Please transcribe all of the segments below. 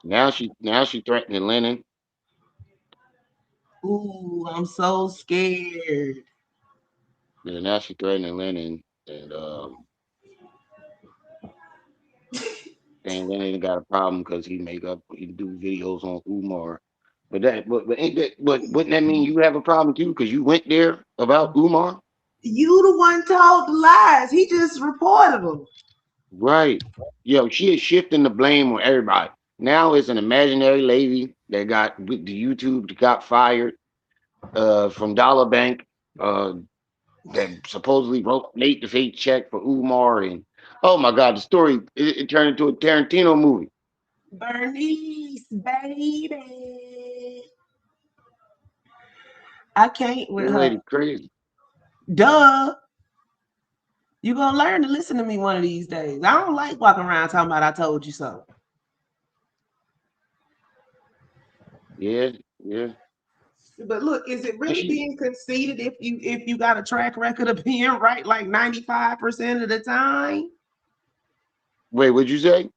Now she threatening Lennon. Ooh, I'm so scared. Yeah, now she threatening Lennon, and saying Lennon got a problem because he do videos on Umar. But ain't that but wouldn't that mean you have a problem too? Because you went there about Umar? You the one told the lies. He just reported them. Right. Yo, she is shifting the blame on everybody. Now it's an imaginary lady that got with the YouTube that got fired from Dollar Bank that supposedly wrote Nate the fake check for Umar, and oh my god, the story it turned into a Tarantino movie. Bernice, baby. I can't with This her. lady crazy. Duh. You gonna learn to listen to me one of these days. I don't like walking around talking about I told you so. Yeah, yeah. But look, is it And really she being conceited if you got a track record of being right like 95% of the time? wait, what'd you say?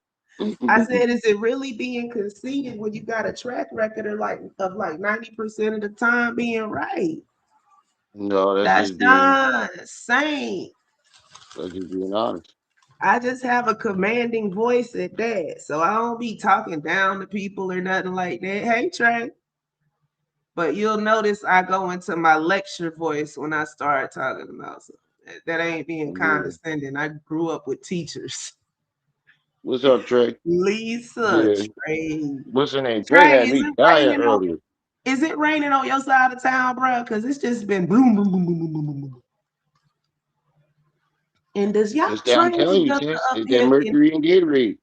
I said, is it really being conceited when you got a track record of like 90% of the time being right? No, That's not insane. that's just being honest. I just have a commanding voice at that. So I don't be talking down to people or nothing like that. Hey Trey. But you'll notice I go into my lecture voice when I start talking about something. That ain't being Yeah. condescending. I grew up with teachers. What's up, Trey? Lisa, Yeah. Trey. What's her name? Trey Trey, had me dying earlier. is it raining on your side of town, bro? Because it's just been boom, boom, boom, boom, boom, boom, boom, boom. And does y'all It's that I'm telling you, transducer sis. up It's that here Mercury and Gatorade.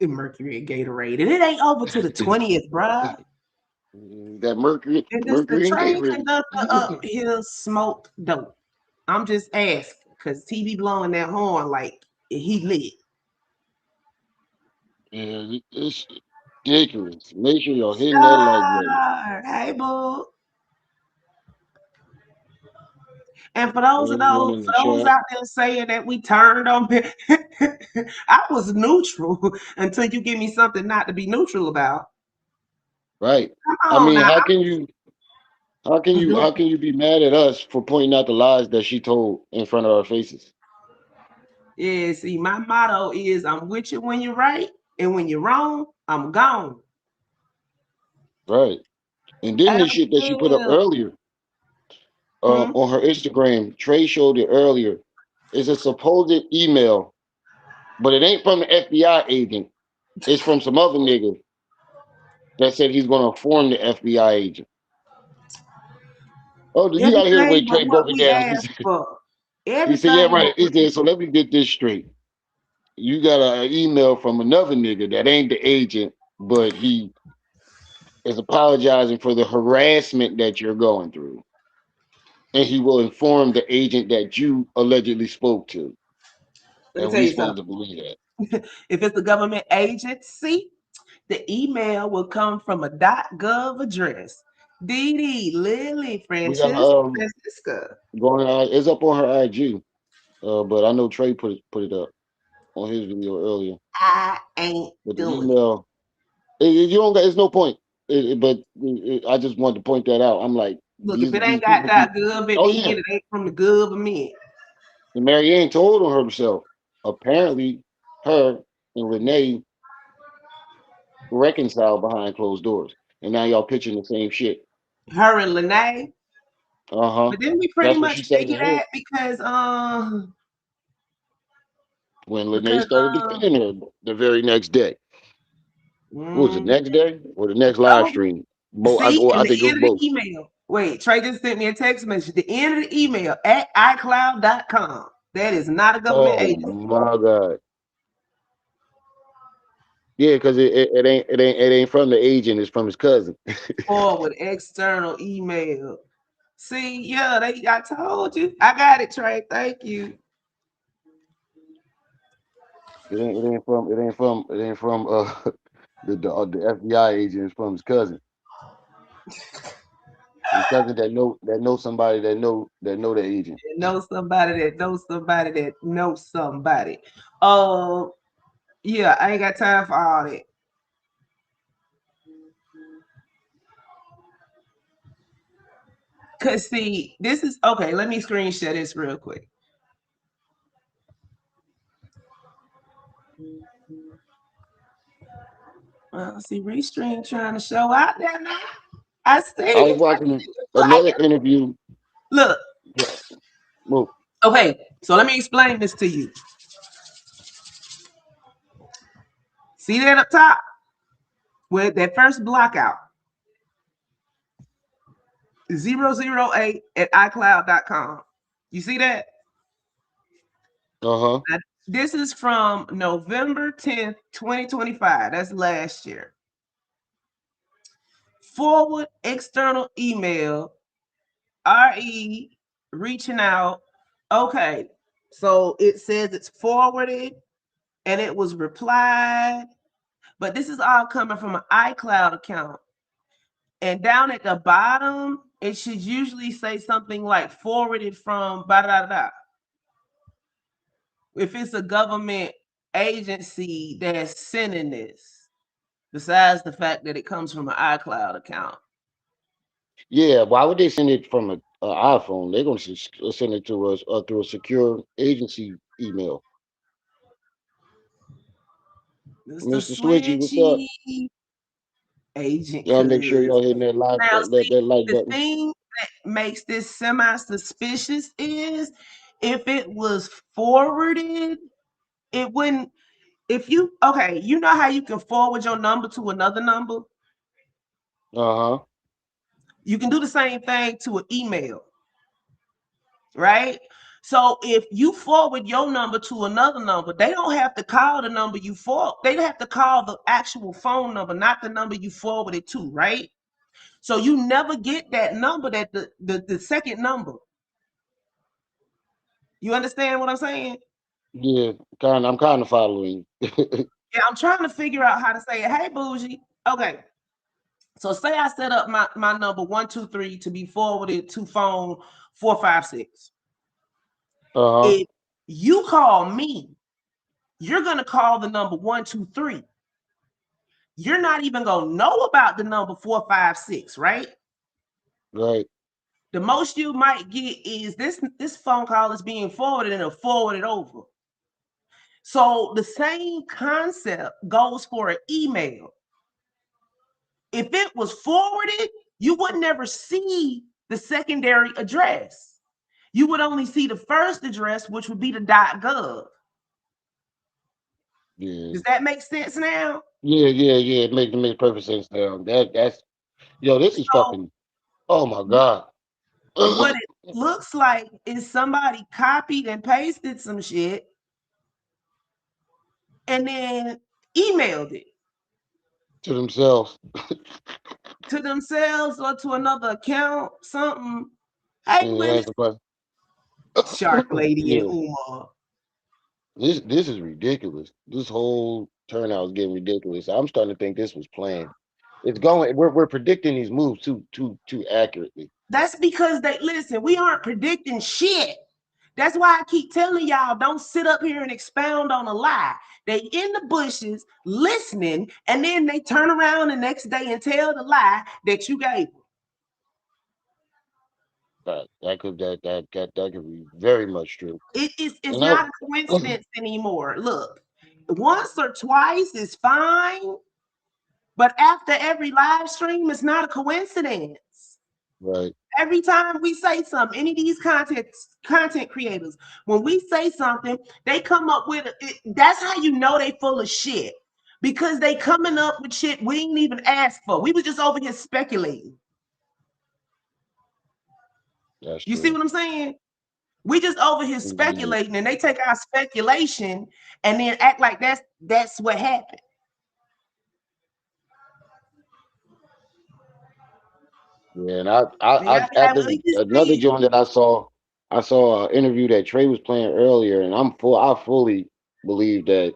in Mercury and Gatorade? And it ain't over to the 20th, bro. That Mercury, And does the Mercury and train Gatorade. conductor up here smoke dope? I'm just asking because TV blowing that horn like he lit. Yeah, it's ridiculous. Make sure y'all hitting that like button. Star, hey boo. And for those of Everyone those in for the those chat. out there saying that we turned on me, I was neutral until you give me something not to be neutral about. Right. Come I on mean, now. how can you be mad at us for pointing out the lies that she told in front of our faces? Yeah, see, my motto is I'm with you when you're right, and when you're wrong, I'm gone. Right. And then the shit that she put up LL. earlier Hmm? on her Instagram, Trey showed it earlier, is a supposed email, but it ain't from the FBI agent. It's from some other nigga that said he's going to inform the FBI agent. Oh, you got to hear the way Everything but Trey what broke it we down. asked for. He said, "Yeah, Everything but right." He said, "So let me get this straight. You got an email from another nigga that ain't the agent, but he is apologizing for the harassment that you're going through, and he will inform the agent that you allegedly spoke to." let me And tell we you supposed something. to believe that. If it's a government agency, the email will come from a .gov address. Dee Dee, Lily, We got Francisca. going on. It's up on her IG, but I know Trey put it up on his video earlier. I ain't But the doing it. email, you don't got. It's no point. I just wanted to point that out. I'm like Look, if it these ain't got people be. .gov at Oh the yeah, end, it ain't from the government. and Maryanne told on herself. Apparently, her and Lanae reconciled behind closed doors, and now y'all pitching the same shit. Her and Lanae. Uh huh. But then we pretty That's what much she said figure in here that when Lanae because started defending her the very next day. What was it? mm, Next day or the next live told me. stream? Both. See, I in the think it was end of the both. email. Wait, Trey just sent me a text message. The end of the email at iCloud.com. That is not a government Oh agency. my god. Yeah, because it ain't from the agent. It's from his cousin. Forward external email. See, yeah, I told you. I got it, Trey. Thank you. It ain't from the FBI agent. It's from his cousin. His cousin that know somebody that know the agent. Know somebody that knows somebody that knows somebody. Oh, yeah, I ain't got time for all that. Cause see, this is okay. Let me screen share this real quick. Well, see, Restream trying to show out there now. I see I was it. watching another interview. Look, Yeah, well, okay. So let me explain this to you. See that up top with that first block out 008 at iCloud.com. You see that? uh-huh. Now, this is from November 10th, 2025. That's last year. Forward external email, RE reaching out. Okay. So it says it's forwarded and it was replied, but this is all coming from an iCloud account. And down at the bottom, it should usually say something like forwarded from da da da. If it's a government agency that's sending this, besides the fact that it comes from an iCloud account. Yeah, why would they send it from a iPhone? They're gonna send it to us through a secure agency email. Mr. Mr. Switchy, what's up? Switchy, Agent Y'all make sure Cuz. y'all hitting that like Now, that, see, that like the button. thing that makes this semi suspicious is if it was forwarded, it wouldn't. If you, okay, you know how you can forward your number to another number? Uh-huh. You can do the same thing to an email, right? So if you forward your number to another number, they don't have to call the number you forward. They have to call the actual phone number, not the number you forwarded to, right? So you never get that number, that the second number. You understand what I'm saying? Yeah, I'm kind of following. Yeah, I'm trying to figure out how to say it. Hey, bougie. Okay. So say I set up my number 123 to be forwarded to phone 456. Uh-huh. If you call me, you're gonna call the number 123. You're not even gonna know about the number 456, right? Right. The most you might get is this phone call is being forwarded and forwarded over. So the same concept goes for an email. If it was forwarded, you would never see the secondary address. You would only see the first address, which would be the .gov. Yeah. Does that make sense now? Yeah. It makes perfect sense now. That's yo, this is So fucking oh my God. what it looks like is somebody copied and pasted some shit and then emailed it To themselves. to themselves or to another account, something. Hey, And Willis, that's about Shark Lady and yeah. Umar. This is ridiculous. This whole turnout is getting ridiculous. I'm starting to think this was planned. It's going. We're predicting these moves too accurately. That's because they listen, we aren't predicting shit. That's why I keep telling y'all don't sit up here and expound on a lie. They in the bushes listening, and then they turn around the next day and tell the lie that you gave them. That could be very much true. It's And I not a coincidence anymore. Look, once or twice is fine, but after every live stream, it's not a coincidence. right. Every time we say something, any of these content creators, when we say something, they come up with it. That's how you know they full of shit, because they coming up with shit we ain't even asked for. We was just over here speculating. That's You see true. what I'm saying? We just over here Yeah. speculating, and they take our speculation and then act like that's what happened. Yeah, and Then y'all I be like, after well, you just another saying. joint that I saw an interview that Trey was playing earlier, and I fully believe that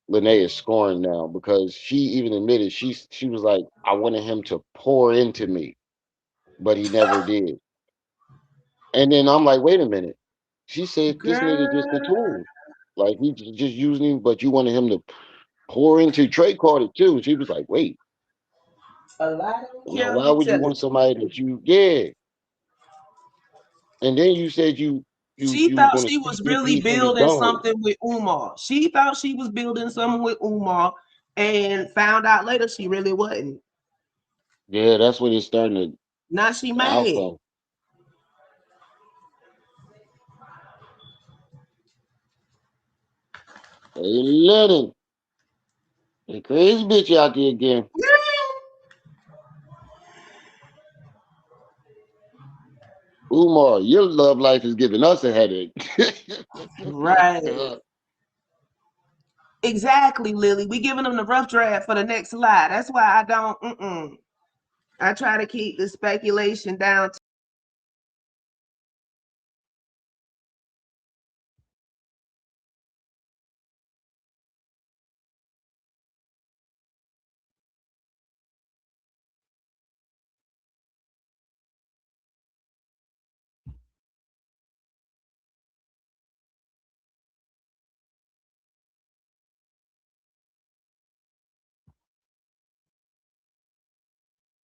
Lanae is scoring now because she even admitted she was like, I wanted him to pour into me, but he never did. And then I'm like, wait a minute. She said this nigga just a Girl, tool. Like he just using him, but you wanted him to pour into Trey caught it too. She was like, wait, a lot of now them why be would you telling. want somebody that you yeah. And then you said She you was thought gonna she keep was your really peace and be building done with it. something with Umar. She thought she was building something with Umar and found out later she really wasn't. Yeah, that's what it's starting to Now she the mad. outcome. Hey, Lennon, the crazy bitch out there again. Umar, your love life is giving us a headache. Right. Exactly, Lily. We giving them the rough draft for the next lie. That's why I don't. I try to keep the speculation down.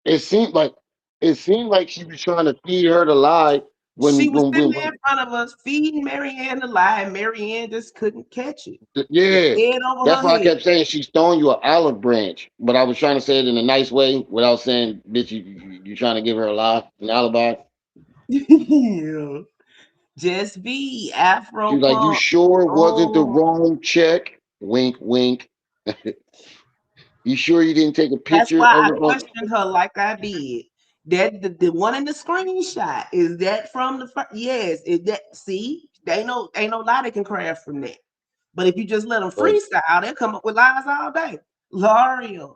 it seemed like it seemed like she was trying to feed her the lie She was sitting there in when front of us, feeding Maryanne the lie, and Maryanne just couldn't catch it. It yeah. head over That's her why I head. kept saying she's throwing you an olive branch, but I was trying to say it in a nice way without saying, "Bitch, you trying to give her a lie, an alibi." Yeah. Just be She Afro was like, "You punk. sure it wasn't the Oh, wrong check?" Wink, wink. You sure you didn't take a that's picture why of I it on? questioned her like I did. That the one in the screenshot is that from the first? Yes. Is that see? They know ain't no lie they can craft from that. But if you just let them But freestyle, they'll come up with lies all day. L'Oreal.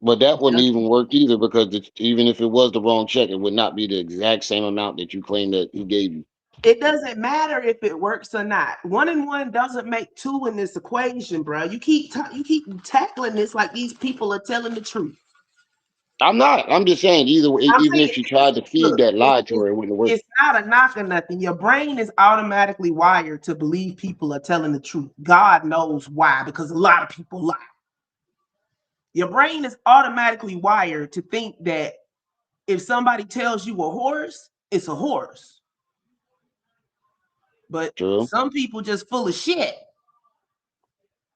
that wouldn't even work either because even if it was the wrong check, it would not be the exact same amount that you claim that he gave you. It doesn't matter if it works or not. One and one doesn't make two in this equation, bro. You keep tackling this like these people are telling the truth. I'm not. I'm just saying either way, I'm even saying, if she tried to feed look, that lie to her, it wouldn't work. it's not a knock or nothing. Your brain is automatically wired to believe people are telling the truth. God knows why, because a lot of people lie. Your brain is automatically wired to think that if somebody tells you a horse, it's a horse. But True. some people just full of shit.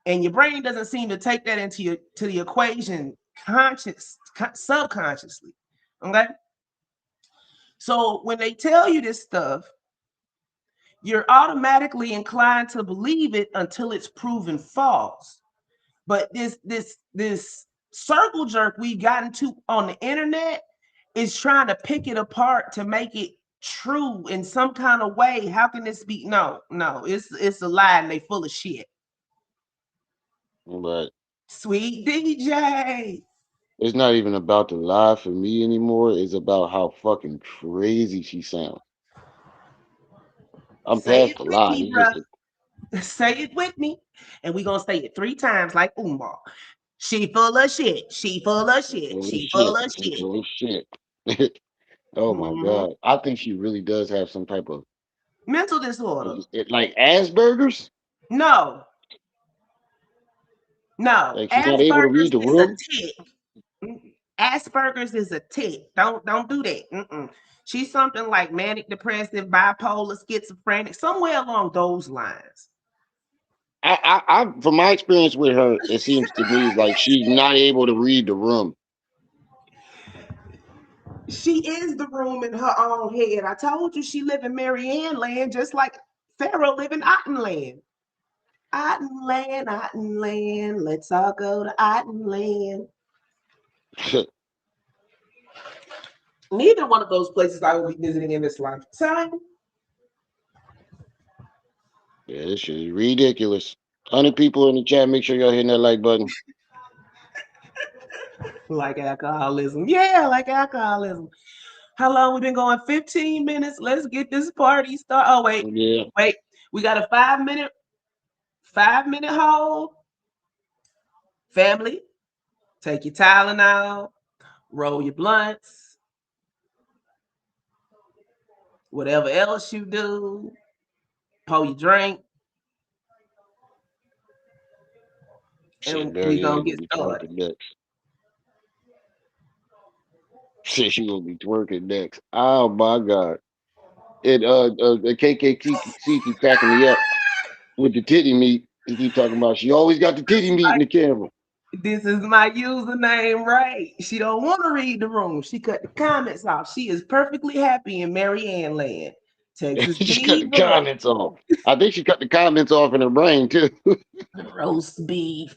And your brain doesn't seem to take that into your to the equation subconsciously. Okay. So when they tell you this stuff, you're automatically inclined to believe it until it's proven false. But this circle jerk we've gotten to on the internet is trying to pick it apart to make it true in some kind of way. How can this be? No, no, it's a lie and they full of shit. But Sweet DJ. it's not even about the lie for me anymore. It's about how fucking crazy she sounds. I'm Say past it the with lie. me, It's just bro. Say it with me. And we're gonna say it 3 times like Umar. She full of shit. She full of she shit. full of She full shit. of She shit. full of shit. Oh my Mhm. god. I think she really does have some type of Mental disorder. like Asperger's. No, no. Like she's not able to read Asperger's the is a room. tick. Asperger's is a tick. Don't do that. She's something like manic depressive, bipolar, schizophrenic, somewhere along those lines. From my experience with her, it seems to me like she's not able to read the room. She is the room in her own head. I told you she live in Maryanne land just like Pharaoh live in Ottenland. Ottenland, Ottenland. Let's all go to Ottenland. Neither one of those places I will be visiting in this lifetime. Yeah, this shit is ridiculous. 100 people in the chat. Make sure y'all hitting that like button. Like alcoholism. Yeah, like alcoholism. How long we been going? 15 minutes. Let's get this party started. Oh, Yeah, wait. We got a 5 minute hold. Family, take your Tylenol, roll your blunts, whatever else you do, pour your drink, shit, and we Barry gonna ain't gonna get be started. twerking next. Shit, she gonna be twerking next. Oh my god. And the KKC keep cracking me up with the titty meat. He keep talking about she always got the titty meat in the camera. This is my username, right? She don't want to read the room. She cut the comments off. She is perfectly happy in Maryanne land. Texas She cut the Diva, comments off. I think she cut the comments off in her brain too. roast beef.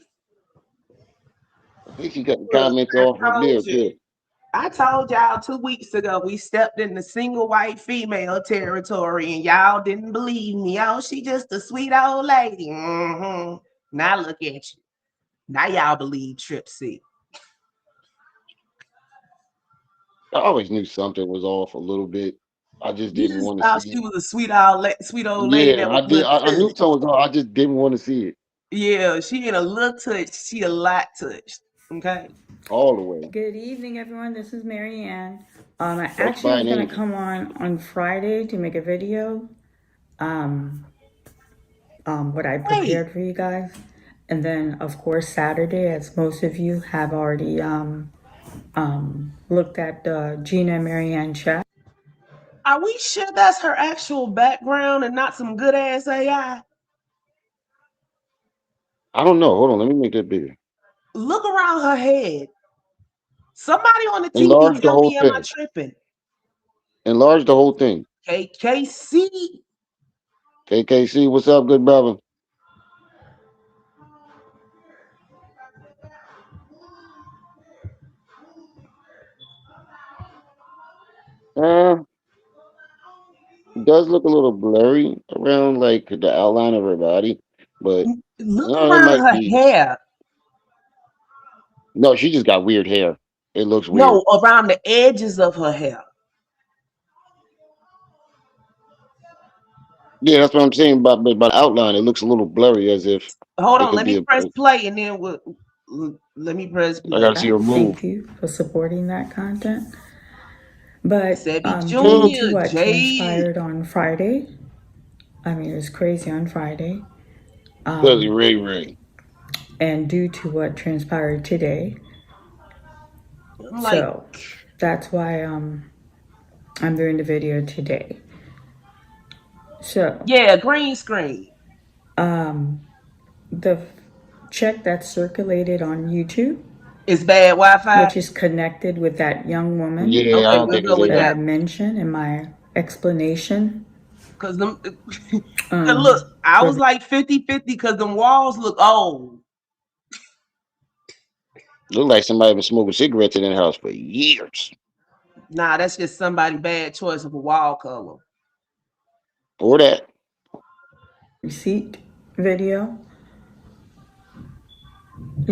I think she cut the Look, comments off up there too. I told y'all 2 weeks ago we stepped in the single white female territory and y'all didn't believe me. Oh, she just a sweet old lady. Now look at you. Now y'all believe Trip C. I always knew something was off a little bit. I just You didn't just want to thought see she it. was a sweet old lady Yeah, that was I a did. little I knew touched. something was off. I just didn't want to see it Yeah, she ain't a little touched. She a lot touched. Okay. all the way. Good evening, everyone. This is Maryanne. I Touched actually by was an going to angel. come on Friday to make a video, um, what I Wait, prepared for you guys. And then, of course, Saturday, as most of you have already looked at Gina and Maryanne chat. are we sure that's her actual background and not some good ass AI? I don't know. Hold on. Let me make that bigger. Look around her head. Somebody on the TV Enlarge the tell whole me, am I thing. tripping? Enlarge the whole thing. KKC. KKC, what's up, good brother? Uh, it does look a little blurry around like the outline of her body, but Look it around might her be. hair. No, she just got weird hair. It looks weird. No, around the edges of her hair. Yeah, that's what I'm saying. But by the outline, it looks a little blurry, as if Hold it on, could let be me a. press play and then let me press I gotta play. see her move. Thank you for supporting that content. But Sebby due to Jr., what Jade. transpired on Friday, I mean, it was crazy on Friday. Fuzzy Ray Ray. And due to what transpired today, I'm like, so that's why I'm doing the video today. So yeah, green screen. the check that circulated on YouTube, It's bad Wi-Fi. which is connected with that young woman Yeah, I Okay, don't we'll think it's go with that I that. AI. mentioned in my explanation Cause them cause look, I for was like 50-50 because them walls look old. Look like somebody been smoking cigarettes in that house for years. Nah, that's just somebody bad choice of a wall color. Or that. receipt video.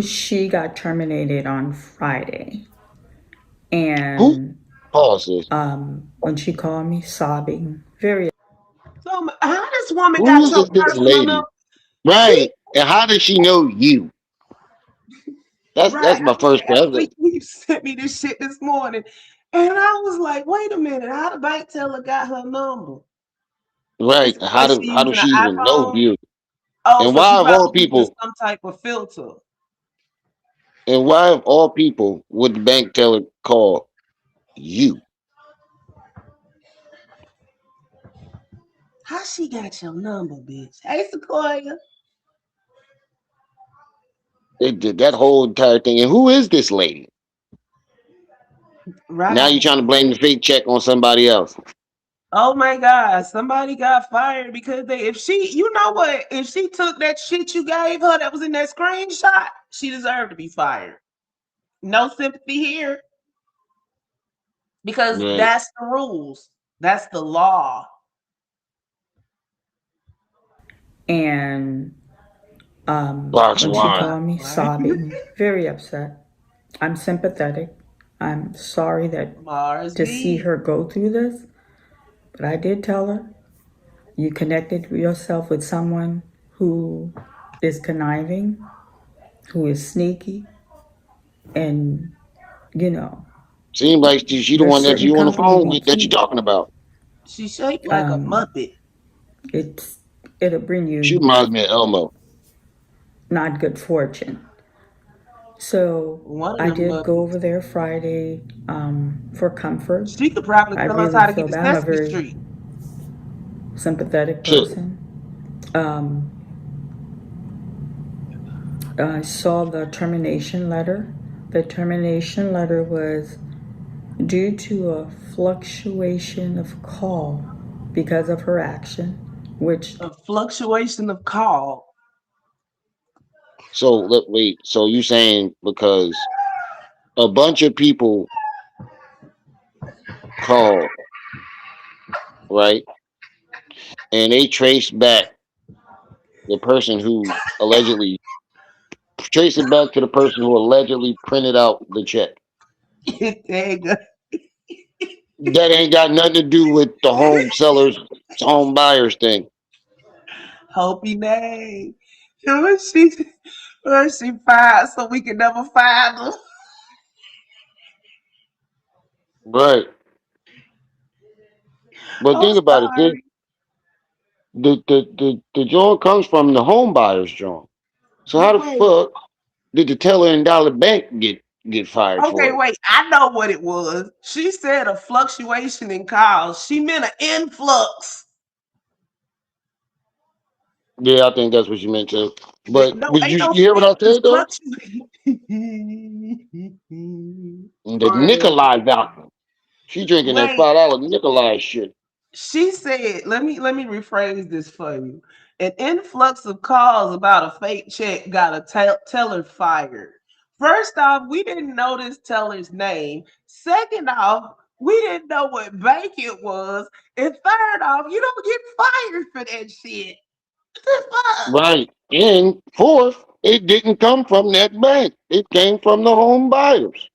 She got terminated on Friday, Who? and Pause this. when she called me sobbing, very So how this woman got Who your is this personal number? lady? She Right. And how does she know you? right. That's I my was first question. asking you sent me this shit this morning. And I was like, wait a minute, how the bank teller got her number? It's Right. because she How does using she an even know iPhone. you? Oh, And so she why of all probably using people some type of filter. and why of all people would the bank teller call you? How she got your number, bitch? Hey, Sequoia. They did that whole entire thing. And who is this lady? Now Right. you're trying to blame the fake check on somebody else. Oh my God, somebody got fired because if she, you know what, if she took that shit you gave her that was in that screenshot, she deserved to be fired. No sympathy here because Right. that's the rules. That's the law. and Box of when she wine. called me Right? sobbing, very upset. I'm sympathetic. I'm sorry that Mars to see B. her go through this, but I did tell her you connected yourself with someone who is conniving, who is sneaky, and you know Seems like she the there's one that certain you on the companies phone we with that you keep. talking about. She shaped like a Muppet. It's it'll bring She you reminds me of Elmo. not good fortune. So One of I them did go Muppets. over there Friday for comfort. She could probably I tell us really how to feel get to bad. I'm a Sesame very Street. sympathetic Sure. person. Um, I saw the termination letter. The termination letter was due to a fluctuation of call because of her action, which A fluctuation of call. So look, wait. So you saying because a bunch of people called, right, and they traced back the person who allegedly trace it back to the person who allegedly printed out the check. Dang. That ain't got nothing to do with the home sellers, home buyers thing. Hopi name. Who she fired so we can never find them. Right. But I'm think about it. sorry. The joint comes from the home buyers joint. So how the Wait. fuck did the teller in Dollar Bank get fired Okay, for it? wait. I know what it was. She said a fluctuation in calls. She meant an influx. Yeah, I think that's what you meant to. But No, did ain't you no hear what I it's said though? fluctuating. The Or Nikolai vodka. She drinking that wait, $5 Nikolai shit. she said, let me rephrase this for you. An influx of calls about a fake check got a teller fired. First off, we didn't know this teller's name. Second off, we didn't know what bank it was. And third off, you don't get fired for that shit. What the fuck? Right. And fourth, it didn't come from that bank. It came from the home buyers.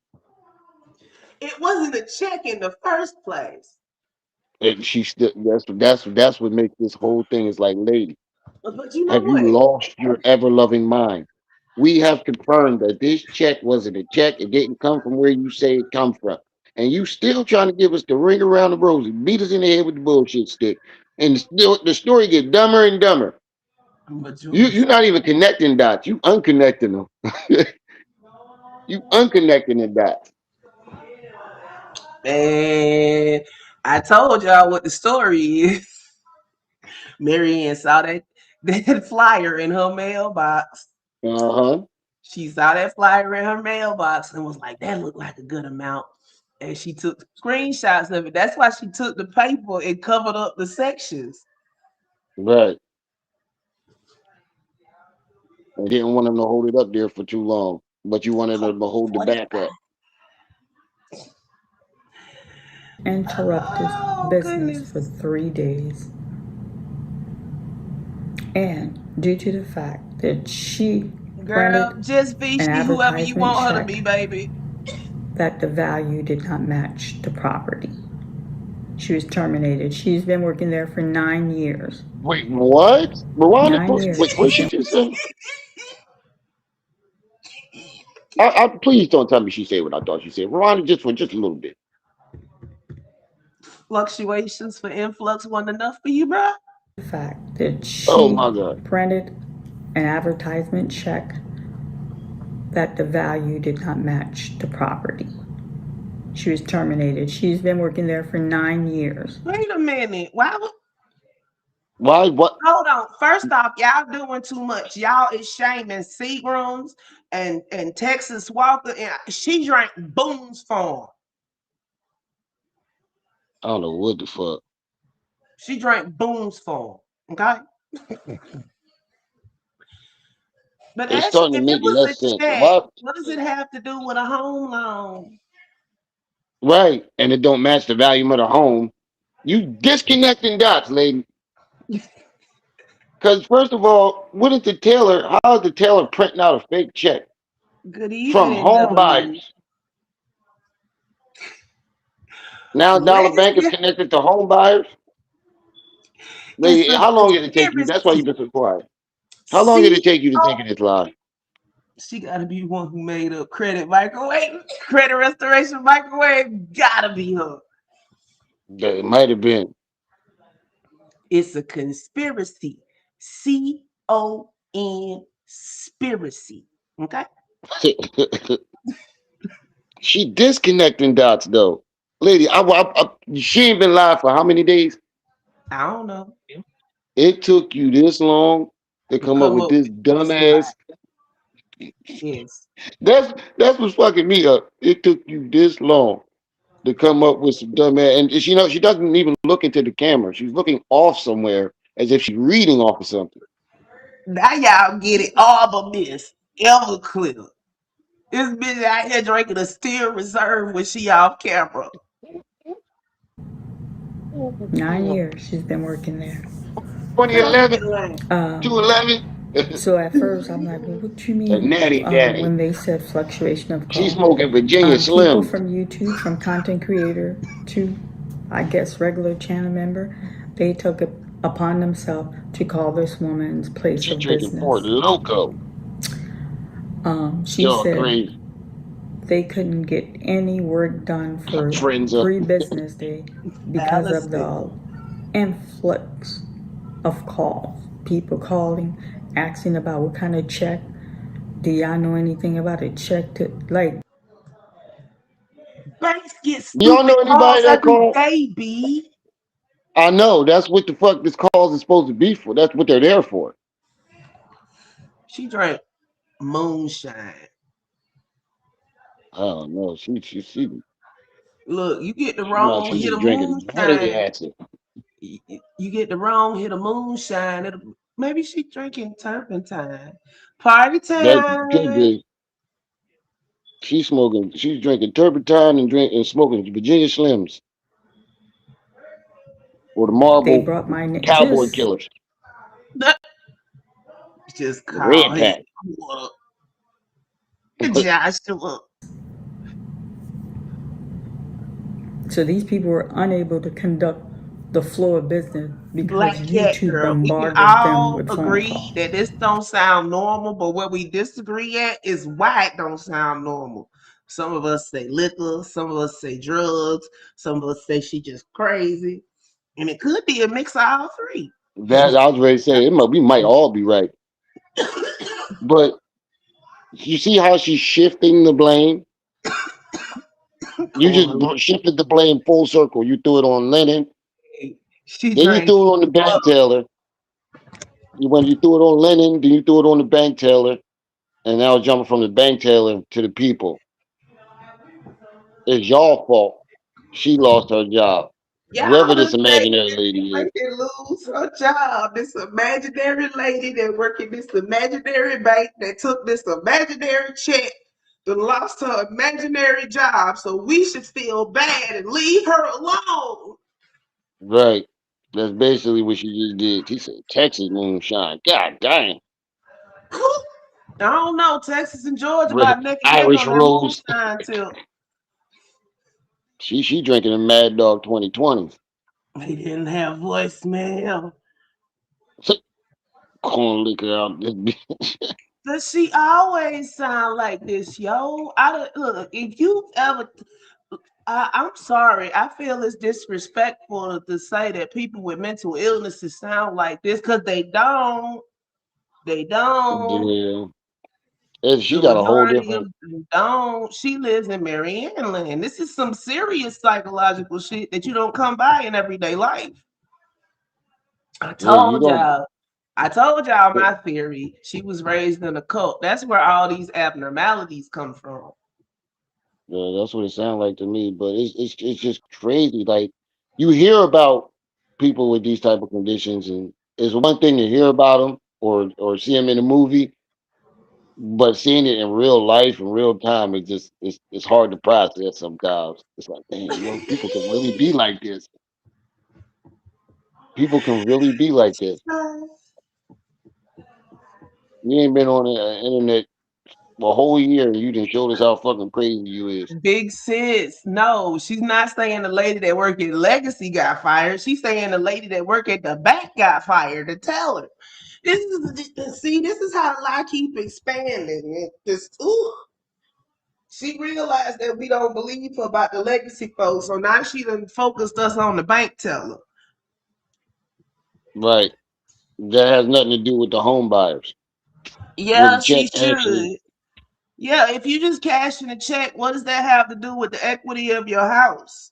It wasn't a check in the first place. And she still that's what makes this whole thing is like, lady, But you know have you what? lost your ever loving mind? We have confirmed that this check wasn't a check. It didn't come from where you say it come from. And you still trying to give us the ring around the rosy, beat us in the head with the bullshit stick. And still the story get dumber and dumber. But You're not even connecting dots. You unconnecting them. You unconnecting the dots. man, I told y'all what the story is. Maryanne saw that flyer in her mailbox. Uh-huh. She saw that flyer in her mailbox and was like, that looked like a good amount. And she took screenshots of it. That's why she took the paper and covered up the sections. Right. I didn't want them to hold it up there for too long. But you wanted them to hold the back up. interrupted Oh business for goodness. 3 days. And due to the fact that she Girl, printed just be an she whoever you advertisement want her to check be, baby. that the value did not match the property, she was terminated. She's been working there for 9 years. Wait, what? Veronica, 9 years. wait, what she just said? Please don't tell me she said what I thought she said. Veronica, just for just a little bit. Fluctuations for influx wasn't enough for you, bro. The fact that Oh she my God. printed an advertisement check that the value did not match the property. She was terminated. She's been working there for 9 years. Wait a minute. Why Why? What? hold on. First off, y'all doing too much. Y'all is shaming Seagrams and Texas Walker. And she drank Boone's Farm. I don't know what the fuck. She drank Boone's Farm. Okay. But It's actually, starting to if it make was less a sense. check, Why? what does it have to do with a home loan? Right. And it don't match the value of the home. You disconnecting dots, lady. Because first of all, what is the tailor? How is the tailor printing out a fake check Good from evening, home gentlemen. buyers? Now Dollar Bank is Legacy connected to home buyers. is Lady, a how long did it take you? That's why conspiracy. you've been so quiet. How long did See, it take you to think of this lie? she got to be one who made up credit microwave, credit restoration microwave. Gotta be her. That it might have been. It's a conspiracy. Conspiracy. Okay. She disconnecting dots though. Lady, she ain't been live for how many days? I don't know. It took you this long to To come up come with up this with this lie. dumbass. Yes. That's what's fucking me up. It took you this long to come up with some dumbass, and she doesn't even look into the camera. She's looking off somewhere as if she's reading off of something. Now y'all get it. All but this. Everclear. This bitch out here drinking a steel reserve when she off camera. 9 years she's been working there. 2011, Um, 211. so at first I'm like, well, what do you A mean natty daddy. when they said fluctuation of She's call? smoking Virginia People Slims. from YouTube, from content creator to, I guess, regular channel member, they took it upon themselves to call this woman's place She's of drinking Fort business. Loco. She Y'all said crazy. they couldn't get any work done for Friends up. 3 business days because of Fallacy. the influx of calls. People calling, asking about what kind of check. Do y'all know anything about a check to like? Banks get Do y'all stupid know anybody calls that every called? day, B. I know. That's what the fuck this calls is supposed to be for. That's what they're there for. She drank moonshine. I don't know. Look, you get the Nah, wrong she hit just of drinking body moonshine. acid. You get the wrong hit of moonshine. Maybe she drinking turpentine. Party That could time. be. She's smoking. She's drinking turpentine and smoking Virginia Slims or the They Marble brought my name. Cowboy Just Killers, Just the call Red his Pack. Joshua. so these people were unable to conduct the flow of business because Black cat YouTube girl. We can bombarded them all with phone agree calls. that this don't sound normal, but where we disagree at is why it don't sound normal. Some of us say liquor, some of us say drugs, some of us say she just crazy. And it could be a mix of all three. That I was ready to say. We might all be right, but you see how she's shifting the blame. You just Going shifted the blame full circle. You threw it on Lennon, she then you drank threw it on the bank teller. When you threw it on Lennon, then you threw it on the bank teller, and now it's jumping from the bank teller to the people. It's y'all fault. She lost her job. y'all Whoever done this made imaginary this lady is. lady lose her job. This imaginary lady that worked in this imaginary bank that took this imaginary check that lost her imaginary job. So we should feel bad and leave her alone. Right. That's basically what she just did. She said Texas moonshine. God damn. I don't know. Texas and Georgia about neck and neck Irish on that Rose. moonshine till She drinking a Mad Dog 2020. they didn't have voicemail. Corn liquor out this bitch. Does she always sound like this, yo? Look, if you ever I'm sorry. I feel it's disrespectful to say that people with mental illnesses sound like this because they don't. They don't. Yeah. And she The got a whole majority of different. them don't. She lives in Maryanne land. This is some serious psychological shit that you don't come by in everyday life. I Yeah, you told don't. y'all. I told y'all my theory. She was raised in a cult. That's where all these abnormalities come from. Yeah, that's what it sounds like to me. But it's just crazy. Like you hear about people with these type of conditions, and it's one thing to hear about them or see them in a movie, but seeing it in real life in real time, it's hard to process sometimes. It's like, damn, people can really be like this. People can really be like this. You ain't been on the internet for a whole year, and you didn't show us how fucking crazy you is. Big sis, no, she's not saying the lady that worked at Legacy got fired. She's saying the lady that worked at the bank got fired. To tell her, this is how the lie keep expanding. She realized that we don't believe her about the Legacy folks, so now she done focused us on the bank teller. Right. That has nothing to do with the home buyers. With the Yeah, she check actually, should. Yeah, if you just cash in a check, what does that have to do with the equity of your house?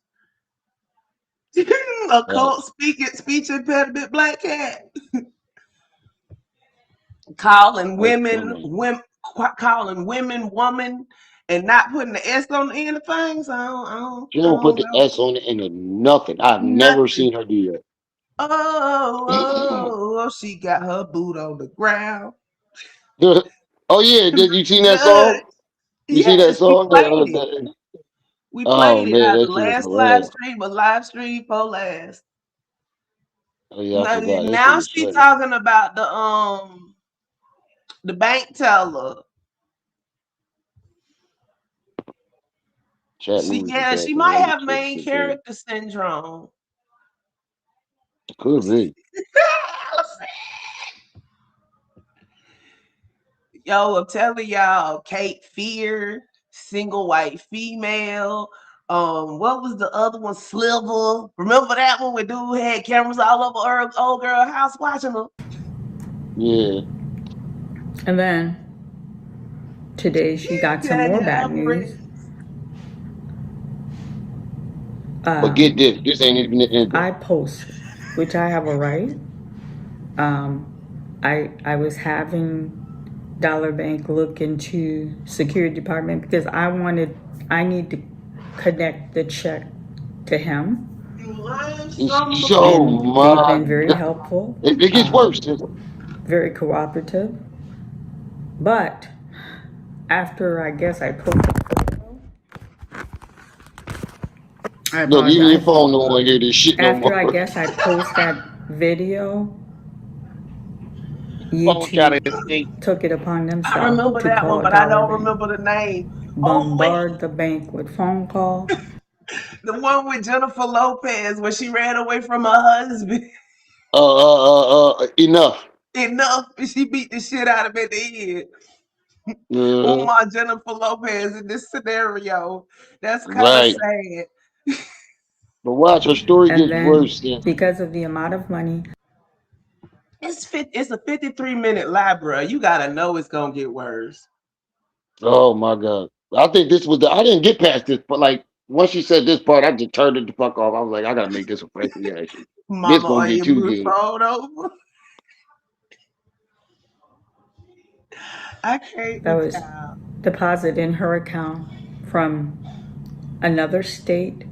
Occult speech impediment black cat. Calling That's women, funny. calling women woman, and not putting the S on the end of things. She I don't put don't the know. S on it into nothing. I've never Nothing. seen her do that. She got her boot on the ground. Oh yeah, did you seen that Judge. song? You see that Yes, we song? played it. We Oh played it man, at the that shit was last live hilarious. stream, but live stream for last. Oh yeah, I forgot. That shit Now was she shredded. talking about the bank teller. Chat moves is She acting might under have main today. character syndrome. Could be. Yo, I'm telling y'all, Kate Fear, single white female. What was the other one? Sliver. Remember that one where dude had cameras all over her old girl house watching her? Yeah. And then today she got some more bad news. But get this. This ain't even the end of I it. posted, which I have a right. I was having Dollar Bank look into security department because I need to connect the check to him, Oh and they've my been very god. helpful, It gets worse. very cooperative. But after I guess I posted, I Look, even your apologize. phone don't want to hear this shit no After I more. guess I post that video, Phone trying to YouTube escape. took it upon I themselves remember to that one, call but I Dollar don't Bank, remember the name. Oh bombard wait, the bank with phone calls. the one with Jennifer Lopez where she ran away from her husband. Enough. Enough, and she beat the shit out of him at the end. Uh, Umar, Jennifer Lopez in this scenario. That's kind of right. sad. But watch, her story And gets then worse. Then. because of the amount of money, It's a 53-minute library. You gotta know it's gonna get worse. Oh my god. I think this was the. I didn't get past this, but like once she said this part, I just turned it the fuck off. I was like, I gotta make this a fresh reaction. This Mama, gonna are get you too moving good. phone over? I can't that with was y'all. deposited in her account from another state,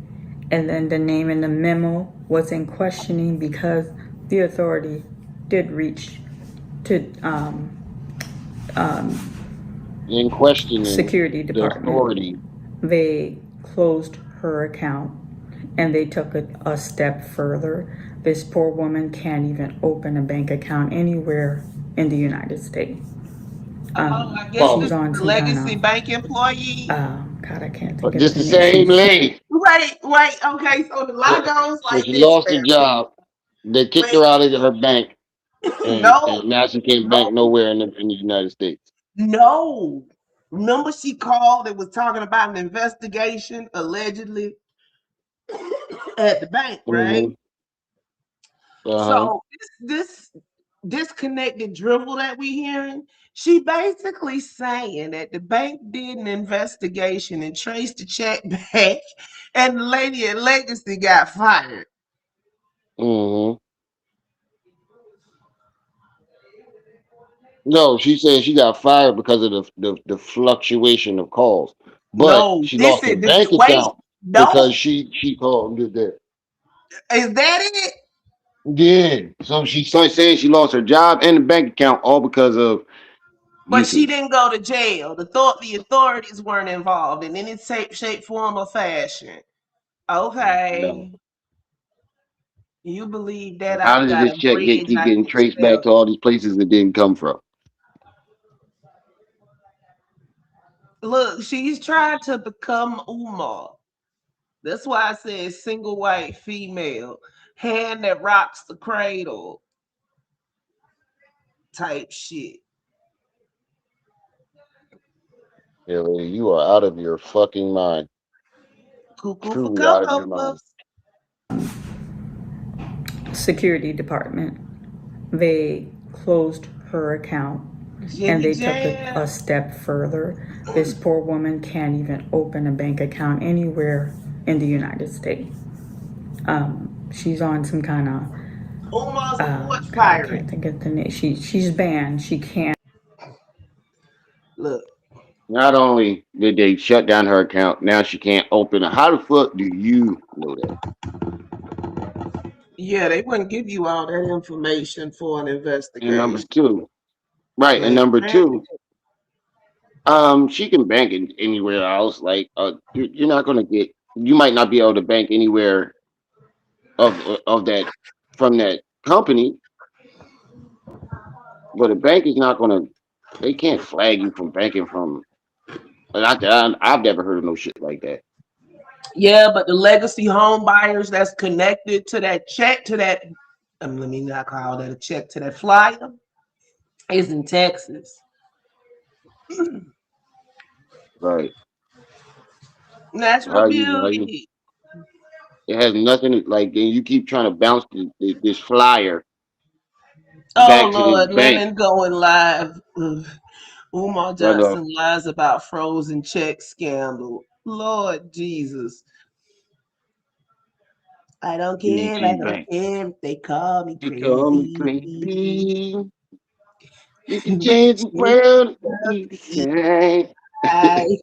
and then the name in the memo was in questioning because the authority did reach to In questioning security the department. authority. They closed her account, and they took it a step further. This poor woman can't even open a bank account anywhere in the United States. I guess She's this Well, is on the some kind legacy of bank employee. God, I can't think of just the the name. same She's lady. Wait, wait. Okay, so the law goes So like she this, lost her family. job. They kicked Wait, her out of her bank, no, and now she can't bank no, nowhere in the United States. no. Remember, she called and was talking about an investigation allegedly at the bank, right? Mm-hmm. Uh-huh. So this disconnected drivel that we hearing, she basically saying that the bank did an investigation and traced the check back, and the lady at Legacy got fired. Mm-hmm. No, she said she got fired because of the fluctuation of calls, but No, she this lost her is the bank wait. account because No, she called and did that. is that it? Yeah, so she started saying she lost her job and the bank account all because of But she YouTube. didn't go to jail. The authorities weren't involved in any shape, form, or fashion. No. Okay, you believe that? How I've does got this a check bridge keep I getting can traced back spell. to all these places it didn't come from? Look, she's trying to become Umar. That's why I said single white female, hand that rocks the cradle type shit. Yeah, lady, you are out of your fucking mind. Cuckoo for Truly out of Cocoa your mind. Puffs. security department. They closed her account, and Jimmy they took it a Jam. step further. This poor woman can't even open a bank account anywhere in the United States. She's on some kind of Umar's a porch God, I pirate. can't think of the name. She's banned. She can't. Look, Not only did they shut down her account, now she can't open it. How the fuck do you know that? yeah, they wouldn't give you all that information for an And number investigation, two, right? And but number Trent, two, she can bank it anywhere else. Like, you're not gonna get. You might not be able to bank anywhere of that from that company, but a bank is not gonna. They can't flag you from banking from. I've never heard of no shit like that. yeah, but the legacy home buyers that's connected to that check to that, let me not call that a check to that flyer is in Texas. Right? Natural How you? beauty. It has nothing like. And you keep trying to bounce this flyer Oh back to this Lord, bank. Lennon going live. Ugh. Umar But Johnson lies about frozen check scandal. Lord Jesus. I don't care. I BG don't Bank. care if they call me You call me crazy. crazy. You can We can change the change world and up be the the same. eye.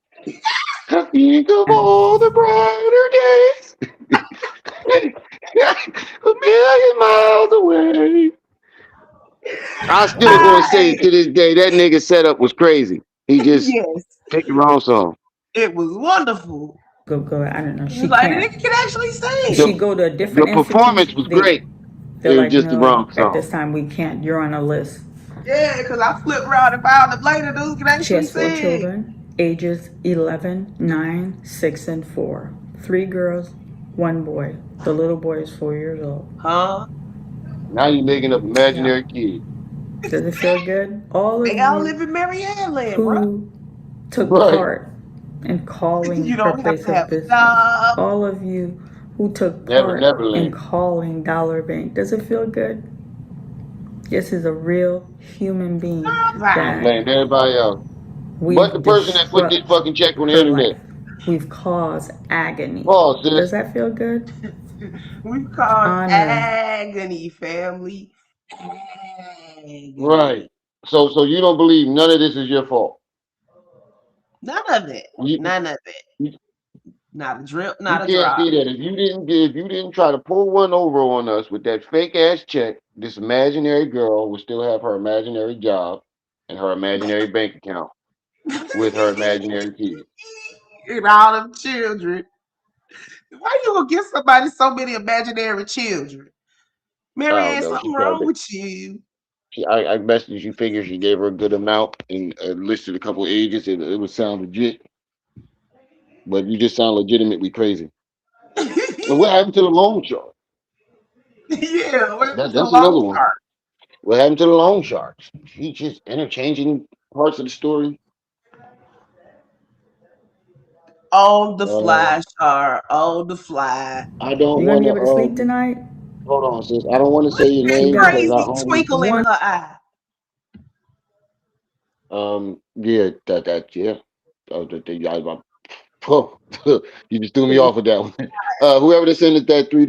I think of all the brighter days. A million miles away. I still gonna say I to this day that nigga setup was crazy. He just yes, picked the wrong song. it was wonderful. Go. I don't know. It She was like the can't. nigga can actually She The sing. go to a the different performance institution. was great. They're It was like, just the no, wrong at song. this time we can't. You're on a list. Yeah, because I flipped around and found the later dude can She actually has four sing. children, ages 11, 9, 6, and 4. Three girls, one boy. The little boy is 4 years old. Huh? Now you making up Yeah. imaginary kids. Does it feel good? All of They all live you in Maryanne land, bro. who took Right. part in calling You her don't have place to of have a business, job. all of you who took Never part in Neverland. calling Dollar Bank, does it feel good? This is a real human being You Right. that blamed everybody else. But the we've person that put this disrupt fucking check on the her life. internet. We've caused agony. Pause, Does sis. that feel good? We called Honor. agony, family. Agony. Right. So you don't believe none of this is your fault. None of it. You, None of it. you Not a drip, you not a can't drop. see that if you didn't try to pull one over on us with that fake ass check, this imaginary girl would still have her imaginary job and her imaginary bank account with her imaginary kids. And all them children. Why you gonna give somebody so many imaginary children? I don't Marianne, know. She something tried wrong to. with you. I best she figured she gave her a good amount and listed a couple of ages. It would sound legit, but you just sound legitimately crazy. And what happened to the loan shark? Yeah, where's the That's long another one. part? What happened to the loan sharks? She just interchanging parts of the story. On the Uh, fly, Char. On the fly. I don't You gonna want be to. able to sleep tonight? Hold on, sis. I don't want to Look say your at She that name got because I crazy only. twinkle in one. her eye. Yeah, yeah. Oh, oh, you just threw me off with that one. Whoever that sent us that $3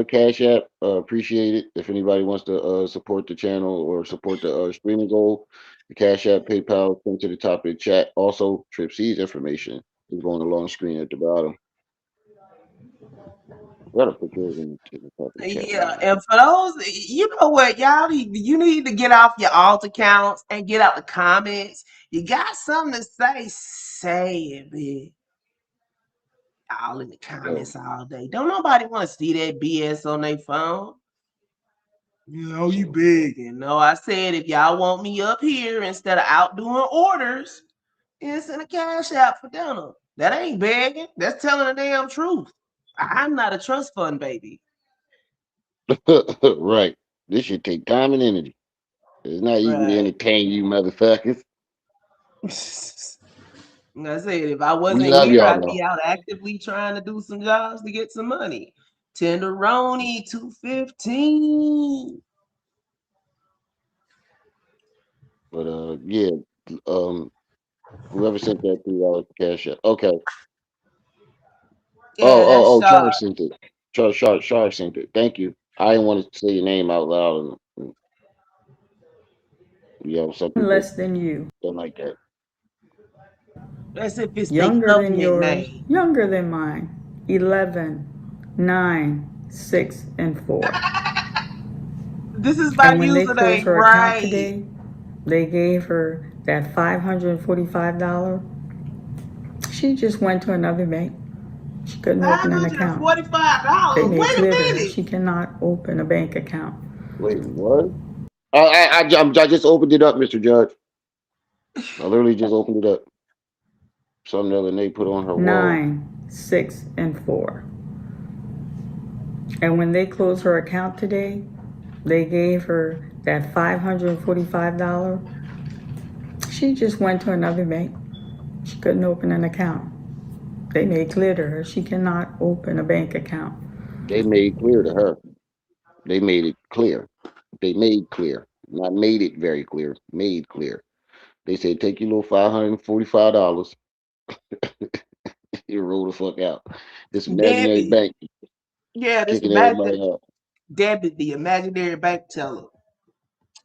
cash app, appreciate it. If anybody wants to support the channel or support the streaming goal, the cash app, PayPal, come to the top of the chat. Also, Trip C's information is going along screen at the bottom. I gotta put yours in the top of the chat Yeah, now. and for those, you know what, y'all need, you need to get off your alt accounts and get out the comments. You got something to say, say it, bitch. All in the So, comments all day. Don't nobody want to see that BS on their phone. You know, you so big. And no, I said if y'all want me up here instead of out doing orders, it's in a cash out for dinner. That ain't begging. That's telling the damn truth. I'm not a trust fund baby. right. This should take time and energy. It's not easy to Right. entertain you motherfuckers. Like I said, if I We wasn't love here, y'all I'd though. be out actively trying to do some jobs to get some money. Tenderoni 215. But yeah, um, whoever sent that $3 cash app. Okay. Yeah, that's Oh, Shaw. Charles sent it. Shark sent it. Thank you. I didn't want to say your name out loud. Some people less than you, don't like that. That's if it's their younger than government yours, name. younger than mine. 11, 9, 6, and 4. This is my And when they closed username, her account right? today, they gave her that $545. She just went to another bank. She couldn't Five open an hundred and account. forty-five They dollars. made Wait a clear to her minute. she cannot open a bank account. Wait, what? I just opened it up, Mr. Judge. I literally just opened it up. Something the other day put on her wall. 9, 6, and 4. And when they closed her account today, they gave her that $545. She just went to another bank. She couldn't open an account. They made clear to her she cannot open a bank account. They made clear to her. They made it clear. They made clear. Not made it very clear. Made clear. They said take your little $545. You roll the fuck out. This imaginary Debbie. bank Yeah, this kicking imagine everybody out. Debbie, the imaginary bank teller,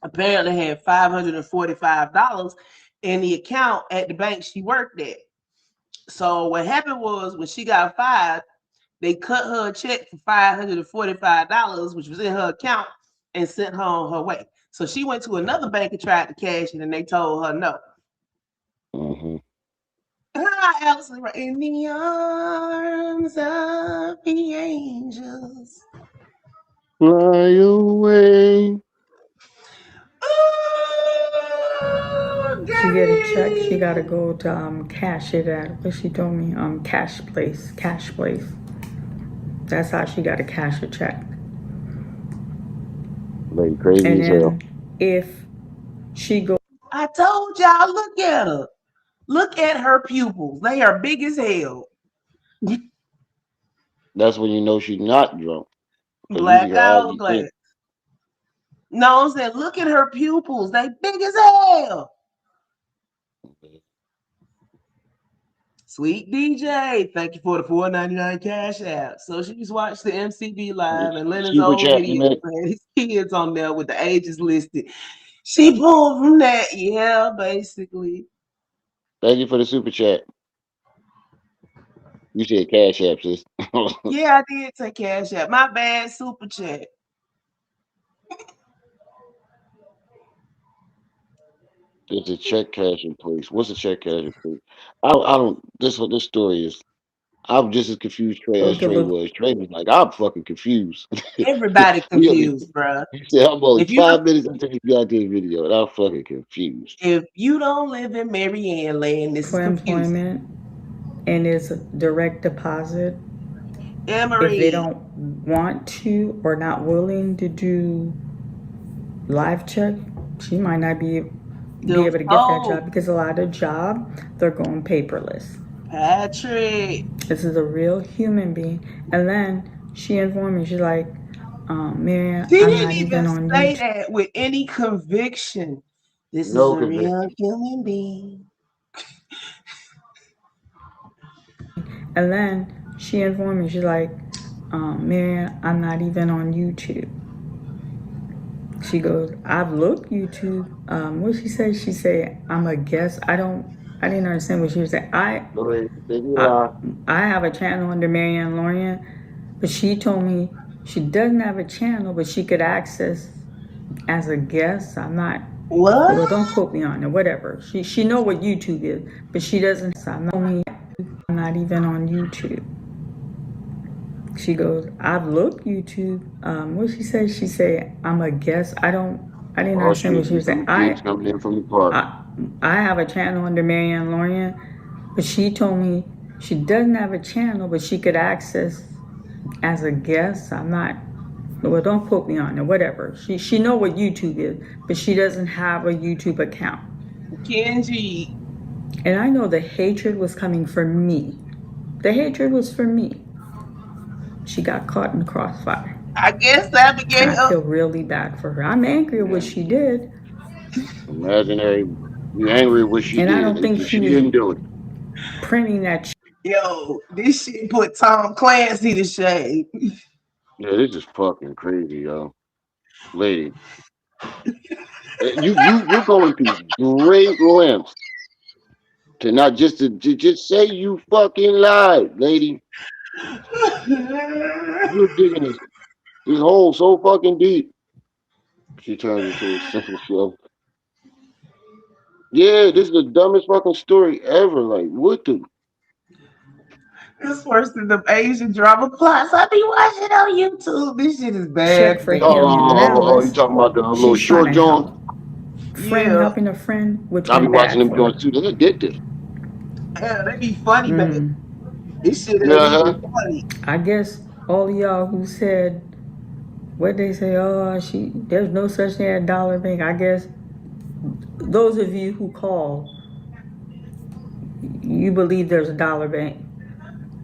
apparently had $545 in the account at the bank she worked at. So what happened was when she got fired, they cut her a check for $545, which was in her account, and sent her on her way. So she went to another bank and tried to cash it, and they told her no. Mm-hmm. Hi, Allison, right in the arms of the angels. Fly away. She get a check, she gotta go to cash it at what she told me, cash place. That's how she gotta cash a check. Lady crazy And as hell. then if she go I told y'all, look at her. Look at her pupils. They are big as hell. That's when you know she's not drunk. Because usually Black her eyes be hourglass. thin. No, I'm saying, look at her pupils. They big as hell. Sweet DJ, thank you for the $4.99 cash app. So she's watched the MCB live and Leonard's Super old chat, you video man. and his kids on there with the ages listed. She pulled from that, yeah, basically. Thank you for the super chat. You said cash app, sis. Yeah, I did take cash app. My bad, super chat. There's a check cashing place. What's a check cashing place? I don't. This story is. I'm just as confused Trey as to Trey look was. Trey was like, I'm fucking confused. Everybody he, confused, bruh. he said, I'm only If you 5 minutes into this goddamn video, and I'm fucking confused. if you don't live in Maryanne land, this is for confusing. employment and it's direct deposit, if they Emery, don't want to or not willing to do live check, she might not be them able to get that folks, job because a lot of job they're going paperless. Patrick. This is a real human being. And then she informed me, she's like, Maryanne, She I'm didn't not even even on say YouTube. that with any conviction. This is No a real conviction. human being. And then she informed me, she's like, Maryanne, I'm not even on YouTube. She goes, I've looked YouTube. What she said? She said, I'm a guest. I didn't understand what she was saying. Go ahead. Say you I, lie. I have a channel under Maryanne Lorient, but she told me she doesn't have a channel, but she could access as a guest. I'm not, What? well, don't quote me on it, whatever. She know what YouTube is, but she doesn't, I'm not even on YouTube. She goes, I've looked YouTube. What she said? She said, I'm a guest. I didn't All understand she what she see was saying. some kids coming in from the park. I have a channel under Maryanne Lorient, but she told me she doesn't have a channel, but she could access as a guest. I'm not, well, don't quote me on it, whatever. She know what YouTube is, but she doesn't have a YouTube account. Kenji. And I know the hatred was coming for me. The hatred was for me. She got caught in the crossfire. I guess And I Abigail. feel really bad for her. I'm angry at what Yeah. she did. Imaginary. You angry with what she And I did, don't think and she she was didn't do it. printing that Yo, this shit put Tom Clancy to shame. Yeah, this is fucking crazy, yo. Lady. You going through great lengths to not to just say you fucking lied, lady. You're digging this hole so fucking deep. She turns into a simple show. Yeah, this is the dumbest fucking story ever. Like, what the? It's worse than the Asian drama plots I be watching on YouTube. This shit is Check bad, for bad. him and You Alice. talking about the little She's trying short to John? help. Friend Yeah, helping a friend, which I be been watching bad them for joints her. too. They're addictive. yeah, they be funny, bad. Mm. This shit ain't Yeah, even huh? funny. I guess all of y'all who said what they say, oh, there's no such thing as dollar bank. I guess those of you who call, you believe there's a dollar bank.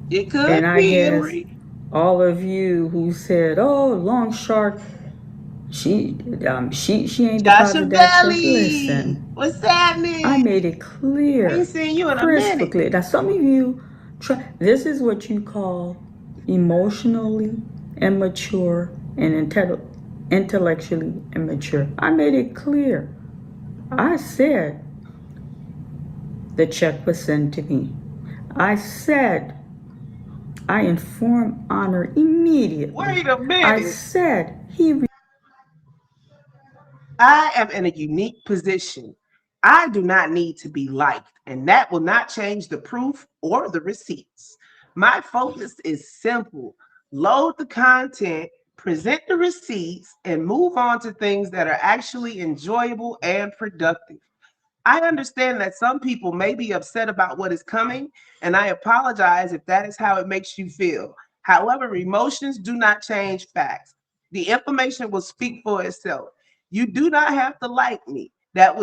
It could And I be guess Henry. all of you who said, "Oh, Long Shark, she ain't deposit that check." Belly. Listen, What's I happening? made it Ain't clear, seen you in a crystal minute. clear. Now some of you try. This is what you call emotionally immature and intellectually immature. I made it clear. I said the check was sent to me. I said I informed Honor immediately. Wait a I minute. said he. I am in a unique position. I do not need to be liked, and that will not change the proof or the receipts. My focus is simple: load the content, present the receipts, and move on to things that are actually enjoyable and productive. I understand that some people may be upset about what is coming, and I apologize if that is how it makes you feel. However, emotions do not change facts. The information will speak for itself. You do not have to like me. That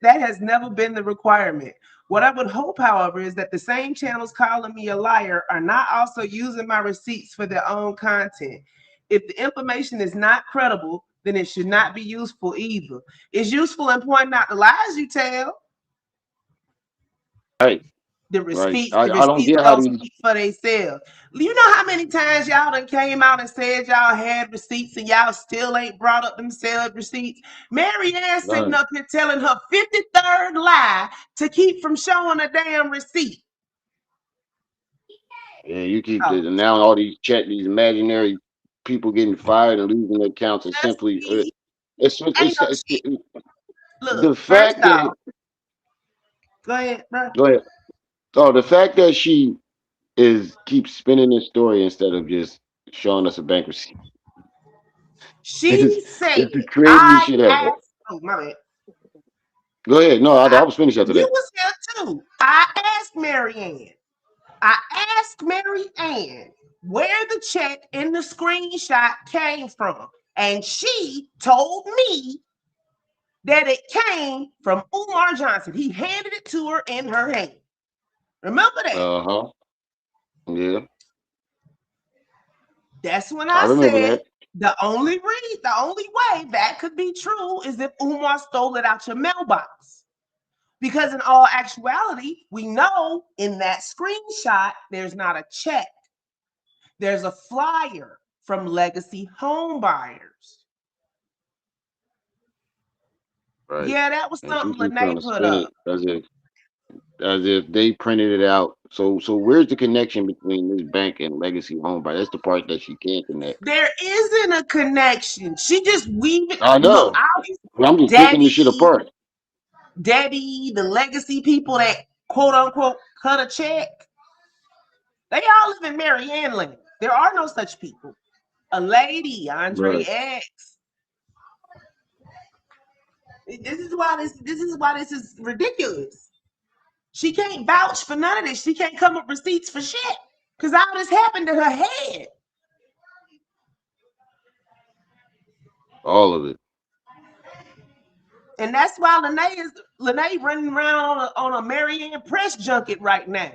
has never been the requirement. What I would hope, however, is that the same channels calling me a liar are not also using my receipts for their own content. If the information is not credible, then it should not be useful either. It's useful in pointing out the lies you tell. Right, The right. receipts, the I don't receipts get how don't these. speak for themselves. You know how many times y'all done came out and said y'all had receipts and y'all still ain't brought up them sales receipts? Maryanne sitting None. up here telling her 53rd lie to keep from showing a damn receipt. Yeah, you keep Oh, now all these imaginary people getting fired and losing their accounts is just simply me. Ain't no it's cheat. Look, the first fact that off, go ahead, bro. go ahead. Oh, the fact that she is keeps spinning this story instead of just showing us a bankruptcy She is said, it's the craziest I shit ever. asked, oh, my bad. Go ahead. No, I was finished after You that. was here too. I asked Maryanne. I asked Maryanne where the check in the screenshot came from. And she told me that it came from Umar Johnson. He handed it to her in her hand. Remember that? Uh-huh. Yeah, That's when I I remember said that. the only way that could be true is if Umar stole it out your mailbox. Because in all actuality, we know in that screenshot, there's not a check. There's a flyer from Legacy Home Buyers. Right. Yeah, that was And she something keeps trying Lanae to put spin up. it as if they printed it out. So where's the connection between this bank and Legacy Home Buy? That's the part that she can't connect. There isn't a connection. She just weave it. I Look, know. all these I'm just picking this shit Debbie, apart. Debbie, the legacy people that quote unquote cut a check, they all live in Maryanne land. There are no such people. A lady, Andre Right. X. This is ridiculous. She can't vouch for none of this. She can't come up receipts for shit. Because all this happened to her head. All of it. And that's why Lanae running around on a Maryanne press junket right now.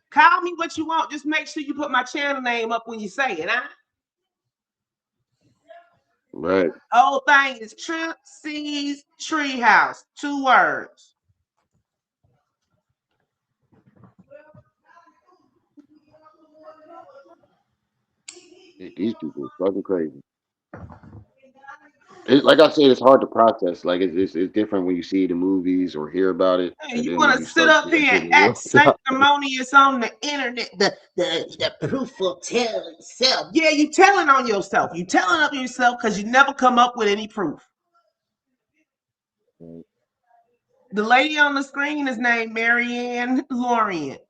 Call me what you want. Just make sure you put my channel name up when you say it. Huh? Right. Whole thing is Trip C's Treehouse. 2 words. These people are fucking crazy. Like I said, it's hard to process. Like it's different when you see it in movies or hear about it, Hey, and you then want when to you sit start to up see that here shit and in the act real life. sanctimonious on the internet? The proof will tell itself. Yeah, you telling on yourself. You telling on yourself because you never come up with any proof. The lady on the screen is named Maryanne Lorient.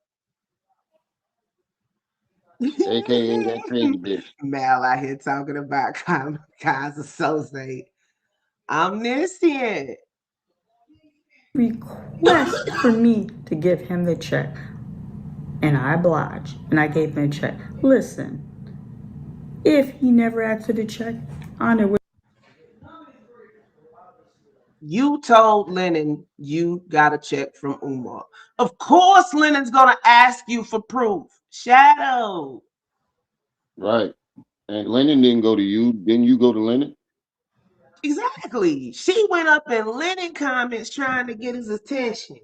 AKA that crazy bitch. Mal out here talking about guys associate. Omniscient. Request for me to give him the check. And I obliged. And I gave him a check. Listen, if he never asked for the check, Honor would. You told Lennon you got a check from Umar. Of course, Lennon's gonna ask you for proof. Shadow. Right. And Lennon didn't go to you. Didn't you go to Lennon? Exactly. She went up in Lennon comments trying to get his attention.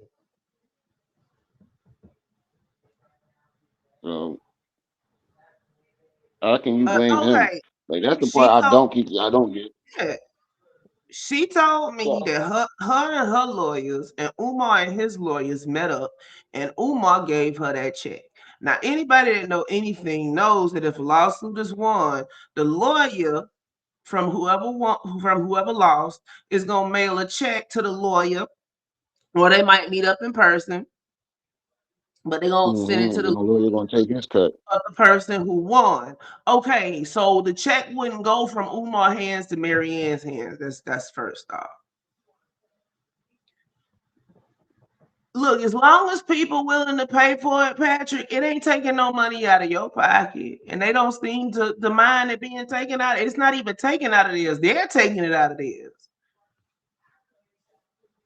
So how can you blame him? Okay. Like that's the part She I told don't keep. I don't get. yeah, she told me Yeah. that her and her lawyers and Umar and his lawyers met up, and Umar gave her that check. Now, anybody that know anything knows that if a lawsuit is won, the lawyer from whoever lost is gonna mail a check to the lawyer, or they might meet up in person, but they're gonna send it to And then the the lawyer gonna take his cut. person who won. Okay, so the check wouldn't go from Umar hands to Maryanne's hands. That's first off. Look, as long as people willing to pay for it, Patrick, it ain't taking no money out of your pocket. And they don't seem to mind it being taken out. It's not even taken out of theirs. They're taking it out of theirs.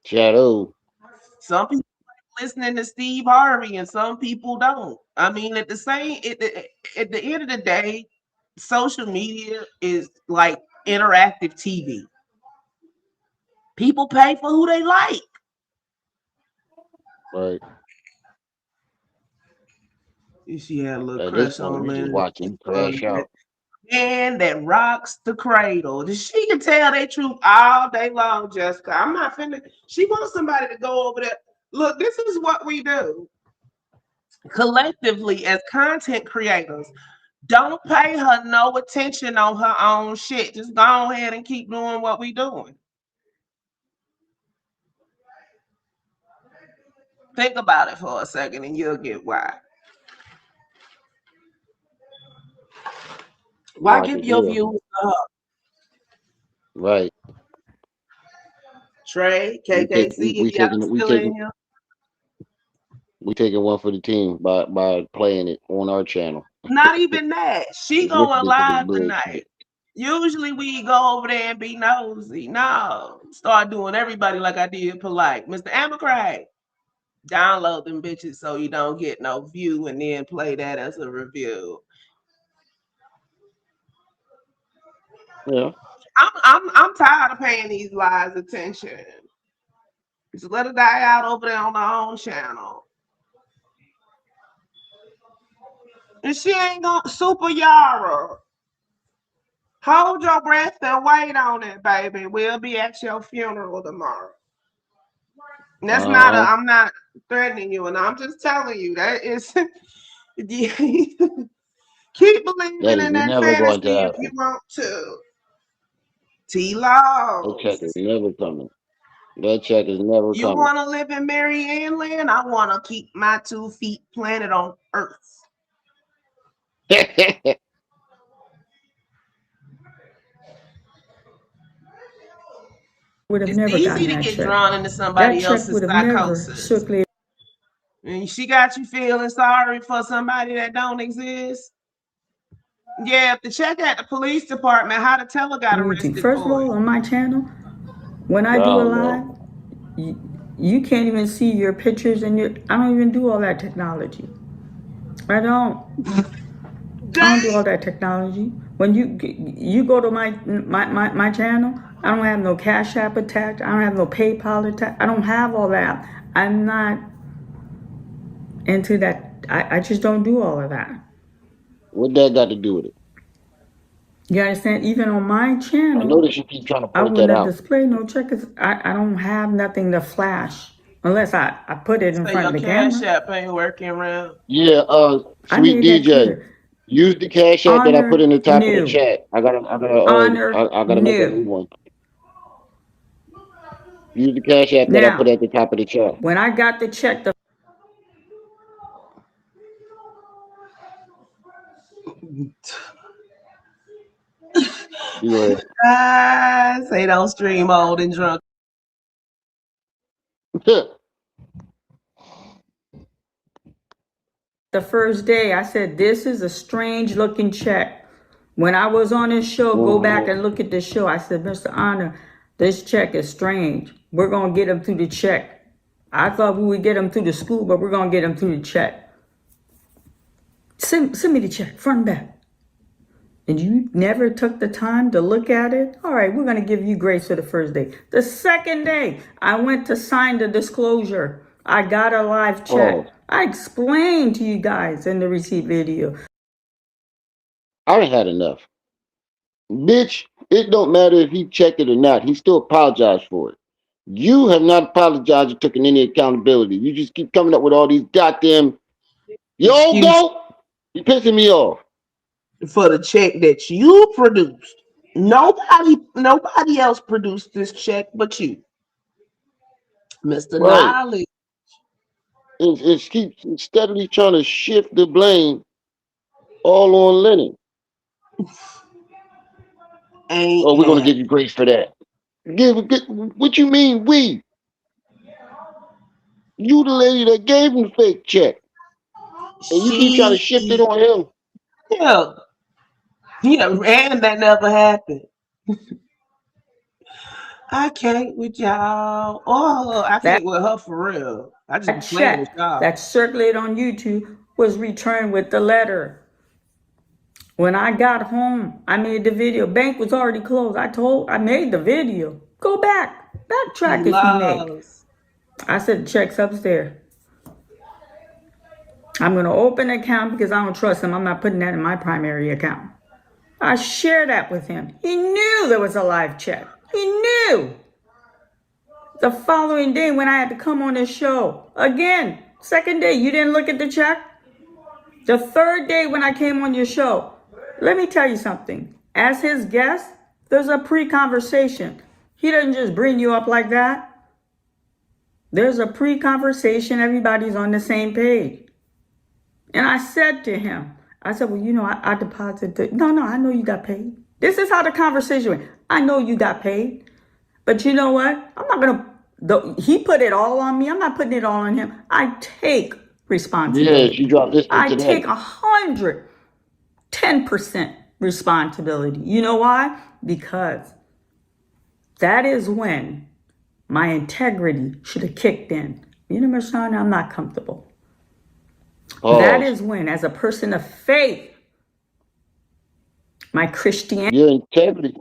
Shadow. Some people listening to Steve Harvey and some people don't. I mean, at the end of the day, social media is like interactive TV. People pay for who they like. Right. She had a little At this crush point, on we just Leonard. watch him crash out. Man that rocks the cradle. She can tell they truth all day long, Jessica. I'm not finna. She wants somebody to go over there. Look, this is what we do collectively as content creators. Don't pay her no attention on her own shit. Just go ahead and keep doing what we doing. Think about it for a second and you'll get why. I'm Why like, give your yeah. views to her? Right. Trey, We take KKC, if y'all still in here. we taking one for the team by playing it on our channel. Not even that. She going Listening to this live bullshit. tonight. Usually we go over there and be nosy. No, start doing everybody like I did polite. Mr. Amacrack, download them bitches so you don't get no view and then play that as a review. Yeah. I'm tired of paying these lies attention. Just let it die out over there on our own channel. And she ain't gonna super Yara. Hold your breath and wait on it, baby. We'll be at your funeral tomorrow. That's not Uh-huh. I'm not threatening you, and I'm just telling you that is keep That believing is in that never going to fantasy if you happen. want to. T That check is Laws. never coming. That check is never You coming. want to live in Maryanne land? I want to keep my 2 feet planted on Earth. Would have It's never easy gotten to that get check. drawn into That somebody check else's would have never psychosis. circulated. And she got you feeling sorry for somebody that don't exist. Yeah, if the check at the police department, how the teller got YouTube. arrested First of for all, it. on my channel, when I I do a don't live, know. you can't even see your pictures and your. I don't even do all that technology. I don't. I don't do all that technology. When you go to my channel, I don't have no Cash App attached. I don't have no PayPal attached. I don't have all that. I'm not into that. I just don't do all of that. What that got to do with it? You understand? Even on my I channel, notice you keep trying to I point that wouldn't have out. displayed no check because I don't have nothing to flash unless I put it in So front of your the cash camera. app ain't working around. Yeah, I sweet made that DJ. clear. Use the cash app that I put in Honor the top of the new. chat. Honor I gotta make a new new. one. Use the cash app that I put Now, at the top of the chat. when I got the check, You go ahead. Say don't stream old and drunk. the first day, I said, this is a strange looking check. When I was on this show, go back Mhm. and look at this show. I said, Mr. Honor, this check is strange. We're going to get him through the check. I thought we would get him through the school, but we're going to get him through the check. Send me the check, front and back. And you never took the time to look at it? All right, we're going to give you grace for the first day. The second day, I went to sign the disclosure. I got a live check. Oh, I explained to you guys in the receipt video. I done had enough. Bitch, it don't matter if he checked it or not. He still apologized for it. You have not apologized or taken any accountability. You just keep coming up with all these goddamn yo Excuse go. You pissing me off. for the check that you produced. Nobody else produced this check but you, Mr. Right. Knowledge. It keeps steadily trying to shift the blame all on Lennon. Ain't Oh, we're gonna have give you grace for that. What you mean we? You the lady that gave him the fake check. And you keep trying to she shift it on him. yeah, and that never happened. I can't with y'all. Oh, I That can't with her for real. I just be playing with check y'all. that circulated on YouTube was returned with the letter. When I got home, I made the video. Bank was already closed. I made the video. Go back. He Backtrack if you make. loves. I said, check's upstairs. I'm going to open an account because I don't trust him. I'm not putting that in my primary account. I shared that with him. He knew there was a live check. He knew. The following day when I had to come on this show, again, second day, you didn't look at the check? The third day when I came on your show, let me tell you something. As his guest, there's a pre-conversation. He doesn't just bring you up like that. There's a pre-conversation. Everybody's on the same page. And I said to him, I said, well, I deposited. No, I know you got paid. This is how the conversation went. I know you got paid. But you know what? I'm not going to, he put it all on me. I'm not putting it all on him. I take Yeah, she responsibility. dropped this one I take today. 110% responsibility. You know why? Because that is when my integrity should have kicked in. You know, Maryanne, I'm not comfortable. That Pause. is when, as a person of faith, my Christianity Your integrity.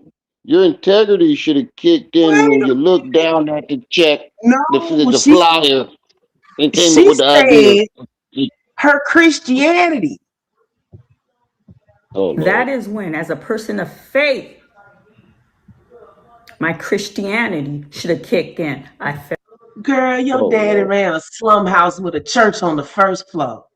Your integrity should have kicked in Wait when you looked down at the check, no, the flyer, and came up she with the idea. said her Christianity. Oh That Lord. is when, as a person of faith, my Christianity should have kicked in. I felt Girl, your Oh daddy Lord. ran a slum house with a church on the first floor.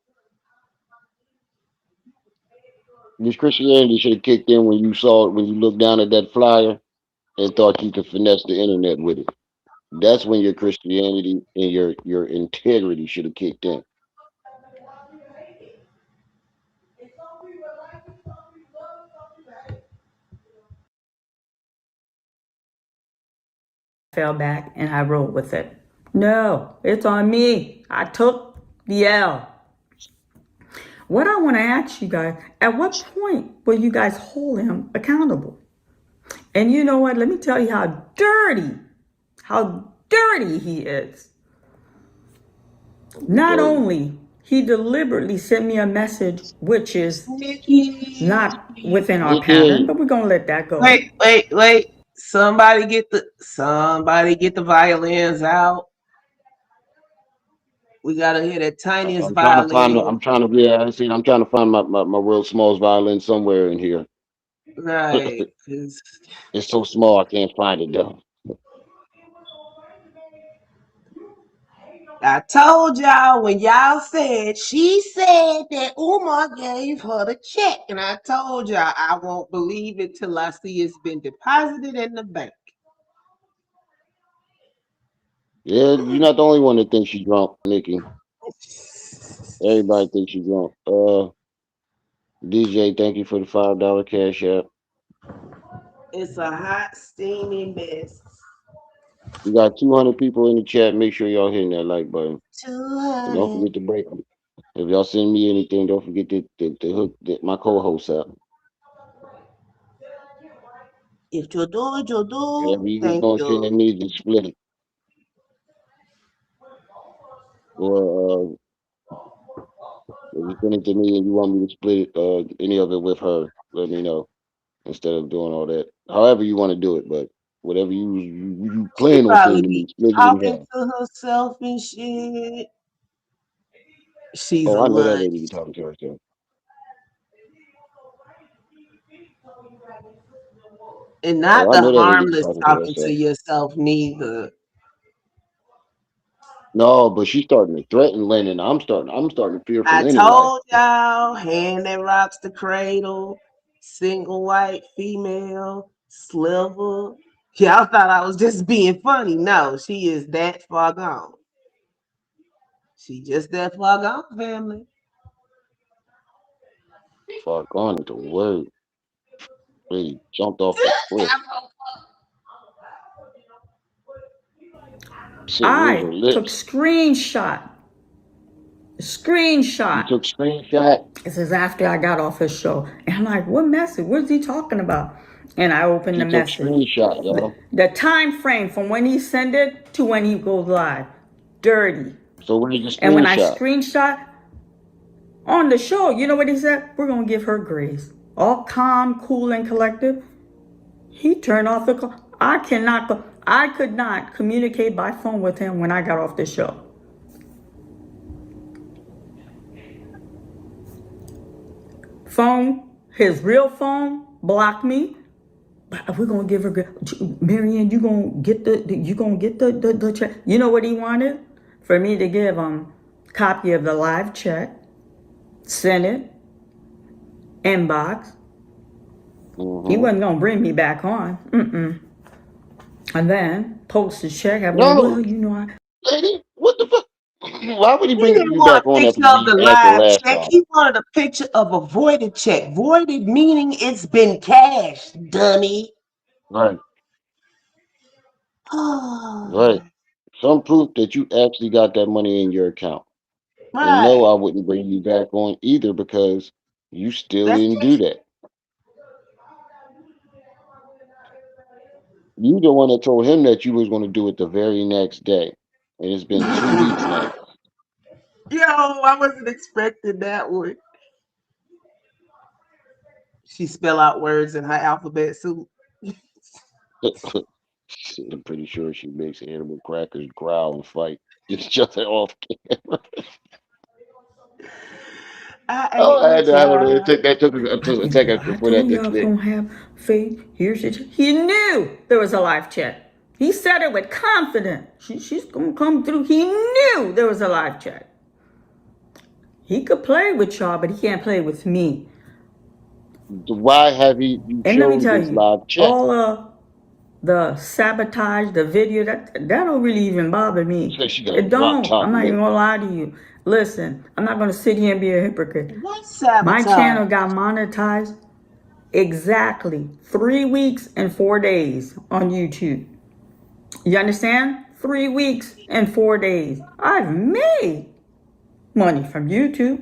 This Christianity should have kicked in when you saw it, when you looked down at that flyer and thought you could finesse the internet with it. That's when your Christianity and your integrity should have kicked in. fell back and I rolled with it. No, it's on me. I took the L. What I want to ask you guys, at what point will you guys hold him accountable? And you know what? Let me tell you how dirty he is. Not Dirty. only he deliberately sent me a message which is Nikki. not within our pattern, Nikki, but we're gonna let that go. Wait. Somebody get the violins out. We gotta hear that tiniest I'm trying to find. violin. I'm trying to. Yeah, I see. I'm trying to find my world's smallest violin somewhere in here. Right. 'Cause It's so small I can't find it though. I told y'all when y'all said she said that Umar gave her the check, and I told y'all I won't believe it till I see it's been deposited in the bank. Yeah, you're not the only one that thinks she's drunk, Nikki. Everybody thinks she's drunk. DJ, thank you for the $5 cash app. It's a hot, steamy mess. We got 200 people in the chat. Make sure y'all hitting that like button. And don't 200. forget to break them. If y'all send me anything, don't forget to hook my co-host up. If you do, Whatever you thank gonna send you. to me, just split it. Or if you send it to me and you want me to split it, any of it with her, let me know instead of doing all that. However you want to do it, but whatever you She plan on probably sending to me, be split it in talking half. to herself and shit. She's Oh, a I know that lunch. lady be talking to herself. And Oh, not I the know that lady be harmless talking to talking to herself. yourself neither. No, but she's starting to threaten Lennon. I'm starting to fear for I Lennon life. told y'all, hand that rocks the cradle, single white female, sliver. Y'all thought I was just being funny. No, she is that far gone. She just that far gone, family. Fuck on the word. Really jumped off the cliff. Shit, where's I her took lips? You screenshot. took screenshot. This is after I got off his show. And I'm like, what message? What is he talking about? And I opened the She took message. screenshot, The, y'all. the time frame from when he sent it to when he goes live. Dirty. So where's the And when I screenshot? screenshot on the show, you know what he said? We're going to give her grace. All calm, cool, and collected. He turned off the call. I could not communicate by phone with him when I got off the show. Phone, his real phone, blocked me. But we're gonna give her, Maryanne. You gonna get the check. You know what he wanted? For me to give him copy of the live check, send it, inbox. He Mm-hmm. wasn't gonna bring me back on. And then post the check. I mean, well, No, you know, I lady, what the fuck? Why would he He bring didn't you want back a on after picture of the after live last check. time? He wanted a picture of a voided check. Voided meaning it's been cashed, dummy. Right, right. Oh, Some proof that you actually got that money in your account. And no, right. I wouldn't bring you back on either because you still That's didn't do that. You the one that told him that you was going to do it the very next day, and it's been 2 weeks now. Yo, I wasn't expecting that one. She spell out words in her alphabet soup. Shit, I'm pretty sure she makes animal crackers growl and fight. Just shut it off. I Oh, ate I had with to. I don't know. y'all. It took a second I for that told to y'all if you click. don't have faith, here's it. He knew there was a live check. He said it with confidence. She's gonna come through. He knew there was a live check. He could play with y'all, but he can't play with me. Why have you And let me chose tell this you, live chat? all of the sabotage, the video, that don't really even bother me. Said she got a It drop don't. I'm top not even lip. gonna lie to you. Listen, I'm not gonna sit here and be a hypocrite. What My sabotage? channel got monetized exactly 3 weeks and 4 days on YouTube. You understand? 3 weeks and 4 days. I've made money from YouTube.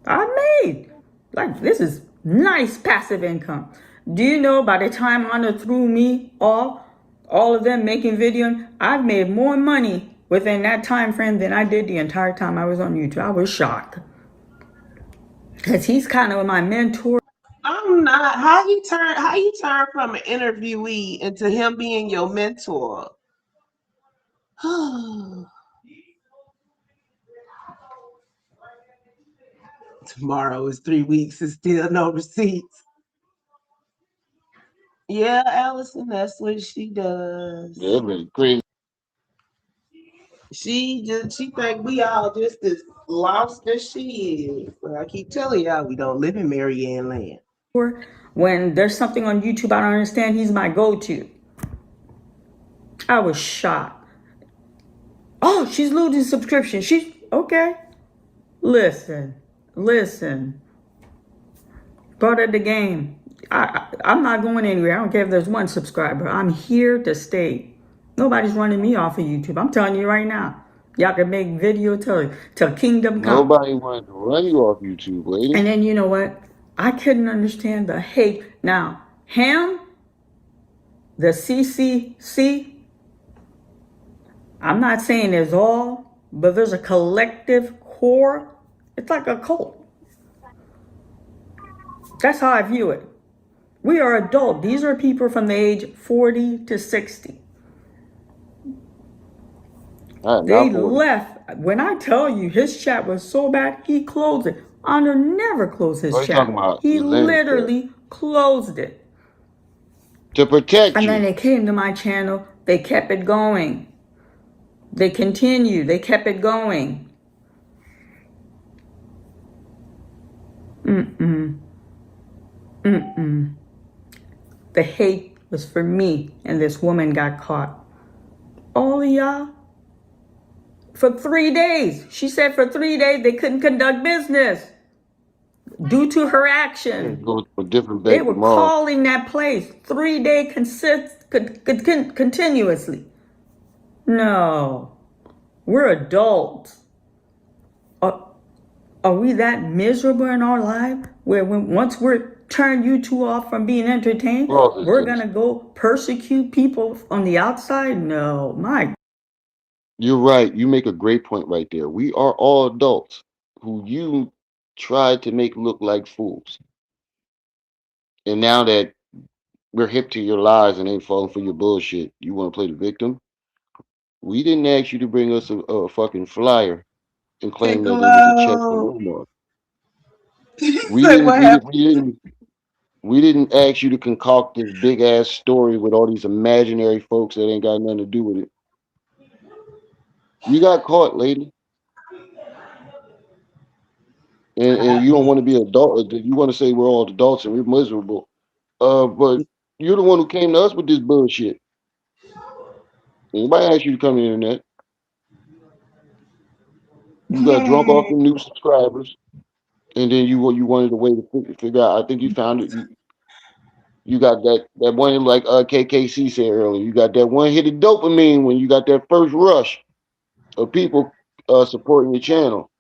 I made. Like, this is nice passive income. Do you know by the time Honor threw me off, all of them making videos, I've made more money within that time frame than I did the entire time I was on YouTube. I was shocked. Because he's kind of my mentor. I'm not. How you turn from an interviewee into him being your mentor? Tomorrow is 3 weeks and still no receipts. Yeah, Allison, that's what she Yeah, does. it's really crazy. She think we all just as lost as she is. But I keep telling y'all we don't live in Maryanne land. When there's something on YouTube I don't understand, he's my go-to. I was shocked. Oh, she's losing subscription. She's okay. Listen, listen. Part of the game. I'm not going anywhere. I don't care if there's one subscriber. I'm here to stay. Nobody's running me off of YouTube. I'm telling you right now. Y'all can make video till kingdom come. Nobody wanted to run you off YouTube, lady. And then you know what? I couldn't understand the hate. Now, him, the CCC, I'm not saying it's all, but there's a collective core. It's like a cult. That's how I view it. We are adult. These are people from the age 40 to 60. I am They not 40. left. When I tell you his chat was so bad, he closed it. Honor never closed his What are you talking chat. about? He The Lennox chat. literally closed it. To protect And then you. they came to my channel. They kept it going. They continued. They kept it going. Mm-mm. Mm-mm. The hate was for me, and this woman got caught. All of y'all, for 3 days. She said for 3 days they couldn't conduct business due to her action. Go to a different They bank were tomorrow. calling that place 3 day continuously. No, we're adults. Are, are we that miserable in our life where once we're turned you two off from being entertained, What else is we're this? gonna go persecute people on the outside? No, my. You're right. You make a great point right there. We are all adults who you tried to make look like fools. And now that we're hip to your lies and ain't falling for your bullshit, you want to play the victim? We didn't ask you to bring us a fucking flyer and claim that it was a check from Piccolo. Umar. We Say didn't. what We didn't. happened. We didn't. We didn't ask you to concoct this big ass story with all these imaginary folks that ain't got nothing to do with it. You got caught, lady, and you don't want to be an adult. You want to say we're all adults and we're miserable. But you're the one who came to us with this bullshit. Anybody asked you to come to the internet? You got drunk off the new subscribers, and then you wanted a way to figure out. I think you found it. You got that one like KKC said earlier. You got that one hit of dopamine when you got that first rush of people supporting your channel,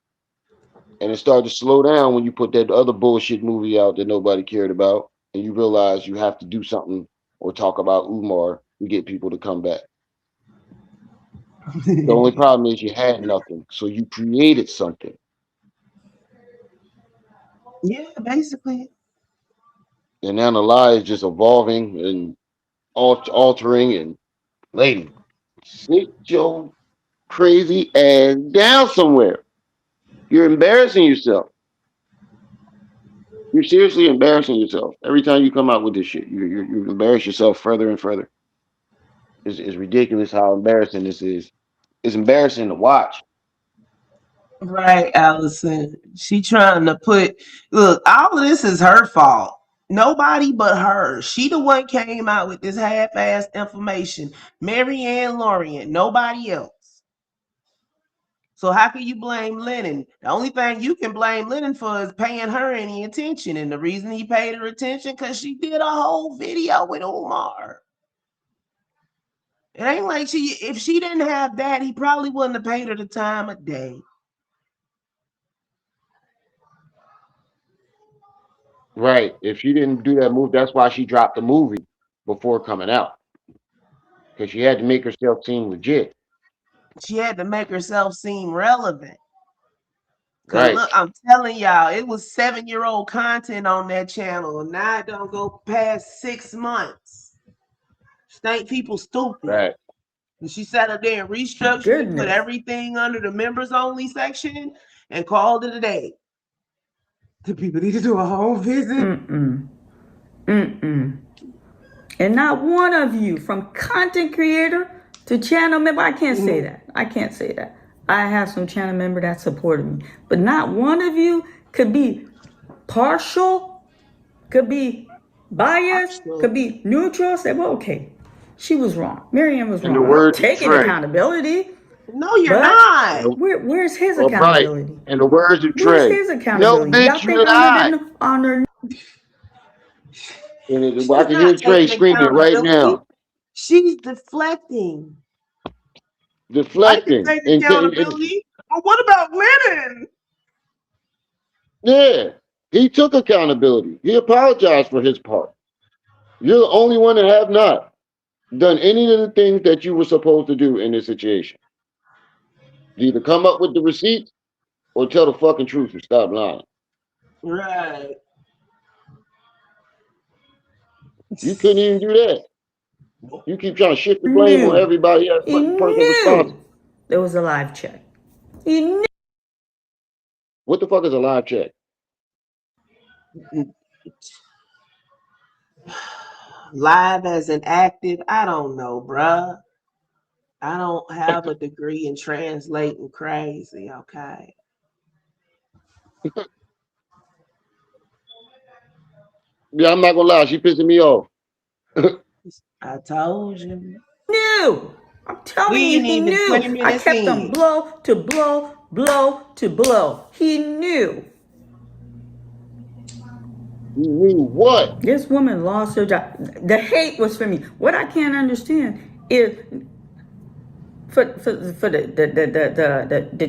and it started to slow down when you put that other bullshit movie out that nobody cared about, and you realize you have to do something or talk about Umar to get people to come back. The only problem is you had nothing, so you created something, Yeah, basically. and now the lie is just evolving and altering. And lady, sit your crazy ass down somewhere. You're embarrassing yourself. You're seriously embarrassing yourself every time you come out with this shit. You embarrass yourself further and further. It's ridiculous how embarrassing this is. It's embarrassing to watch. Right, Allison. She trying to look, all of this is her fault. Nobody but her. She the one came out with this half-assed information. Maryanne Lorient, nobody else. So how can you blame Lennon? The only thing you can blame Lennon for is paying her any attention. And the reason he paid her attention, because she did a whole video with Umar. It ain't like if she didn't have that, he probably wouldn't have paid her the time of day. Right. If she didn't do that move, that's why she dropped the movie before coming out. Because she had to make herself seem legit. She had to make herself seem relevant. Cause Right. look, I'm telling y'all, it was 7-year-old content on that channel. Now it don't go past 6 months. Think people stupid. Right. And she sat up there and restructured it, put Goodness. everything under the members only section, and called it a day. The people need to do a home visit. Mm-mm. Mm-mm. And not one of you, from content creator to channel member, I can't say Mhm. that. I can't say that. I have some channel member that supported me. But not one of you could be partial, could be biased, Partial. could be neutral. Say, well, okay, she was wrong. Maryanne was In the wrong. I'm words of taking Trey, accountability, No, you're but in not. the, where's his right, accountability? in the words of Where's Trey, his no, accountability? Y'all bitch, you think honor lied. didn't honor? And I She's can hear not Trey taking screaming right accountability. now, She's deflecting. I can deflecting. take accountability. But what about Lennon? Yeah, he took accountability. He apologized for his part. You're the only one that have not done any of the things that you were supposed to do in this situation. Either come up with the receipts or tell the fucking truth and stop lying. Right. You couldn't even do that. You keep trying to shift the blame on Knew. everybody else He but the person knew responsible. there was a live check. He knew. What the fuck is a live check? Live as an active, I don't know, bruh. I don't have a degree in translating crazy, okay? Yeah, I'm not gonna lie, she pissing me off. I told you. Knew. I'm We telling you, ain't he even knew. 20 I minutes kept him in. blow to blow, blow to blow. He knew. You knew what? This woman lost her job. The hate was for me. What I can't understand is for the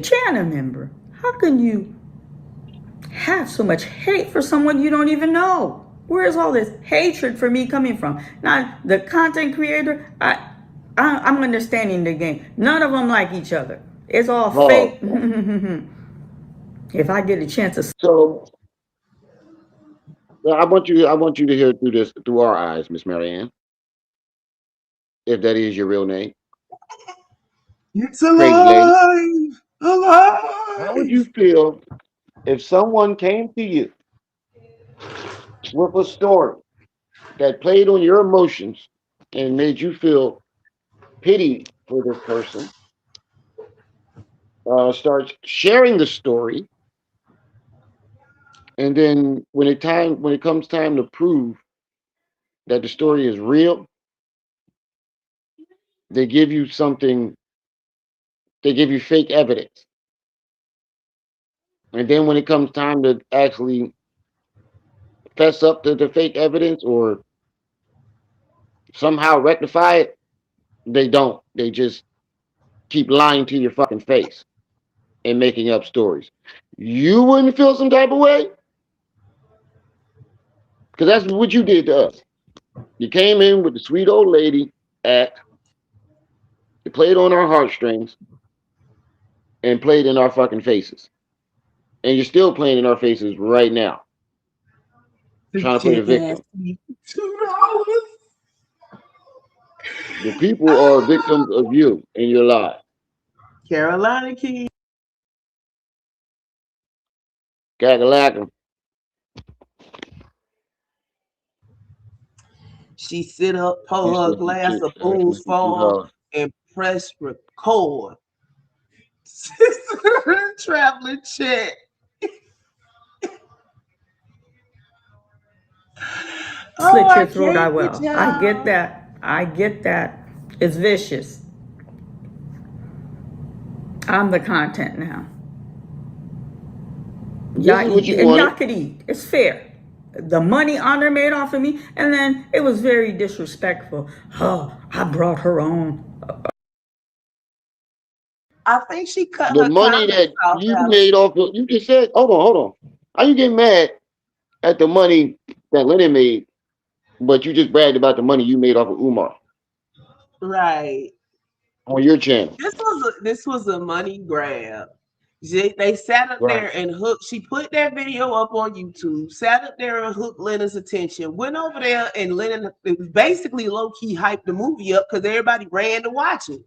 channel member. How can you have so much hate for someone you don't even know? Where is all this hatred for me coming from? Now the content creator, I'm understanding the game. None of them like each other. It's all Oh, fake. If I get a chance to so I want you to hear through this through our eyes, Miss Maryanne, if that is your real name. It's Crazy lady. alive! How would Alive! you feel if someone came to you with a story that played on your emotions and made you feel pity for this person, starts sharing the story, and then when it comes time to prove that the story is real, they give you something, they give you fake evidence. And then when it comes time to actually fess up to the fake evidence or somehow rectify it, they don't. They just keep lying to your fucking face and making up stories. You wouldn't feel some type of way? Because that's what you did to us. You came in with the sweet old lady act, you played on our heartstrings, and played in our fucking faces. And you're still playing in our faces right now, The trying to play the chick victim. asked me $2. The people are victims of you and your lies. Carolina King. Gagalaka. She sit up, You pour her said a some glass chicks of asking booze for for him, $2. and press record. Traveling check. Oh, slit I your throat, I can't with will. I get y'all. that. I get that. It's vicious. I'm the content now. This Y'all is what eat, you and y'all wanted. could eat. It's fair. The money Honor made off of me, and then it was very disrespectful. Oh, I brought her on. I think she cut The her money comments that off, you Alice. made off of, you just said, hold on. How you get mad at the money that Lennon made, but you just bragged about the money you made off of Umar Right. on your channel? This was a money grab. They sat up Right. there and hooked. She put that video up on YouTube, sat up there and hooked Lennon's attention, went over there and Lennon basically low key hyped the movie up because everybody ran to watch it.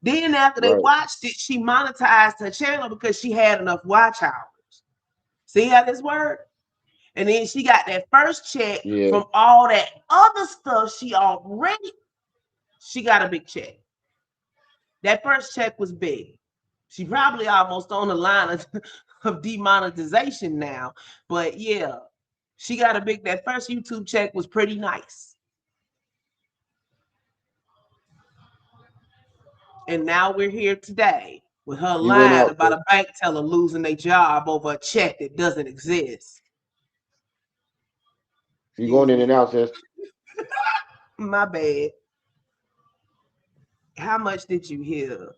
Then after they Right. watched it, she monetized her channel because she had enough watch hours. See how this worked? And then she got that first check Yeah. from all that other stuff she got a big check. That first check was big. She probably almost on the line of demonetization now. But yeah, she got a big, that first YouTube check was pretty nice. And now we're here today with her You went lying out about there. a bank teller losing their job over a check that doesn't exist. You going in and out, sis. My bad. How much did you hear?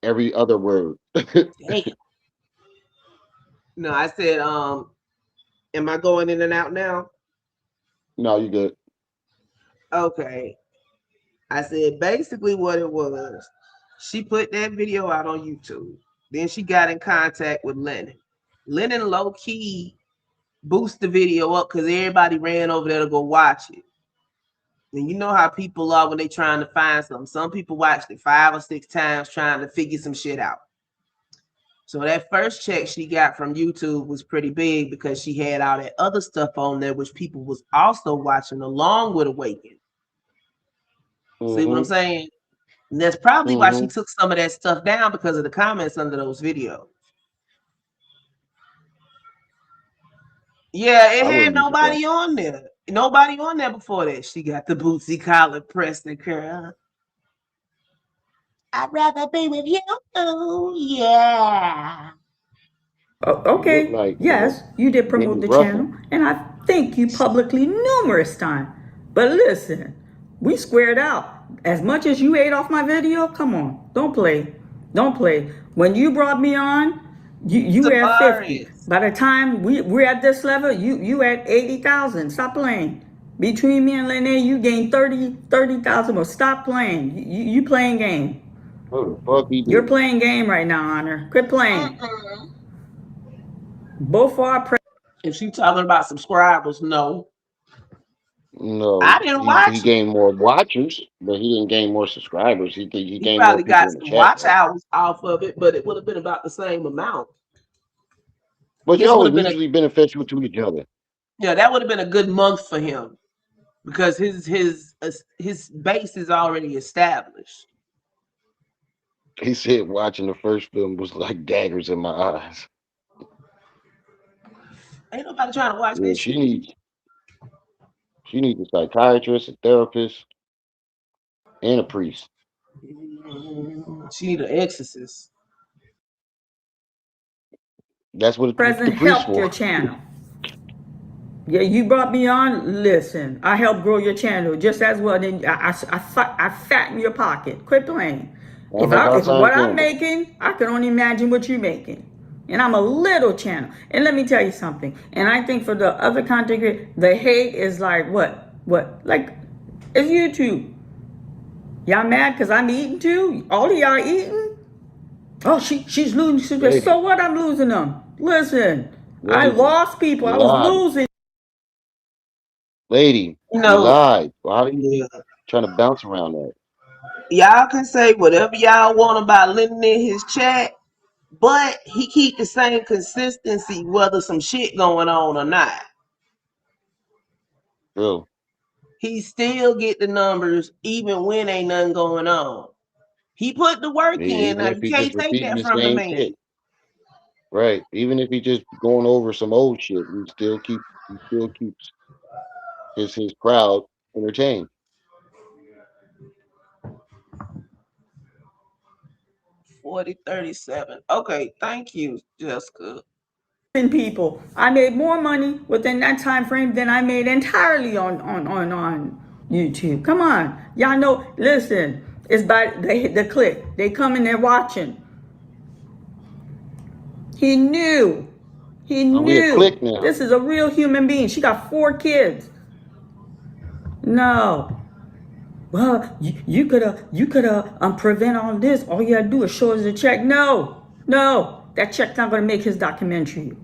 Every other word. Damn. No, I said, am I going in and out now? No, you good. Okay. I said basically what it was. She put that video out on YouTube. Then she got in contact with Lennon. Lennon low key boosted the video up because everybody ran over there to go watch it. And you know how people are when they trying to find something. Some people watched it 5 or 6 times trying to figure some shit out. So that first check she got from YouTube was pretty big because she had all that other stuff on there, which people was also watching along with Awaken. See what I'm saying? And that's probably why she took some of that stuff down because of the comments under those videos. Yeah, it I had wouldn't be surprised. nobody on there. Nobody on there before that. She got the bootsy collar pressed and curl. I'd rather be with you. Oh, yeah. Okay, Look like yes, you did promote Danny the Ruffin. channel, and I thank you publicly numerous times. But listen, we squared out. As much as you ate off my video, come on, don't play. Don't play. When you brought me on, you were at 50. Tavares. By the time we're at this level, you at 80,000. Stop playing. Between me and Lanae, you gained 30,000 more. Stop playing. You playing game. What the fuck he You're do? playing game right now, Honor. Quit playing. Both our If she talking about subscribers, no. No, I didn't he watch it. gained more watchers, but he didn't gain more subscribers. He He gained more probably people got in the some chat watch though. hours off of it, but it would have been about the same amount. But This y'all would was have been a mutually beneficial to each other. yeah, that would have been a good month for him because his base is already established. He said watching the first film was like daggers in my eyes. Ain't nobody trying to watch Yeah, this shit. she needs a psychiatrist, a therapist, and a priest. She need an exorcist. That's what the present priest helped for. your channel. Yeah, you brought me on. Listen, I helped grow your channel just as well. Then I fatten your pocket. Quit playing. I'm like If outside what I'm Campbell. making, I can only imagine what you're making. And I'm a little channel. And let me tell you something. And I think for the other content creators, the hate is like what? What? Like, it's YouTube. Y'all mad because I'm eating too? All of y'all eating? Oh, she's losing. Lady, So what? I'm losing them. Listen, I lady, lost people. you I was lied. losing. Lady, You you know, lied. Why are you yeah. trying to bounce around that? Y'all can say whatever y'all want about Lennon in his chat, but he keep the same consistency whether some shit going on or not. True. He still get the numbers even when ain't nothing going on. He put the work in. Even Now if you he just can't take repeating that the from the same man. shit. Right. Even if he just going over some old shit, he still keeps his crowd entertained. 4037. Okay, thank you, Jessica. People. I made more money within that time frame than I made entirely on YouTube. Come on, y'all know. Listen, it's by the click. They come in there watching. He knew. He We a knew. click now. This is a real human being. She got 4 kids. No. Well, you could prevent all this. All you gotta do is show us a check. No, that check's not gonna make his documentary.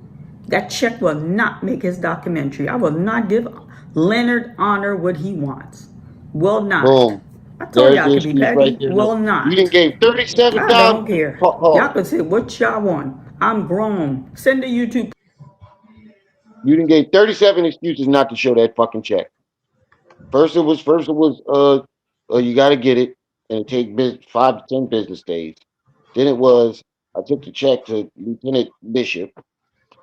That check will not make his documentary. I will not give Leonard Honor what he wants. Will not. Boom. I told There's y'all I the could be excuse right petty. there. Will You didn't not. gave 37 I don't thousand. care. Y'all Pause. can say what y'all want. I'm grown. Send the YouTube. You didn't get 37 excuses not to show that fucking check. First it was you got to get it and it take 5 to 10 business days. Then it was I took the check to Lieutenant Bishop.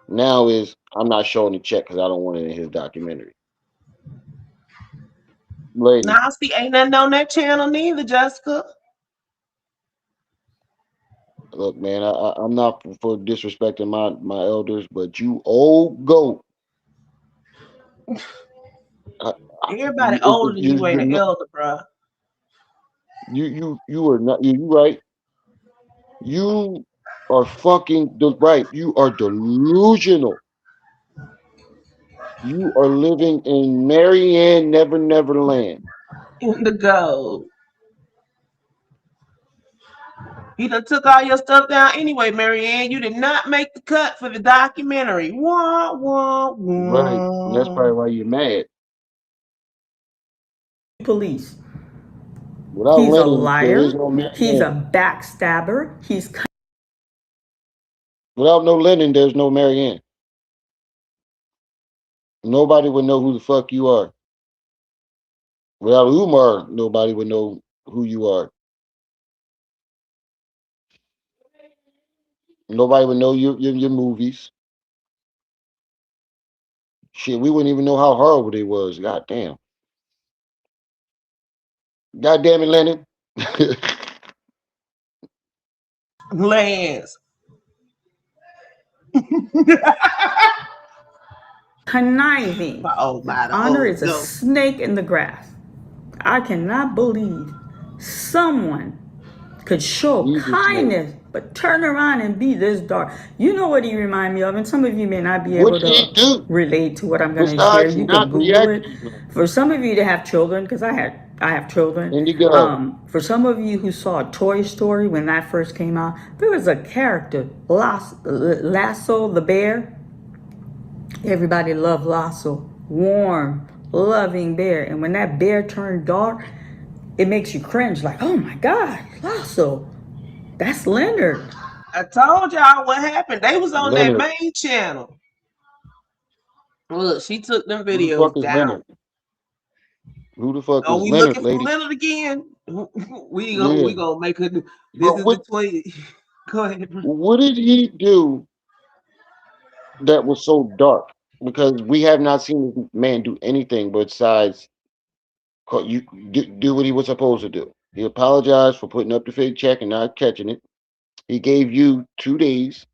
Now is I'm not showing the check because I don't want it in his documentary. Lady, Now, see, ain't nothing on that channel neither, Jessica. look, man, I'm not for disrespecting my elders, but you old goat. I, Everybody older than you ain't you're an not, elder, bro. you are not you right. You are fucking right. You are delusional. You are living in Maryanne, Never Land. In the gold. He done took all your stuff down anyway, Maryanne. You did not make the cut for the documentary. Wah, wah, Right. And that's wah. probably why you're mad. Police. Without He's a Lennon, there is liar. no He's Maryanne. a backstabber. He's Without no Lennon, there's no Maryanne. Nobody would know who the fuck you are. Without Umar, nobody would know who you are. Nobody would know your movies. Shit, we wouldn't even know how horrible they was. God damn. God damn it, Lennon. Lance. conniving. Oh, by the Honor Holy is a Ghost. snake in the grass. I cannot believe someone could show He's a snake. kindness but turn around and be this dark. You know what he remind me of, and some of you may not be What able did he to do relate to what I'm going to share. besides You not could Google react it. to you? For some of you to have children, because I have children. Indigo. For some of you who saw Toy Story when that first came out, there was a character, Lasso the bear. Everybody loved Lasso. Warm, loving bear. And when that bear turned dark, it makes you cringe like, oh my God, Lasso. That's Leonard. I told y'all what happened. They was on that Leonard. main channel. Look, she took them Who the fuck videos is down. Leonard? Who the fuck Are is we Leonard, looking for lady? Leonard again? Yeah. We gonna make her. This But is between. Go ahead, bro. what did he do that was so dark? Because we have not seen this man do anything besides do what he was supposed to do. He apologized for putting up the fake check and not catching it. He gave you 2 days,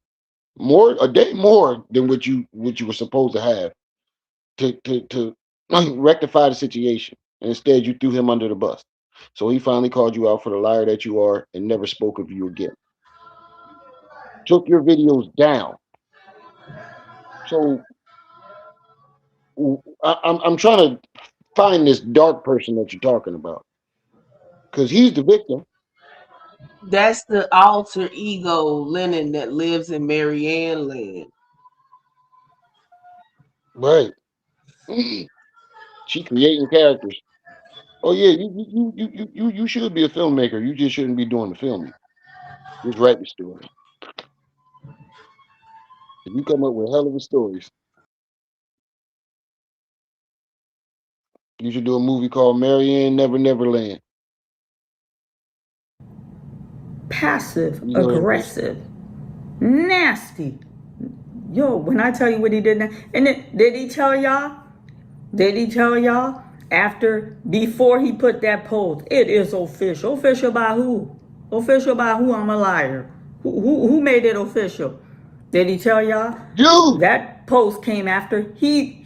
a day more than what you were supposed to have to rectify the situation. And instead, you threw him under the bus. So he finally called you out for the liar that you are and never spoke of you again. Took your videos down. So I'm trying to find this dark person that you're talking about because he's the victim, That's the alter ego Lennon that lives in Maryanne land. right? She creating characters. Oh yeah, you should be a filmmaker. You just shouldn't be doing the filming. Just write the story. If you come up with hell of a stories, you should do a movie called Maryanne Never Land. Passive, You go ahead and pitch. aggressive, nasty. Yo, when I tell you what he did now, and then, did he tell y'all? Did he tell y'all? Before he put that post, it is official. Official by who? Official by who? I'm a liar. Who made it official? Did he tell y'all? You. That post came after he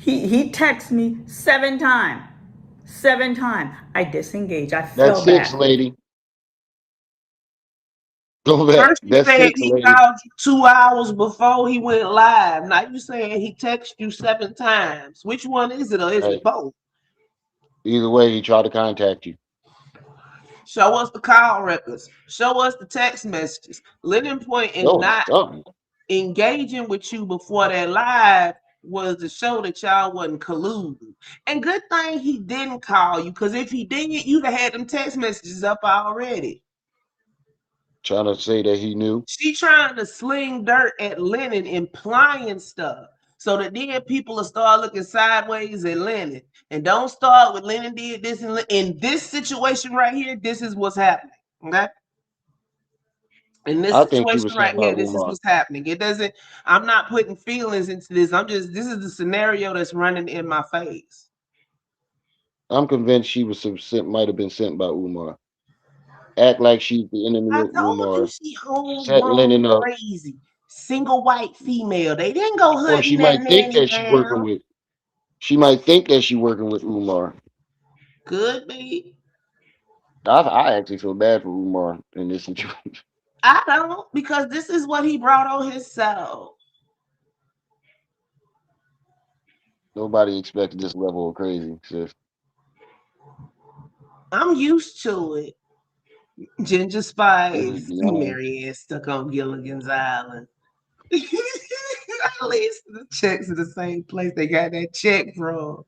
texted me 7 times. 7 times. I disengaged. I That's fell six, back. lady. Go back. First you That's said six, he lady. called you 2 hours before he went live. Now you saying he texted you 7 times. Which one is it, or is it Right. both? Either way, he tried to contact you. Show us the call records. Show us the text messages. Lennon point in Show not something. engaging with you before that live was to show that y'all wasn't colluding. And good thing he didn't call you, because if he did, you'd have had them text messages up already. Trying to say that he knew. She trying to sling dirt at Lennon, implying stuff. So that then people will start looking sideways at Lennon. And don't start with Lennon did this and in this situation right here, this is what's happening. Okay. In this I think she situation was right sent by here, this is Umar. what's happening. It doesn't, I'm not putting feelings into this. This is the scenario that's running in my face. I'm convinced she was sent, might have been sent by Umar. Act like she's the enemy I of told you Umar. she Set homegrown Lennon up. crazy. Single white female. They didn't go Or she hunting that might think nanny that she working down. with she might think that she working with Umar. Could be. I actually feel bad for Umar in this situation. I don't, because this is what he brought on himself. Nobody expected this level of crazy, sis. I'm used to it. Ginger Spice, Beyond. Maryanne stuck on Gilligan's Island. At least the checks in the same place they got that check from.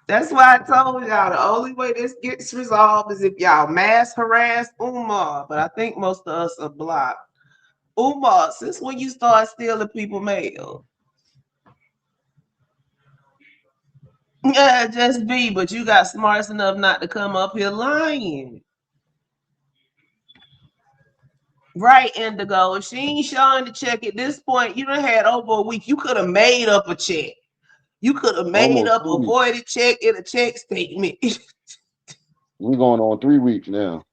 That's why I told y'all the only way this gets resolved is if y'all mass harass Umar. But I think most of us are blocked. Umar, since when you start stealing people mail? Yeah, just be, but you got smarts enough not to come up here lying. Right, Indigo. If she ain't showing the check at this point, you done had over a week. You could have made up a check. You could have made Almost up 2 a weeks. voided check in a check statement. We're going on 3 weeks now.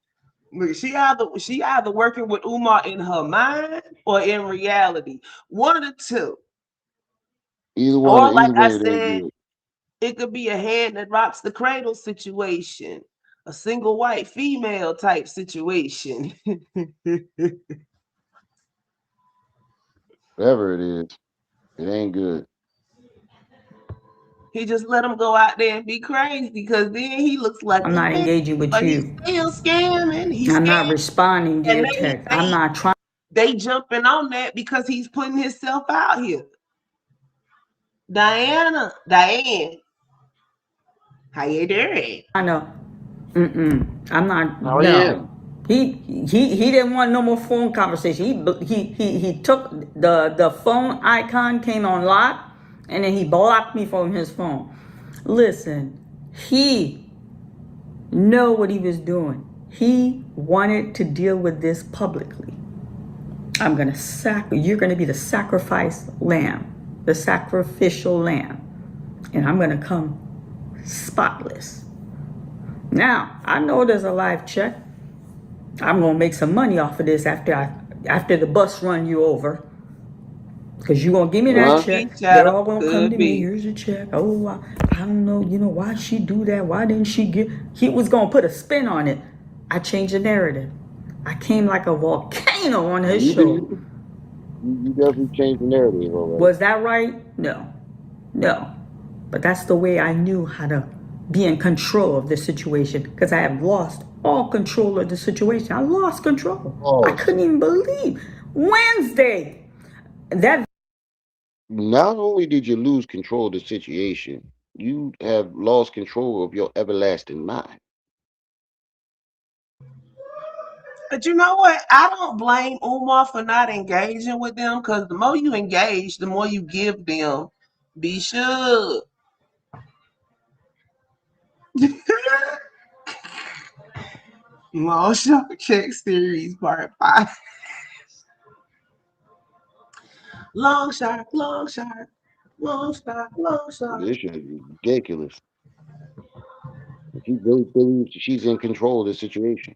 She either working with Umar in her mind or in reality. One of the two. Either one, Or like either I way, it ain't said, good. it could be a hand that rocks the cradle situation, a single white female type situation. Whatever it is, it ain't good. He just let him go out there and be crazy because then he looks like I'm a not man, engaging with but he's you. still scamming. He's I'm not scamming. responding to And your text. I'm not trying. they jumping on that because he's putting himself out here. Diane, how you doing? No, I'm not. How are you? No, he didn't want no more phone conversation. He took the phone icon came on lock, and then he blocked me from his phone. Listen, he know what he was doing. He wanted to deal with this publicly. You're gonna be the sacrifice lamb, the sacrificial lamb, and I'm gonna come spotless. Now, I know there's a live check. I'm gonna make some money off of this after the bus run you over. Cause you gonna give me that Huh? check. They're Shadow all gonna come could to me. be. Here's a check. Oh, I don't know. Why she do that? Why didn't she give? He was gonna put a spin on it. I changed the narrative. I came like a volcano on his You show. did. You definitely changed the narrative, all right. Was that right? No, no. But that's the way I knew how to be in control of the situation because I have lost all control of the situation. I lost control. I Pause. couldn't even believe Wednesday that Not only did you lose control of the situation, you have lost control of your everlasting mind. But you know what? I don't blame Umar for not engaging with them because the more you engage, the more you give them. Be sure. Long Shark Check Series Part 5. Long Shark, Long Shark, Long Shark, Long Shark. This shit is ridiculous. She really believes she's in control of the situation.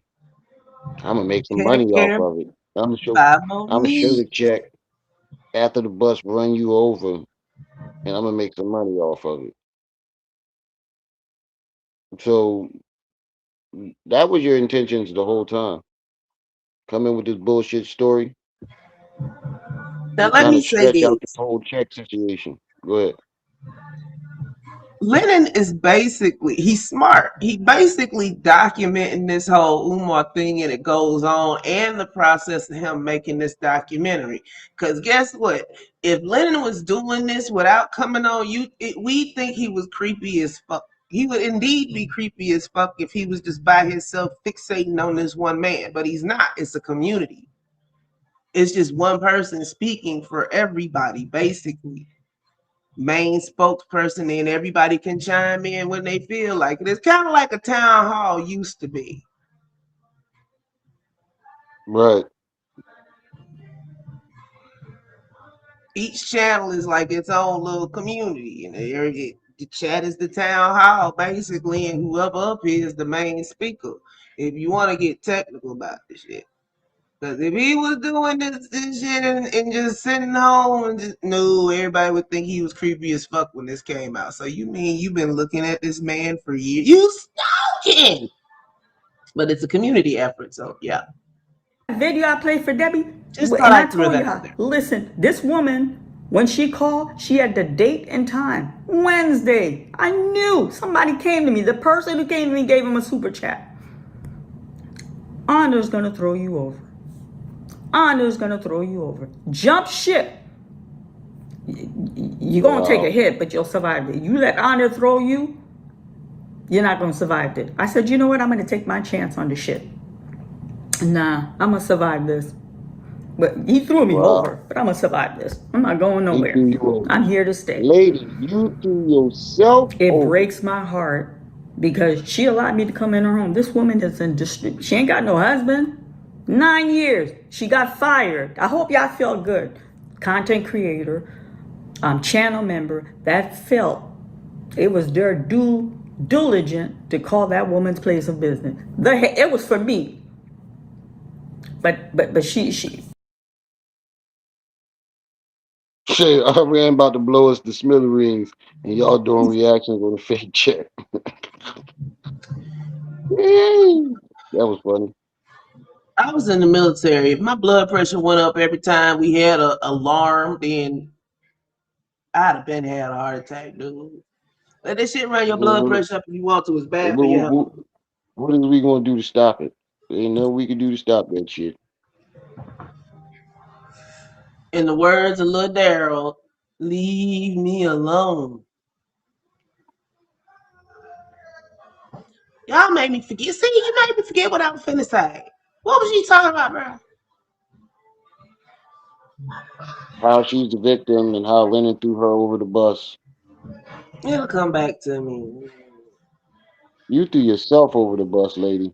I'm gonna make some Cam money off Cam, of it. I'm gonna show. 5 I'm gonna show Monique. the check after the bus run you over, and I'm gonna make some money off of it. So that was your intentions the whole time. Come in with this bullshit story. Now You're let trying me to say stretch out the this. whole check situation. Go ahead. Lennon is basically, he's smart. He basically documenting this whole Umar thing and it goes on and the process of him making this documentary. Because guess what? If Lennon was doing this without coming on you, we think he was creepy as fuck. He would indeed be creepy as fuck if he was just by himself fixating on this one man, but he's not. It's a community. It's just one person speaking for everybody, basically. Main spokesperson, and everybody can chime in when they feel like it. It's kind of like a town hall used to be. Right. Each channel is like its own little community, and the chat is the town hall basically, and whoever up here is the main speaker. If you want to get technical about this shit, because if he was doing this shit and just sitting home and just no, everybody would think he was creepy as fuck when this came out. So you mean you've been looking at this man for years? You stalking? But it's a community effort, so yeah. Video I played for Debbie, Just thought and I I'd throw told you that out how. there. Listen, this woman, when she called, she had the date and time. Wednesday. I knew somebody came to me. The person who came to me gave him a super chat. Honor's gonna throw you over. Honor's gonna throw you over. Jump ship. You're gonna take a Wow. hit, but you'll survive it. You let honor throw you, you're not gonna survive it. I said, you know what? I'm gonna take my chance on the ship. Nah, I'm gonna survive this. But he threw me Wow. over. But I'm gonna survive this. I'm not going He nowhere. threw you over. I'm here to stay. Lady, you threw yourself It over. breaks my heart because she allowed me to come in her home. This woman is in distress. She ain't got no husband. 9 years. She got fired. I hope y'all feel good. Content creator, channel member that felt it was their due diligent to call that woman's place of business. It was for me. But she Shit, I ran about to blow us the smithereens, and y'all doing reactions on the fake check. Yay. That was funny. I was in the military. If my blood pressure went up every time we had an alarm, then I'd have been had a heart attack, dude. Let that shit run your blood What, pressure up if you want to. It's bad for your what, health. what, what is we gonna do to stop it? There ain't nothing we can do to stop that shit. In the words of Lil Daryl, leave me alone. Y'all made me forget. See, you made me forget what I was finna say. What was you talking about, bro? How she's the victim and how Lennon threw her over the bus. It'll come back to me. You threw yourself over the bus, lady.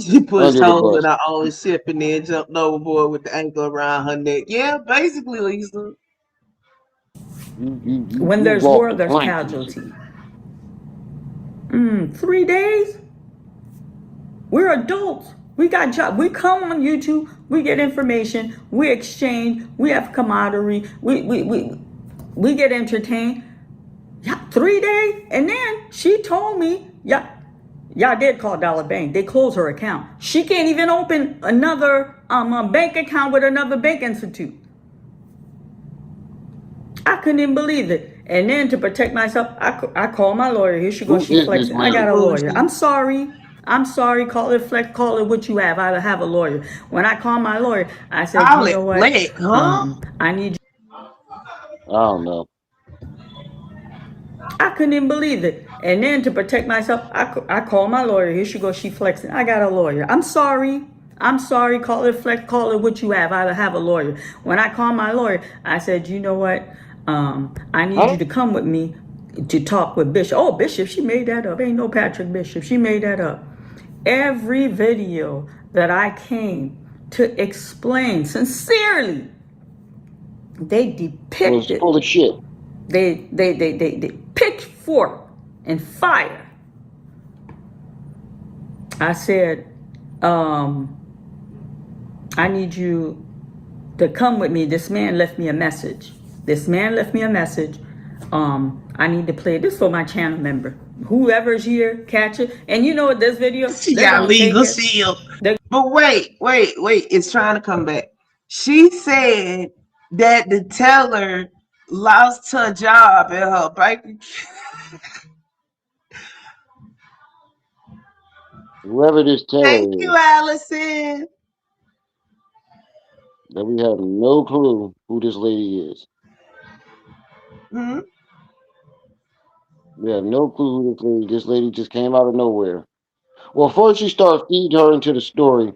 She pushed Under the holes in bus. her own ship and then jumped overboard with the ankle around her neck. Yeah, basically, Lisa. when You there's walked war, the there's plank, Lisa. casualty. 3 days? We're adults. We got jobs. We come on YouTube. We get information. We exchange. We have camaraderie. We get entertained. Yeah, 3 days. And then she told me, yeah, y'all did call Dollar Bank. They closed her account. She can't even open another bank account with another bank institute. I couldn't even believe it. And then to protect myself, I called my lawyer. Here she goes. Who She is this flexing. I got lady? a lawyer. Bullshit. I'm sorry. I'm sorry. Call it flex. Call it what you have. I have a lawyer. When I called my lawyer, I said, Call you it know what? flick, huh? I need. I don't know. I couldn't even believe it. And then to protect myself, I called my lawyer. Here she goes. She flexing. I got a lawyer. I'm sorry. I'm sorry. Call it flex. Call it what you have. I have a lawyer. When I called my lawyer, I said, you know what? I need you Huh? to come with me to talk with Bishop. Oh, Bishop, she made that up. Ain't no Patrick Bishop. She made that up. Every video that I came to explain sincerely, they Was depicted, full of shit. they pitchfork and fire. I said, um, I need you to come with me. This man left me a message. This man left me a message. I need to play this for my channel member. Whoever's here, catch it. And you know what? This video, She they're got gonna take legal it. shield. But wait. It's trying to come back. She said that the teller lost her job at her bank. Whoever this teller Thank you, is, Allison. that we have no clue who this lady is. Hmm? We have no clue who this lady. This lady just came out of nowhere. Well, first you start feeding her into the story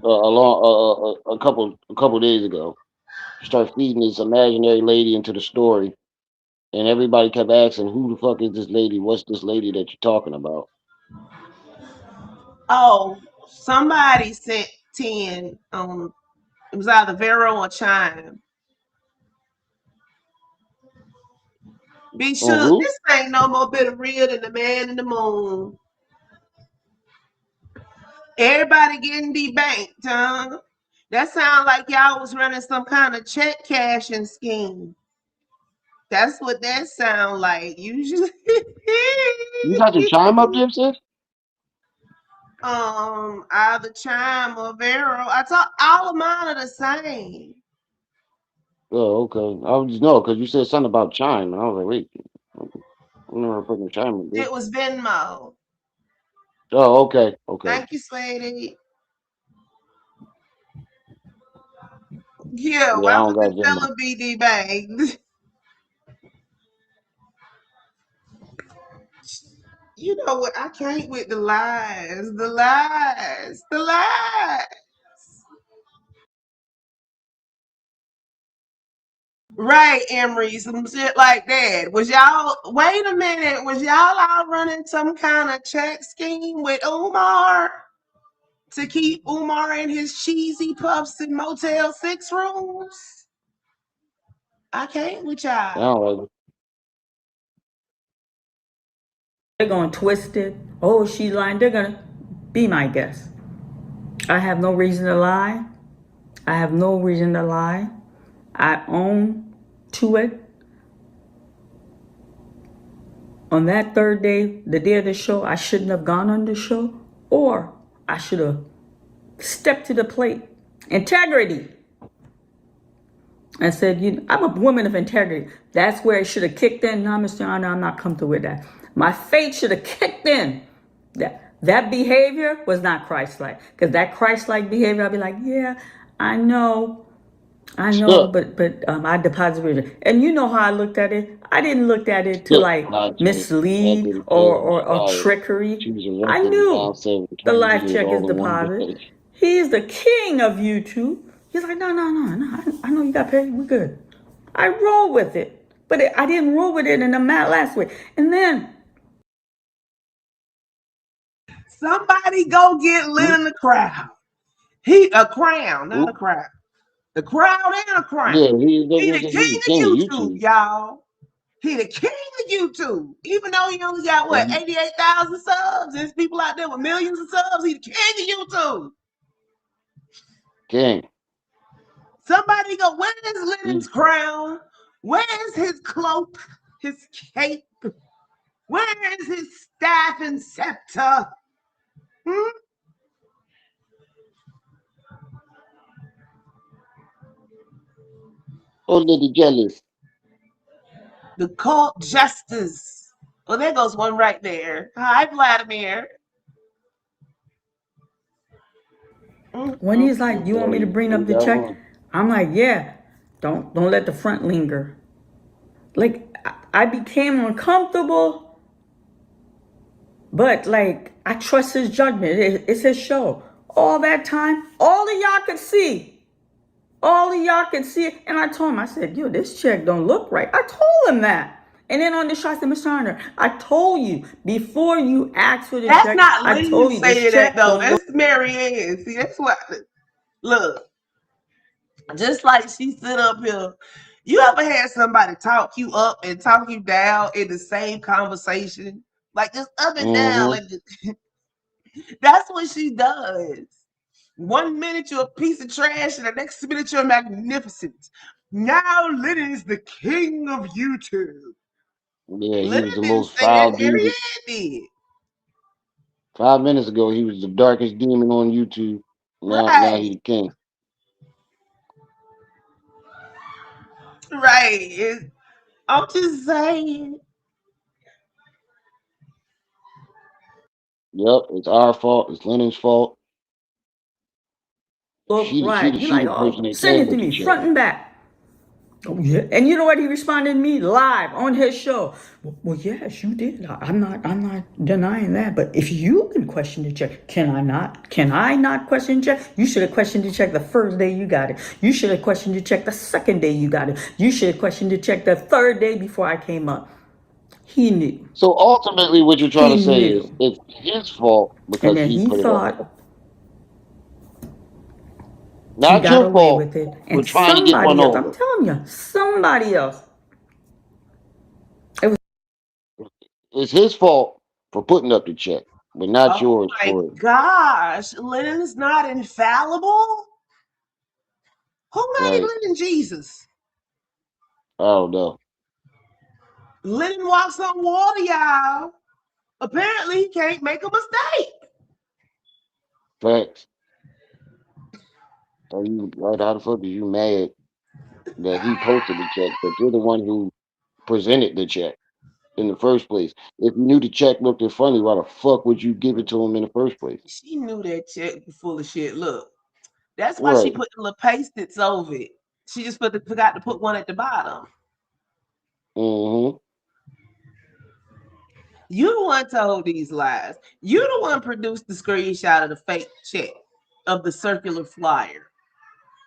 a couple days ago. Start feeding this imaginary lady into the story, and everybody kept asking, "Who the fuck is this lady? What's this lady that you're talking about?" Oh, somebody sent 10 it was either Vero or Chime. Be On sure who? this ain't no more bit of real than the man in the moon. Everybody getting debanked, huh? That sound like y'all was running some kind of check cashing scheme. That's what that sound like. Usually, You got your chime up there, sis? either Chime or Vero. I thought all of mine are the same. Oh, okay. I was no, because you said something about chime, and I was like, wait, I'm never putting chime in there. It was Venmo. Oh, okay, okay. Thank you, sweetie. Yeah, Yeah, I why don't would the got Venmo. fella be debanked? You know what? I can't with the lies, the lies, the lies. Right, Emery, some shit like that. Was y'all, wait a minute, was y'all all running some kind of check scheme with Umar to keep Umar in his cheesy puffs in Motel 6 rooms? I can't with I y'all. don't like it. They're going to twist it. Oh, she's lying. They're going to be my guest. I have no reason to lie. I have no reason to lie. I own to it. On that third day, the day of the show, I shouldn't have gone on the show, or I should have stepped to the plate. Integrity. And said, I'm a woman of integrity. That's where it should have kicked in. No, Mr. Honor, I'm not comfortable with that. My faith should have kicked in. That behavior was not Christ-like. Because that Christ-like behavior, I'd be like, yeah, I know, but I deposited it. And you know how I looked at it? I didn't look at it to like Live check. mislead Equity failed or fired. trickery. She was I arrested and now knew serving the 20 life years check is all in one deposit. day. He's the king of YouTube. He's like, no. I know you got paid. We're good. I roll with it. But I didn't roll with it in the mat last week. And then Somebody go get Lynn Hmm? in the crowd. He a crown, not a Who? crowd. The crowd and a crown. Yeah, He the he's the king of king of YouTube, YouTube. y'all. He the king of YouTube. Even though he only got Yeah, what 88,000 subs, there's people out there with millions of subs. He the king of YouTube. king. Somebody go, where's Lennon's He, crown? Where's his cloak, his cape? Where's his staff and scepter? Hmm? oh, lady jealous. The cult justice. Well, there goes one right there. Hi, Vladimir. when he's like, you want me to bring He up the got check? one. I'm like, yeah. Don't let the front linger. Like I became uncomfortable, but like I trust his judgment. It's his show. All that time, all of y'all could see. All of y'all could see it. And I told him, I said, yo, this check don't look right. I told him that. And then on the show, I said, Mr. Hunter, I told you before you asked for the That's check, not I Lynn told you this saying that check though. don't look. That's Maryanne. See, that's what. Look, just like she stood up here. You ever had somebody talk you up and talk you down in the same conversation? Like just up and down. Mm-hmm. Like that's what she does. One minute you're a piece of trash, and the next minute you're magnificent. Now Lennon is the king of YouTube. Yeah, he was Lennon the didn't most say that. foul demon. Maryanne did. 5 minutes ago, he was the darkest demon on YouTube. Now he Right. the king. Right. I'm just saying. Yep, it's our fault. It's Lennon's fault. Look She right. You're she like, the oh, person that send came it to with the me check. front and back. Oh, yeah. And you know what he responded to me live on his show? Well, yes, you did. I'm not denying that. But if you can question the check, can I not? Can I not question the check? You should have questioned the check the first day you got it. You should have questioned the check the second day you got it. You should have questioned the check the third day before I came up. He knew. So ultimately, what you're trying He to say is knew. it's his fault And because then he he put it up there. thought he Not got your away fault with it. for And trying to get one somebody else, I'm over. telling you, somebody else. It was It's his fault for putting up the check, but not Oh yours my for gosh, Lennon's not infallible. Who made right. Lennon Jesus? I don't know. Lennon walks on water, y'all. Apparently, he can't make a mistake. Facts. Are you right? How the fuck are you mad that he posted the check, but you're the one who presented the check in the first place? If you knew the check looked funny, why the fuck would you give it to him in the first place? She knew that check was full of shit. Look, that's why she Right. put the little paste-its over it. She just forgot to put one at the bottom. Mm-hmm. You the one told these lies. You the one produced the screenshot of the fake check of the circular flyer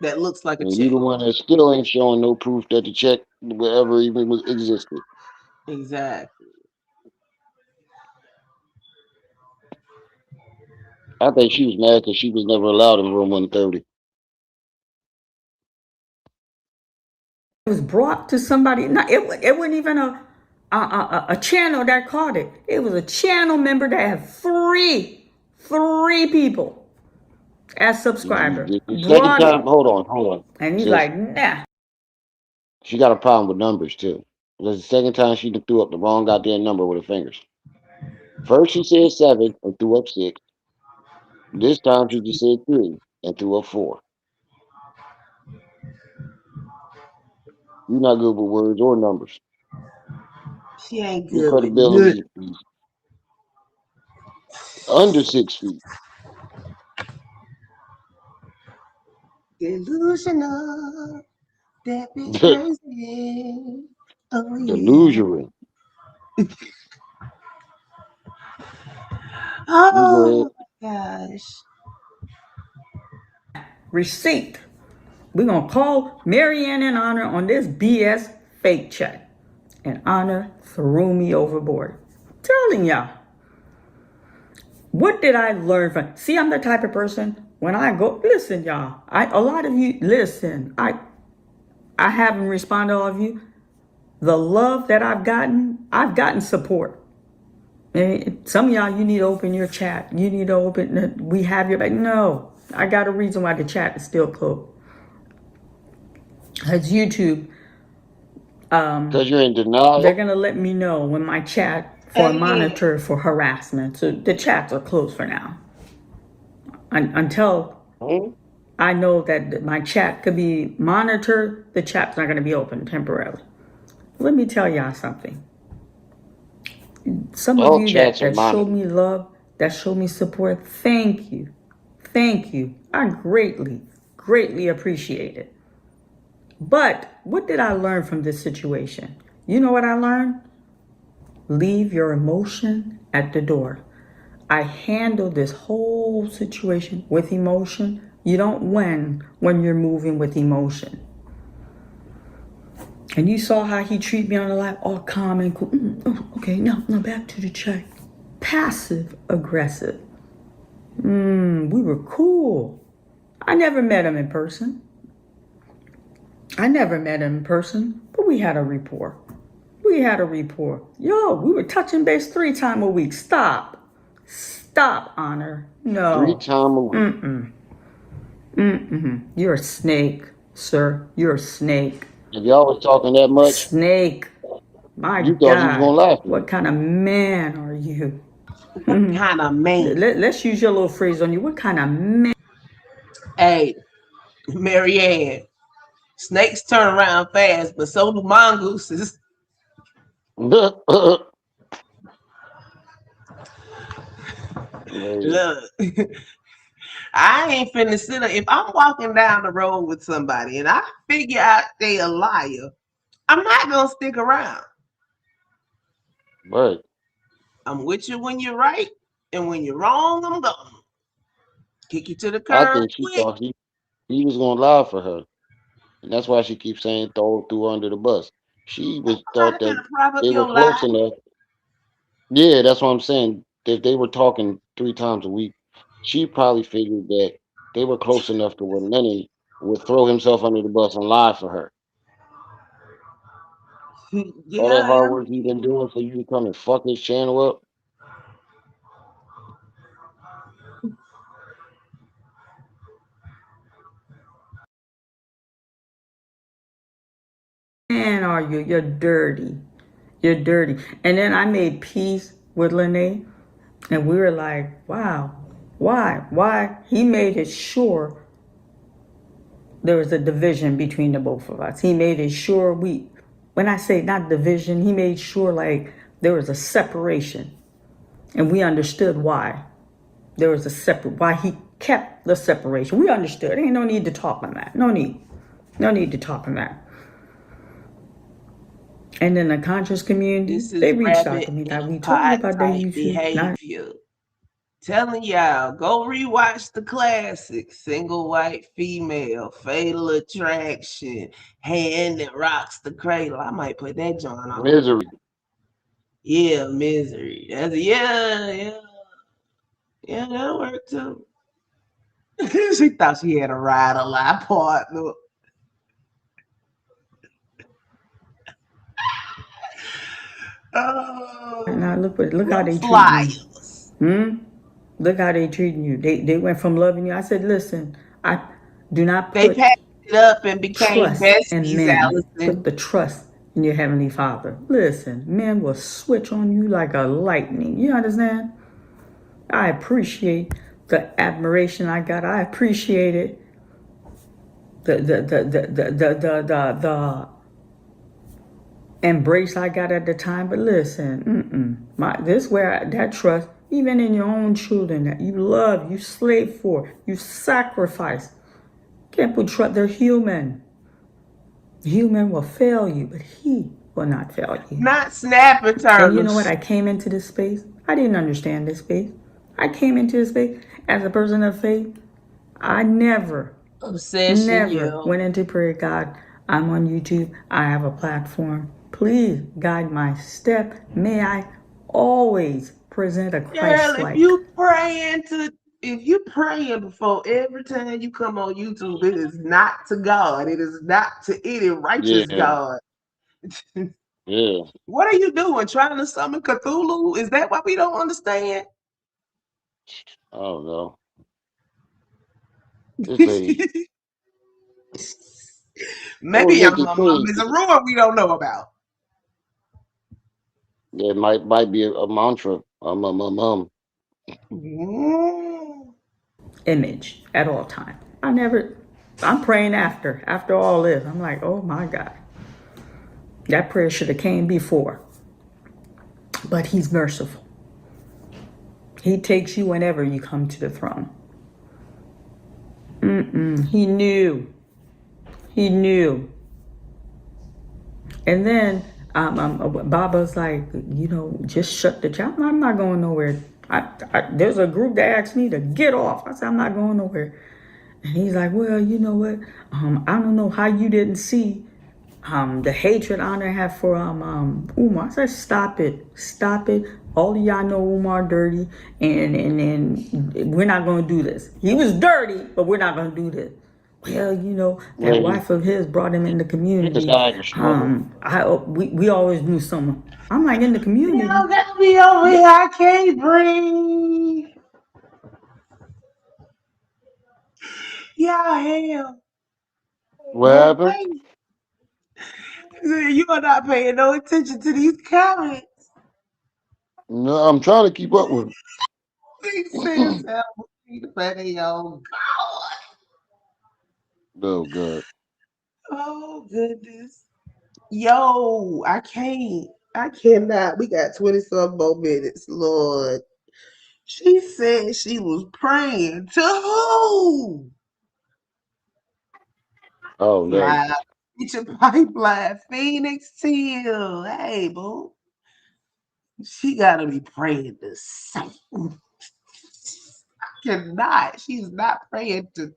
that looks like a And you check. the one that still ain't showing no proof that the check ever even existed. Exactly. I think she was mad because she was never allowed in room 130. it was brought to somebody. No, it wasn't even a channel that caught it. It was a channel member that had three people as subscriber The second brought time, it, hold on, and he's sis. like, nah. She got a problem with numbers too. That's the second time she threw up the wrong goddamn number with her fingers. First she said 7 and threw up 6. This time she just said 3 and threw up 4. You're not good with words or numbers. She ain't Your good with nothing. credibility is under 6 feet. Delusional. That be crazy. Oh yeah. Delusional. You go ahead. Oh my gosh. Receipt. We're gonna call Maryanne and Honor on this BS fake check, and Honor threw me overboard. Telling y'all. What did I learn from? See, I'm the type of person when I go. Listen, y'all. A lot of you listen. I haven't responded to all of you. The love that I've gotten support. And some of y'all, you need to open your chat. You need to open. We have your back. No, I got a reason why the chat is still closed. It's YouTube. Because you're in denial. They're gonna let me know when my chat for a Hey, monitor for harassment. So the chats are closed for now until Hmm? I know that my chat could be monitored. The chat's not going to be open temporarily. Let me tell y'all something. Some of All you chats are that showed monitored. me love, that showed me support, thank you. Thank you. I greatly appreciate it. But what did I learn from this situation? You know what I learned? Leave your emotion at the door. I handled this whole situation with emotion. You don't win when you're moving with emotion. And you saw how he treated me on the live, all calm and cool. Okay, now back to the check. Passive aggressive. We were cool. I never met him in person. But we had a rapport. Yo, we were touching base 3 times a week. Stop, Honor. Three No. times a week. You're a snake, sir. You're a snake. If y'all was talking that much, Snake. My you thought he was God. gonna laugh at What you. kind of man are you? what kind of man? Let's use your little phrase on you. What kind of man? Hey, Maryanne. Snakes turn around fast, but so do mongooses. Hey, Look, I ain't finna sit. If I'm walking down the road with somebody and I figure out they a liar, I'm not gonna stick around. Right. I'm with you when you're right, and when you're wrong, I'm gone. Kick you to the I curb think she quick. thought he was gonna lie for her, and that's why she keeps saying throw under the bus. She was I'm thought not that gonna prop up they were your lie. close enough. Yeah, that's what I'm saying. If they were talking 3 times a week, she probably figured that they were close enough to where Lenny would throw himself under the bus and lie for her. All that Yeah, hard work he been doing for you to come and fuck his channel up. Man, are you? You're dirty. You're dirty. And then I made peace with Lanae, and we were like, wow, why? Why? He made it sure there was a division between the both of us. He made it sure when I say not division, he made sure like there was a separation. And we understood why there was why he kept the separation. We understood. Ain't no need to talk on that. No need. No need to talk on that. And then the conscious community, this they is reached out rabbit to me in that a we talked pot about that type YouTube. Not behavior. Telling y'all, go rewatch the classics. Single white female, fatal attraction, hand that rocks the cradle. I might put that joint on. Misery. Yeah, misery. Yeah, that'll work too. She thought she had a ride a lie partner. now Oh, look how they those treating you. liars. Look how they treating you. They went from loving you. I said, listen, I do not They put packed it up and became trust in besties, men. Put Allison. the trust in your heavenly Father. Listen, men will switch on you like a lightning. You understand? I appreciate the admiration I got. I appreciate it. The embrace I got at the time. But listen, this where that trust, even in your own children that you love, you slave for, you sacrifice. Can't put trust. They're human. Human will fail you, but he will not fail you. Not snapping And you know what? turtles. I came into this space. I didn't understand this space. I came into this space as a person of faith. I Obsession, never yeah. went into prayer. God, I'm on YouTube. I have a platform. Please guide my step. May I always present a Girl, Christ-like. if you praying before every time you come on YouTube, it is not to God. It is not to any righteous Yeah, God. yeah. What are you doing? Trying to summon Cthulhu? Is that what we don't understand? I don't know. This lady. Oh, Maybe look, I'm it's is a crazy. rumor we don't know about. It might be a mantra. Mm. Image at all times. I'm praying after all this. I'm like, oh my God. That prayer should have came before. But he's merciful. He takes you whenever you come to the throne. He knew. He knew. And then Baba's like, just shut the chat. I'm not going nowhere. There's a group that asked me to get off. I said, I'm not going nowhere. And he's like, well, you know what? I don't know how you didn't see the hatred Honor have for Umar. I said, stop it. Stop it. All of y'all know Umar dirty, and we're not going to do this. He was dirty, but we're not going to do this. Well, that Lady. wife of his brought him in the This community. guy can struggle. We always knew someone. I'm like, in the community. Y'all got me over here. I can't breathe. Y'all hell. What Well, happened? wait. You are not paying no attention to these comments. No, I'm trying to keep up with He him. says, "Help me, oh God. Oh, God. Oh goodness. Yo, I can't. I cannot. We got 20 some more minutes, Lord. She said she was praying to who? Oh, no. Live. Get your pipeline. Phoenix Till. Hey, boo. She gotta be praying to Satan. Cannot. She's not praying to.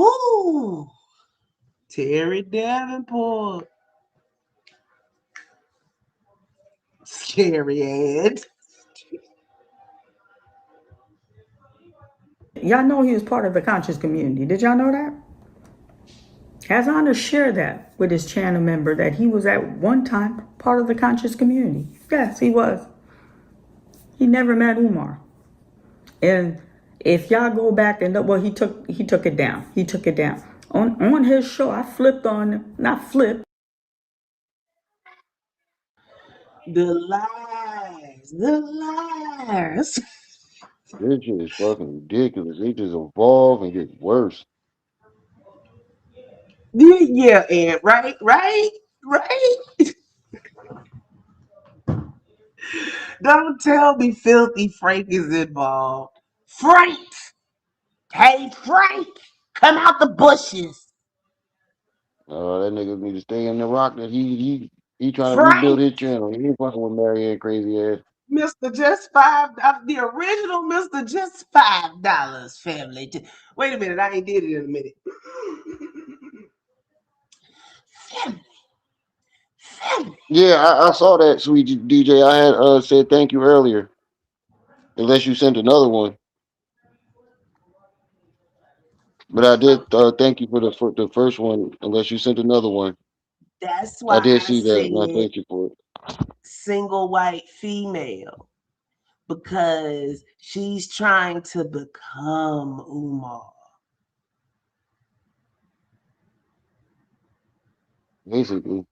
Ooh. Terry Davenport. Scary ass. Y'all know he was part of the conscious community. Did y'all know that? Has Honor shared that with his channel member that he was at one time part of the conscious community? Yes, he was. He never met Umar. And if y'all go back and look, well, he took it down. He took it down. On his show, I flipped on, not flipped. The lies. The lies. This shit is fucking ridiculous. They just evolve and get worse. Yeah, and right. Don't tell me Filthy Frank is involved. Frank! Hey, Frank! Come out the bushes. That nigga need to stay in the rock that he trying to rebuild Frank! his channel. He ain't fucking with Maryanne crazy ass. Mr. Just the original Mr. Just $5 family. Wait a minute, I ain't did it in a minute. Family, family. Yeah, I saw that, sweet DJ. I had said thank you earlier. Unless you sent another one. But I did thank you for the first one, unless you sent another one. That's I why did I see that, and I said thank you for it. single white female, because she's trying to become Umar. Basically.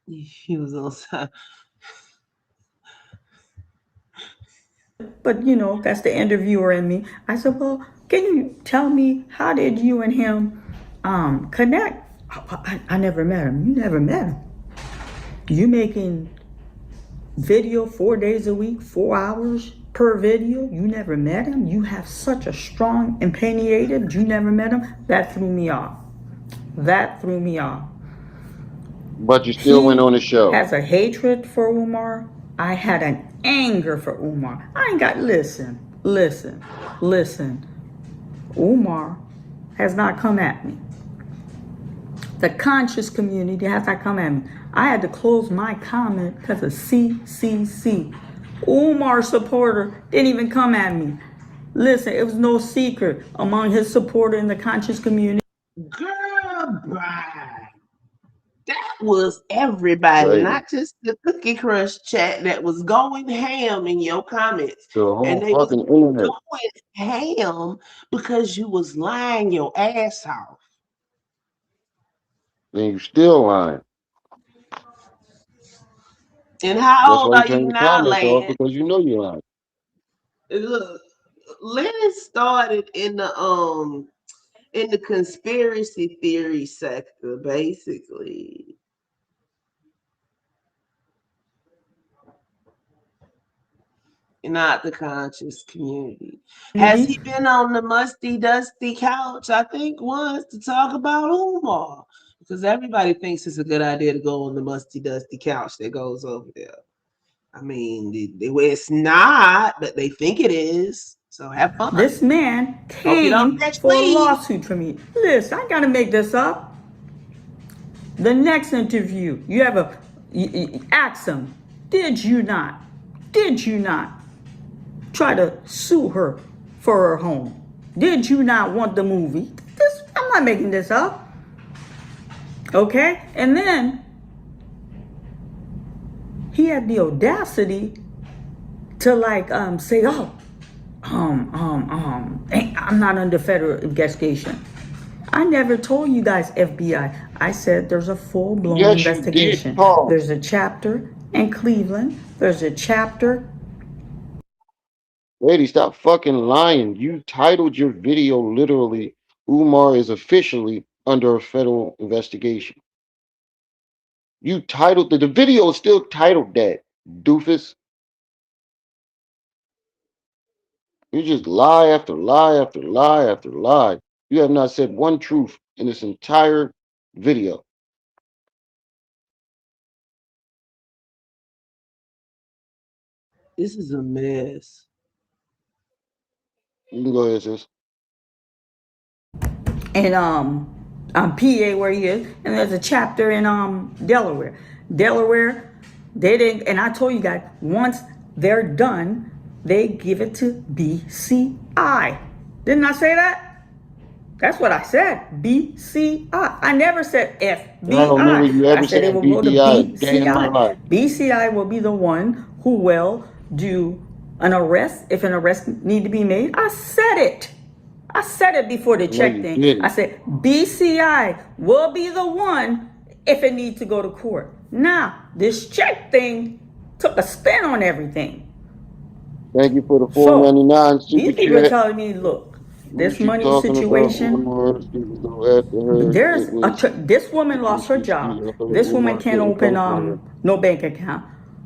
He was on. But that's the interviewer in me. I said, well, can you tell me how did you and him connect? I never met him. You never met him. You making video 4 days a week, 4 hours per video. You never met him. You have such a strong opinionated. You never met him. That threw me off. That threw me off. But you still went He on the show. has a hatred for Umar. I had an anger for Umar. I ain't got, listen. Umar has not come at me. The conscious community has not come at me. I had to close my comment because of CCC. Umar supporter didn't even come at me. Listen, it was no secret among his supporter in the conscious community. Girl, bye. That was everybody, Crazy. not just the Cookie Crush chat that was going ham in your comments. The And whole they was fucking internet. going ham because you was lying your ass off. Then you still lying. And how That's old why you are turn you your now, comments off, Lan? because you know you're lying. Look, Lennon started in the conspiracy theory sector, basically. Not the conscious community. Has he been on the musty, dusty couch? I think once to talk about Umar, because everybody thinks it's a good idea to go on the musty, dusty couch that goes over there. I mean, it's not, but they think it is. So have This fun. man Hope you don't came catch for a fleas. lawsuit from me. Listen, I gotta make this up. The next interview, you have ask him, did you not try to sue her for her home? Did you not want the movie? I'm not making this up. Okay? And then he had the audacity to say, oh, I'm not under federal investigation. I never told you guys FBI. I said there's a full-blown Yes, you did. investigation. Pause. There's a chapter in Cleveland. There's a chapter. Lady, stop fucking lying. You titled your video literally, Umar is officially under a federal investigation. You titled the video is still titled that, doofus. You just lie after lie after lie after lie. You have not said one truth in this entire video. This is a mess. You can go ahead, sis. And PA where he is, and there's a chapter in Delaware. Delaware, they didn't, and I told you guys once they're done, they give it to BCI. Didn't I say that? That's what I said. BCI. I never said I don't remember FBI. you I ever said it saying will go to BPI a day in my BCI. life. BCI will be the one who will do an arrest if an arrest need to be made. I said it. I said it before the No, check you thing. I didn't. said BCI will be the one if it needs to go to court. Now, this check thing took a spin on everything. Thank you for the So, 4.99 super these people are chat. telling me, look, What this you money talking about? situation, Umar, people go after her. there's It was this woman it was lost her CC. job. I thought This woman Umar can't couldn't open come for her. no bank account.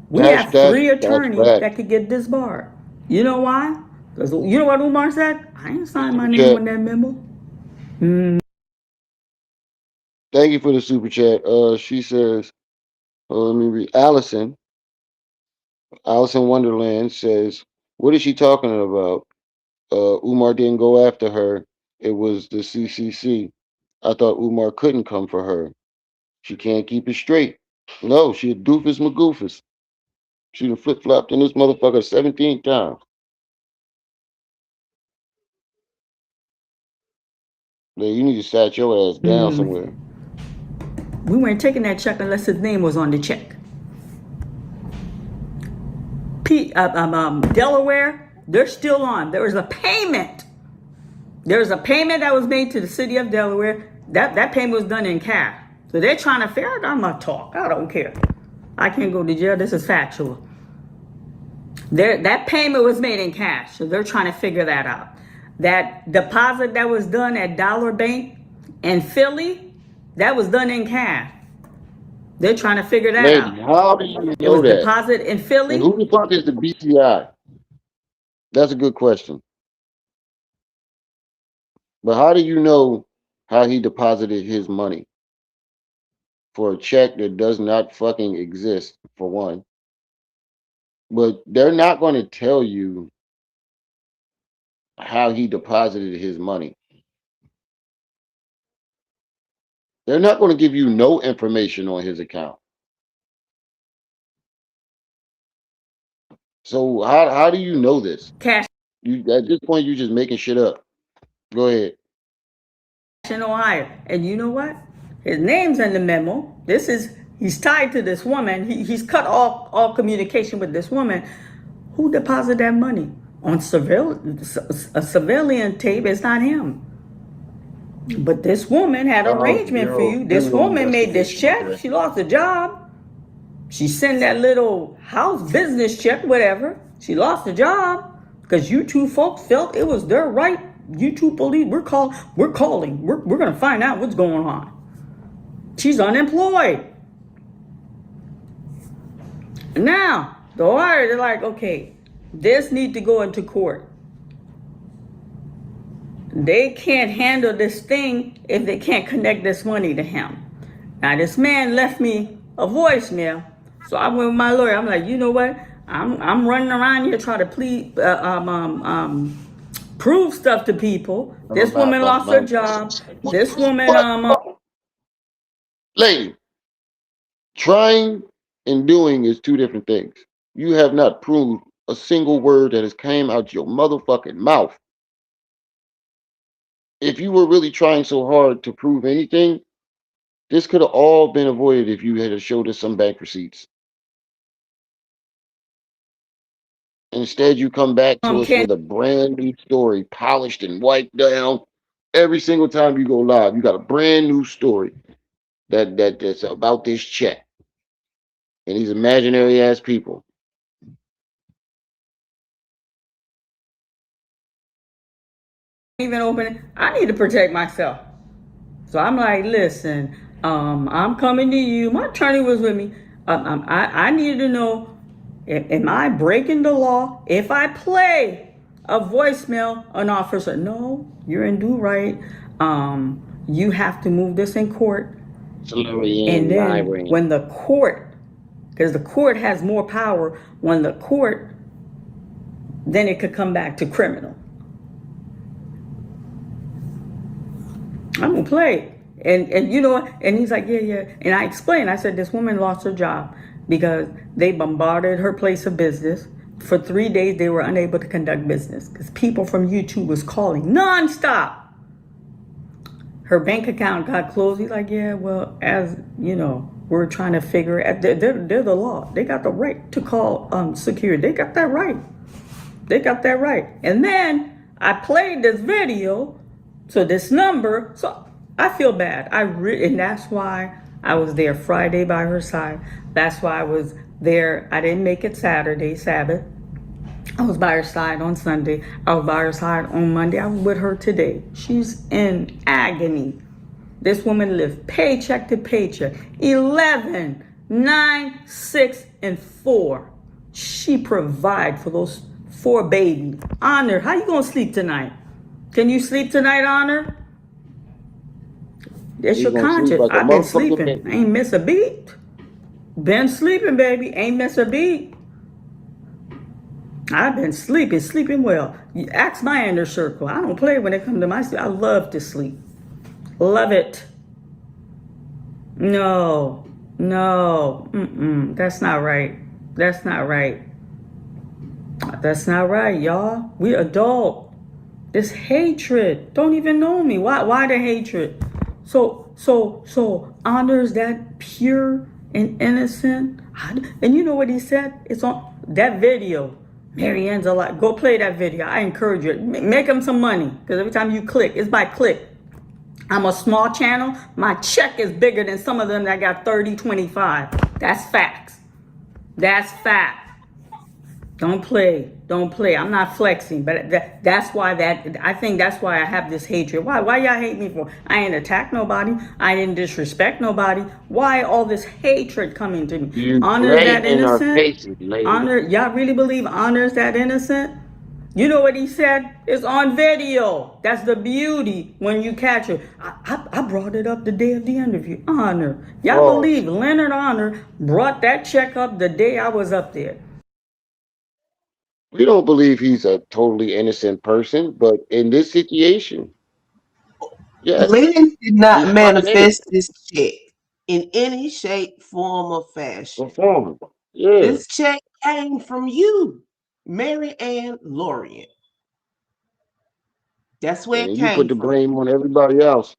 We have That's 3 attorneys fact. that could get disbarred. You know why? Because you know what Umar said? I ain't signed my Super name chat. on that memo. Thank you for the super chat. She says, let me read. Allison Wonderland says, what is she talking about? Umar didn't go after her. It was the CCC. I thought Umar couldn't come for her. She can't keep it straight. No, she a doofus magoofus. She done flip flopped in this motherfucker 17 times. Man, you need to sat your ass down somewhere. We weren't taking that check unless his name was on the check. Delaware, they're still on. There was a payment. There was a payment that was made to the city of Delaware. That payment was done in cash. So they're trying to figure out. I'm gonna talk. I don't care. I can't go to jail. This is factual. That payment was made in cash. So they're trying to figure that out. That deposit that was done at Dollar Bank in Philly, that was done in cash. They're trying to figure that out. Lady, how do you It was know that? deposited in And Philly. who the fuck is the BCI? That's a good question. But how do you know how he deposited his money for a check that does not fucking exist, for one? But they're not going to tell you how he deposited his money. They're not going to give you no information on his account. So how do you know this? Cash You at this point you just making shit up. Go ahead. in Ohio. And you know what? His name's in the memo. He's tied to this woman. He's cut all communication with this woman. Who deposited that money? On a civilian tape, it's not him. But this woman had an arrangement for you. This Criminal woman made this investigation. check. Okay. She lost a job. She sent that little house business check, whatever. She lost a job because you two folks felt it was their right. You two police, we're calling. We're gonna find out what's going on. She's unemployed. Now, the lawyer, they're like, okay, this needs to go into court. They can't handle this thing if they can't connect this money to him. Now, this man left me a voicemail. So I went with my lawyer. I'm like, you know what? I'm running around here trying to prove stuff to people. This woman lost her job. This woman, Lady, trying and doing is two different things. You have not proved a single word that has came out your motherfucking mouth. If you were really trying so hard to prove anything, this could have all been avoided if you had showed us some bank receipts. Instead, you come back to us Ken, with a brand new story, polished and wiped down. Every single time you go live, you got a brand new story that's about this check and these imaginary ass people. even open it. I need to protect myself. So I'm like, listen, I'm coming to you. My attorney was with me. I needed to know, am I breaking the law if I play a voicemail? An officer, no, you're in do right. You have to move this in court. And Lorient, then Lorient. when the court, because the court has more power, when the court, then it could come back to criminal. I'm gonna play. And you know, and he's like, yeah. And I explained, I said, this woman lost her job because they bombarded her place of business. For 3 days, they were unable to conduct business because people from YouTube was calling nonstop. Her bank account got closed. He's like, yeah, well, as you know, we're trying to figure it. They're the law. They got the right to call security. They got that right. They got that right. And then I played this video, so this number. So I feel bad. And that's why I was there Friday by her side. That's why I was there. I didn't make it Saturday, Sabbath. I was by her side on Sunday. I was by her side on Monday. I was with her today. She's in agony. This woman lived paycheck to paycheck. 11, 9, 6, and 4. She provides for those 4 babies. Honor, how you gonna sleep tonight? Can you sleep tonight, Honor? It's You your gonna sleep conscience. like a I've been motherfucking sleeping. baby. I ain't miss a beat. Been sleeping, baby. Ain't miss a beat. I've been sleeping well. You ask my inner circle. I don't play when it comes to my sleep. I love to sleep. Love it. No. That's not right. That's not right. That's not right, y'all. We adult. This hatred. Don't even know me. Why the hatred? So honors that pure and innocent. And you know what he said? It's on that video. Maryanne's a lot. Go play that video. I encourage you. Make him some money. Because every time you click, it's by click. I'm a small channel. My check is bigger than some of them that got 30, 25. That's facts. That's fact. Don't play. I'm not flexing, but that's why I think that's why I have this hatred. Why y'all hate me for? I ain't attacked nobody. I didn't disrespect nobody. Why all this hatred coming to me? You Honor play that in our innocent? faces, lady. Honor, y'all really believe honors that innocent? You know what he said? It's on video. That's the beauty when you catch it. I brought it up the day of the interview. Honor. Y'all believe Leonard Honor brought that check up the day I was up there. We don't believe he's a totally innocent person, but in this situation, yes, Lennon did not he's fucking manifest innocent. this check in any shape, form, or fashion. Performing. Yeah. This check came from you, Maryanne Lorient. That's where And it then you put came the from. blame on everybody else.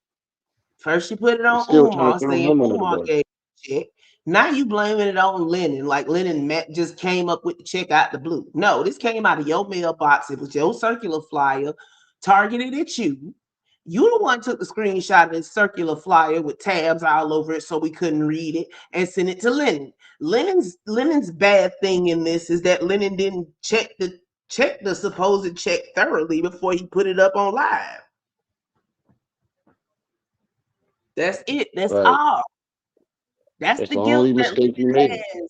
First, you put it You're on still trying to Umar, throw saying him under the Umar bus. gave the check. Now you blaming it on Lennon, like Lennon just came up with the check out the blue. No, this came out of your mailbox. It was your circular flyer targeted at you. You the one took the screenshot of this circular flyer with tabs all over it so we couldn't read it and send it to Lennon. Lennon's bad thing in this is that Lennon didn't check the supposed check thoroughly before he put it up on live. That's it. That's Right. all. That's That's the the guilt only that mistake he Lennon made. has.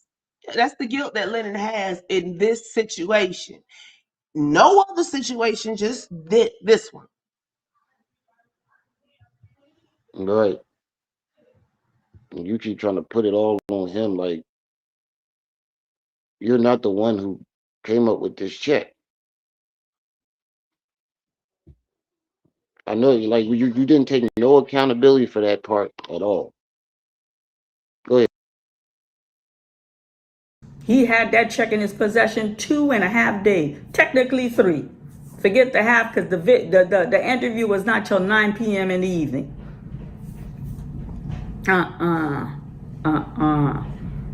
That's the guilt that Lennon has in this situation. No other situation, just this one. Right. And you keep trying to put it all on him like you're not the one who came up with this check. I know like you didn't take no accountability for that part at all. Go ahead. He had that check in his possession 2.5 days, technically 3. Forget the half because the interview was not till 9 p.m. in the evening.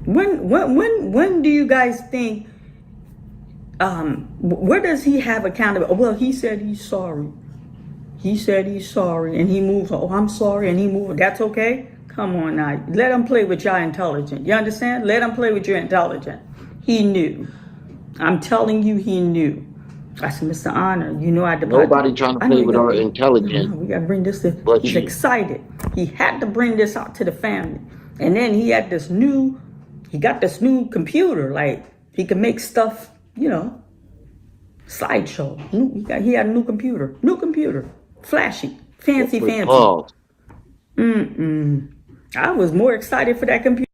When do you guys think? Where does he have accountability? Well, he said he's sorry. He said he's sorry, and he moves. Oh, I'm sorry, and he moved. That's okay. Come on now. Let him play with your intelligence. You understand? Let him play with your intelligence. He knew. I'm telling you, he knew. I said, Mr. Honor, you know I deposit. Nobody trying to I know play you with got. our No, intelligence no, we got to bring this to. but He's you. excited. He had to bring this out to the family, and then he had this new. He got this new computer. Like he could make stuff. Slideshow. He had a new computer. New computer. Flashy. Fancy, With fancy. Paul, I was more excited for that computer.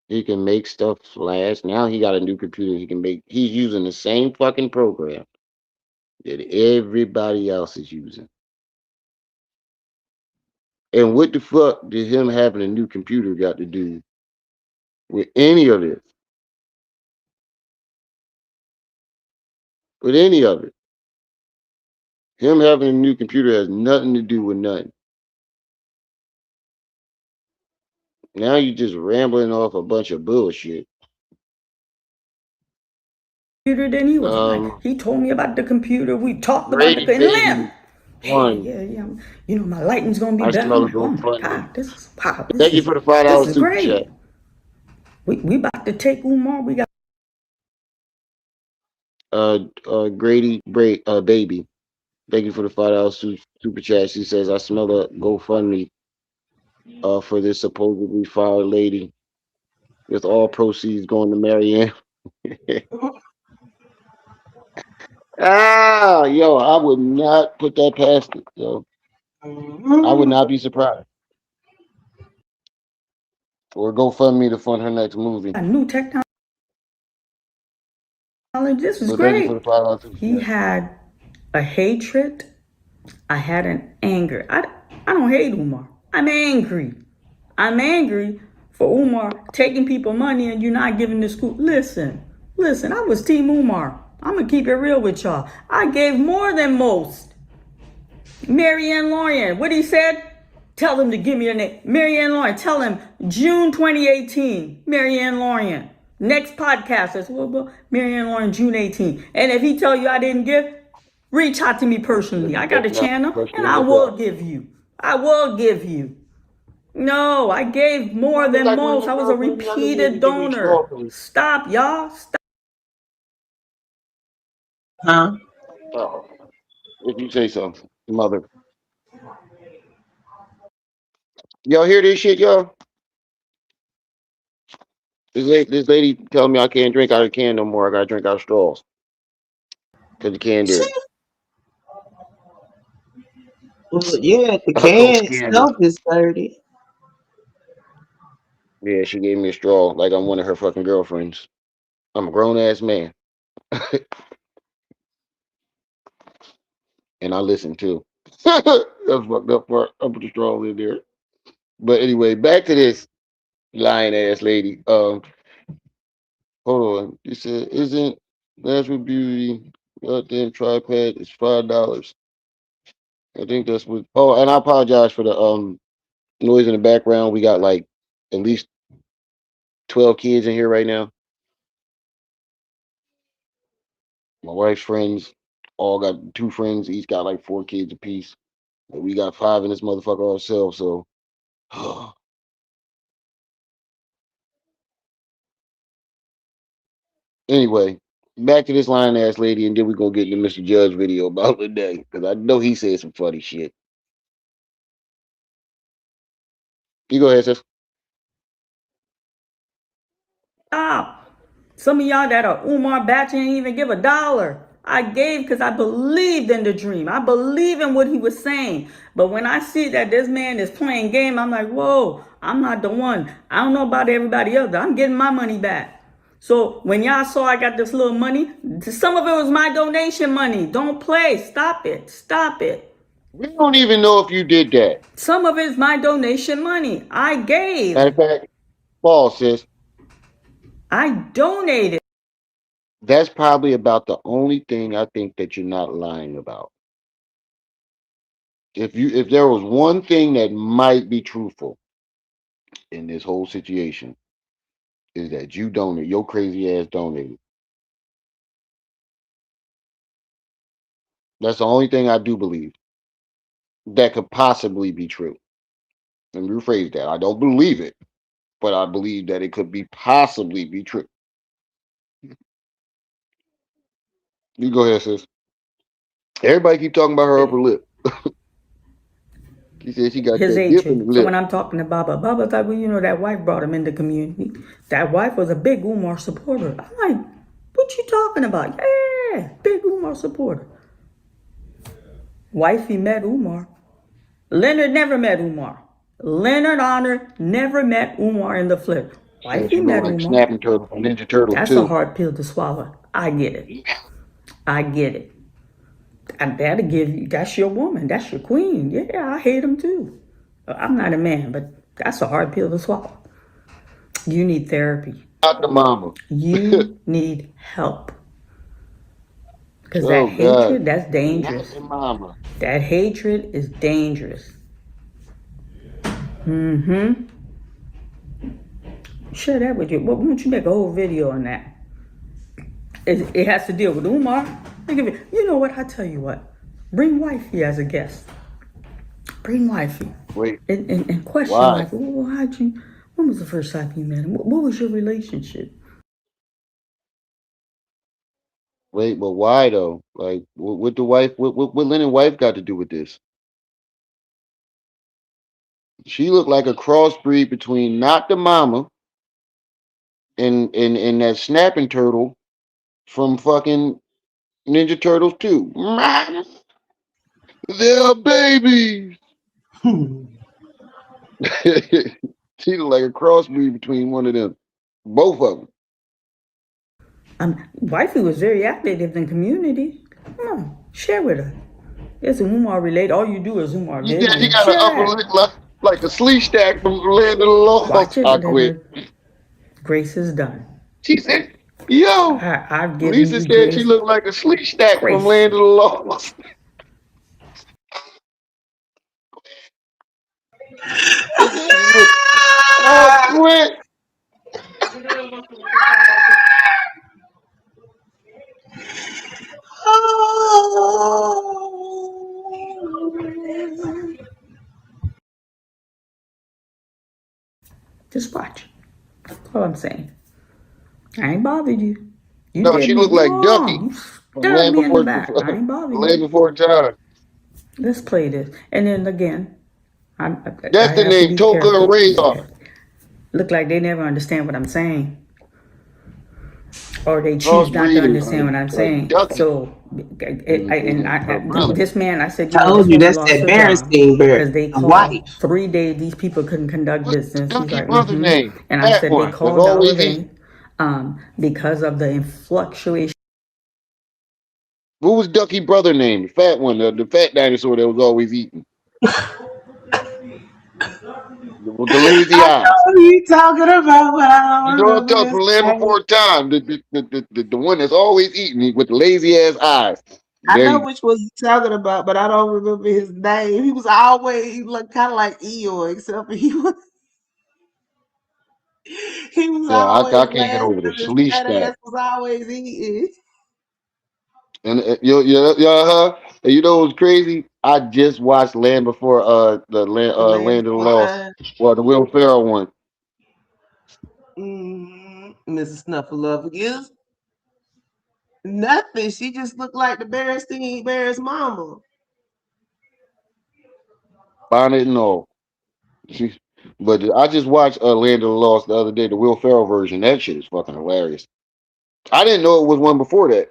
he can make stuff flash. Now he got a new computer. He can make. He's using the same fucking program that everybody else is using. And what the fuck did him having a new computer got to do with any of this? With any of it? Him having a new computer has nothing to do with nothing. Now you just rambling off a bunch of bullshit. Than he was. I'm like, Um, he told me about the computer. We talked about Grady the and Lamb. baby Hey, one. yeah, yeah. My lighting's gonna be I better. I'm smell a like, oh my GoFundMe. God, this is wow. This Thank you is for the five this dollars is super great. chat. We about to take Umar. We got Grady baby. Thank you for the $5 super chat. She says I smell a GoFundMe for this supposedly fired lady, with all proceeds going to Maryanne. Yo, I would not put that past it. Yo, I would not be surprised. Or GoFundMe to fund her next movie. new technology. This was But thank you for the great. $5 super He chat. had a hatred. I had an anger. I don't hate Umar. I'm angry. I'm angry for Umar taking people money and you not giving the school. Listen, I was Team Umar. I'm going to keep it real with y'all. I gave more than most. Maryanne Lorient, what he said? Tell him to give me a name. Maryanne Lorient, tell him June 2018. Maryanne Lorient. Next podcast is Maryanne Lorient, June 18. And if he tell you I didn't give, reach out to me personally. I got a That's not channel the question and in I the will chat. give you. I will give you. No, I gave more Look than like one of most. your I was a girlfriends. I know you ain't repeated give me a straw, donor. please. Stop, y'all. Stop. Huh? Oh, if you say so, mother. Y'all hear this shit, y'all? This lady telling me I can't drink out of the can no more. I gotta drink out of straws because the can dirty. Well, yeah, the I told can Candace. itself is dirty. Yeah, she gave me a straw like I'm one of her fucking girlfriends. I'm a grown ass man, and I listen too. That's fucked up part. I put the straw in there. But anyway, back to this lying ass lady. Hold on. She said, "Isn't natural beauty goddamn tripod is $5?" I think that's what. Oh, and I apologize for the noise in the background. We got like at least 12 kids in here right now. My wife's friends all got two friends, each got like four kids apiece. And we got five in this motherfucker ourselves. So anyway, back to this lying ass lady, and then we gonna get into Mr. Judge video about the day because I know he said some funny shit. You go ahead, sis. Stop. Some of y'all that are Umar Batch ain't even give $1. I gave because I believed in the dream. I believe in what he was saying. But when I see that this man is playing game, I'm like, whoa, I'm not the one. I don't know about everybody else. I'm getting my money back. So when y'all saw I got this little money, some of it was my donation money. Don't play. Stop it. Stop it. We don't even know if you did that. Some of it is my donation money. I Matter gave. of fact, false, sis. I donated. That's probably about the only thing I think that you're not lying about. If there was one thing that might be truthful in this whole situation, is that you donated, your crazy ass donated. That's the only thing I do believe that could possibly be true. Let me rephrase that. I don't believe it, but I believe that it could be possibly be true. You go ahead, sis. Everybody keep talking about her upper lip. She said she got His that dip in the hatred. So when lip. I'm talking to Baba thought, well, that wife brought him in the community. That wife was a big Umar supporter. I'm like, what you talking about? Yeah, big Umar supporter. Wifey met Umar. Leonard never met Umar. Leonard Honor never met Umar in the flick. Said Wifey she looked met like Umar. Snapping Turtle from Ninja Turtles That's a too. hard pill to swallow. I get it. I get it. And that'll give you, that's your woman. That's your queen. Yeah, I hate him too. I'm not a man, but that's a hard pill to swallow. You need therapy. Not the mama. You need help. Because that Oh God. hatred, that's Not dangerous. the mama. That hatred is dangerous. Mm-hmm. Share that with you. Why don't you make a whole video on that? It has to deal with Umar. You know what? I tell you what. Bring wifey as a guest. Bring wifey. Wait. And question Why? wifey. Well, when was the first time you met him? What was your relationship? Wait, but why though? Like, what the wife? What Lennon wife got to do with this? She looked like a crossbreed between not the mama and that snapping turtle from fucking Ninja Turtles too. They're babies. She looked like a crossbreed between one of them, both of them. Wifey was very active in the community. Come on, share with her. It's Umar related. All you do is Umar Yeah, she video. got an Share upper that. lip like the sleeve stack from Land of the Watch Lost. it, I and quit. grace is done. She said, "Yo." I've given Lisa you said she grace. looked like a sleeve stack from Grace. Land of the Lost. She said she looked. I quit. Just watch. That's all I'm saying. I ain't bothered you. You No, did she me looked like wrong. Ducky You from stabbed Land me in the Before back. I ain't bothered Land you. Before Time. Let's play this. And then again, I That's the have to name, be Toka and careful. Razor. Look like they never understand what I'm saying. Or they choose not to Crossbreed understand what I'm saying. Ducky So, her brother. this man, I said, this Told you woman that's lost that her job Berenstein Bear, because they the called wife. 3 days. These people couldn't conduct What's business. He's Ducky like, brother name? And I Fat said, they one that's called Dollar always eating. because of the fluctuation. What was Ducky brother name? The fat one, the fat dinosaur that was always eating. With the lazy I eyes. know who you talking about, but I You don't know what I'm remember talking his from Land name. Before Time. The one that's always eating with the lazy ass eyes. I There know you which one you talking about, but I don't remember his name. He was always look kind of like Eeyore, except for he was Yeah, I always can't get last over the because his sleeve fat stack. ass was always eating. And and you know what's crazy? I just watched Land Before The land Land of the before Lost. time. Well, the Will Ferrell one. Mrs. Snuffleupagus. Nothing. She just looked like the Berenstein Bear's mama. Bonnet and all. She, but I just watched Land of the Lost the other day, the Will Ferrell version. That shit is fucking hilarious. I didn't know it was one before that.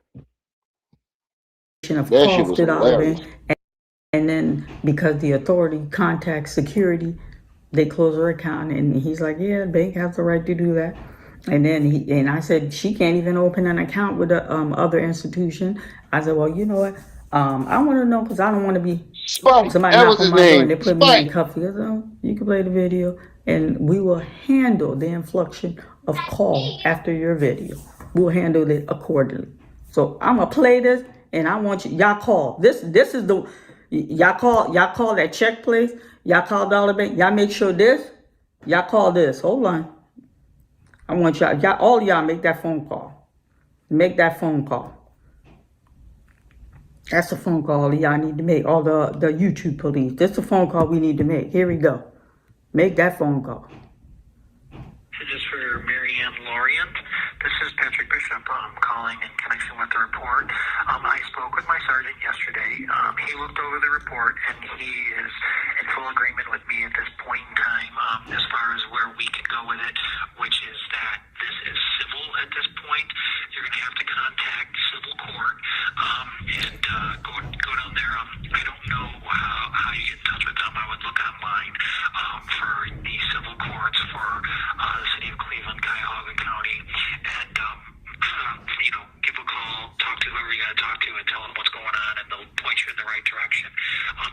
Of That shit cost was to Dollar hilarious. Bank. And then because the authority contacts security, they close her account. And he's like, yeah, the bank has the right to do that. And then I said, she can't even open an account with the other institution. I said, well, you know what? I want to know because I don't want to be Spike. somebody That knock was on his my door and name. they put me in Spike. cuffs. He goes, oh, you can play the video and we will handle the inflection of call after your video. We'll handle it accordingly. So I'm gonna play this and I want y'all call. This is the y'all call that check place. Y'all call Dollar Bank. Y'all make sure y'all call this. Hold on. I want y'all all y'all make that phone call. Make that phone call. That's a phone call y'all need to make. All the YouTube police. This is a phone call we need to make. Here we go. Make that phone call. This is for Maryanne Lorient. This is Patrick Bishop. I'm calling calling in connection with the report. I spoke with my sergeant yesterday. He looked over the report and he is in full agreement with me at this point in time as far as where we can go with it, which is that this is civil at this point. You're going to have to contact civil court and go down there. I don't know how you get in touch with them. I would look online for the civil courts for the city of Cleveland, Cuyahoga County, and give a call, talk to whoever you got to talk to, and tell them what's going on, and they'll point you in the right direction.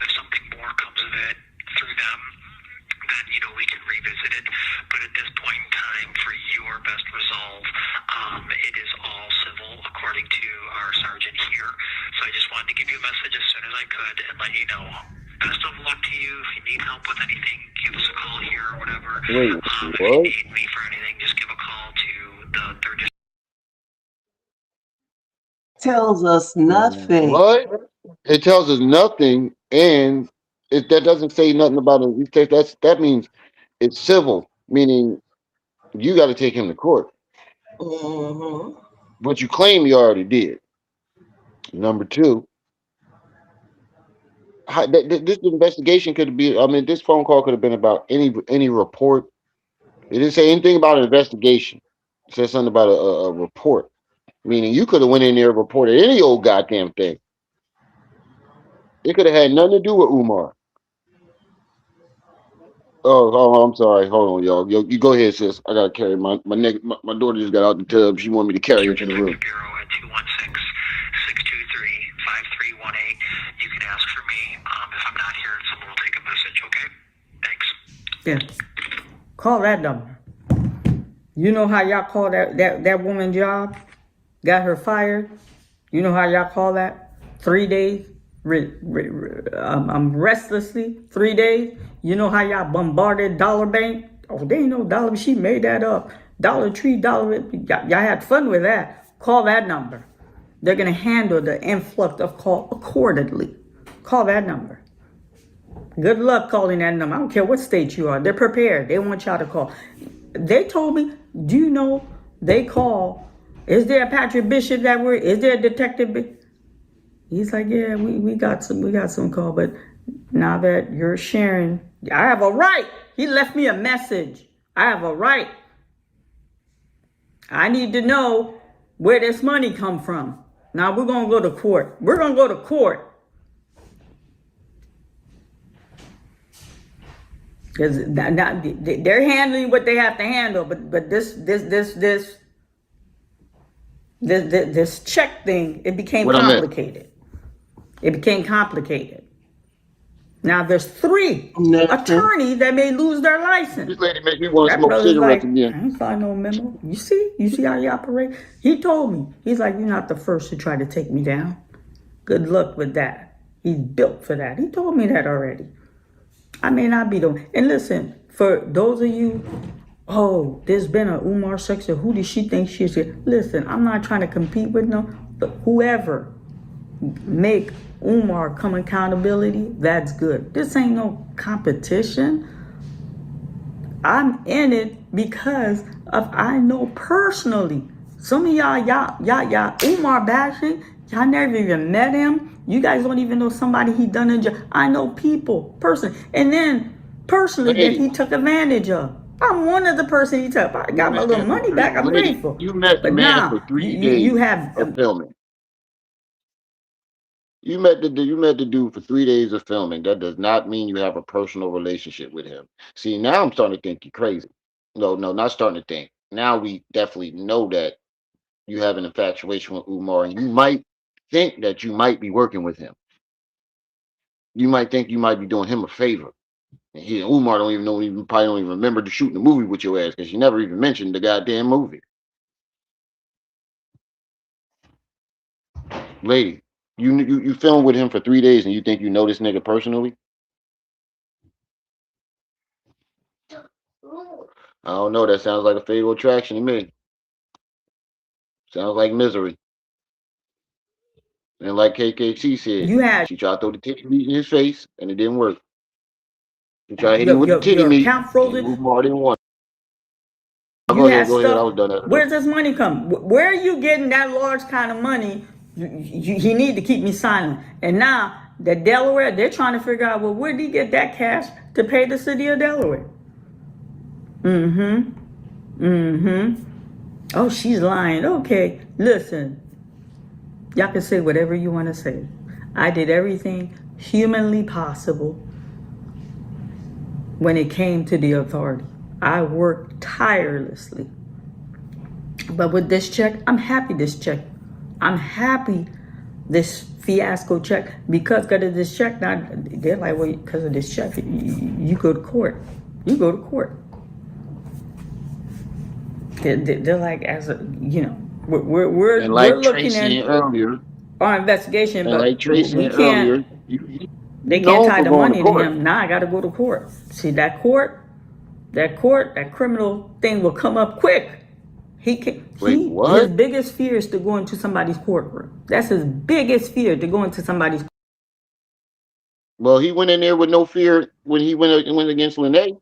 If something more comes of it through them, then we can revisit it. But at this point in time, for your best resolve, it is all civil according to our sergeant here. So I just wanted to give you a message as soon as I could and let you know. Best of luck to you. If you need help with anything, give us a call here or whatever. Wait, If you need me for anything, just give a call to the 3rd District. Tells us nothing. What? It tells us nothing, and that doesn't say nothing about it. That means it's civil, meaning you got to take him to court. Mm-hmm. But you claim you already did. Number two, this investigation could be. I mean, this phone call could have been about any report. It didn't say anything about an investigation. It said something about a report, meaning you could have went in there and reported any old goddamn thing. It could have had nothing to do with Umar. Oh, I'm sorry. Hold on, y'all. You go ahead, sis. I gotta carry my daughter just got out the tub. She wanted me to carry her to the room. Bureau at 216-623-5318. You can ask for me. If I'm not here, someone will take a message. Okay. Thanks. Yeah. Call that number. You know how y'all call that woman job? Got her fired? You know how y'all call that? 3 days? Restlessly? 3 days? You know how y'all bombarded Dollar Bank? Oh, they ain't no Dollar. She made that up. Dollar Tree, y'all had fun with that. Call that number. They're going to handle the influx of call accordingly. Call that number. Good luck calling that number. I don't care what state you are. They're prepared. They want y'all to call. They told me, do you know they call? Is there a Patrick Bishop that we're? Is there a detective? He's like, yeah, we got some call, but now that you're sharing, I have a right. He left me a message. I have a right. I need to know where this money come from. Now we're gonna go to court. We're gonna go to court. Because they're handling what they have to handle, but this check thing, it became complicated. It became complicated. Now there's 3 attorneys that may lose their license. This lady makes me want to smoke cigarettes again. I ain't find no memo. You see how you operate? He told me. He's like, you're not the first to try to take me down. Good luck with that. He's built for that. He told me that already. I may not be the. And listen, for those of you, there's been a Umar section. Who does she think she is? Listen, I'm not trying to compete with but whoever make Umar come accountability, that's good. This ain't no competition. I'm in it because I know personally. Some of y'all Umar bashing. Y'all never even met him. You guys don't even know somebody he done in jail. I know people, person. And then personally that he took advantage of. I'm one of the person he took. I got my little money back. I'm grateful. You met the man for 3 days you have of filming. You met the dude for 3 days of filming. That does not mean you have a personal relationship with him. See, now I'm starting to think you're crazy. No, not starting to think. Now we definitely know that you have an infatuation with Umar, and you might think that you might be working with him. You might think you might be doing him a favor. And Umar don't even know, probably don't even remember to shooting the movie with your ass because you never even mentioned the goddamn movie. Lady, you filmed with him for 3 days and you think you know this nigga personally? I don't know. That sounds like a fatal attraction to me. Sounds like misery. And like KKC said, she tried to throw the titty meat in his face and it didn't work. She tried to hit him with the titty meat. Umar didn't want it. You go ahead. had Go ahead. I stuff. was done after that. Where's this money come? Where are you getting that large kind of money? You need to keep me silent. And now the Delaware, they're trying to figure out, well, where did he get that cash to pay the city of Delaware? Mm-hmm. Mm-hmm. Oh, she's lying. Okay, listen. Y'all can say whatever you want to say. I did everything humanly possible when it came to the authority. I worked tirelessly. But with this check, I'm happy this check. I'm happy this fiasco check because of this check. Now they're like, well, because of this check, you go to court. You go to court. They're like, as a, you know, we're And like looking Tracy at earlier, our investigation, and like but Tracy we can't. earlier, They you can't known tie for the going to money to court. him. Now I got to go to court. See that criminal thing will come up quick. He can, Wait, his what? biggest fear is to go into somebody's courtroom. That's his biggest fear, to go into somebody's. Well, he went in there with no fear when he went against Lanae,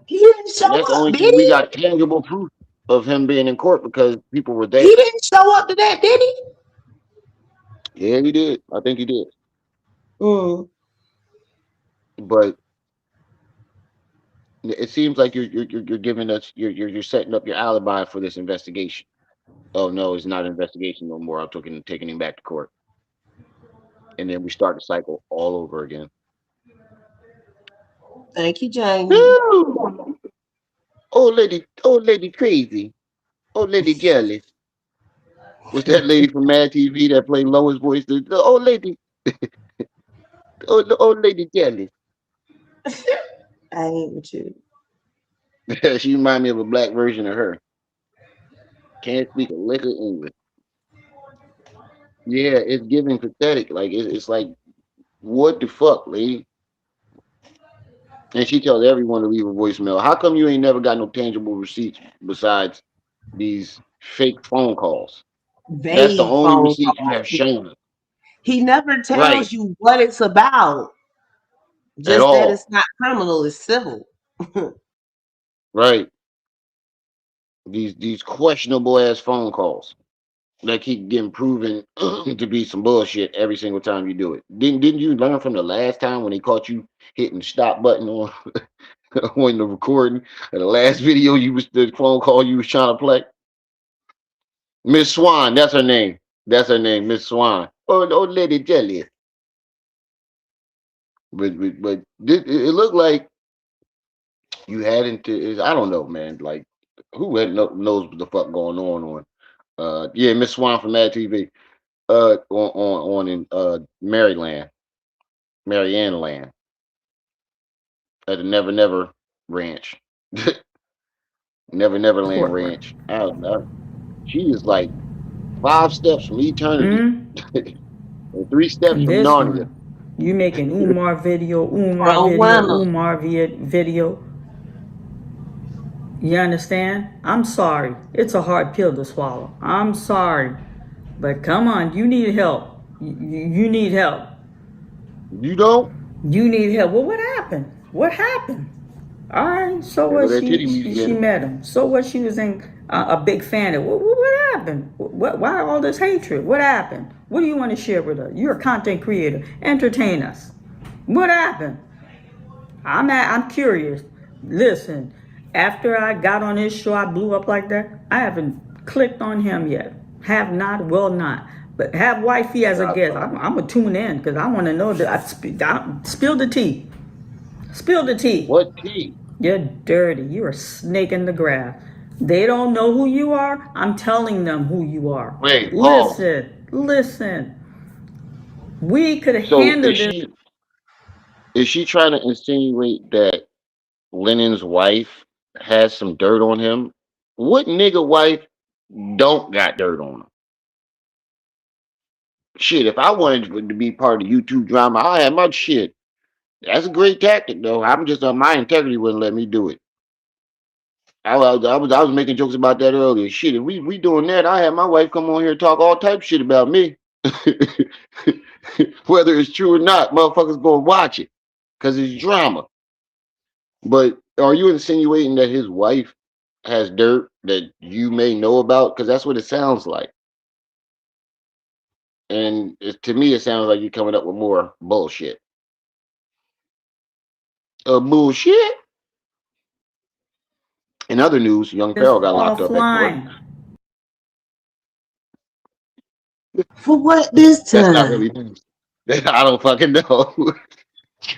He didn't and show that's the up, only did thing we he? got tangible proof of him being in court because people were He there. didn't show up to that, did he? Yeah, he did. I think he did. Mm. But it seems like you're giving us you're setting up your alibi for this investigation. Oh no, it's not an investigation no more. I'm taking him back to court, and then we start the cycle all over again. Thank you, Jamie. Ooh, old lady crazy, old lady jealous. Was that lady from Mad TV that played Lois voice? The old lady, the old lady jealous. I ain't with you. She remind me of a black version of her. Can't speak a lick of English. Yeah, it's giving pathetic. Like it's like what the fuck, lady? And she tells everyone to leave a voicemail. How come you ain't never got no tangible receipts besides these fake phone calls? That's the Vague only phone receipt you have calls. shown us. He never Right. tells you what it's about. At Just that it's all. not criminal, it's civil. Right. These questionable ass phone calls that keep getting proven to be some bullshit every single time you do it. Didn't you learn from the last time when they caught you hitting the stop button on on the recording of the last video you was the phone call you was trying to play? Miss Swan, that's her name. That's her name, Miss Swan. Oh, lady jealous. But it looked like you had into. I don't know, man. Like who knows what the fuck going on? Yeah, Miss Swan from Mad TV. On in Maryland, Maryanne land at the Never Never Ranch, Never Land Courtroom. Ranch. I don't know. She is like 5 steps from eternity Mm? and 3 steps And from this Narnia. one, you making Umar video, Umar Pro video, winner. Umar video. You understand? I'm sorry. It's a hard pill to swallow. I'm sorry. But come on, you need help. You need help. You don't? You need help. Well, what happened? What happened? All right. So There go what? that titty music She again. met him. So what? She was in a big fan of. What happened? Why all this hatred? What happened? What do you want to share with us? You're a content creator. Entertain us. What happened? I'm curious. Listen, after I got on his show, I blew up like that. I haven't clicked on him yet. Have not, will not. But have wifey as a guest. I'm gonna tune in because I want to know that spill the tea. Spill the tea. What tea? You're dirty. You're a snake in the grass. They don't know who you are. I'm telling them who you are. Wait, pause. Listen. We could So handle this. is she trying to insinuate that Lennon's wife has some dirt on him? What nigga wife don't got dirt on him? Shit, if I wanted to be part of the YouTube drama, I had my shit. That's a great tactic, though. I'm just my integrity wouldn't let me do it. I was making jokes about that earlier. Shit, if we doing that, I had my wife come on here and talk all type of shit about me. Whether it's true or not, motherfuckers gonna watch it because it's drama. But are you insinuating that his wife has dirt that you may know about? Because that's what it sounds like. And to me, it sounds like you're coming up with more bullshit. Bullshit. In other news, young This Farrell got locked up at court. offline. For what this That's not time? really news. I don't fucking know.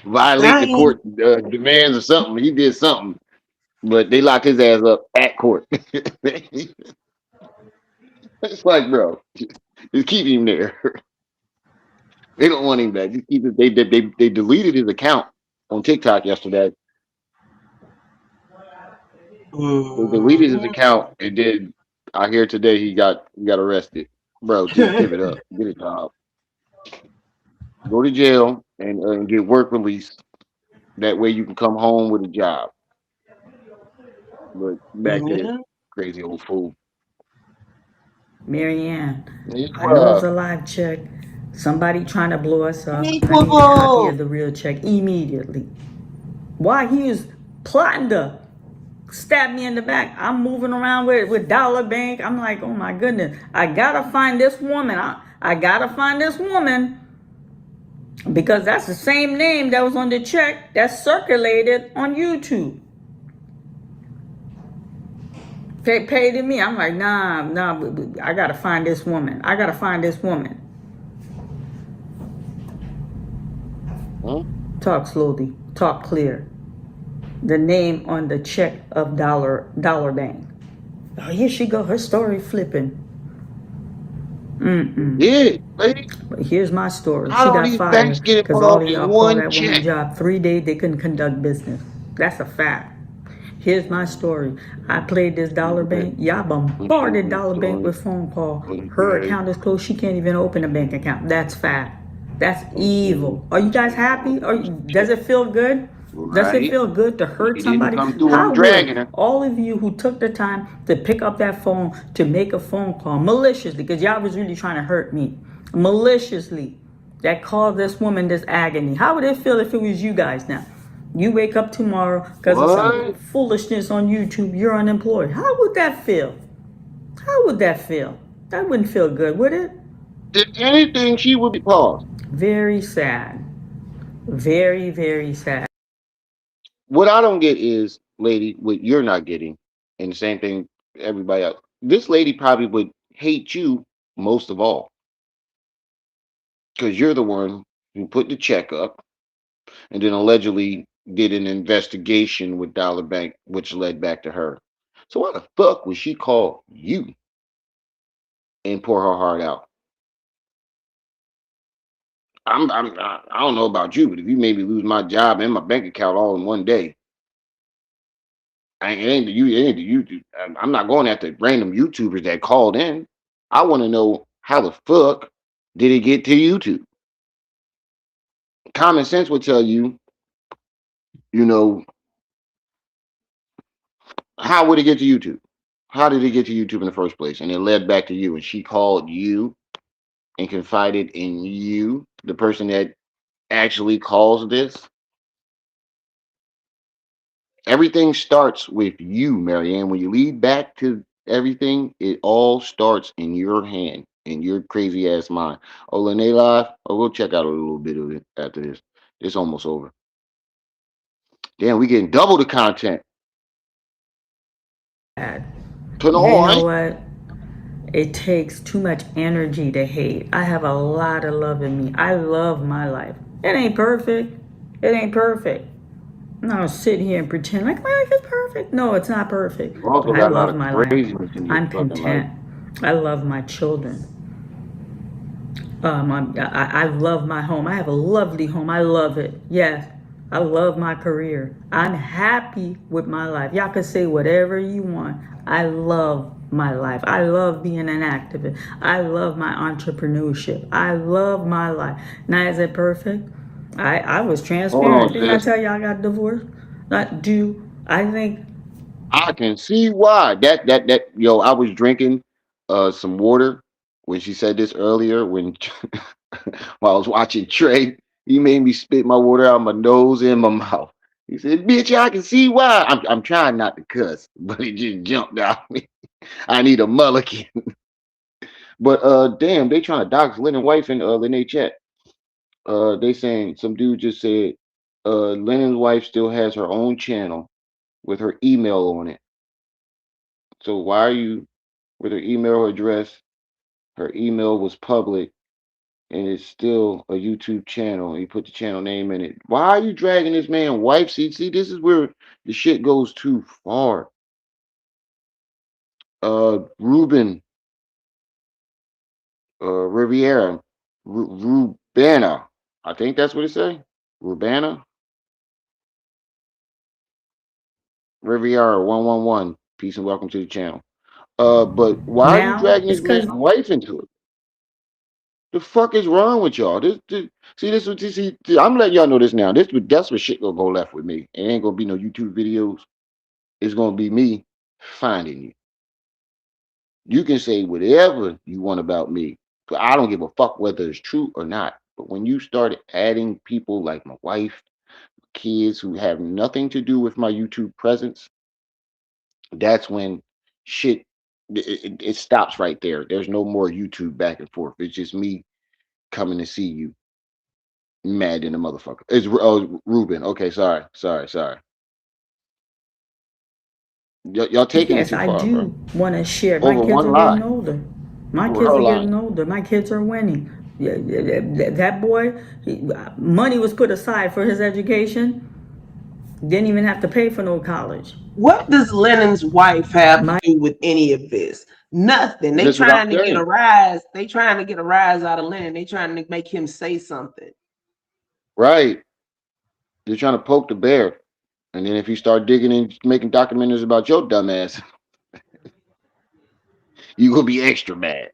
Violate the Same. court demands or something. He did something, but they locked his ass up at court. It's like, bro, just keep him there. They don't want him back. Just keep it. They deleted his account on TikTok yesterday. They deleted his Mhm. account and then I hear today he got arrested. Bro, just give it up. Get a job. Go to jail and get work release. That way you can come home with a job. But back to this Yeah. crazy old fool. Maryanne, You, I know it's a live check. Somebody trying to blow us up. I need a copy Equal. of the real check immediately. Why he was plotting to stab me in the back? I'm moving around with Dollar Bank. I'm like, oh my goodness, I gotta find this woman. I gotta find this woman because that's the same name that was on the check that circulated on YouTube. Paid to me. I'm like, nah. I gotta find this woman. I gotta find this woman. huh? Talk slowly. Talk clear. The name on the check of Dollar Bank. Oh, here she go. Her story flipping. Yeah, lady. But here's my story. How She do got these banks fired get it because put all of off in y'all called one that woman check? job 3 days. They couldn't conduct business. That's a fact. Here's my story. I played this Dollar Okay. Bank. Y'all bombarded Dollar Bank with phone call. Her Okay. account is closed. She can't even open a bank account. That's fact. That's evil. Are you guys happy? Does it feel good? Does it Right. feel good to hurt He didn't somebody? come through on How would dragging her. all of you who took the time to pick up that phone to make a phone call maliciously, because y'all was really trying to hurt me, maliciously, that caused this woman this agony? How would it feel if it was you guys now? You wake up tomorrow because of some What? foolishness on YouTube, you're unemployed. How would that feel? How would that feel? That wouldn't feel good, would it? If anything, she would be paused. Very sad. Very, very sad. What I don't get is, lady, what you're not getting, and the same thing everybody else. This lady probably would hate you most of all because you're the one who put the check up and then allegedly did an investigation with Dollar Bank, which led back to her. So why the fuck would she call you and pour her heart out? I don't know about you, but if you made me lose my job and my bank account all in one day, it ain't the you, it ain't the YouTube. I'm not going after random YouTubers that called in. I want to know how the fuck did it get to YouTube? Common sense would tell you, you know, how would it get to YouTube? How did it get to YouTube in the first place? And it led back to you, and she called you and confided in you, the person that actually caused this. Everything starts with you, Marianne. When you lead back to everything, it all starts in your hand, in your crazy ass mind. Oh, Lanae live. Oh, we'll check out a little bit of it after this. It's almost over. Damn, we getting double the content. Turn You know on. what? It takes too much energy to hate. I have a lot of love in me. I love my life. It ain't perfect. It ain't perfect. I'm not gonna sit here and pretend like my life is perfect. No, it's not perfect. You But also I got a lot love of my life. craziness in your I'm fucking life. content. I love my children. I love my home. I have a lovely home. I love it. Yes, I love my career. I'm happy with my life. Y'all can say whatever you want. I love my life. I love being an activist. I love my entrepreneurship. I love my life. Now, is it perfect? I was Hold transparent. on, Didn't I sis. tell you I got divorced? Not do I think I can see why. That yo, I was drinking some water when she said this earlier when while I was watching Trey. He made me spit my water out my nose and my mouth. He said, "Bitch, I can see why." I'm trying not to cuss, but it just jumped out. I need a mulligan. But damn, they trying to dox Lennon wife in Lanae chat. They saying some dude just said Lennon's wife still has her own channel with her email on it. So why are you with her email address? Her email was public and it's still a YouTube channel. You put the channel name in it. Why are you dragging this man wife? See, this is where the shit goes too far. Ruben Riviera, Rubana. I think that's what it say. Rubana Riviera 111. Peace and welcome to the channel. But why are you Now dragging it's this man's because wife into it? The fuck is wrong with y'all? See this. I'm letting y'all know this now. That's what shit gonna go left with me. It ain't gonna be no YouTube videos. It's gonna be me finding you. You can say whatever you want about me. I don't give a fuck whether it's true or not. But when you started adding people like my wife, kids who have nothing to do with my YouTube presence, that's when shit it stops right there. There's no more YouTube back and forth. It's just me coming to see you, mad in the motherfucker. It's Ruben. Okay, sorry. Y'all taking it yes, too I far, bro. do want to share. My Over kids one are lie, getting older. My over kids her are line. getting older. My kids are winning. That boy, money was put aside for his education. Didn't even have to pay for no college. What does Lennon's wife have to My do with any of this? Nothing. They That's what I'm trying to get a saying. rise. They trying to get a rise out of Lennon. They trying to make him say something. Right. They're trying to poke the bear. And then if you start digging and making documentaries about your dumb ass, you gonna be extra mad.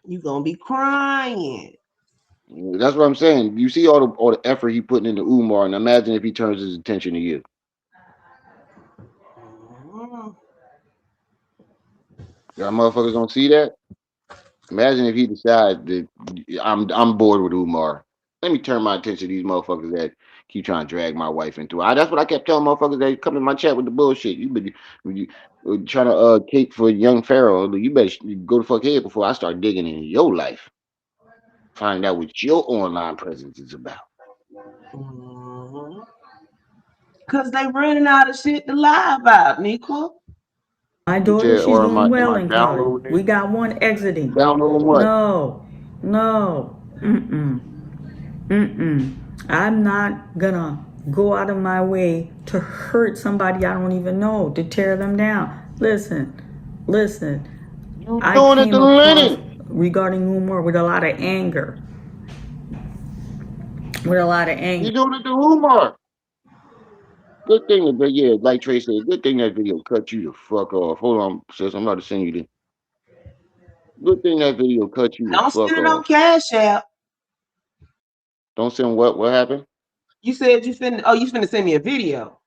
You gonna be crying. That's what I'm saying. You see all the effort he putting into Umar, and imagine if he turns his attention to you. Mhm. Y'all motherfuckers don't see that? Imagine if he decides that I'm bored with Umar. Let me turn my attention to these motherfuckers that keep trying to drag my wife into it. That's what I kept telling motherfuckers that come in my chat with the bullshit. You trying to cape for young Pharaoh. You better go the fuck ahead before I start digging in your life. Find out what your online presence is about. Mhm. Cause they running out of shit to lie about, Nico. daughter, she's Or doing am well I in college. downloading it? We got one exiting. Downloading what? No, no, mm-mm. I'm not gonna go out of my way to hurt somebody I don't even know, to tear them down. Listen. You I doing it to came across Lennon. regarding Umar with a lot of anger. With a lot of anger. You doing it to Umar. Good thing that yeah, like Trey said, good thing that video cut you the fuck off. Hold on, sis, I'm about to send you the good thing that video cut you the Don't fuck send it on off. Cash App. Don't send what happened? You said you finna. Oh, you finna send me a video.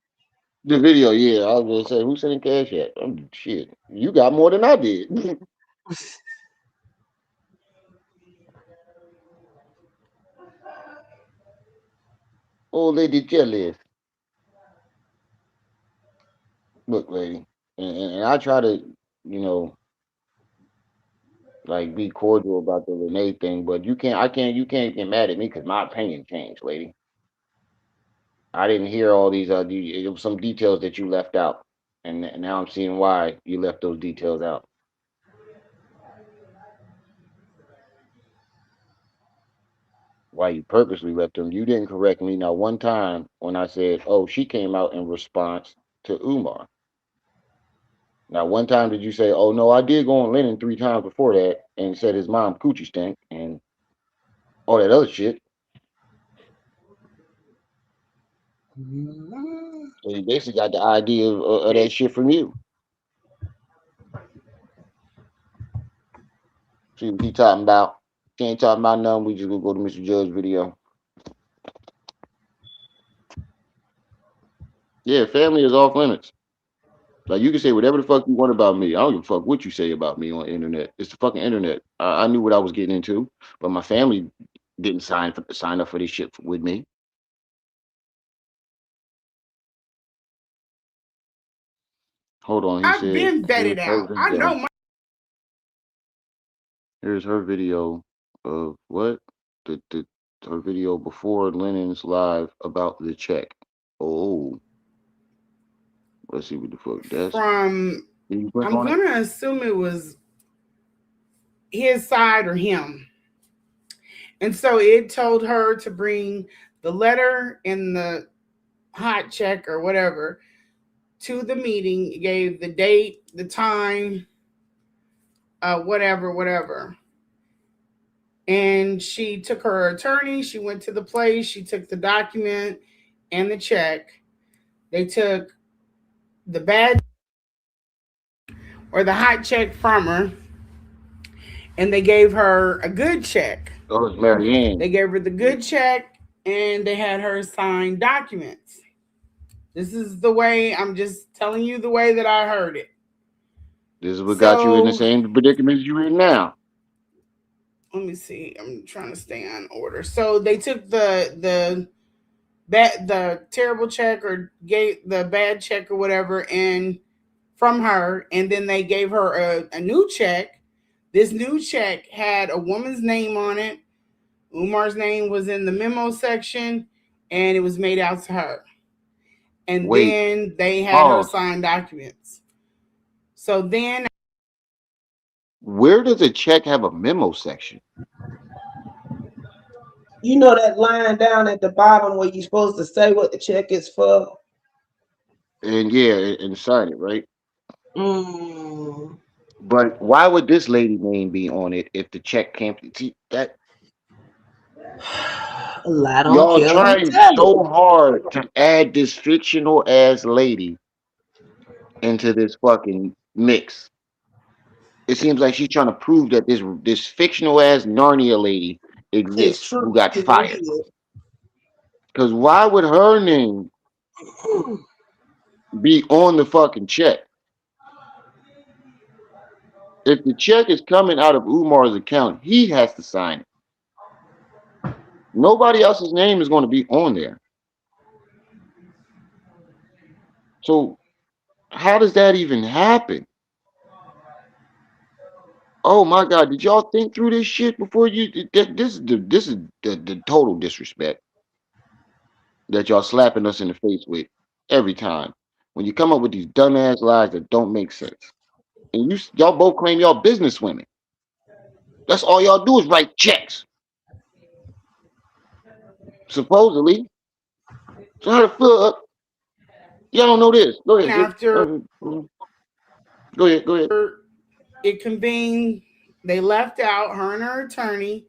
The video, yeah. I was gonna say who sending cash at? Shit. You got more than I did. Old lady jealous. Look, lady. And I try to, you know, like be cordial about the Lanae thing, but you can't get mad at me because my opinion changed, lady. I didn't hear all these some details that you left out, and now I'm seeing why you left those details out. Why you purposely left them? You didn't correct me now one time when I said, "Oh, she came out in response to Umar." Now one time did you say, "Oh no, I did go on Lennon 3 times before that and said his mom coochie stink and all that other shit." Mhm. So he basically got the idea of that shit from you. See what he talking about? She ain't talking about nothing. We just gonna go to Mr. Judge video. Yeah, family is off limits. Like you can say whatever the fuck you want about me. I don't give a fuck what you say about me on the internet. It's the fucking internet. I knew what I was getting into, but my family didn't sign up for this shit with me. Hold on. He I've said, been vetted here's her out. I video. know my Here's her video of what? The her video before Lennon's live about the check. Oh, let's see what the fuck that's. from. Can you click I'm on it? gonna assume it was his side or him. And so it told her to bring the letter and the hot check or whatever to the meeting. It gave the date, the time, whatever. And she took her attorney. She went to the place. She took the document and the check. They took the bad or the hot check from her, and they gave her a good check. Oh, it's Maryanne. They gave her the good check, and they had her sign documents. This is the way, I'm just telling you the way that I heard it. This is what got you in the So same predicament you're in now. let me see. I'm trying to stay on order. So they took the terrible check or gave the bad check or whatever and from her, and then they gave her a new check. This new check had a woman's name on it. Umar's name was in the memo section, and it was made out to her. And Wait, then they had her pause. sign documents. So then Where does a check have a memo section? You know that line down at the bottom where you're supposed to say what the check is for? And yeah, and sign it, right? Mm, But why would this lady name be on it if the check can't see that I don't y'all care who trying tell so it. hard to add this fictional ass lady into this fucking mix? It seems like she's trying to prove that this fictional ass Narnia lady It's exists true. who got It's fired. real. Because why would her name be on the fucking check? If the check is coming out of Umar's account, he has to sign it. Nobody else's name is going to be on there. So how does that even happen? Oh my God! Did y'all think through this shit before you? This is the total disrespect that y'all slapping us in the face with every time when you come up with these dumbass lies that don't make sense. And y'all both claim y'all business women. That's all y'all do is write checks, supposedly. So how the fuck y'all don't know this? Go ahead, after go ahead, go ahead. it convened, they left out her and her attorney,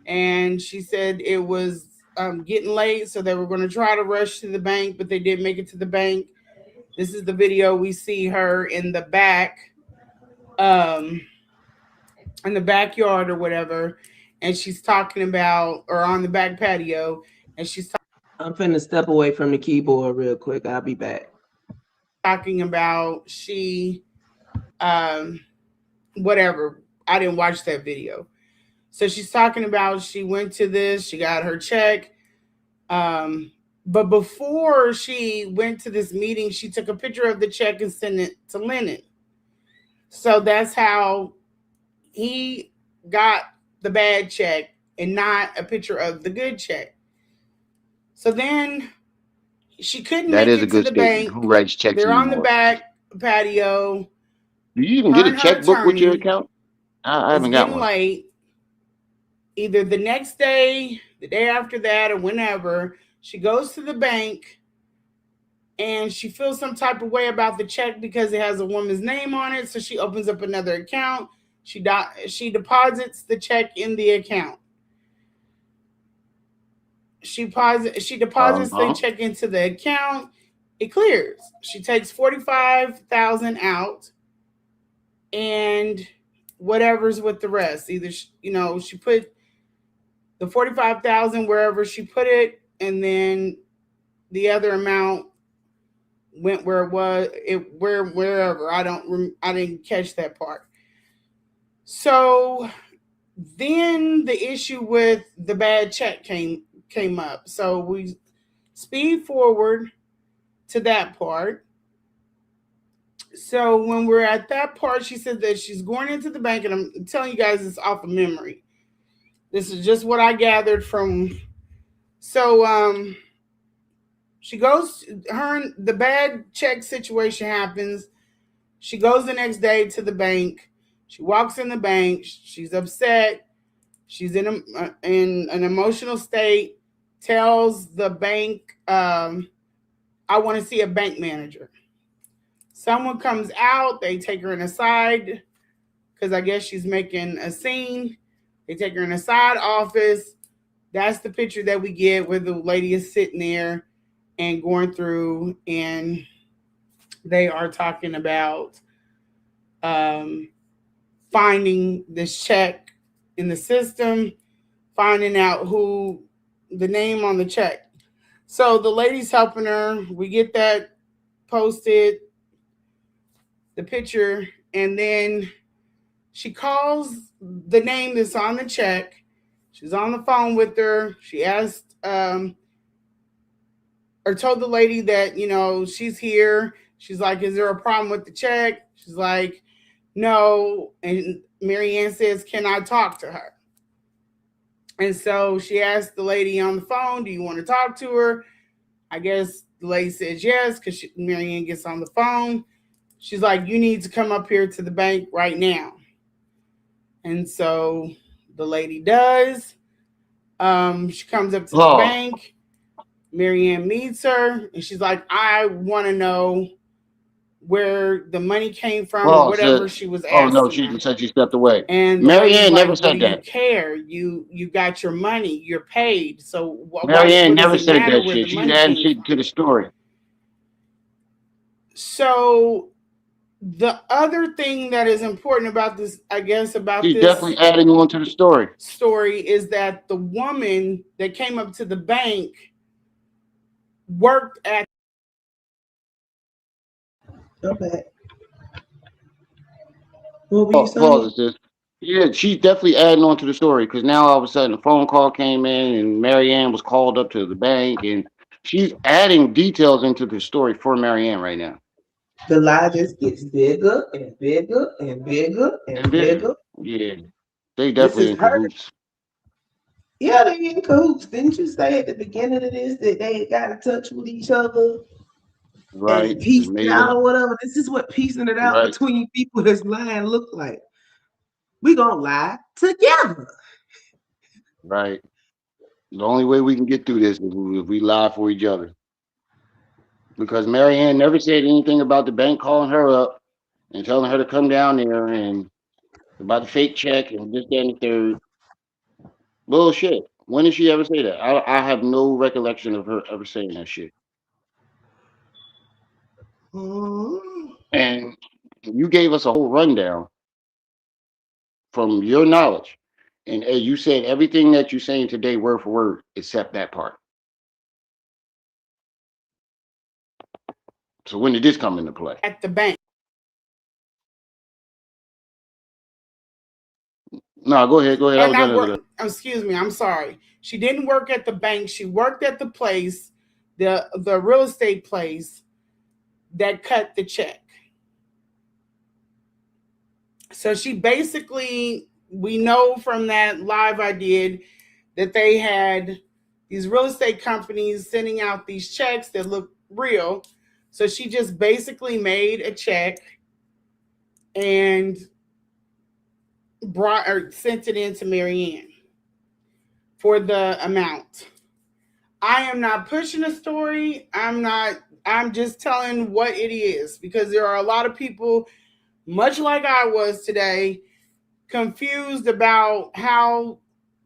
and she said it was getting late, so they were going to try to rush to the bank, but they didn't make it to the bank. This is the video. We see her in the back, um, in the backyard or whatever, and she's talking about, or on the back patio, and she's I'm finna step away from the keyboard real quick. I'll be back. talking about um, whatever. I didn't watch that video. So she's talking about she went to this, she got her check. But before she went to this meeting, she took a picture of the check and sent it to Lennon. So that's how he got the bad check and not a picture of the good check. So then she couldn't That make is a it to good the statement. Who bank. writes checks They're on the anymore? back patio. Do you even Her get a and her checkbook with your attorney. account? I It's haven't got getting one. late. Either the next day, the day after that, or whenever, she goes to the bank and she feels some type of way about the check because it has a woman's name on it. So she opens up another account. She deposits the check in the account. She deposits the Uh-huh. check into the account. It clears. She takes 45,000 out, and whatever's with the rest. Either she put the 45,000 wherever she put it, and then the other amount went where it was, wherever. I didn't catch that part. So then the issue with the bad check came up. So we speed forward to that part. So when we're at that part, she said that she's going into the bank, and I'm telling you guys this off of memory. This is just what I gathered from. So she goes. Her and the bad check situation happens. She goes the next day to the bank. She walks in the bank. She's upset. She's in an emotional state. Tells the bank, "I want to see a bank manager." Someone comes out. They take her in a side because I guess she's making a scene. They take her in a side office. That's the picture that we get where the lady is sitting there and going through, and they are talking about um, finding this check in the system, finding out who the name on the check. So the lady's helping her. We get that posted, the picture, and then she calls the name that's on the check. She's on the phone with her. She asked or told the lady that, she's here. She's like, "Is there a problem with the check?" She's like, "No." And Maryanne says, "Can I talk to her?" And so she asked the lady on the phone, "Do you want to talk to her?" I guess the lady says yes, because Maryanne gets on the phone. She's like, "You need to come up here to the bank right now." And so the lady does. She comes up to the Pause. bank. Maryanne meets her, and she's like, "I want to know where the money came from," or Pause. whatever she was Oh no, asking she her. just said she stepped away. And the lady's Marianne like, never "What said do you that. care? You got your money. You're paid. So Marianne what does never it said matter that where the shit. She's money adding came shit from?" to the story. So the other thing that is important about this, I guess, about She's this definitely adding on to the story. story is that the woman that came up to the bank worked at. Okay. What were you Pause, saying? sis. Yeah, she's definitely adding on to the story because now all of a sudden a phone call came in and Marianne was called up to the bank and she's adding details into the story for Marianne right now. The lie just gets bigger and bigger and bigger And and bigger. bigger. Yeah, they This definitely is in her. cahoots. Yeah, they in cahoots. Didn't you say at the beginning of this that they got in touch with each other Right. and They pieced it made out up. or whatever? This is what piecing it out Right. between people that's lying look like. We gonna lie together. Right. The only way we can get through this is if we lie for each other. Because Marianne never said anything about the bank calling her up and telling her to come down there and about the fake check and this, that, and the third. Bullshit. When did she ever say that? I have no recollection of her ever saying that shit. Mhm. And you gave us a whole rundown from your knowledge. And as you said everything that you're saying today, word for word, except that part. So when did this come into play? At the bank. No, go ahead. Go ahead. I Or was done not as work. a Excuse me. I'm sorry. She didn't work at the bank. She worked at the place, the real estate place that cut the check. So she basically, we know from that live I did that they had these real estate companies sending out these checks that look real. So she just basically made a check and brought or sent it in to Maryanne for the amount. I am not pushing a story. I'm just telling what it is because there are a lot of people, much like I was today, confused about how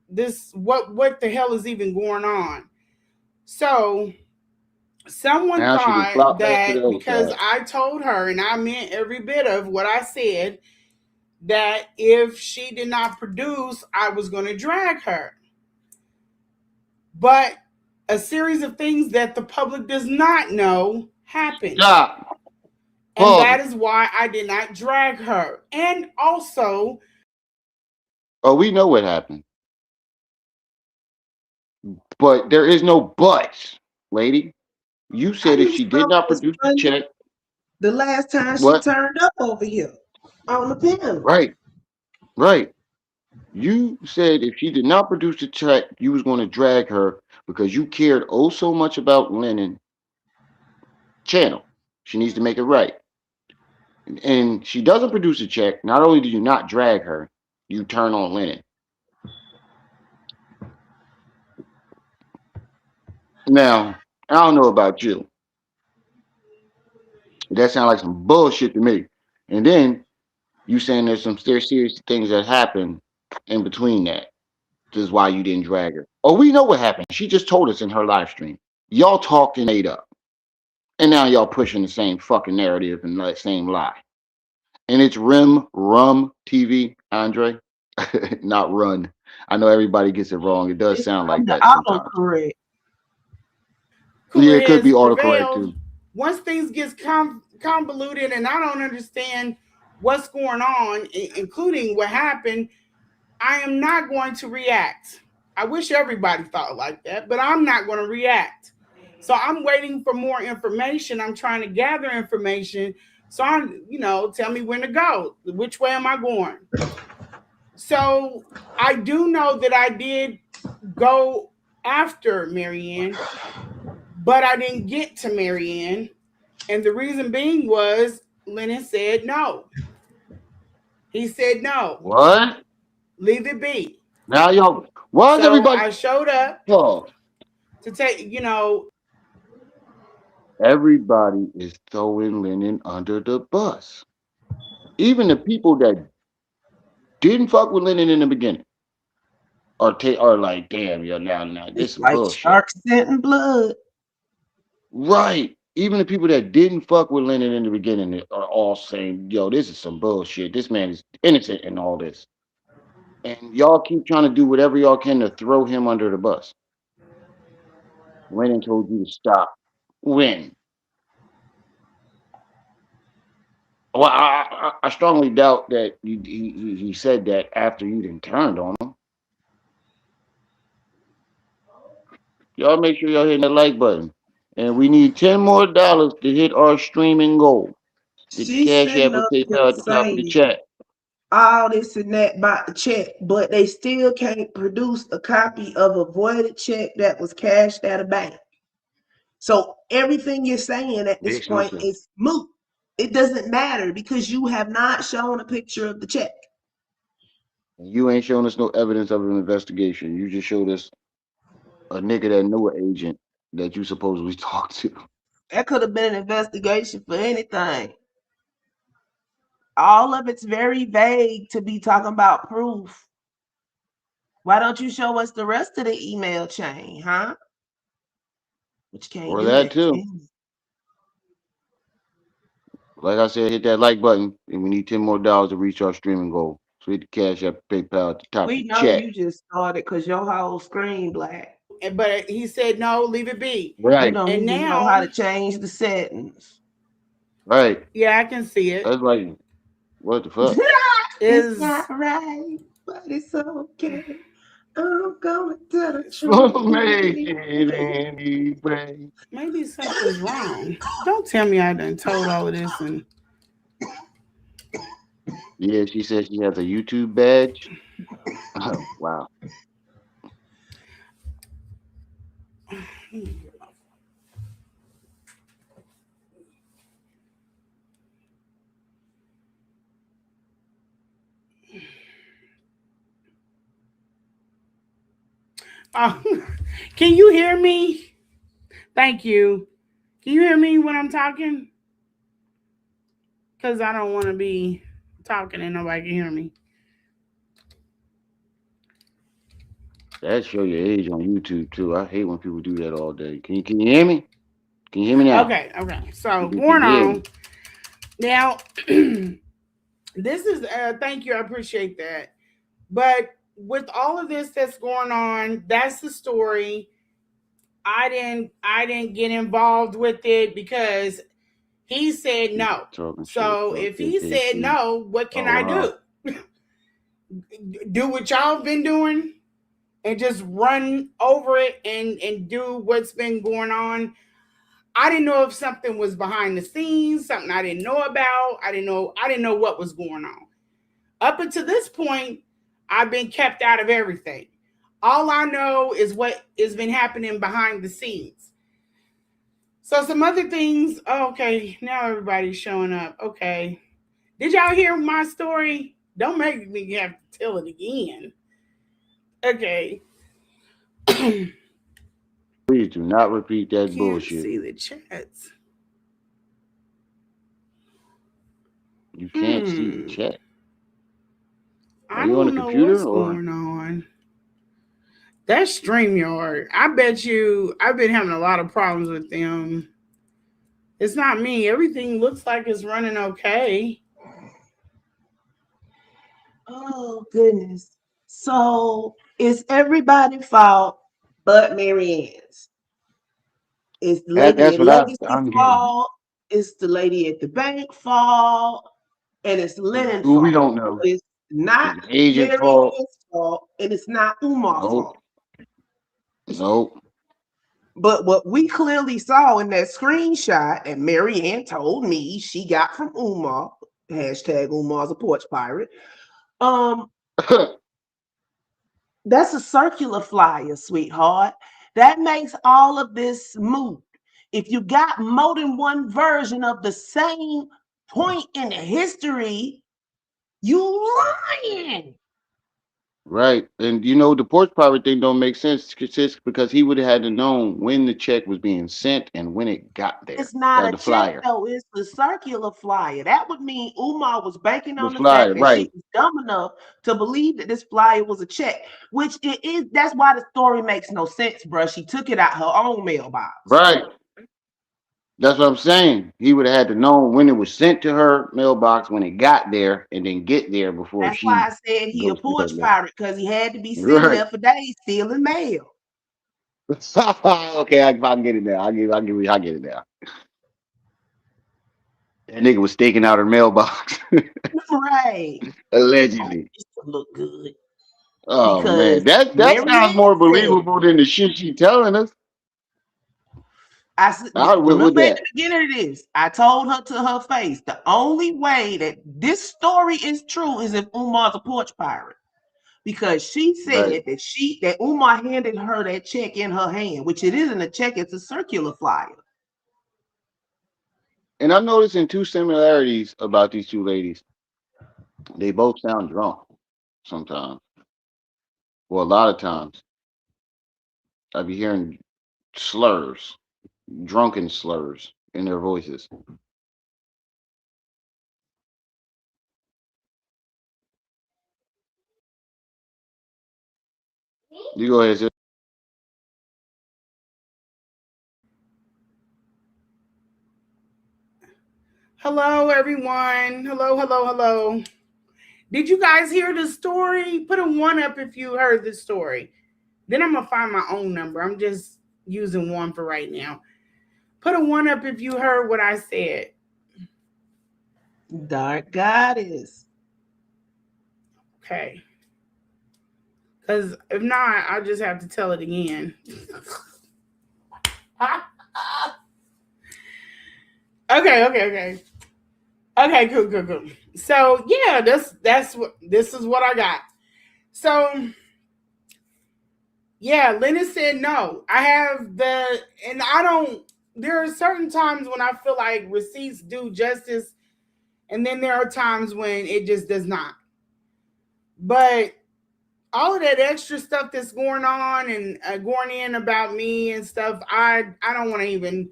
this what the hell is even going on. So someone now she just thought flopped back to the that other because side. I told her, and I meant every bit of what I said, that if she did not produce, I was going to drag her. But a series of things that the public does not know happened. Stop. And that Pause. is why I did not drag her. And also, Oh, we know what happened. But there is no buts, lady. You I said if knew she did something not was produce the funny. check, The last time she What? turned up over here on the panel. Right, right. You said if she did not produce the check, you was going to drag her because you cared oh so much about Lennon channel. She needs to make it right. And she doesn't produce a check. Not only do you not drag her, you turn on Lennon. Now, I don't know about you. That sounds like some bullshit to me. And then you saying there's serious things that happen in between that. This is why you didn't drag her. Oh, we know what happened. She just told us in her live stream. Y'all talked and ate up. And now y'all pushing the same fucking narrative and the same lie. And it's Rum TV, Andre. Not Run. I know everybody gets it wrong. It does It's sound from like the that sometimes. autocorrect. Yeah, Cooler it could be has autocorrect prevailed. too. Once things get convoluted and I don't understand what's going on, including what happened, I am not going to react. I wish everybody thought like that, but I'm not going to react. So I'm waiting for more information. I'm trying to gather information. So I'm, tell me when to go. Which way am I going? So I do know that I did go after Maryanne, but I didn't get to Maryanne. And the reason being was Lennon said no. He said no, What? leave it be. Now y'all, why is So everybody? I showed up Oh, to take. everybody is throwing Lennon under the bus. Even the people that didn't fuck with Lennon in the beginning are like, damn, yo, now this It's some like bullshit. sharks scenting blood. Right. Even the people that didn't fuck with Lennon in the beginning are all saying, yo, this is some bullshit. This man is innocent in all this. And y'all keep trying to do whatever y'all can to throw him under the bus. Lennon told you to stop. When? Well, I strongly doubt that he said that after you done turned on him. Y'all make sure y'all hitting that like button. And we need $10 more to hit our streaming goal. Get the She's Cash sitting App or up here PayPal at the top of the saying chat. all this and that about the check, but they still can't produce a copy of a voided check that was cashed at a bank. So everything you're saying at this Makes no point sense. is moot. It doesn't matter because you have not shown a picture of the check. You ain't showing us no evidence of an investigation. You just showed us a nigga that knew an agent that you supposedly talked to. That could have been an investigation for anything. All of it's very vague to be talking about proof. Why don't you show us the rest of the email chain, huh? But you can't Or do that that, too. can you? Like I said, hit that like button, and we need $10 more to reach our streaming goal. So hit the Cash App, PayPal at the top of We the know chat. you just started because your whole screen black. But he said no, leave it be. You Right, don't And even know how now, to change the settings. right. yeah, I can see it. That's like, what the fuck? It's not Is right, but it's okay. I'm going to the truth So make it anyway. anyway. maybe something's wrong. Don't tell me I done told all of this and Yeah, she said she has a YouTube badge. Oh, wow. oh, can you hear me? Thank you. Can you hear me when I'm talking? Because I don't want to be talking and nobody can hear me. That show your age on YouTube too. I hate when people do that all day. Can you hear me? Can you hear me now? Okay. So Can going you hear me? on. Now, this is thank you. I appreciate that. But with all of this that's going on, that's the story. I didn't get involved with it because he said Keep no. talking shit. So Fuck if this he said AC. no, what can Oh I wow. do? Do what y'all been doing and just run over it and do what's been going on. I didn't know if something was behind the scenes, something I didn't know about. I didn't know what was going on. Up until this point, I've been kept out of everything. All I know is what has been happening behind the scenes. So some other things, okay, now everybody's showing up. Okay. Did y'all hear my story? Don't make me have to tell it again. Okay. Please do not repeat that Can't bullshit. see the chats. You can't see the chat. Are I you on the don't know what's computer or? going on. That's StreamYard. I bet you I've been having a lot of problems with them. It's not me. Everything looks like it's running okay. Oh goodness. So it's everybody's fault but Maryanne's. It's the lady That's at what Legacy I'm getting. fault. It's the lady at the bank fault. And it's Lennon Who we fault. don't know. It's not It's agent fault. Maryanne's fault. And it's not Umar's Nope. fault. Nope. But what we clearly saw in that screenshot, and Maryanne told me she got from Umar, hashtag Umar's a porch pirate. That's a circular flyer, sweetheart. That makes all of this moot. If you got more than one version of the same point in the history, you lying. Right. And the porch pirate thing don't make sense because he would have had to know when the check was being sent and when it got there. It's not a The check, flyer. though. It's the circular flyer. That would mean Umar was banking The on the flyer, fact that right. she was dumb enough to believe that this flyer was a check, which it is. That's why the story makes no sense, bruh. She took it out her own mailbox. Right. That's what I'm saying. He would have had to know when it was sent to her mailbox, when it got there, and then get there before That's why she I said he a goes through her porch mail. pirate, because he had to be sitting Right. there for days stealing mail. Okay, I can get it now. I get it now. That nigga was staking out her mailbox. Right. Oh, Allegedly. this will look good. Oh Because man. That sounds Maryanne more said, believable than the shit she telling us. I said, I would with remember at the that. beginning of this, I told her to her face, the only way that this story is true is if Umar's a porch pirate. Because she Right. said that Umar handed her that check in her hand, which it isn't a check, it's a circular flyer. And I'm noticing two similarities about these two ladies. They both sound drunk sometimes. Well, a lot of times. I be hearing slurs, drunken slurs in their voices. You go ahead, sis. Hello, everyone. Hello, hello, hello. Did you guys hear the story? Put a one up if you heard the story. Then I'm going to find my own number. I'm just using one for right now. Put a one up if you heard what I said. Dark goddess. Okay. Because if not, I'll just have to tell it again. Okay. Okay, cool. So yeah, this is what I got. So yeah, Lennon said no. I have and I don't. There are certain times when I feel like receipts do justice, and then there are times when it just does not. But all of that extra stuff that's going on and going in about me and stuff, I don't want to even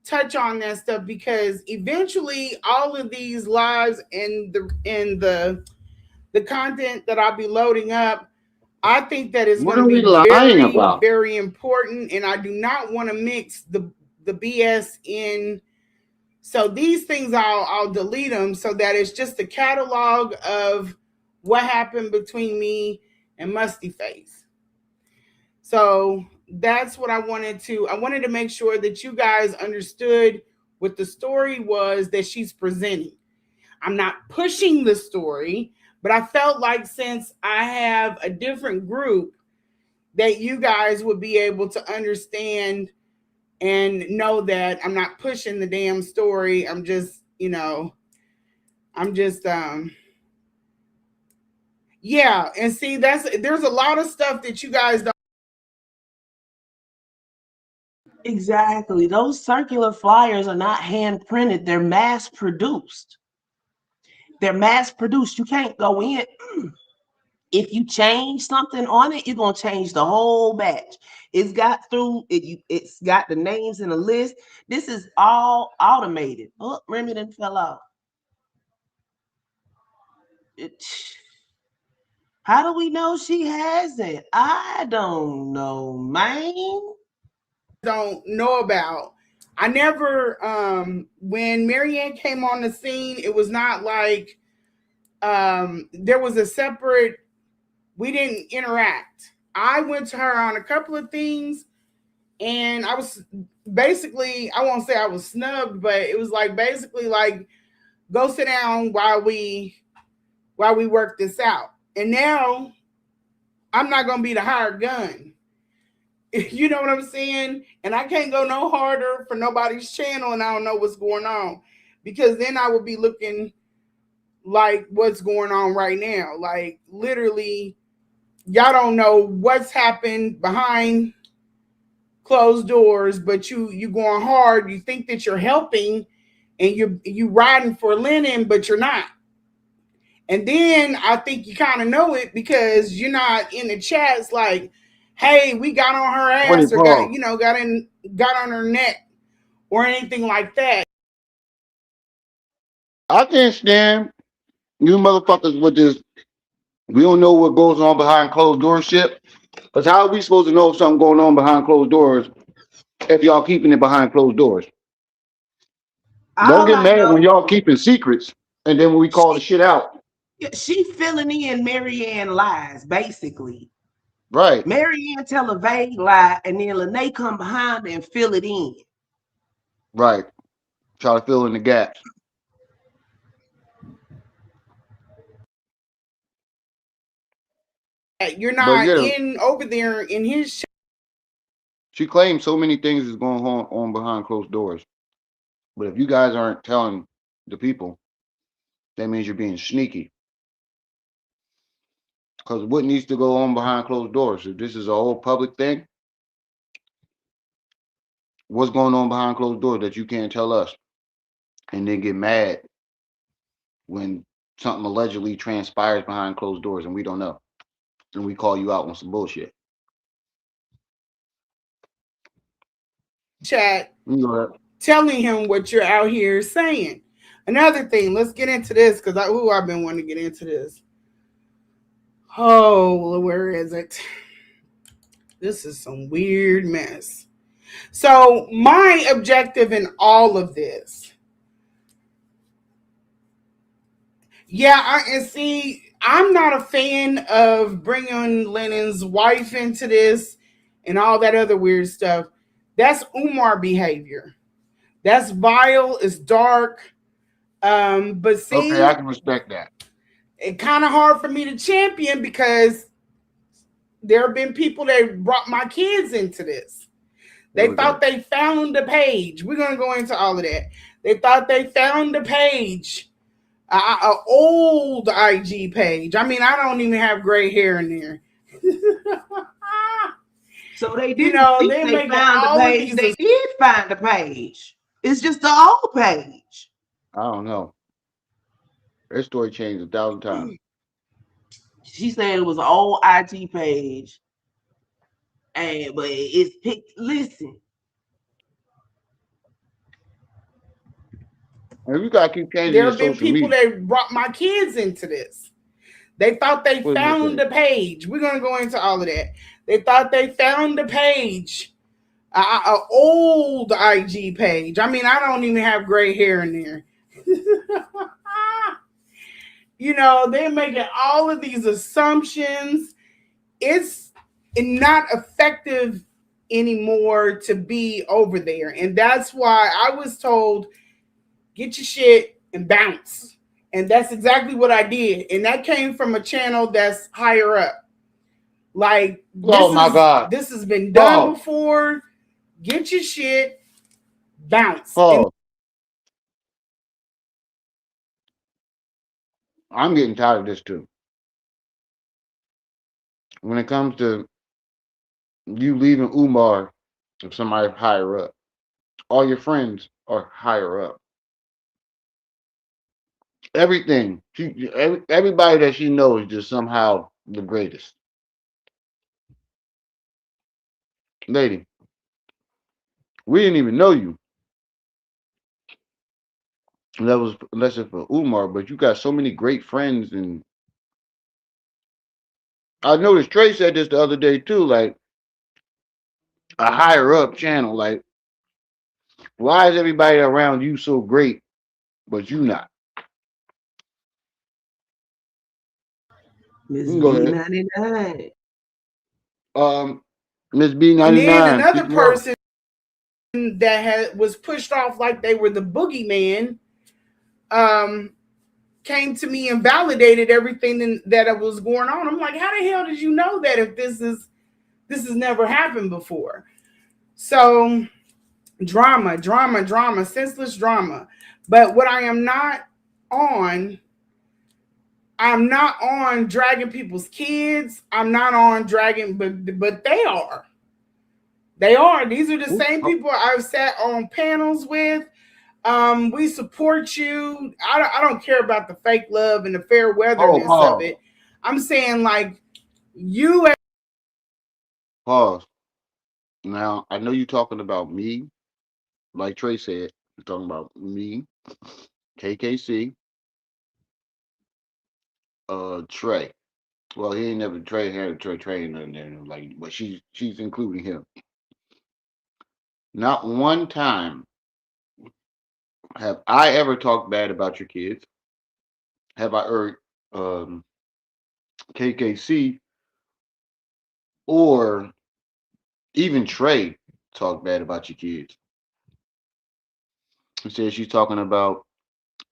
touch on that stuff, because eventually all of these lives and the content that I'll be loading up, I think that is What going to are we be lying very, about? very important, and I do not want to mix the BS in. So these things I'll delete them so that it's just a catalog of what happened between me and Musty Face. So that's what I wanted to make sure that you guys understood what the story was that she's presenting. I'm not pushing the story, but I felt like since I have a different group, that you guys would be able to understand and know that I'm not pushing the damn story. I'm just, I'm just yeah, and see, there's a lot of stuff that you guys don't. Exactly. Those circular flyers are not hand printed, they're mass produced. They're mass produced. You can't go in. If you change something on it, you're gonna change the whole batch. It's got the names in a list. This is all automated. Oh, Remy didn't fell off. It, how do we know she hasn't? I don't know, man. Don't know about. I never when Maryanne came on the scene, it was not like there was a separate, we didn't interact. I went to her on a couple of things, and I was basically, I won't say I was snubbed, but it was like basically like, go sit down while we work this out. And now I'm not gonna be the hired gun. You know what I'm saying? And I can't go no harder for nobody's channel and I don't know what's going on. Because then I would be looking like what's going on right now. Like literally, y'all don't know what's happened behind closed doors, but you going hard. You think that you're helping and you riding for Lennon, but you're not. And then I think you kind of know it because you're not in the chats like, hey, we got on her ass or got on her neck or anything like that. I can't stand you motherfuckers with this. We don't know what goes on behind closed doors shit. Because how are we supposed to know if something going on behind closed doors if y'all keeping it behind closed doors? Don't All get I mad know, when y'all keeping secrets and then when we call the shit out. she filling in Maryanne lies, basically. Right, Maryanne tell a vague lie, and then Lanae come behind and fill it in. right. Try to fill in the gaps. You're But not yeah, in over there in his. she claims so many things is going on behind closed doors. But if you guys aren't telling the people, that means you're being sneaky. Because what needs to go on behind closed doors? If this is a whole public thing, what's going on behind closed doors that you can't tell us? And then get mad when something allegedly transpires behind closed doors and we don't know. And we call you out on some bullshit. Chat You know that? telling him what you're out here saying. Another thing, let's get into this because I've been wanting to get into this. Oh, where is it? This is some weird mess. So my objective in all of this, and see, I'm not a fan of bringing Lennon's wife into this and all that other weird stuff. That's Umar behavior. That's vile. It's dark. But Okay, I see, can respect that. it's kind of hard for me to champion because there have been people that brought my kids into this. Here They we go. thought they found the page. We're going to go into all of that. They thought they found the page, an old IG page. I mean, I don't even have gray hair in there. So they didn't think They're they making found the all of page. these. They did find the page. It's just the old page. I don't know. Their story changed 1,000 times. She said it was an old IG page. But it's picked. Listen, And you gotta keep changing There your have been social people media. that brought my kids into this. They thought they What does it found say? the page. We're going to go into all of that. They thought they found the page, an old IG page. I mean, I don't even have gray hair in there. They're making all of these assumptions. It's not effective anymore to be over there. And that's why I was told, get your shit and bounce. And that's exactly what I did. And that came from a channel that's higher up. Like Oh my God. this has been done Pause. before. Get your shit, bounce. And Pause. I'm getting tired of this too. When it comes to you leaving Umar if somebody higher up, all your friends are higher up. Everything, everybody that she knows is just somehow the greatest. Lady, we didn't even know you. That was less for Umar, but you got so many great friends, and I noticed Trey said this the other day too. Like a higher up channel, like why is everybody around you so great, but you not? You Miss can go ahead. B99. Um, Miss B ninety then nine, another keep going. person that was pushed off like they were the boogeyman, um, came to me and validated everything that was going on. I'm like, how the hell did you know that if this has never happened before? So drama, senseless drama. But what I am not on, I'm not on dragging people's kids. I'm not on dragging, but they are. They are. These are the same people I've sat on panels with. We support you. I don't care about the fake love and the fair Oh, weatherness of pause, it. I'm saying like you. pause. Now I know you talking about me, like Trey said. You're talking about me, KKC, Trey. Well, he ain't never Trey had Trey in there, like, but she's including him. Not one time have I ever talked bad about your kids. Have I heard um, KKC or even Trey talk bad about your kids? He said she's talking about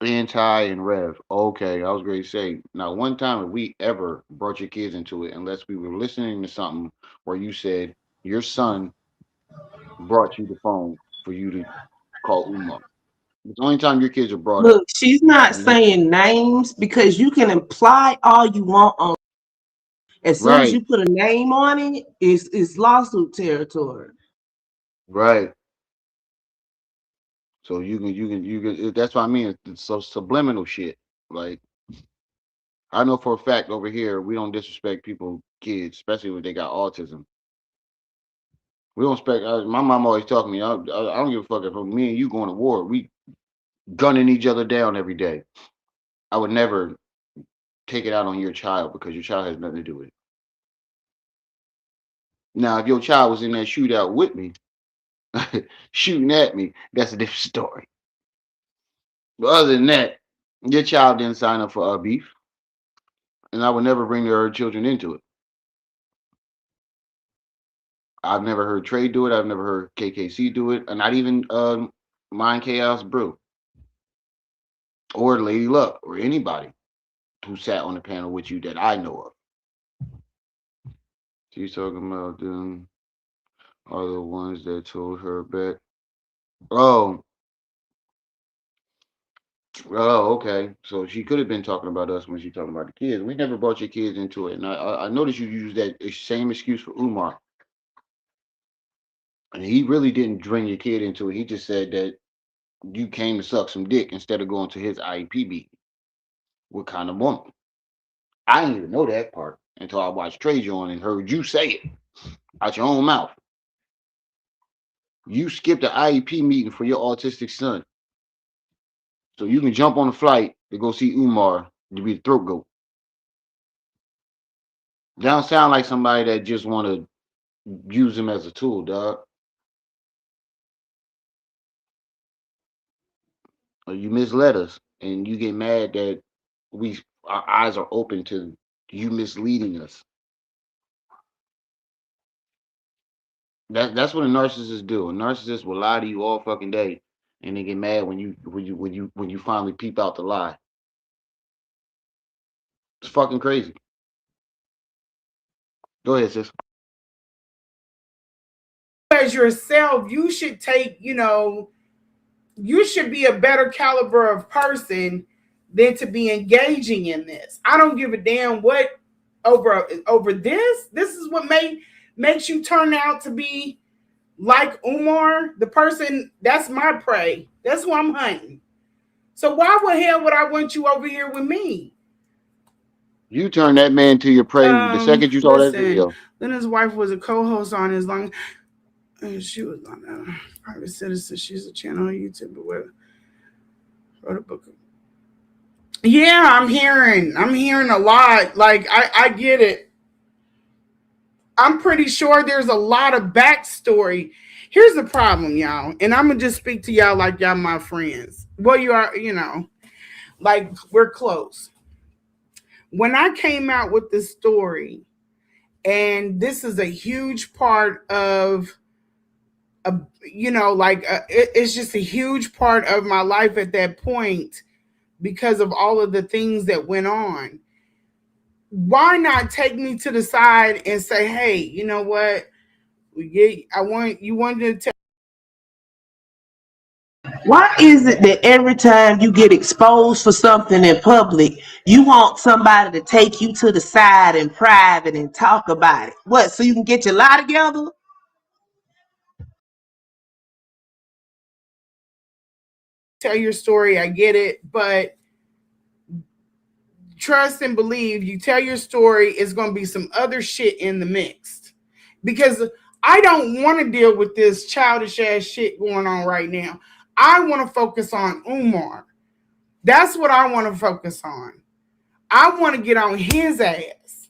anti and Rev. Okay, I was going to say, not one time have we ever brought your kids into it unless we were listening to something where you said your son brought you the phone for you to call Umar. It's the only time your kids are brought up. Look, she's not And you, saying names because you can imply all you want on. As soon as right, you put a name on it, it's lawsuit territory. right. So you can. That's what I mean. It's so subliminal shit. Like I know for a fact over here we don't disrespect people, kids, especially when they got autism. We don't respect. My mom always talking to me. I don't give a fuck if me and you going to war. We gunning each other down every day. I would never take it out on your child because your child has nothing to do with it. Now, if your child was in that shootout with me, shooting at me, that's a different story. But other than that, your child didn't sign up for our beef, and I would never bring their children into it. I've never heard Trey do it. I've never heard KKC do it, and not even Mind Chaos Brew or Lady Luck or anybody who sat on the panel with you that I know of. She's talking about them are the ones that told her back. Oh, oh, okay. So she could have been talking about us when she talking about the kids. We never brought your kids into it, and I noticed you use that same excuse for Umar, and he really didn't bring your kid into it. He just said that you came to suck some dick instead of going to his IEP meeting. What kind of woman? I didn't even know that part until I watched Trey on and heard you say it out your own mouth. You skipped the IEP meeting for your autistic son, so you can jump on a flight to go see Umar to be the throat goat. Don't sound like somebody that just want to use him as a tool, dog. Or you misled us, and you get mad that we our eyes are open to you misleading us. That's what a narcissist do. A narcissist will lie to you all fucking day, and they get mad when you finally peep out the lie. It's fucking crazy. Go ahead, sis. as yourself, you should take, you should be a better caliber of person than to be engaging in this. I don't give a damn what over this. This is what makes you turn out to be like Umar, the person that's my prey. That's who I'm hunting. So why the hell would I want you over here with me? You turned that man to your prey the second you saw that Listen, video. then his wife was a co-host on his long. She was on a private citizen. She's a channel on YouTube, but wrote a book. Yeah, I'm hearing a lot. Like I get it. I'm pretty sure there's a lot of backstory. Here's the problem, y'all, and I'm gonna just speak to y'all like y'all my friends. Well, you are, like we're close. When I came out with this story, and this is a huge part of, it's just a huge part of my life at that point because of all of the things that went on. Why not take me to the side and say, hey, you know what? You wanted to Why is it that every time you get exposed for something in public, you want somebody to take you to the side in private and talk about it? What, so you can get your lie together? tell your story. I get it, but trust and believe you tell your story, is going to be some other shit in the mix, because I don't want to deal with this childish ass shit going on right now. I want to focus on Umar. That's what I want to focus on. I want to get on his ass.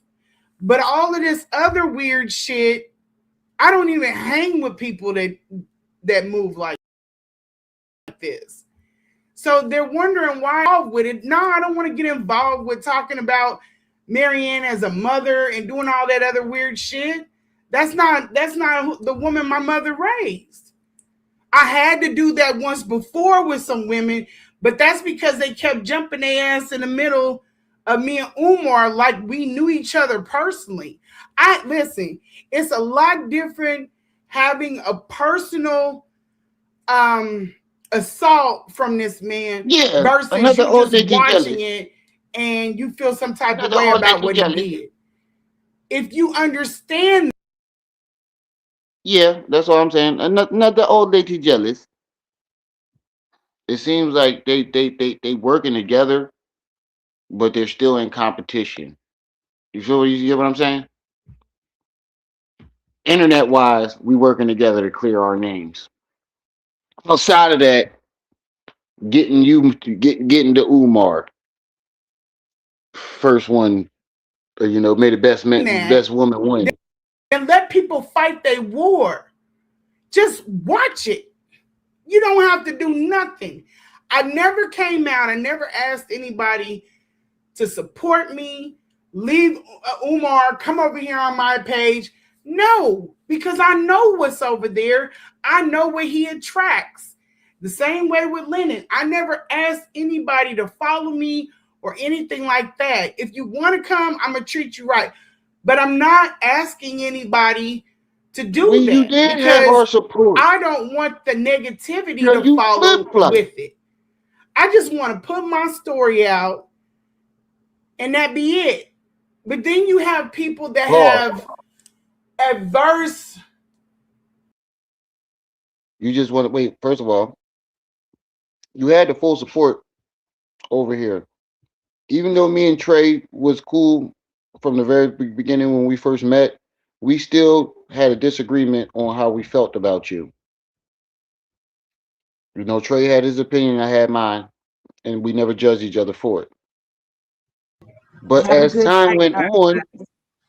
But all of this other weird shit, I don't even hang with people that move like this. So they're wondering why I'm with it. No, I don't want to get involved with talking about Maryanne as a mother and doing all that other weird shit. That's not the woman my mother raised. I had to do that once before with some women, but that's because they kept jumping their ass in the middle of me and Umar like we knew each other personally. Listen, it's a lot different having a personal assault from this man Yeah, versus another you just OJT watching jealous. it and you feel some type of Another way about OJT what he jealous. did. If you understand, Yeah, that's all I'm saying. Another OJT jealous. It seems like they working together, but they're still in competition. You get what I'm saying? Internet wise, we working together to clear our names. Outside of that, getting to Umar, first one, made the that best woman win. and let people fight their war. Just watch it. You don't have to do nothing. I never came out. I never asked anybody to support me. Leave Umar, come over here on my page. No, because I know what's over there. I know what he attracts. The same way with Lennon. I never asked anybody to follow me or anything like that. If you want to come, I'm going to treat you right. But I'm not asking anybody to do You that did have because our support. I don't want the negativity Yeah, to you flip follow flop. with it. I just want to put my story out and that be it. But then you have people that Pause. have adverse. You just want to wait. First of all, you had the full support over here. Even though me and Trey was cool from the very beginning when we first met, we still had a disagreement on how we felt about you. Trey had his opinion, I had mine, and we never judged each other for it. But Have a as good time night, went on,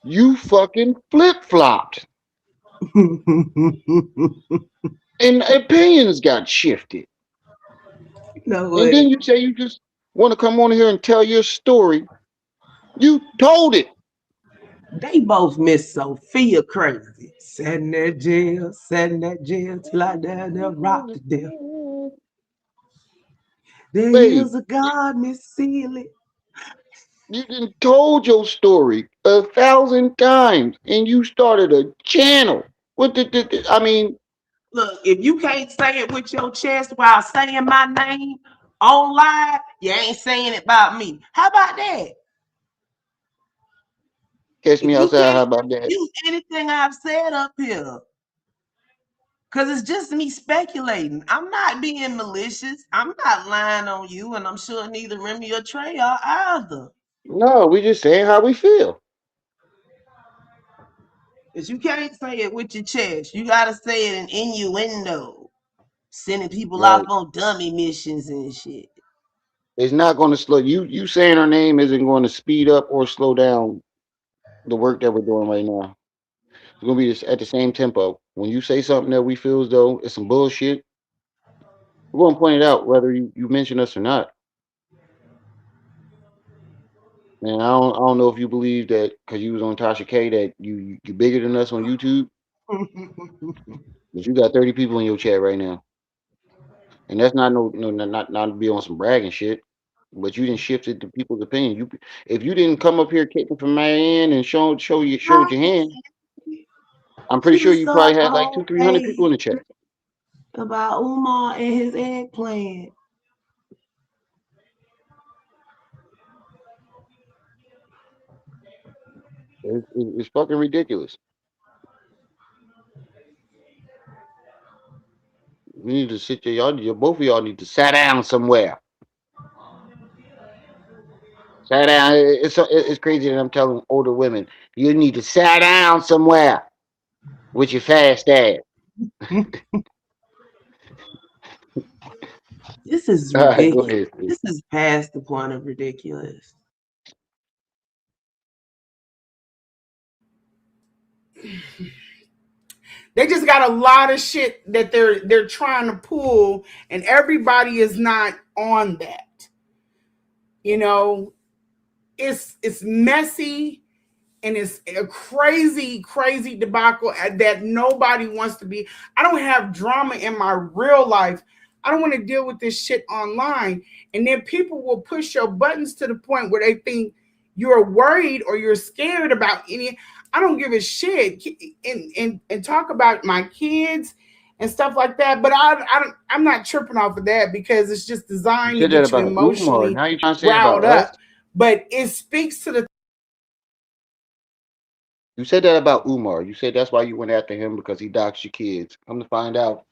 you fucking flip flopped, and opinions got shifted. You know And what? then you say you just want to come on here and tell your story. You told it. They both miss Sophia crazy. Sat in that jail till I died there rocked to death. There Babe, is a God, Miss Sealy. you done told your story 1,000 times, and you started a channel. What I mean, Look, if you can't say it with your chest while saying my name on live, you ain't saying it about me. How about that? Catch If me you outside. How can't about that? use anything I've said up here, because it's just me speculating. I'm not being malicious. I'm not lying on you, and I'm sure neither Remy or Trey are either. No, we just saying how we feel. Because you can't say it with your chest. You got to say it in innuendo, sending people off Right. on dummy missions and shit. It's not going to slow you. You saying her name isn't going to speed up or slow down the work that we're doing right now. It's going to be at the same tempo. When you say something that we feel as though it's some bullshit, we're going to point it out whether you mention us or not. And I don't know if you believe that because you was on Tasha K that you bigger than us on YouTube, but you got 30 people in your chat right now, and that's not not to be on some bragging shit. But you didn't shift it to people's opinion. You if you didn't come up here kicking from Maryanne and showed your hand, I'm pretty She sure was you starting probably a had like whole 200-300 people in page the chat. about Umar and his eggplant. It's fucking ridiculous. You need to sit there. Both of y'all need to sit down somewhere. Sit down. It's crazy that I'm telling older women you need to sit down somewhere with your fast ass. This is All right, go ridiculous. ahead, Steve. This is past the point of ridiculous. They just got a lot of shit that they're trying to pull, and everybody is not on that. You know, it's messy, and it's a crazy debacle that nobody wants to be. I don't have drama in my real life. I don't want to deal with this shit online. And then people will push your buttons to the point where they think you're worried or you're scared about any. I don't give a shit, and talk about my kids and stuff like that. But I'm not tripping off of that because it's just You designed to said that get you about Umar. emotionally Now you trying to say it about riled us? up. But it speaks to the You said that about Umar. You said that's why you went after him because he doxed your kids. Come to find out,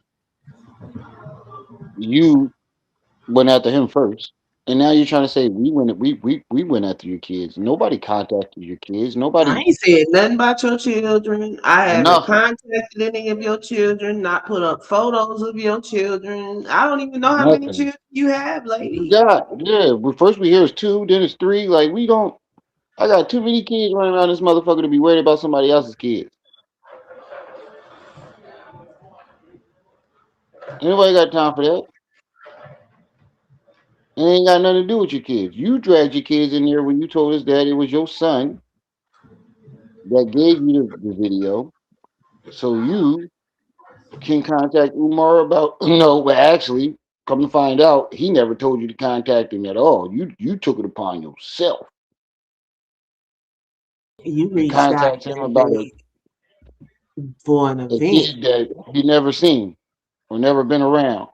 you went after him first, and now you're trying to say we went after your kids. Nobody contacted your kids. I Nobody ain't said nothing about your children. I haven't nothing. contacted any of your children, not put up photos of your children. I don't even know how many Nothing. children you have, You lady. got yeah. But first we hear it's two, then it's three. Like we don't. I got too many kids running around this motherfucker to be worried about somebody else's kids. Anybody got time for that? It ain't got nothing to do with your kids. You dragged your kids in there when you told us that it was your son that gave you the video, so you can contact Umar about. No, but actually, come to find out, he never told you to contact him at all. You took it upon yourself You to reached out contact him that about day for an a event. kid that he never seen or never been around.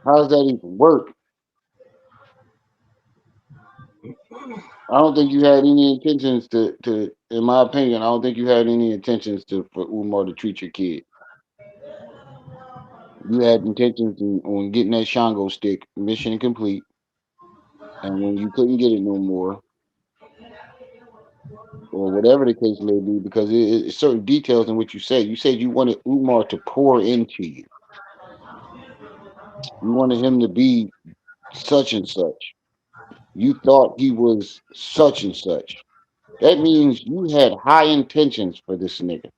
How does that even work? I don't think you had any intentions in my opinion, I don't think you had any intentions for Umar to treat your kid. You had intentions on getting that Shango stick, mission complete. And when you couldn't get it no more, or whatever the case may be, because it's certain details in what you say. You said you wanted Umar to pour into you. You wanted him to be such and such. You thought he was such and such. That means you had high intentions for this nigga.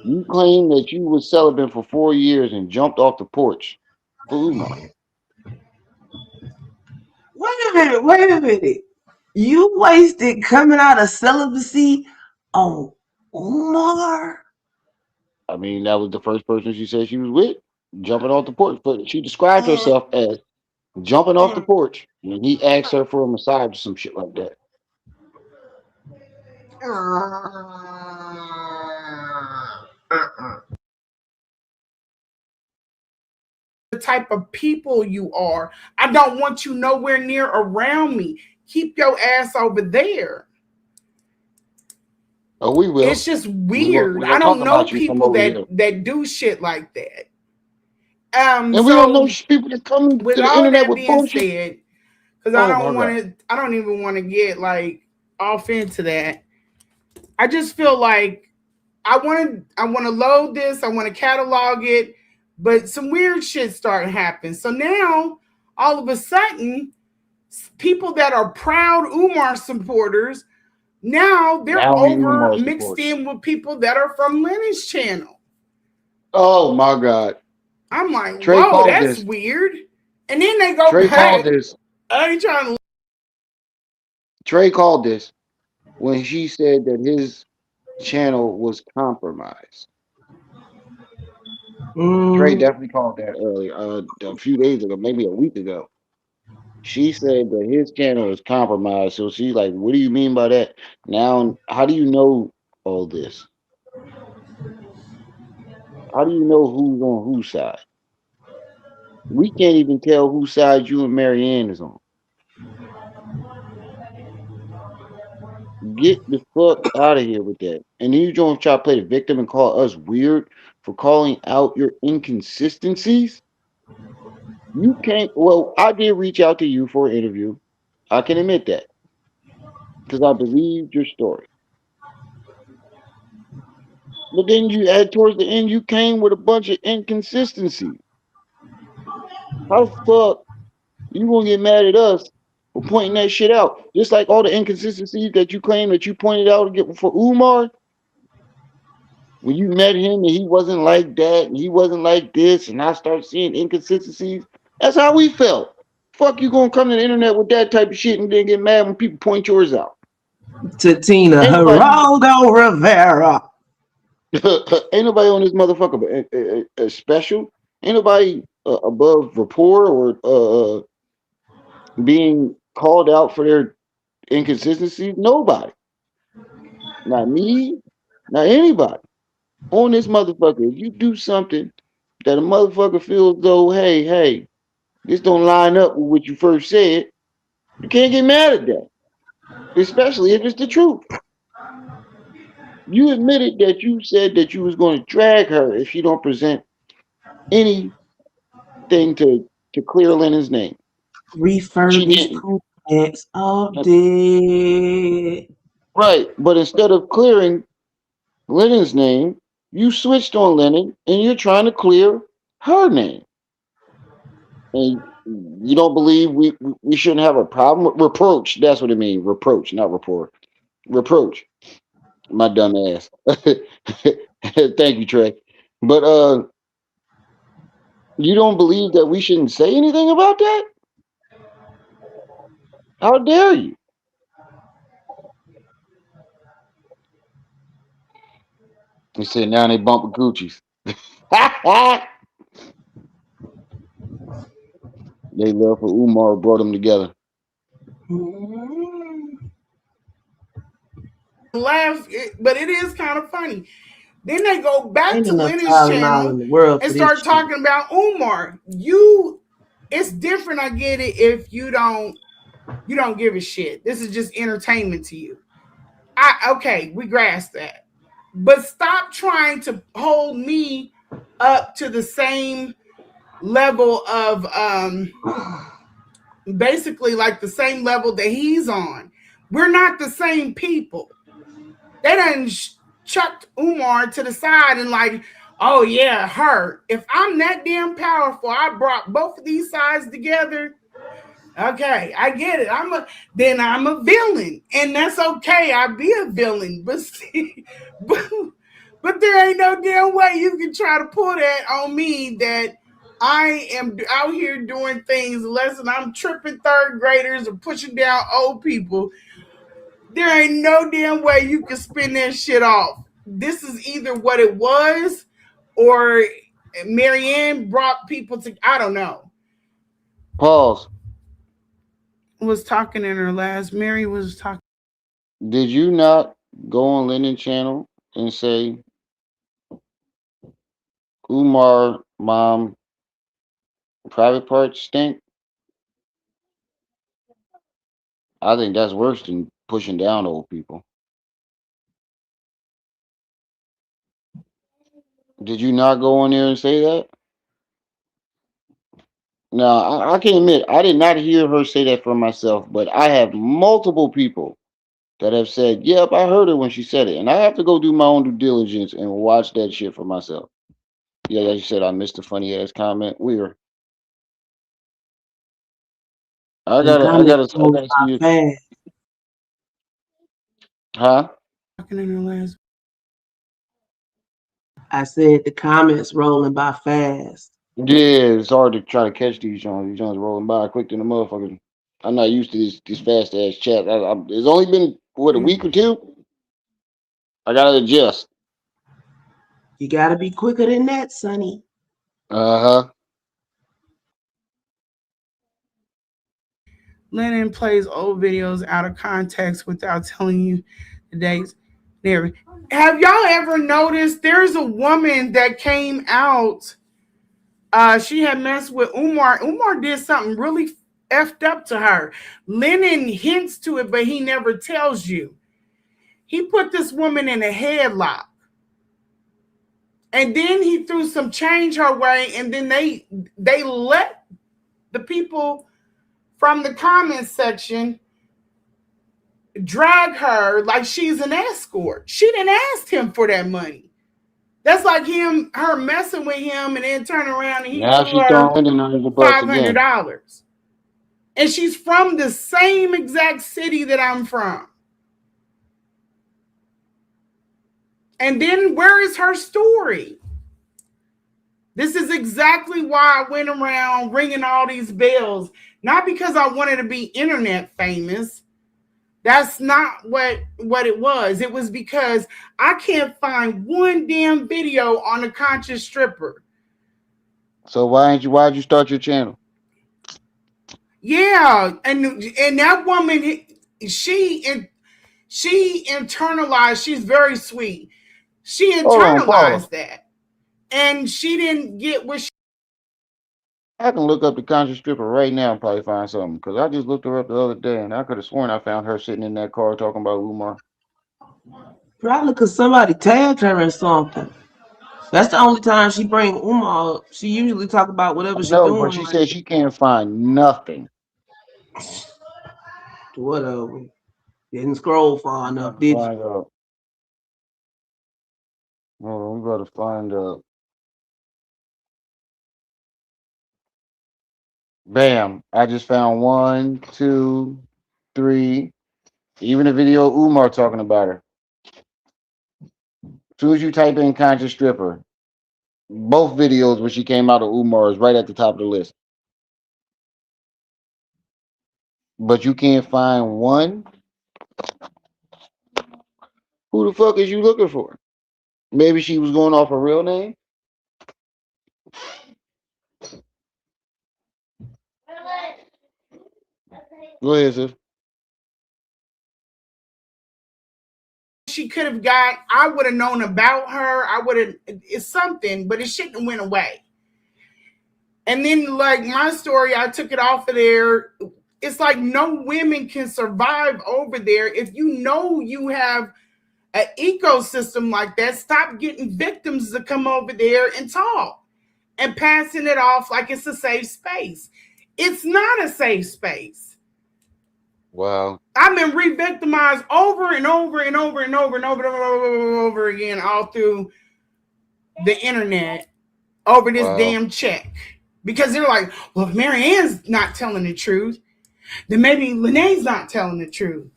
You claim that you was celibate for 4 years and jumped off the porch for Umar. Wait a minute. You wasted coming out of celibacy on Umar? I mean, that was the first person she said she was with, jumping off the porch. But she described Mm, herself as jumping off the mm. porch when he asked her for a massage or some shit like that. the type of people you are. I don't want you nowhere near around me. Keep your ass over there. Oh, we It's will. just We will. weird. We I gonna talk don't know about you from people over that here, do shit like that. and we don't know So people that come with to the all of internet that with being bullshit. said, because Oh my god. I don't even want to get like off into that. I just feel like I want to load this, I want to catalog it, but some weird shit started happening. So now all of a sudden, people that are proud Umar supporters, now they're Now we over Umar mixed supporters. in with people that are from Lennon's channel. Oh my god. I'm like, Trey whoa, called that's this. weird. And then they go Trey called back. this. I ain't trying to. Trey called this when she said that his channel was compromised. Trey Mm, definitely called that earlier, a few days ago, maybe a week ago. She said that his channel is compromised. So she's like, "What do you mean by that?" Now, how do you know all this? How do you know who's on whose side? We can't even tell whose side you and Maryanne is on. Get the fuck out of here with that. And then you don't try to play the victim and call us weird for calling out your inconsistencies. You can't. Well, I did reach out to you for an interview. I can admit that because I believed your story. But then you had towards the end, you came with a bunch of inconsistencies. How the fuck you gonna get mad at us for pointing that shit out? Just like all the inconsistencies that you claim that you pointed out to get for Umar, when you met him and he wasn't like that and he wasn't like this, and I start seeing inconsistencies. That's how we felt. Fuck you gonna come to the internet with that type of shit and then get mad when people point yours out. to Tina Ain't nobody, Geraldo Rivera. ain't nobody on this motherfucker special. Ain't nobody above rapport or being called out for their inconsistencies. Nobody, not me, not anybody on this motherfucker. If you do something that a motherfucker feels though, hey, this don't line up with what you first said, you can't get mad at that, especially if it's the truth. You admitted that you said that you was going to drag her if she don't present anything to clear Lennon's name. She Refurbished didn't. poop packs of dead. Right, but instead of clearing Lennon's name, you switched on Lennon and you're trying to clear her name. And you don't believe we shouldn't have a problem with reproach. That's what it means. Reproach, not report. Reproach. My dumb ass. Thank you, Trey. But you don't believe that we shouldn't say anything about that? How dare you? They said now they bumping Gucci's. They love for Umar brought them together. Mm. Laugh, but it is kind of funny. Then they go back Ain't to enough Lennon's Tylenol channel in the world and for this start shit. talking about Umar. It's different. I get it if you don't give a shit. This is just entertainment to you. Okay, we grasp that. But stop trying to hold me up to the same level of basically like the same level that he's on. We're not the same people. They done chucked Umar to the side and like, oh yeah, her. If I'm that damn powerful, I brought both of these sides together. Okay, I get it. I'm a villain, and that's okay. I be a villain, but see, but there ain't no damn way you can try to pull that on me that I am out here doing things less than I'm tripping third graders or pushing down old people. There ain't no damn way you can spin that shit off. This is either what it was or Maryanne brought people to, I don't know. Pause. Was talking in her last, Mary was talking. Did you not go on Lennon channel and say Umar mom Private parts stink. I think that's worse than pushing down old people. Did you not go on there and say that? No, I can admit I did not hear her say that for myself, but I have multiple people that have said, "Yep, I heard her when she said it," and I have to go do my own due diligence and watch that shit for myself. Yeah, like you said, I missed a funny ass comment. Weird. The I comments roll gotta see by it. fast. Huh? Talking in her last. I said the comments rolling by fast. Yeah, it's hard to try to catch these Jones. These Jones rolling by quick than the motherfucker. I'm not used to this fast ass chat. It's only been what, a week or two. I gotta adjust. You gotta be quicker than that, Sonny. Uh huh. Lennon plays old videos out of context without telling you the dates. There. Have y'all ever noticed there's a woman that came out? She had messed with Umar. Umar did something really effed up to her. Lennon hints to it, but he never tells you. He put this woman in a headlock. And then he threw some change her way, and then they let the people from the comments section drag her like she's an escort. She didn't ask him for that money. That's like her messing with him and then turn around and he Now threw she's her throwing Lyndon under the bus again. $500. And she's from the same exact city that I'm from. And then where is her story? This is exactly why I went around ringing all these bells. Not because I wanted to be internet famous. That's not what it was. It was because I can't find one damn video on a conscious stripper. So why'd you start your channel? Yeah, and that woman, she internalized. She's very sweet. She Hold on, Paula. internalized that, and she didn't get what she. I can look up the conscious stripper right now and probably find something. Because I just looked her up the other day and I could have sworn I found her sitting in that car talking about Umar. Probably because somebody tagged her in something. That's the only time she bring Umar up. She usually talk about whatever she No, but doing. she Like, said she can't find nothing. whatever. Didn't scroll far We enough, gotta did you? find out. Hold on, we gotta find out. Bam. I just found one, two, three. Even a video of Umar talking about her. As soon as you type in conscious stripper, both videos when she came out of Umar is right at the top of the list. But you can't find one. Who the fuck is you looking for? Maybe she was going off her real name. Go ahead, sis. She could have got. I would have known about her. I would have. It's something, but it shouldn't have went away. And then, like my story, I took it off of there. It's like no women can survive over there if you know you have an ecosystem like that. Stop getting victims to come over there and talk and passing it off like it's a safe space. It's not a safe space. Wow. I've been re-victimized over and over and over and over and over and over again all through the internet over this Wow. damn check. Because they're like, well, if Maryanne's not telling the truth, then maybe Lanae's not telling the truth.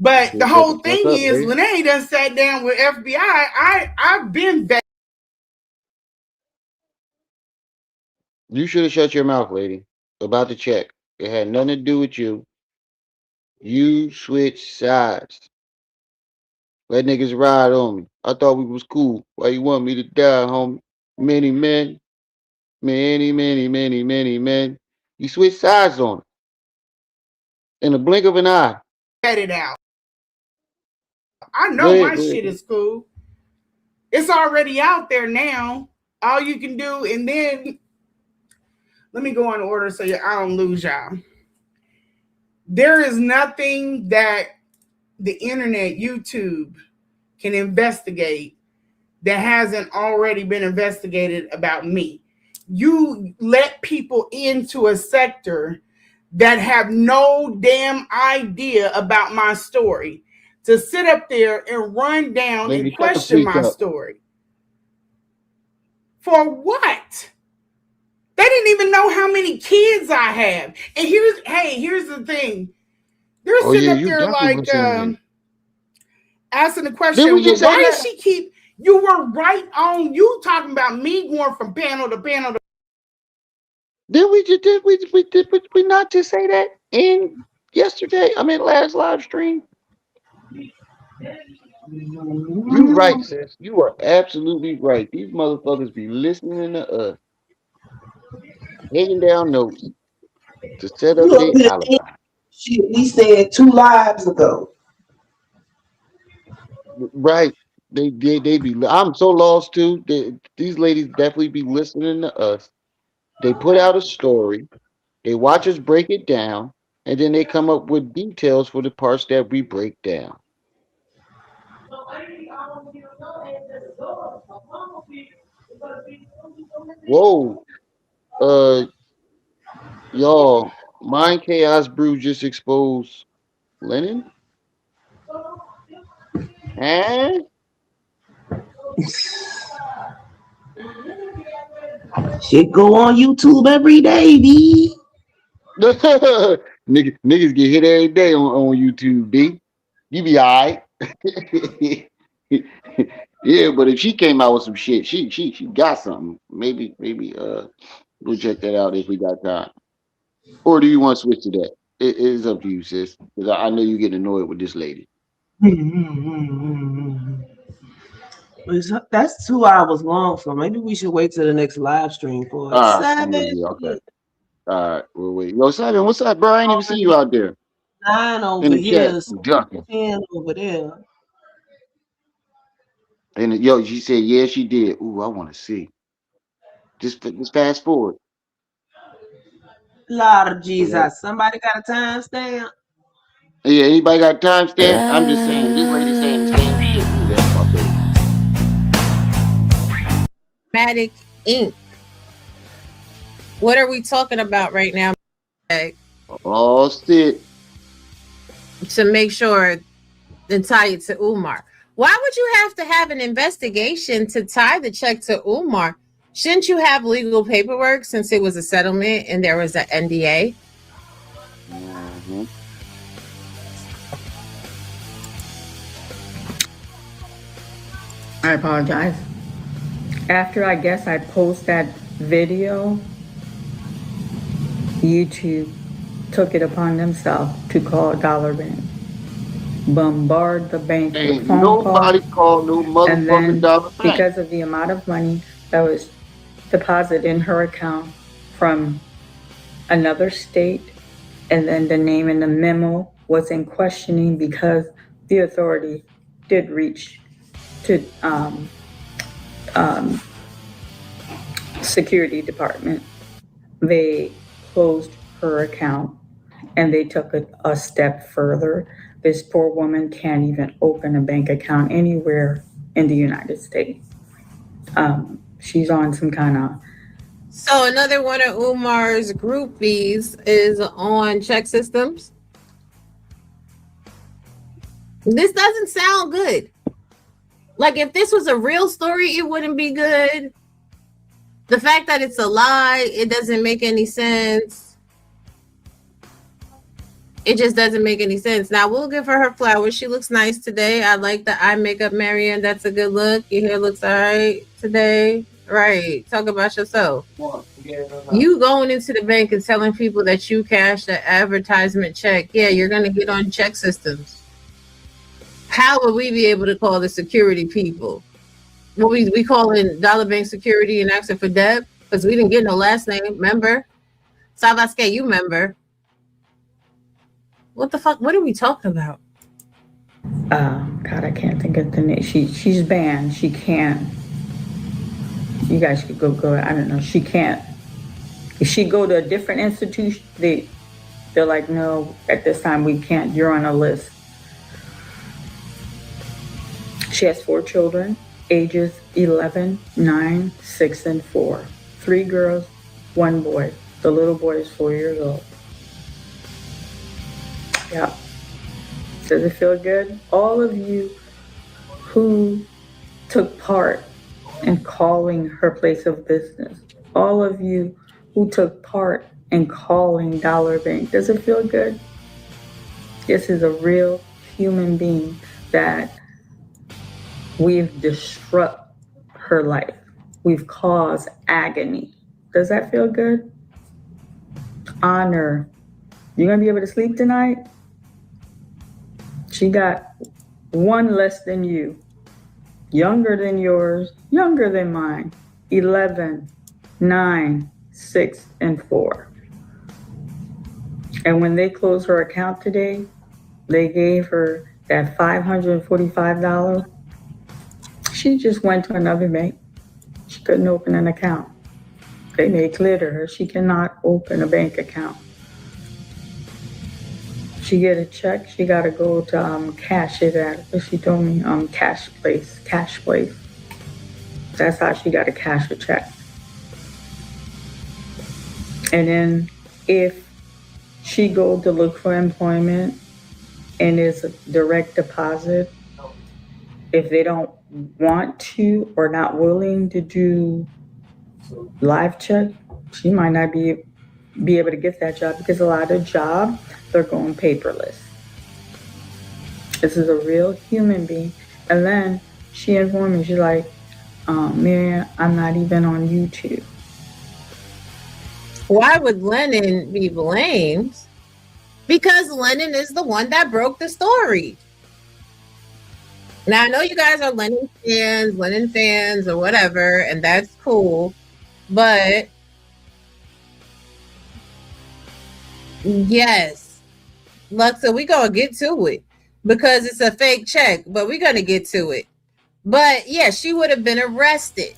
But the Shut the whole fuck thing up, is, lady. Lanae done sat down with FBI. I've been vetted. You should have shut your mouth, lady, about the check. It had nothing to do with you. You switched sides. Let niggas ride on me. I thought we was cool. Why you want me to die, homie? Many men, many men. You switched sides on it in the blink of an eye. It out. I Go know ahead, my go shit ahead. is cool. It's already out there now. All you can do, and then let me go in order so I don't lose y'all. There is nothing that the internet, YouTube, can investigate that hasn't already been investigated about me. You let people into a sector that have no damn idea about my story to sit up there and run down and question my story. For what? They didn't even know how many kids I have. And here's the thing. They're sitting up there like asking the question, well, why does she keep, you were right on, you talking about me going from panel to panel to. Did we not just say that in yesterday? I mean, last live stream. You right, sis. You are absolutely right. These motherfuckers be listening to us, taking down notes to set up their alibi. Shit, we said 2 lives ago. Right. They be. I'm so lost too. These ladies definitely be listening to us. They put out a story. They watch us break it down, and then they come up with details for the parts that we break down. Whoa. Y'all, Mind Chaos Brew just exposed Lennon? Huh? Shit go on YouTube every day, B. Niggas get hit every day on YouTube, B. You be alright. Yeah, but if she came out with some shit, she got something. Maybe we'll check that out if we got time. Or do you want to switch to that? It is up to you, sis. Because I know you get annoyed with this lady. That's 2 hours long, so maybe we should wait till the next live stream for it. Okay. All right, we'll wait. Yo, Simon, what's up, bro? I ain't even see you out there. 9 over in the here, chat, 10 over there. And yo, she said, yeah, she did. Ooh, I want to see. Just fast forward. Lord Jesus, somebody got a timestamp? Yeah, anybody got a timestamp? I'm just saying, this lady saying the same shit. Ooh, that's my baby. Matic Ink. What are we talking about right now? Oh, shit. To make sure and tie it to Umar. Why would you have to have an investigation to tie the check to Umar? Shouldn't you have legal paperwork since it was a settlement and there was an NDA? Mm-hmm. I apologize. After I guess I post that video, YouTube took it upon themselves to call Dollar Bank, bombard the bank with phone nobody calls, called no motherfucking and then Dollar Bank. because of the amount of money that was deposited in her account from another state, and then the name in the memo was in questioning because the authority did reach to security department. They closed her account and they took it a step further. This poor woman can't even open a bank account anywhere in the United States. She's on some kind of. So another one of Umar's groupies is on check systems. This doesn't sound good. Like if this was a real story, it wouldn't be good. The fact that it's a lie, it doesn't make any sense. It just doesn't make any sense. Now, we'll give her flowers. She looks nice today. I like the eye makeup, Maryanne. That's a good look. Your hair looks all right today. Right. Talk about yourself. You going into the bank and telling people that you cashed an advertisement check. Yeah, you're going to get on check systems. How would we be able to call the security people? What we calling Dollar Bank security and asking for Deb? Because we didn't get no last name. Remember? Sabaske, you remember. What the fuck? What are we talking about? God, I can't think of the name. She's banned. She can't. You guys could go. I don't know. She can't If she go to a different institution, they're like, no, at this time we can't. You're on a list. She has 4 children, ages 11, 9, 6, and 4. 3 girls, 1 boy. The little boy is 4 years old. Yeah. Does it feel good? All of you who took part in calling her place of business, all of you who took part in calling Dollar Bank, does it feel good? This is a real human being that we've disrupted her life. We've caused agony. Does that feel good? Honor. You gonna be able to sleep tonight? She got 1 less than you, younger than yours, younger than mine. 11, 9, 6, and 4. And when they closed her account today, they gave her that $545. She just went to another bank. She couldn't open an account. They made clear to her she cannot open a bank account. She get a check, she gotta go to cash it at, what she told me, cash place. That's how she gotta cash a check. And then if she go to look for employment and it's a direct deposit, if they don't want to or not willing to do live check, she might not be able to get that job, because a lot of jobs, they're going paperless. This is a real human being. And then she informed me, she's like, Maryanne, I'm not even on YouTube. Why would Lennon be blamed? Because Lennon is the one that broke the story. Now, I know you guys are Lennon fans or whatever, and that's cool. But yes, Luxa, we gonna get to it because it's a fake check, but we're gonna get to it. But yeah, she would have been arrested.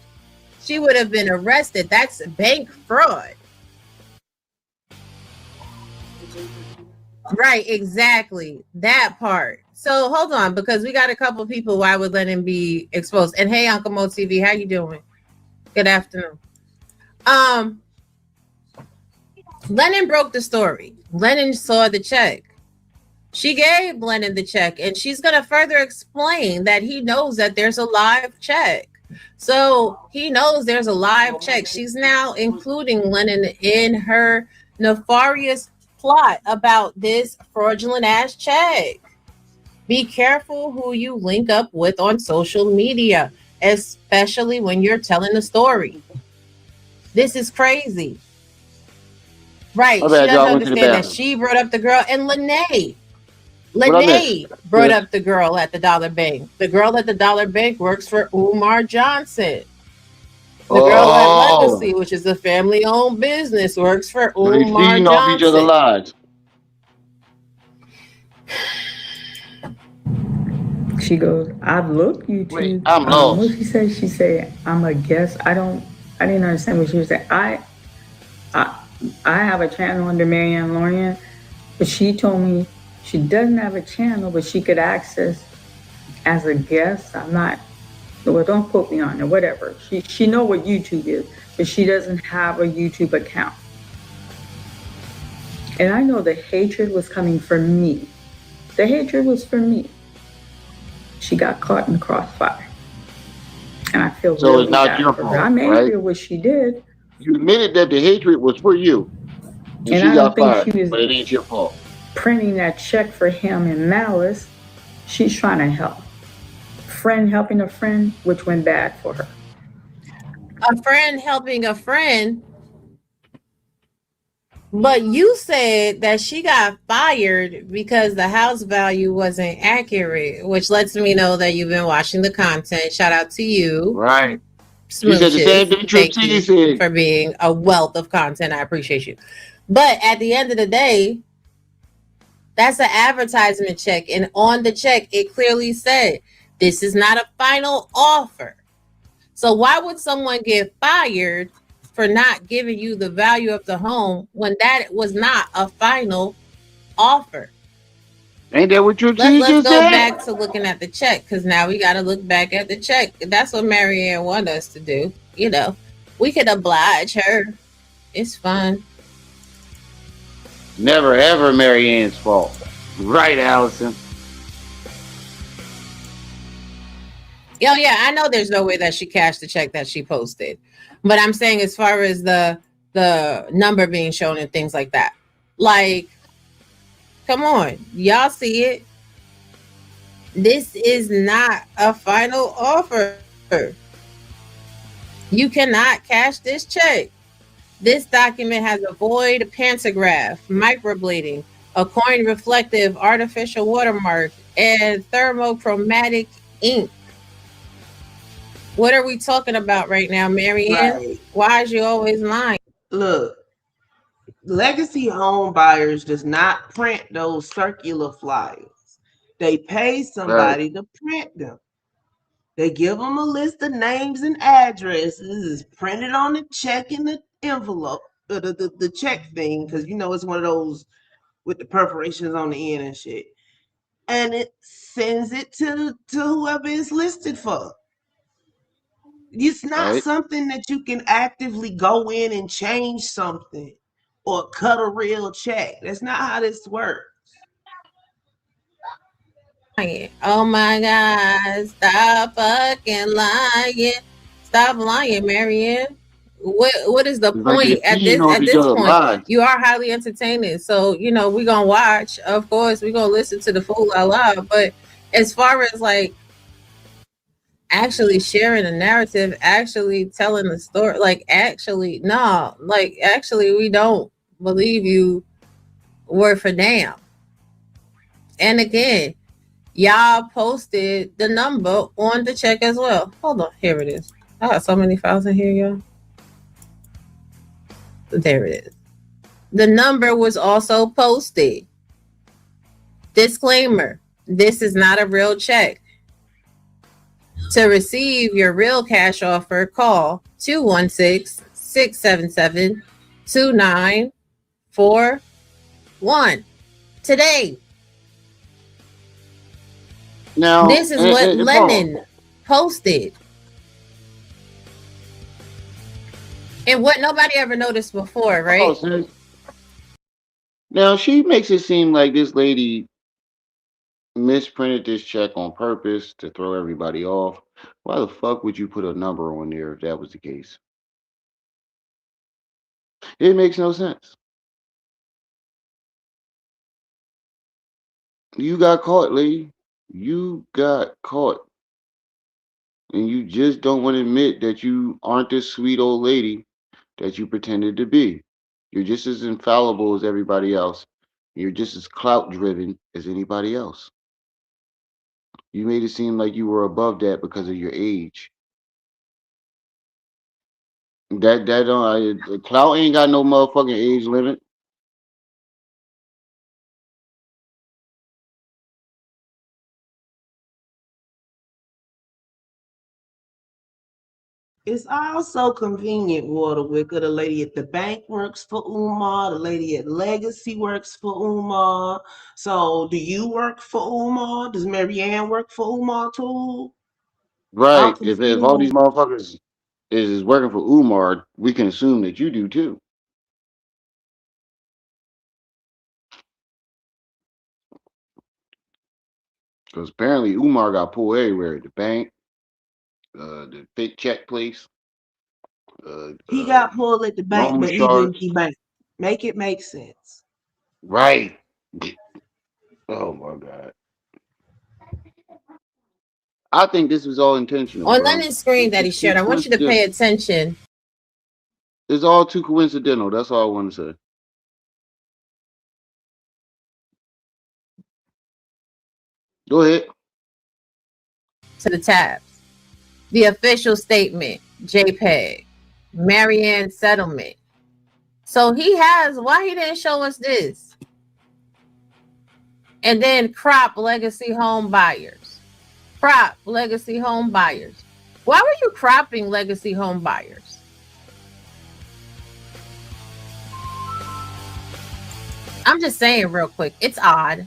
That's bank fraud. Right, exactly. That part. So hold on, because we got a couple of people. Why would Lennon be exposed? And hey, Uncle Mo TV, how you doing? Good afternoon. Lennon broke the story. Lennon saw the check. She gave Lennon the check, and she's going to further explain that he knows that there's a live check. So he knows there's a live check. She's now including Lennon in her nefarious plot about this fraudulent ass check. Be careful who you link up with on social media, especially when you're telling the story. This is crazy. Right. She doesn't understand that she brought up the girl, and Lanae brought up the girl at the Dollar Bank. The girl at the Dollar Bank works for Umar Johnson. The girl at Legacy, which is a family-owned business, works for Umar Johnson. Each other lives. She goes, I've looked YouTube. Wait, I'm lost. What she say? She said, I'm a guest. I didn't understand what she was saying. I have a channel under Maryanne Lorient, but she told me she doesn't have a channel, but she could access as a guest. I'm not, well, don't quote me on it, whatever. She know what YouTube is, but she doesn't have a YouTube account. And I know the hatred was coming from me. The hatred was for me. She got caught in the crossfire. And I feel so really it's not bad your for fault, her. I'm angry at what she did. You admitted that the hatred was for you. And she got fired, but it ain't your fault. Printing that check for him in malice. She's trying to help. Friend helping a friend, which went bad for her. A friend helping a friend. But you said that she got fired because the house value wasn't accurate, which lets me know that you've been watching the content. Shout out to you. Right. Smooches. She said the same thing Thank you said. For being a wealth of content. I appreciate you. But at the end of the day, that's an advertisement check. And on the check, it clearly said, this is not a final offer. So why would someone get fired for not giving you the value of the home when that was not a final offer. Ain't that what your Let's teacher go said? back to looking at the check, because now we got to look back at the check. That's what Maryanne wanted us to do. You know, we could oblige her. It's fun. Never ever Maryanne's fault. Right, Allison? Oh yeah, I know there's no way that she cashed the check that she posted, but I'm saying as far as the number being shown and things like that, like, come on, y'all see it. This is not a final offer. You cannot cash this check. This document has a void pantograph, microblading, a coin reflective artificial watermark, and thermochromatic ink. What are we talking about right now, Maryanne? Right. Why is you always lying? Look, legacy home buyers does not print those circular flyers. They pay Right. somebody to print them. They give them a list of names and addresses. It's printed on the check in the envelope, the check thing, because you know it's one of those with the perforations on the end and shit. And it sends it to whoever it's listed for. It's not Right. something that you can actively go in and change something or cut a real check. That's not how this works. Oh my God, stop fucking lying. Stop lying, Maryanne. What is the It's like they're point at feeding this off each other's point? lies. You are highly entertaining. So, you know, we're gonna watch. Of course, we're gonna listen to the fool out loud. But as far as like actually sharing a narrative, actually telling the story, like actually, no, like actually we don't believe you word for damn. And again, y'all posted the number on the check as well. Hold on, here it is. I got so many files in here, y'all. There it is. The number was also posted. Disclaimer: this is not a real check. To receive your real cash offer, call 216-677-2941 today. Now, This is what Paul. Lennon posted. And what nobody ever noticed before, Paul right? says. Now she makes it seem like this lady misprinted this check on purpose to throw everybody off. Why the fuck would you put a number on there if that was the case? It makes no sense. You got caught, lady. You got caught. And you just don't want to admit that you aren't this sweet old lady that you pretended to be. You're just as infallible as everybody else. You're just as clout driven as anybody else. You made it seem like you were above that because of your age. That don't clout ain't got no motherfucking age limit. It's also convenient, Water Wicker. The lady at the bank works for Umar. The lady at Legacy works for Umar. So, do you work for Umar? Does Maryanne work for Umar too? I'm Right. If all these confused. motherfuckers is working for Umar, we can assume that you do too. Because apparently Umar got pulled everywhere. The bank, the fake check place, uh, He uh, got pulled at the bank, loan but he didn't sharks. keep bank. Make it make sense. Right. Oh my god. I think this was all intentional, On bro. Lennon's screen that he It's too shared, I want you to pay coincidental. attention. It's all too coincidental. That's all I want to say. Go ahead. To the tabs. The official statement, JPEG, Maryanne settlement. So he has, why he didn't show us this? And then crop legacy home buyers. Crop legacy home buyers. Why were you cropping legacy home buyers? I'm just saying real quick. It's odd.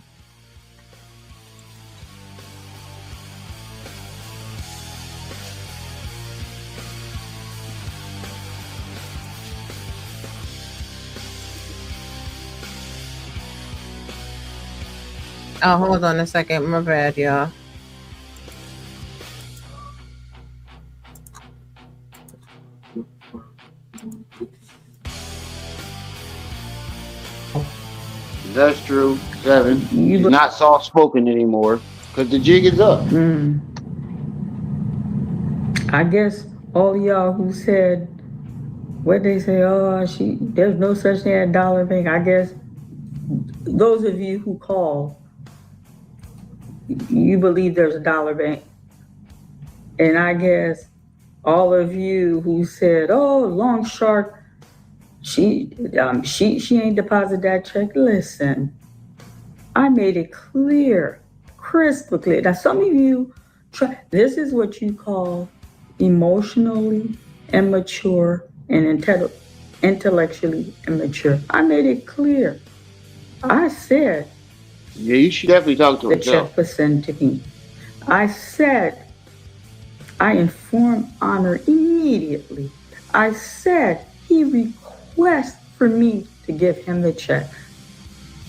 Oh, hold on a second. My bad, y'all. That's true. 7. He's not soft spoken anymore because the jig is up. I guess all y'all who said what they say, oh, there's no such thing as dollar bank. I guess those of you who call, you believe there's a dollar bank. And I guess all of you who said, oh, long shark, she ain't deposit that check. Listen, I made it clear, crystal clear. Now some of you this is what you call emotionally immature and intellectually immature. I made it clear. I said, yeah, you should definitely talk to the himself. check was sent to me. I said, I informed Honor immediately. I said he requested for me to give him the check.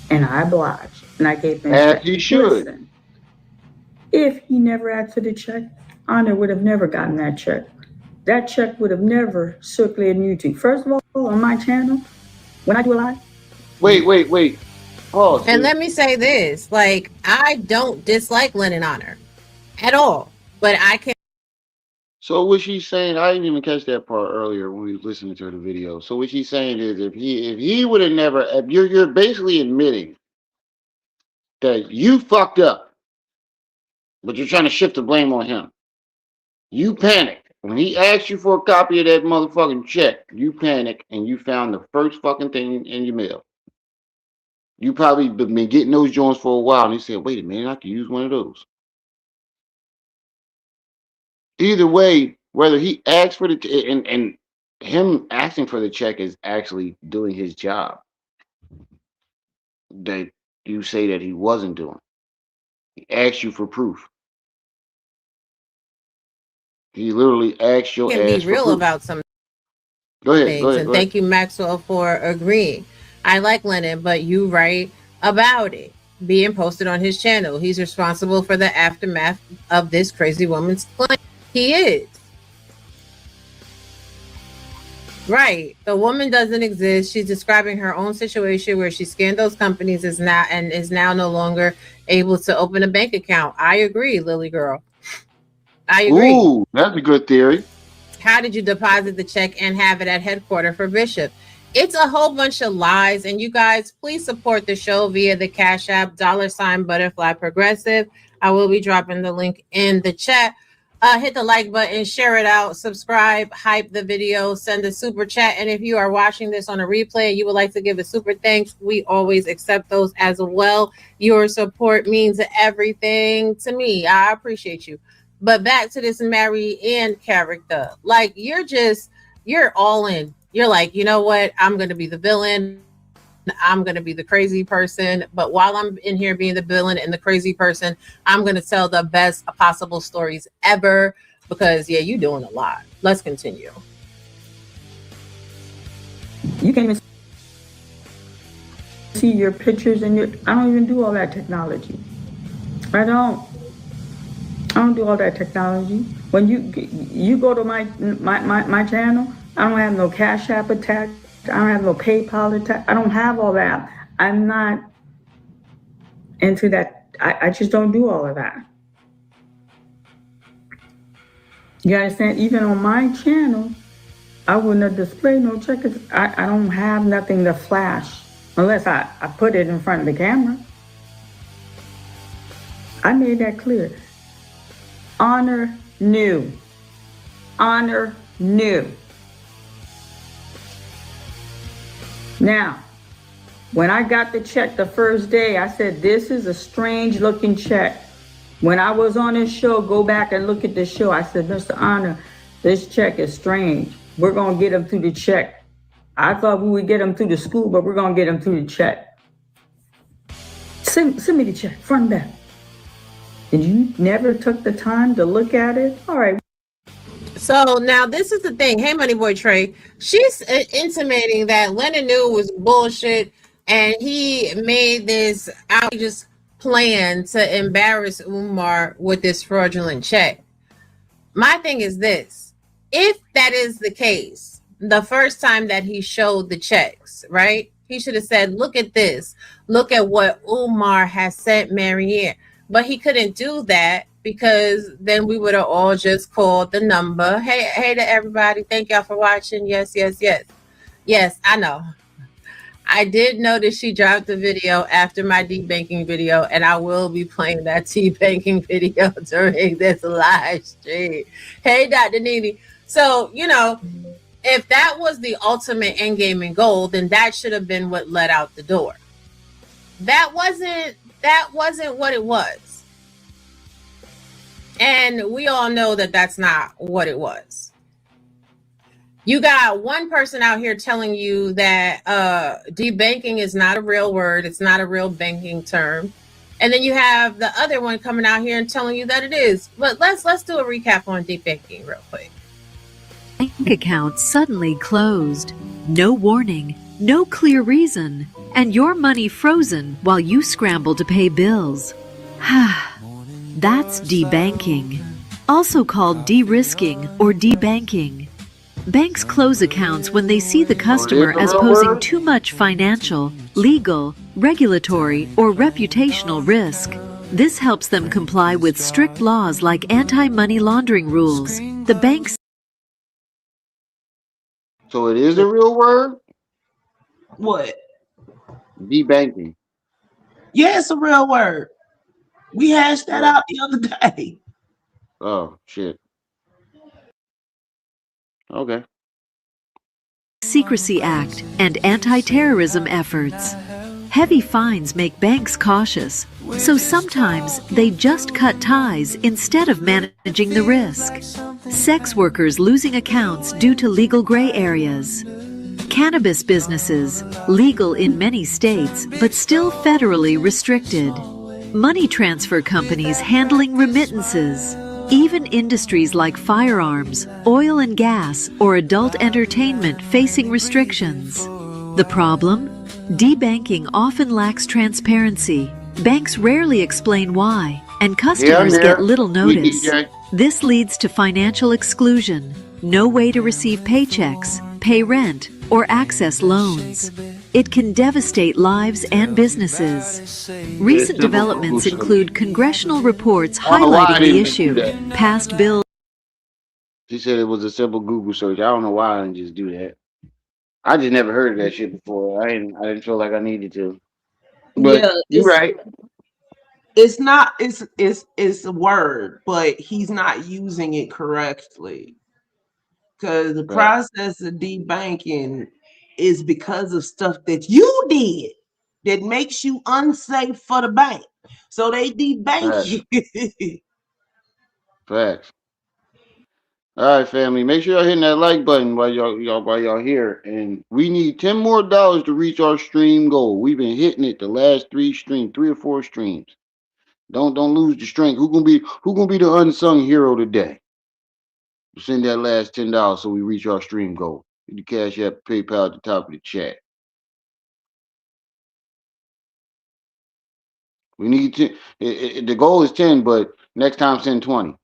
And I obliged. And I gave him the check. As he should. Listen, if he never asked for the check, Honor would have never gotten that check. That check would have never circulated on YouTube. First of all, on my channel, when I do a live. Wait. Pause. And let me say this, like, I don't dislike Lynn Honor at all, but I can. So what she's saying, I didn't even catch that part earlier when we were listening to the video. So what she's saying is, if he would have never, you're basically admitting that you fucked up, but you're trying to shift the blame on him. You panicked when he asked you for a copy of that motherfucking check. You panicked and you found the first fucking thing in your mail. You probably been getting those joints for a while, and he said, "Wait a minute, I can use one of those." Either way, whether he asked for the and him asking for the check is actually doing his job that you say that he wasn't doing. He asked you for proof. He literally asked your Can ass be real for proof. about some Go ahead. things. And thank you, Maxwell, for agreeing. I like Lennon, but you right about it being posted on his channel. He's responsible for the aftermath of this crazy woman's claim. He is. Right. The woman doesn't exist. She's describing her own situation where she scanned those companies is now no longer able to open a bank account. I agree, Lily girl. I agree. Ooh, that's a good theory. How did you deposit the check and have it at headquarters for Bishop? It's a whole bunch of lies. And you guys, please support the show via the Cash App, $Butterfly Progressive. I will be dropping the link in the chat. Hit the like button, share it out, subscribe, hype the video, send a super chat. And if you are watching this on a replay and you would like to give a super thanks, we always accept those as well. Your support means everything to me. I appreciate you. But back to this Maryanne character. Like, you're all in. You're like, you know what? I'm going to be the villain. I'm going to be the crazy person. But while I'm in here being the villain and the crazy person, I'm going to tell the best possible stories ever. Because, yeah, you're doing a lot. Let's continue. You can't even see your pictures and I don't even do all that technology. I don't do all that technology. When you go to my channel, I don't have no Cash App attached. I don't have no PayPal attached. I don't have all that. I'm not into that. I just don't do all of that. You understand? Even on my channel, I wouldn't have displayed no checkers. I don't have nothing to flash unless I put it in front of the camera. I made that clear. Honor knew. Honor knew. Now, when I got the check the first day, I said, this is a strange looking check. When I was on this show, go back and look at the show. I said, Mr. Honor, this check is strange. We're going to get him through the check. I thought we would get him through the school, but we're going to get him through the check. Send me the check, front and back. And you never took the time to look at it? All right. So now this is the thing. Hey, Money Boy Trey, she's intimating that Lennon knew was bullshit, and he made this outrageous plan to embarrass Umar with this fraudulent check. My thing is this: if that is the case, the first time that he showed the checks, right? He should have said, "Look at this. Look at what Umar has sent Maryanne." But he couldn't do that because then we would have all just called the number. Hey to everybody. Thank y'all for watching. Yes. Yes, I know. I did notice she dropped the video after my debanking video, and I will be playing that debanking video during this live stream. Hey, Dr. Nene. So, if that was the ultimate end game and goal, then that should have been what led out the door. That wasn't what it was. And we all know that that's not what it was. You got one person out here telling you that debanking is not a real word. It's not a real banking term. And then you have the other one coming out here and telling you that it is. But let's do a recap on debanking real quick. Bank account suddenly closed. No warning, no clear reason, and your money frozen while you scramble to pay bills. That's debanking, also called de-risking or debanking. Banks close accounts when they see the customer as posing too much financial, legal, regulatory, or reputational risk. This helps them comply with strict laws like anti-money laundering rules. The banks. So it is a real word? What? Debanking. Yeah, it's a real word. We hashed that out the other day. Oh, shit. Okay. Secrecy Act and anti-terrorism efforts. Heavy fines make banks cautious, so sometimes they just cut ties instead of managing the risk. Sex workers losing accounts due to legal gray areas. Cannabis businesses, legal in many states but still federally restricted. Money transfer companies handling remittances. Even industries like firearms, oil and gas, or adult entertainment facing restrictions. The problem? Debanking often lacks transparency. Banks rarely explain why, and customers get little notice. This leads to financial exclusion, no way to receive paychecks, pay rent, or access loans. It can devastate lives and businesses. Recent developments include congressional reports highlighting the issue, passed bills. She said it was a simple Google search. I don't know why I didn't just do that. I just never heard of that shit before. I didn't feel like I needed to. But Yeah, you're right. It's not. It's a word, but he's not using it correctly. Because the process of debanking is because of stuff that you did that makes you unsafe for the bank. So they debank you. Facts. All right, family. Make sure y'all hitting that like button while y'all here. And we need $10 more to reach our stream goal. We've been hitting it the last 3 or 4 streams. Don't lose the strength. Who gonna be the unsung hero today? Send that last $10 so we reach our stream goal. Hit the Cash App, PayPal at the top of the chat. We need 10. The goal is 10, but next time send 20.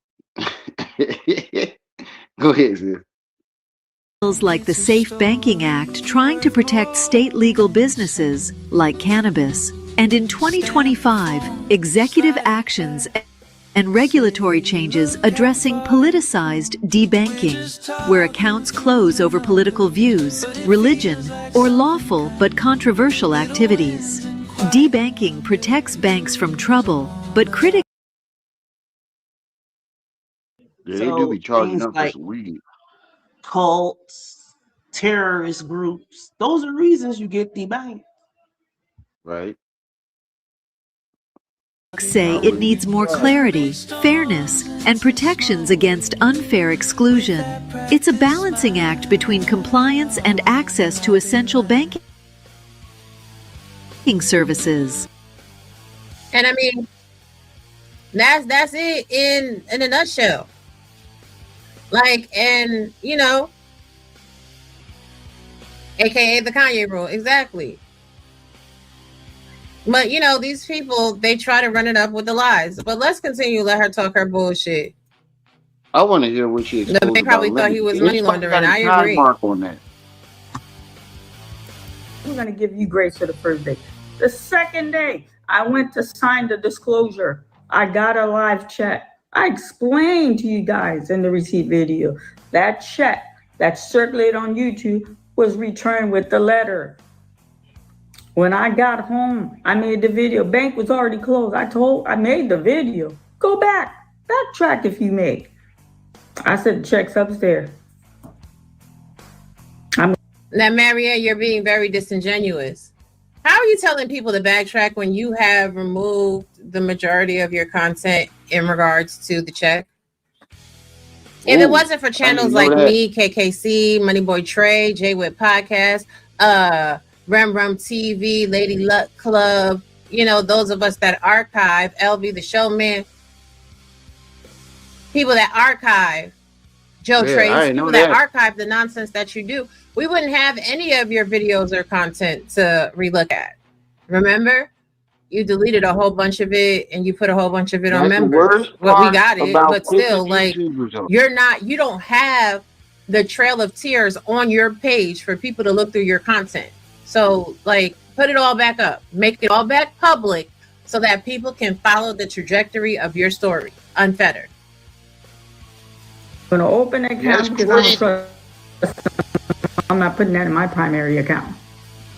Go ahead, sis. Like the Safe Banking Act trying to protect state legal businesses like cannabis. And in 2025, executive actions and regulatory changes addressing politicized debanking, where accounts close over political views, religion, or lawful but controversial activities. Debanking protects banks from trouble, but critics. Yeah, they do be charging up for some weed. Cults, terrorist groups, those are reasons you get debanked. Right. Say it needs more clarity, fairness, and protections against unfair exclusion. It's a balancing act between compliance and access to essential banking services. And I mean, that's it in a nutshell. Like, and you know, aka the Kanye rule, exactly. But you know, these people, they try to run it up with the lies. But let's continue. Let her talk her bullshit. I want to hear what she The exposed bank probably about thought he London. was money It's probably laundering. got a I time agree. mark on that. We're going to give you grace for the first day. The second day, I went to sign the disclosure. I got a live check. I explained to you guys in the receipt video that check that circulated on YouTube was returned with the letter. When I got home, I made the video. Bank was already closed. I made the video. Go backtrack if you make. I said, check's upstairs. Now, Maryanne, you're being very disingenuous. How are you telling people to backtrack when you have removed the majority of your content in regards to the check? If it wasn't for channels like me, KKC, Moneyboy Trey, J Wit Podcast, Rum TV, Lady Luck Club, you know, those of us that archive, LV the Showman, people that archive, Joe Trace, people that archive the nonsense that you do, we wouldn't have any of your videos or content to relook at. Remember? You deleted a whole bunch of it and you put a whole bunch of it on members. Well, we got it, but still, like, you don't have the trail of tears on your page for people to look through your content. So, like, put it all back up, make it all back public so that people can follow the trajectory of your story unfettered. I'm going to open an account because I'm not putting that in my primary account.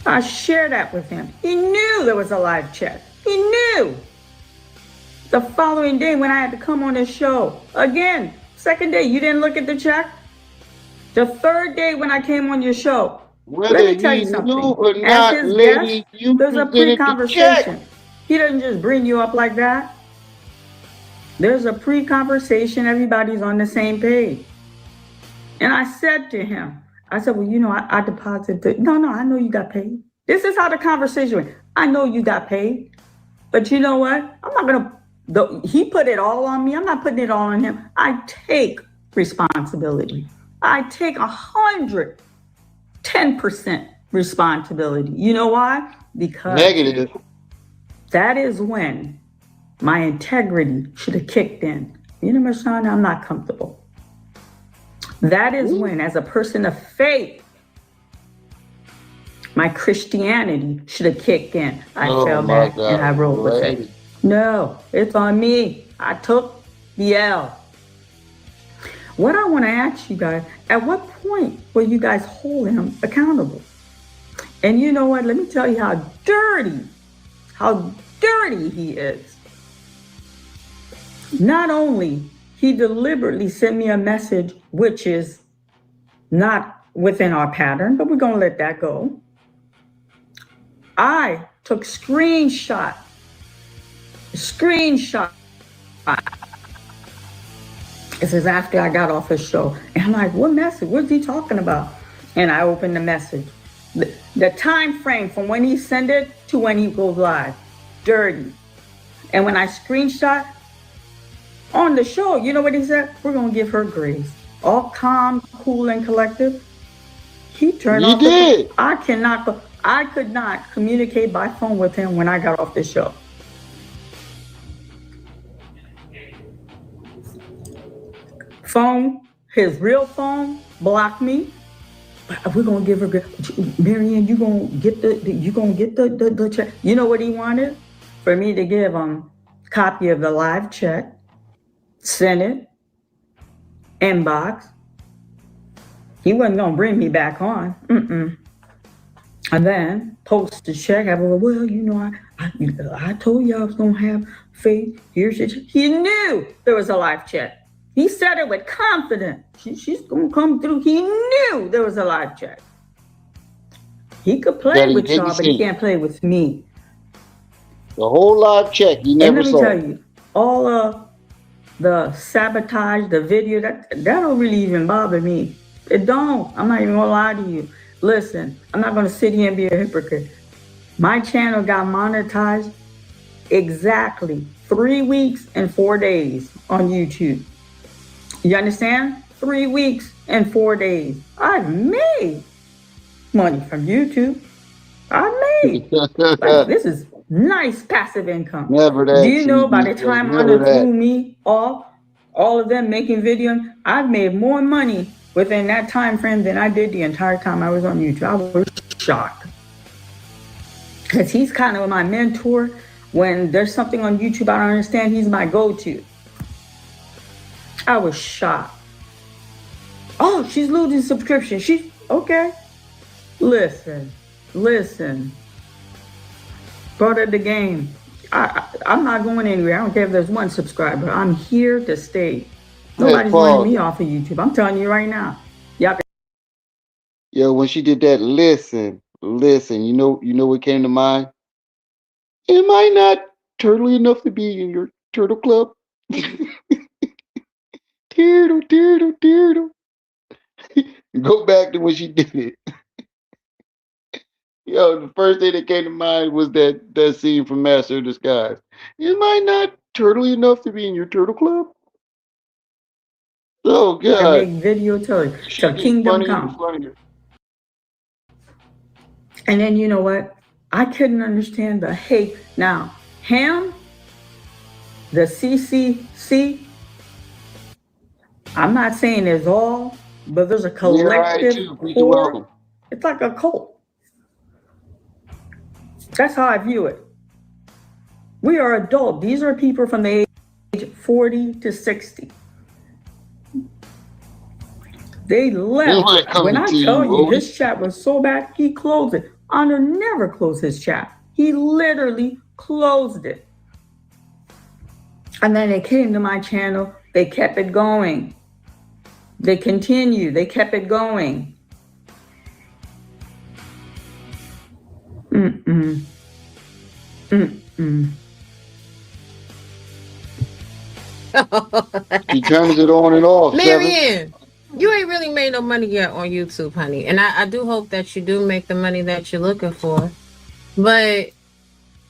I shared that with him. He knew there was a live check. He knew. The following day when I had to come on this show, again, second day, you didn't look at the check? The third day when I came on your show, let me tell you something. As his guest, there's a pre-conversation. He doesn't just bring you up like that. There's a pre-conversation. Everybody's on the same page. And I said to him, I said, well, you know, I deposited. No, I know you got paid. This is how the conversation went. I know you got paid. But you know what? I'm not going to, he put it all on me. I'm not putting it all on him. I take responsibility. I take 110% responsibility. You know why? Because negative. That is when my integrity should have kicked in. You know, Maryanne, I'm not comfortable. That is when, as a person of faith, my Christianity should have kicked in. I fell back and I rolled with it. No, it's on me. I took the L. What I want to ask you guys, at what point will you guys hold him accountable? And you know what? Let me tell you how dirty he is. Not only he deliberately sent me a message which is not within our pattern, but we're going to let that go. I took screenshot. This is after I got off his show. And I'm like, what message? What's he talking about? And I opened the message. The time frame from when he sent it to when he goes live. Dirty. And when I screenshot on the show, you know what he said? We're going to give her grace. All calm, cool, and collective. He turned off. You did. I could not communicate by phone with him when I got off the show. Phone, his real phone, blocked me. We're gonna give her, Maryanne, you gonna get the check. You know what he wanted? For me to give him a copy of the live check, send it, inbox. He wasn't gonna bring me back on. And then post the check. I go, well, you know, I told you I was gonna have faith. Here's your check. He knew there was a live check. He said it with confidence. She's going to come through. He knew there was a live check. He could play with y'all, but he can't play with me. The whole live check, you never saw. And let me tell you, all of the sabotage, the video, that don't really even bother me. It don't. I'm not even going to lie to you. Listen, I'm not going to sit here and be a hypocrite. My channel got monetized exactly 3 weeks and 4 days on YouTube. You understand? 3 weeks and 4 days. I've made money from YouTube. I made. Like, this is nice passive income. Never Do that, you know by the CB. time Never Hunter that. threw me off, all of them making videos, I've made more money within that time frame than I did the entire time I was on YouTube. I was shocked. Because he's kind of my mentor. When there's something on YouTube I don't understand, he's my go-to. I was shocked. Oh, she's losing subscription. She's okay. Listen. Part of the game. I'm not going anywhere. I don't care if there's one subscriber. I'm here to stay. Nobody's running me off of YouTube. I'm telling you right now. Y'all. Yo, when she did that, listen. You know what came to mind? Am I not turtly enough to be in your turtle club? Turtle. Go back to when she did it. Yo, the first thing that came to mind was that scene from Master of Disguise. Am I not turtly enough to be in your turtle club? Oh Can God. make video till She gets kingdom funnier and come. funnier. And then you know what? I couldn't understand the hate. Now, him, the CCC, I'm not saying it's all, but there's a Yeah, I collective too. Preach the core. welcome. It's like a cult. That's how I view it. We are adult. These are people from the age 40 to 60. They left. When I tell you his chat was so bad, he closed it. Honor never closed his chat. He literally closed it. And then they came to my channel. They kept it going. They continued. They kept it going. She turns it on and off. Maryanne, you ain't really made no money yet on YouTube, honey. And I do hope that you do make the money that you're looking for. But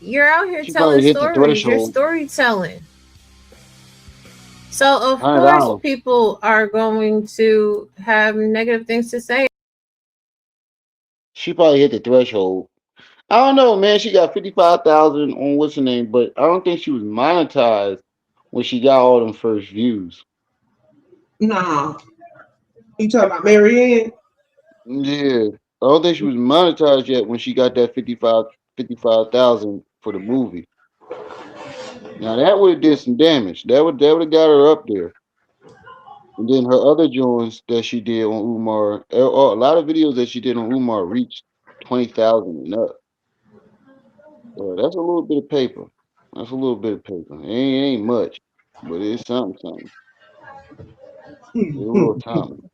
you're out here telling stories. You're storytelling. So, of course, people are going to have negative things to say. She probably hit the threshold. I don't know, man. She got 55,000 on what's her name, but I don't think she was monetized when she got all them first views. No. You talking about Maryanne? Yeah. I don't think she was monetized yet when she got that 55,000 for the movie. Now that would have did some damage. That would have got her up there. And then her other joints that she did on Umar, a lot of videos that she did on Umar reached 20,000 and up. So that's a little bit of paper. That's a little bit of paper. It ain't much, but it's something. It's a little something.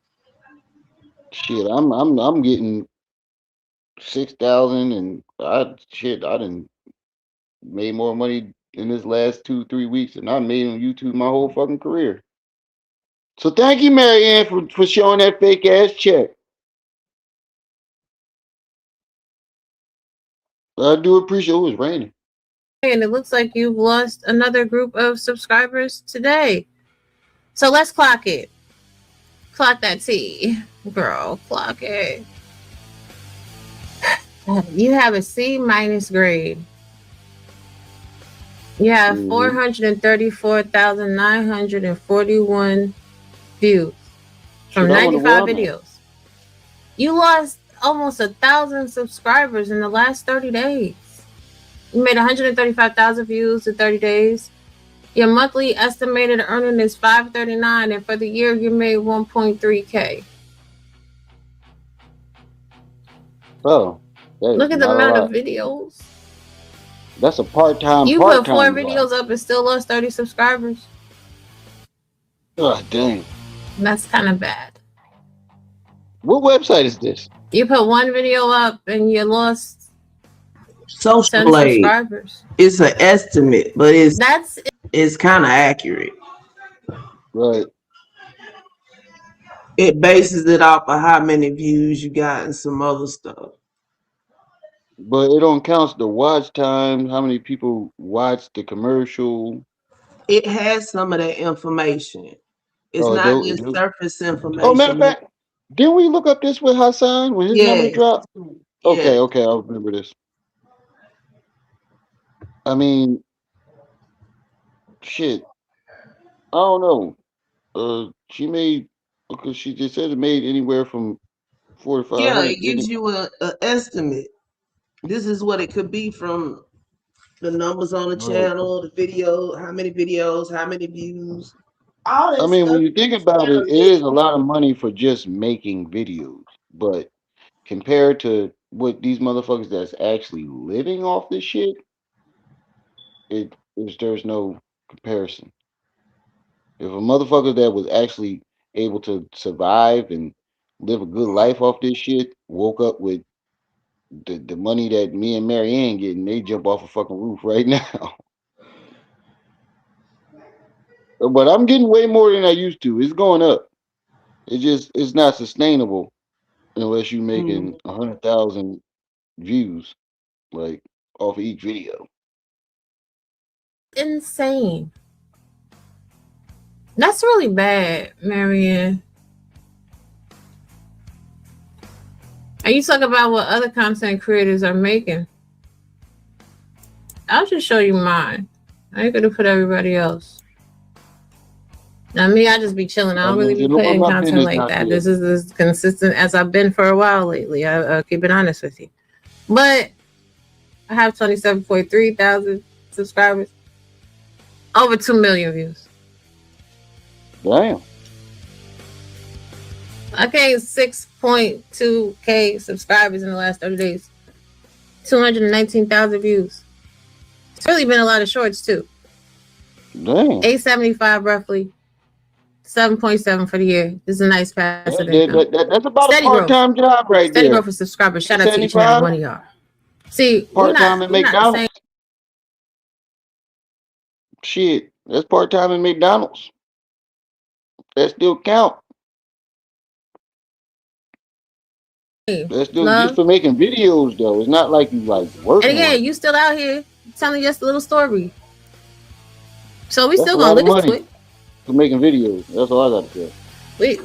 Shit, I'm getting 6,000, and I done made more money in this last 2-3 weeks than I made on YouTube my whole fucking career. So thank you, Maryanne, for showing that fake ass check. I do appreciate it. It was raining. And it looks like you've lost another group of subscribers today. So let's clock it. Clock that T. Girl, clock it. You have a C- grade. You have 434,941 views from 95 videos. You lost almost 1,000 subscribers in the last 30 days. You made 135,000 views in 30 days. Your monthly estimated earning is $539, and for the year you made $1.3K. Oh, look at the amount of videos. That's a part-time. You put 4 videos up and still lost 30 subscribers. Oh, dang. That's kind of bad. What website is this? You put 1 video up and you lost Social 10 Blade. subscribers. It's an estimate, but it's kind of accurate. Right. It bases it off of how many views you got and some other stuff. But it don't count the watch time, how many people watch the commercial. It has some of that information. It's Oh, not it just do. surface Oh, matter of information. fact, didn't we look up this with Hassan when his numbers Yes, dropped? yes. Okay, I remember this. I mean, shit, I don't know. She made because she just said it made anywhere from four to five Yeah, it hundred. gives Didn't you a estimate. This is what it could be from the numbers on the it? Right. channel, the video, how many videos, how many views. All I that mean, when stuff you think is about it, it is a analytics. lot of money for just making videos. But compared to what these motherfuckers that's actually living off this shit, there's no comparison. If a motherfucker that was actually able to survive and live a good life off this shit woke up with the money that me and Maryanne getting, they jump off a fucking roof right now. But I'm getting way more than I used to. It's going up. It's not sustainable unless you Mm. making 100,000 views like off of each video. Insane. That's really bad, Maryanne. And you talk about what other content creators are making. I'll just show you mine. I ain't gonna put everybody else. Now me, I just be chilling. I I don't really mean, be you know what, putting my content business like not that. there. This is as consistent as I've been for a while lately. I'll keep it honest with you. But I have 27.3 thousand subscribers, over 2 million views. Damn. I gained 6.2K subscribers in the last 30 days. 219,000 views. It's really been a lot of shorts too. Damn. 875 roughly. 7.7 for the year. This is a nice passive income. That's about a Steady growth. part-time job right Steady growth there. for subscribers. Shout out to each and every 75 one of y'all. See, part-time at we're not the same. McDonald's. Shit, that's part-time at McDonald's. That still count. That's still just Love. for making videos though. It's not like you like And working again, working. you still out here telling us a little story. So we That's still a gonna lot of listen to money it. for making videos. That's all I gotta say. We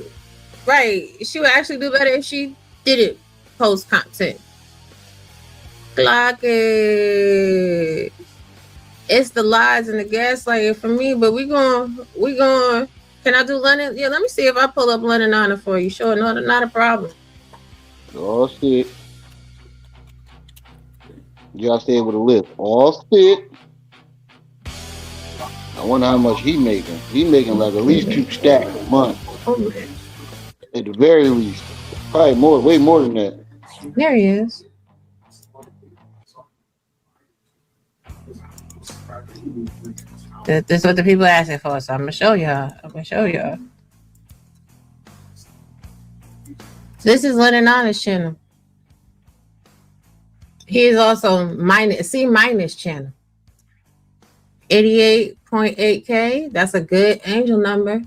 right. She would actually do better if she didn't post content. Clock it. It's the lies and the gaslighting for me, but we going can I do London? Yeah, let me see if I pull up London Honor for you. Sure, no, not a problem. All sit. You gotta stay able to live. All sit. I wonder how much he making. He making like at least two stacks a month. At the very least. Probably more, way more than that. There he is. That's what the people are asking for, so I'm gonna show y'all. This is London Honest channel. He is also C minus channel. 88.8K. That's a good angel number.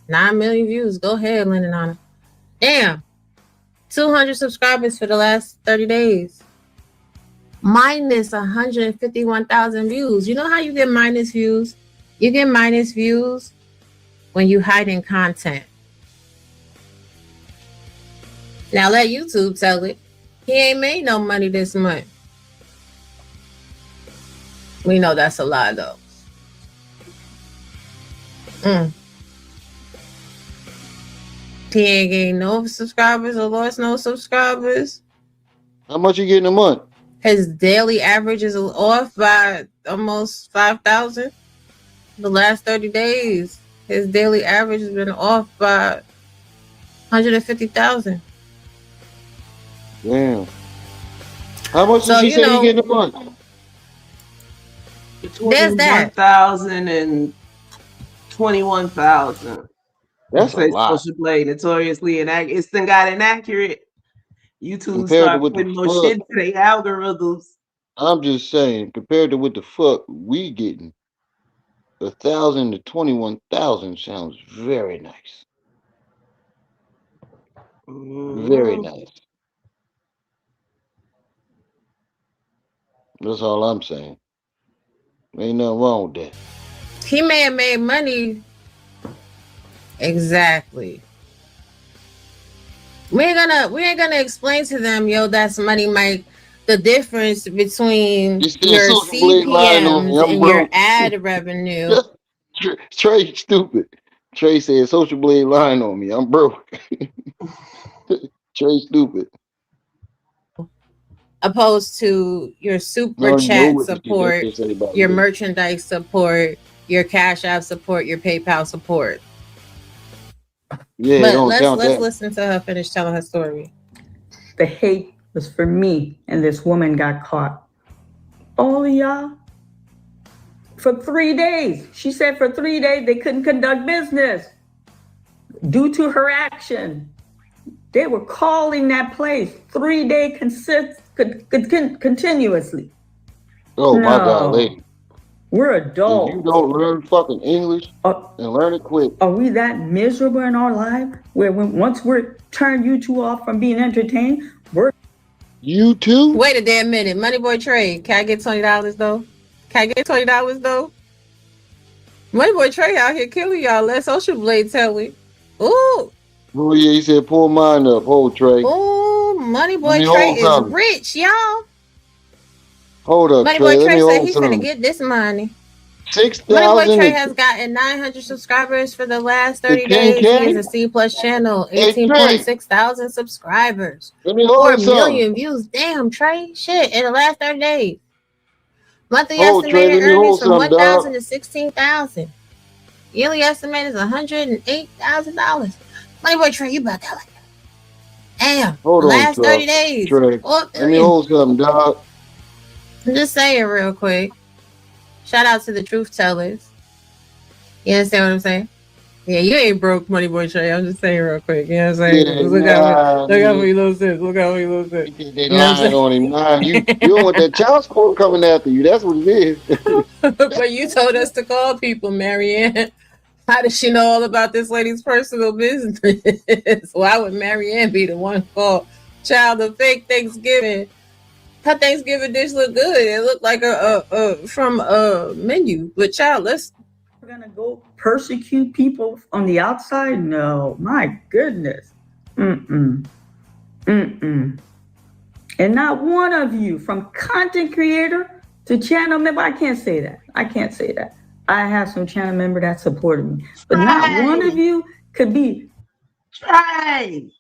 9 million views. Go ahead, London Honor. Damn. 200 subscribers for the last 30 days. Minus 151,000 views. You know how you get minus views? You get minus views when you hide in content. Now let YouTube tell it. He ain't made no money this month. We know that's a lie though. He ain't gained no subscribers or lost no subscribers. How much you getting a month? His daily average is off by almost 5,000. The last 30 days, his daily average has been off by 150,000. Damn. How much So, did she say he getting a month? There's that. 21,000 and 21,000. That's a Say lot. social play notoriously inaccurate. It's then got inaccurate. YouTube Compared to start what the putting more fuck. shit to their algorithms. I'm just saying, compared to what the fuck we getting, 1,000 to 21,000 sounds very nice. Very Mm-hmm. nice. That's all I'm saying. Ain't nothing wrong with that. He may have made money. Exactly. We ain't gonna explain to them, yo, that's money, Mike. The difference between You said your social blade lying on me. CPMs I'm and your broke. ad revenue. Trey stupid. Trey said social blade lying on me. I'm broke. Trey stupid. Opposed to your I super already know chat what the shit that support, shit say about your me. merchandise support, your Cash App support, your PayPal support. Yeah, But don't let's count that. listen to her finish telling her story. The hate was for me, and this woman got caught. All of y'all, for 3 days. She said for 3 days they couldn't conduct business due to her action. They were calling that place 3 day continuously. Oh my God, No, lady. we're If you adults. don't learn fucking English and learn it quick, Are we that miserable in our life where once we're turned you two off from being entertained, we're you too? Wait a damn minute. Money Boy Trey, can I get $20 though? Can I get $20 though? Money Boy Trey out here killing y'all. Let Social Blade tell me. Ooh. Oh yeah, he said pull mine up. Hold Trey. Ooh, Money Let Boy me Trey hold is something. rich, y'all. Hold up, Money Trey. Boy Let me Trey said hold he finna something. get this money. Six Money Boy thousand Trey and has gotten 900 subscribers for the last 30 10K. days. He is a C plus channel, Hey Trey, 18.6 thousand subscribers, let me 4 hold something. million views. Damn, Trey, shit, in the last 30 days. Monthly Hold Trey. estimated Let me earnings hold from something, 1,000 dog. to 16,000. Yearly estimate is $108,000. Money Boy Trey, you about that like that. Damn, Hold the on, last 30 Trey. days, Trey. 4 Let me million. hold something, dog. I'm just saying real quick. Shout out to the truth tellers. You understand what I'm saying? Yeah, you ain't broke, Money Boy Trey. I'm just saying real quick. You know what I'm saying? Yeah, nah, Look out for nigga. you little sis. Look out for you little sis. He think they You know what lying I'm on him. Nah, you saying? don't want that child support coming after you. That's what it is. But you told us to call people, Maryanne. How does she know all about this lady's personal business? Why would Maryanne be the one called child of fake Thanksgiving? Her Thanksgiving dish looked good. It looked like a from a menu. But child, we're gonna go persecute people on the outside? No, my goodness. Mm-mm. Mm-mm. And not one of you, from content creator to channel member, I can't say that. I can't say that. I have some channel member that supported me, but not one of you could be. Trey.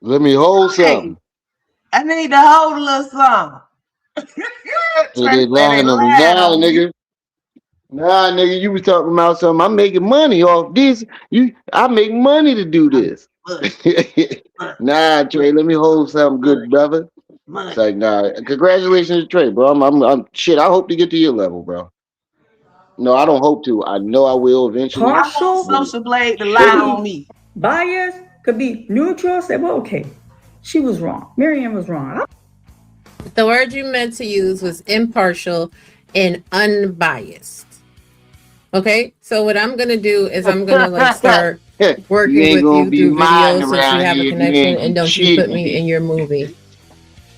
Let me hold Trey. something. I need to hold a little something. Say Trey they said they lying on me. lied Nah, on me. nigga. Nah, nigga, you was talking about something. I'm making money off this. I make money to do this. Nah, Trey, let me hold something good, brother. It's like, nah, congratulations, Trey, bro. I'm shit. I hope to get to your level, bro. No, I don't hope to. I know I will eventually. I want But Social Blade to Could lie be on me. biased, could be neutral. Say, well, okay, she was wrong. Maryanne was wrong. the word you meant to use was impartial and unbiased. Okay, so what I'm gonna do is I'm gonna like start you working ain't with gonna you be through modding videos since we around have a here if you connection, ain't and be don't you put cheating me in me. your movie.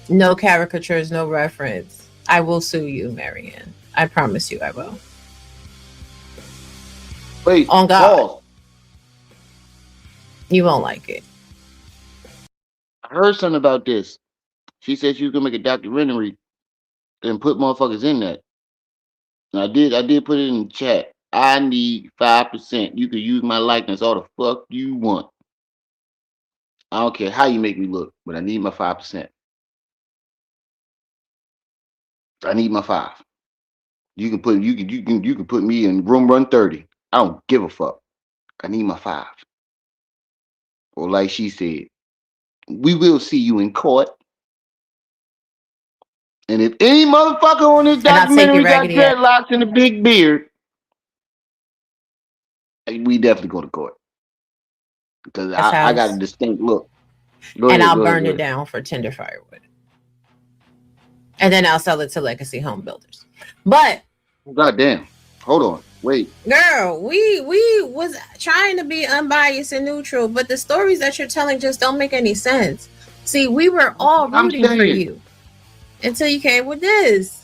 No caricatures, no reference. I will sue you, Maryanne. I promise you I will. Wait, On God, pause. you won't like it. I heard something about this. She said she was gonna make a documentary and put motherfuckers in that. And I did put it in the chat. I need 5%. You can use my likeness all the fuck you want. I don't care how you make me look, but I need my 5%. I need my five. You can put me in room run 30. I don't give a fuck. I need my five. Or like she said, we will see you in court. And if any motherfucker on this And I'll take your documentary got raggedy ass. dreadlocks and a big beard, we definitely go to court. Because I got a House, distinct look. Go and ahead, I'll go ahead, burn go it ahead. down for tender firewood, and then I'll sell it to legacy home builders. But God damn. Hold on. Wait. girl, we was trying to be unbiased and neutral, but the stories that you're telling just don't make any sense. See, we were all I'm rooting for saying. you. until you came with this.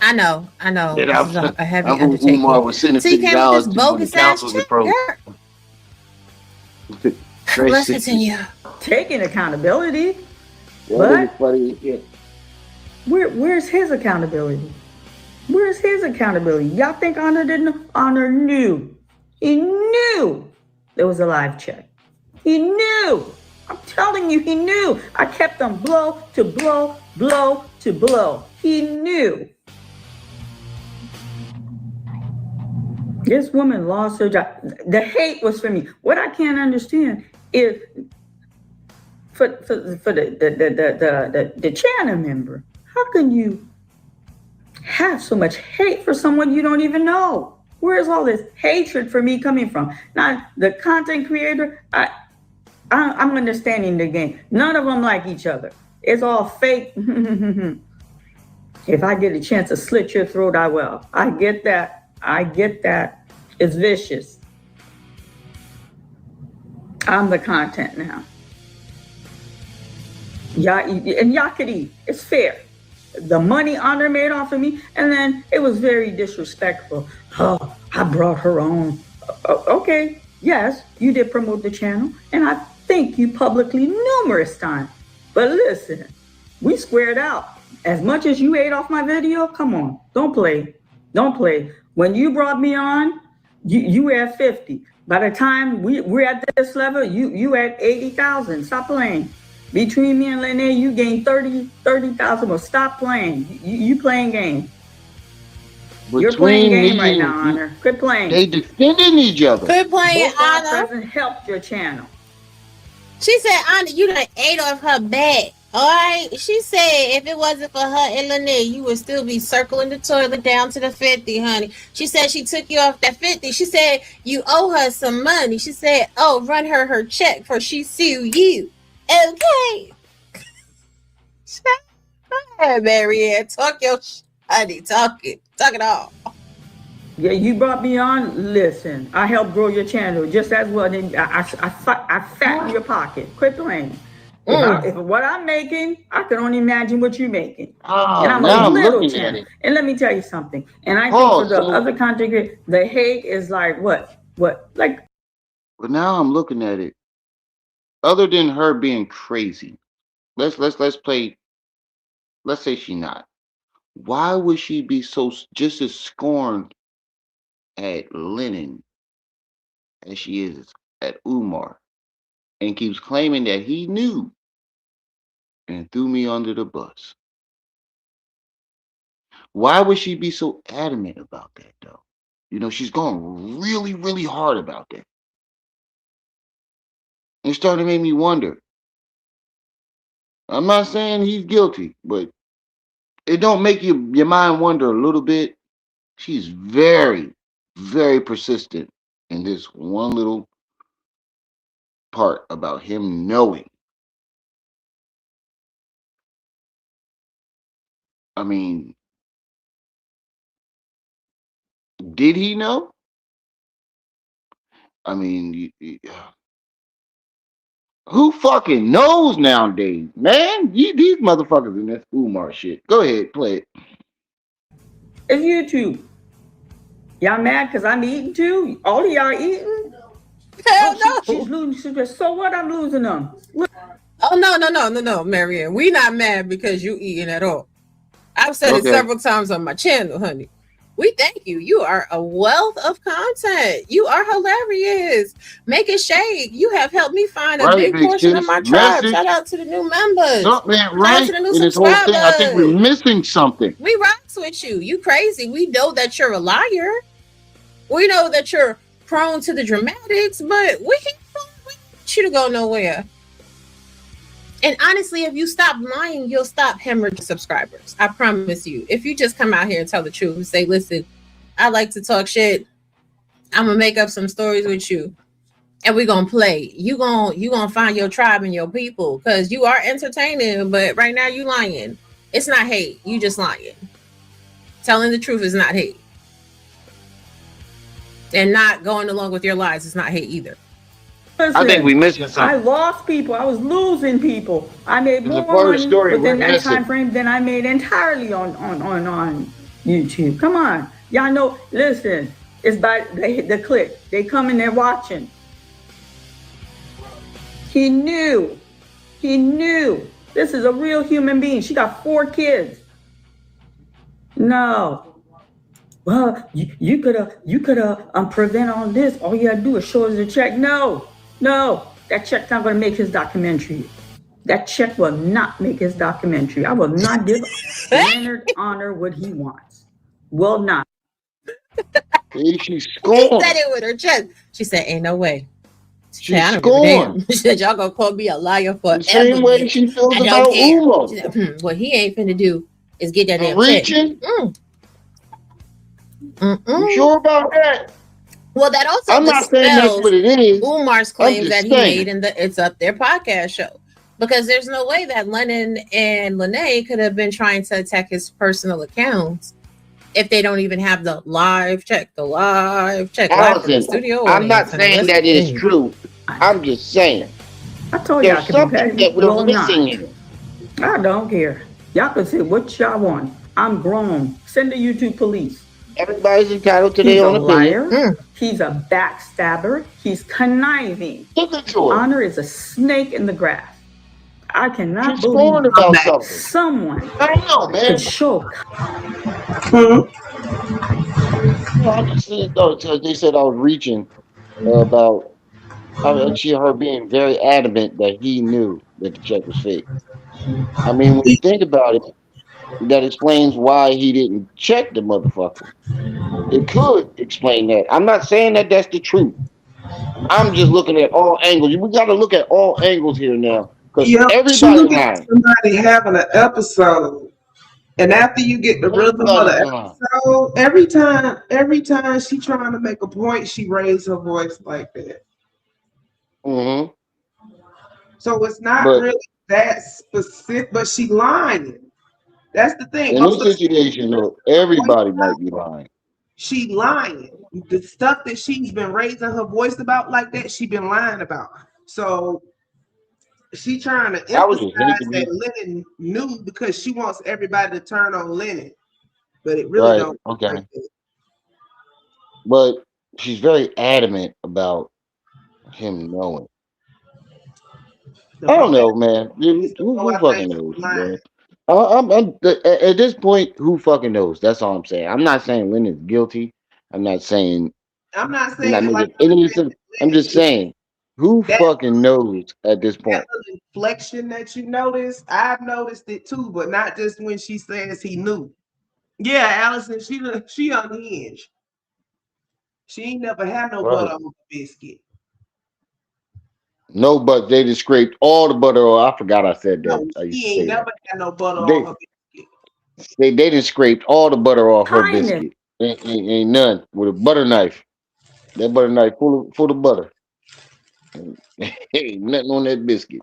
I know. Yeah, This is a heavy who Umar undertaking. was sending So you came with $50 this to when the bogus ass council's check, approached. girl. Let's continue. Taking accountability. That But is funny as shit. where's his accountability? Where's his accountability? Y'all think Honor knew? He knew there was a live check. He knew. I'm telling you, he knew. I kept on blow to blow, blow to blow. He knew. This woman lost her job. The hate was for me. What I can't understand is for the channel member, how can you have so much hate for someone you don't even know? Where's all this hatred for me coming from? Now, the content creator, I'm understanding the game. None of them like each other. It's all fake. If I get a chance to slit your throat, I will. I get that. It's vicious. I'm the content now. Y'all could eat. It's fair. The money Honor made off of me, and then it was very disrespectful. Oh, I brought her on. Okay, yes, you did promote the channel, and I thank you publicly numerous times. But listen, we squared out. As much as you ate off my video, come on, don't play. When you brought me on, you were at 50. By the time we're at this level, you at 80,000. Stop playing. Between me and Lanae, you gained 30,000. Well, stop playing. You playing game. You're playing game right now, Honor. Quit playing. They defending each other. Quit playing, Both Honor. present helped your channel. She said, Honor, you done ate off her back. All right. She said if it wasn't for her and Lanae, you would still be circling the toilet down to the 50, honey. She said she took you off that 50. She said you owe her some money. She said, oh, run her check for she sue you. Okay. Go ahead, Maryanne. Talk your honey. Talk it all. Yeah, you brought me on. Listen, I helped grow your channel just as well. I fatten your pocket. Quit playing. If what I'm making, I can only imagine what you're making. Oh, And I'm now a I'm little looking at channel. it. And let me tell you something. And I think for the other content, the hate is like what? Like. But now I'm looking at it. Other than her being crazy, let's play. Let's say she not. Why would she be so just as scorned at Lennon as she is at Umar, and keeps claiming that he knew and threw me under the bus? Why would she be so adamant about that, though? You know, she's going really, really hard about that. It's starting to make me wonder. I'm not saying he's guilty, but it don't make your mind wonder a little bit. She's very, very persistent in this one little part about him knowing. I mean, did he know? I mean, who fucking knows nowadays, man? These motherfuckers in this Umar shit. Go ahead, play it. It's YouTube. Y'all mad because I'm eating too? All of y'all eating? Hell no. She's losing. So what? I'm losing them. Oh, no, Maryanne. We not mad because you eating at all. I've said it several times on my channel, honey. We thank you. You are a wealth of content. You are hilarious. Make it shake. You have helped me find a big portion of my tribe. Shout out to the new members. Shout out to the new subscribers. I think we're missing something. We rocks with you. You crazy. We know that you're a liar. We know that you're prone to the dramatics, but we can't want you to go nowhere. And honestly, if you stop lying, you'll stop hemorrhaging subscribers. I promise you. If you just come out here and tell the truth and say, listen, I like to talk shit. I'm going to make up some stories with you. And we're going to play. You gonna find your tribe and your people because you are entertaining, but right now you lying. It's not hate. You just lying. Telling the truth is not hate. And not going along with your lies is not hate either. I think Listen, we missing I something. lost people. I was losing people. I made There's a more part of the money story we're within that time missing. frame than I made entirely on YouTube. Come on, y'all know. Listen, it's by the click. They come in there watching. He knew. He knew. This is a real human being. She got 4 kids. No. Well, you could prevent all this. All you gotta do is show us the check. No, no, that check's not gonna make his documentary. That check will not make his documentary. I will not give Leonard Honor what he wants. Will not. See, she's She said scorned. it with her chest. She said, "Ain't no way." She said, She's "I don't give a scorned. damn." She said, "Y'all gonna call me a liar The forever, same way bitch. she feels I don't about care." Umar. She said, "What he ain't finna do is get that I'm damn check." reaching. Mm, You mm-mm. sure about that? Well, that also I'm not saying that's dispels what it is. Umar's I'm claims that just he made saying. in the It's Up There podcast show. Because there's no way that Lennon and Lanae could have been trying to attack his personal accounts if they don't even have the live check, live from the Allison, studio I'm not audience, and the saying list that it is continues. true. I'm just saying I told y'all I there's could be something petty. that we're Will missing not. here. I don't care. Y'all can say what y'all want. I'm grown. Send the YouTube police. Everybody's entitled to He's their a own opinion. liar. Mm. He's a backstabber. He's conniving. Listen to her. Honor is a snake in the grass. I cannot She's believe scorned about something. someone I don't know, could man. show. Hmm. No, I'm just saying, though, because they said I was reaching about she her being very adamant that he knew that the check was fake. I mean, when you think about it, that explains why he didn't check the motherfucker. It could explain that. I'm not saying that that's the truth. I'm just looking at all angles. We got to look at all angles here now, because Yeah, but you everybody look at lying. somebody having an episode, and after you get the rhythm of Everybody's the lying. episode, every time she trying to make a point, she raise her voice like that. Hmm. So it's not But really that specific, but she lying. That's the thing. in Most this of the situation, though, voice everybody about, might be lying. she lying. The stuff that she's been raising her voice about like that, she been lying about. So she trying to I would just hate emphasize to that be Lennon knew because she wants everybody to turn on Lennon, but it really right. don't work like Okay, that. but she's very adamant about him knowing. The I don't more know, man. evidence, the Who more I fucking think knows, she's lying. man? At this point, who fucking knows? That's all I'm saying. I'm not saying Lynn is guilty. I'm not saying I'm not I'm saying not it like making any sense. I'm Lennon just is. saying who That fucking knows at this that point. little inflection that you noticed, I've noticed it too, but not just when she says he knew. Yeah, Allison, she unhinged. She ain't never had no Right. butter on the biscuit. No, but they just scraped all the butter off. I forgot I said that. No, I used she to ain't say that. never had no butter on They her biscuit. they just scraped all the butter off her Kindness. biscuit. Ain't none with a butter knife. That butter knife full of butter. Ain't nothing on that biscuit.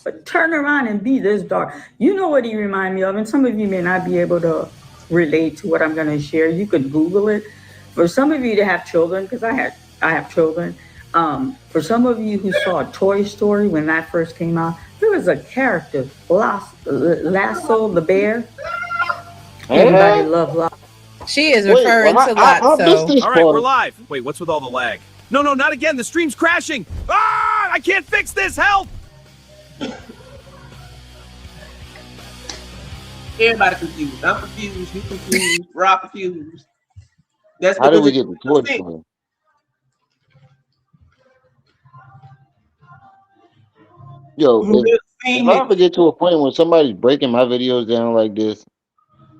But turn around and be this dark. You know what he remind me of, and some of you may not be able to relate to what I'm going to share. You could Google it. For some of you to have children, because I have children. For some of you who saw Toy Story when that first came out, there was a character, Lasso the bear. Everybody Huh? loved Lasso. She is Wait, referring to I missed Lotso. this All right, we're part. live. Wait, what's with all the lag? No, no, not again. The stream's crashing. Ah, I can't fix this. Help! Everybody confused. I'm confused. You confused. Rob confused. That's How did because we it get the don't Toy make sense. Story? Yo, Who never if seen I it? ever get to a point where somebody's breaking my videos down like this,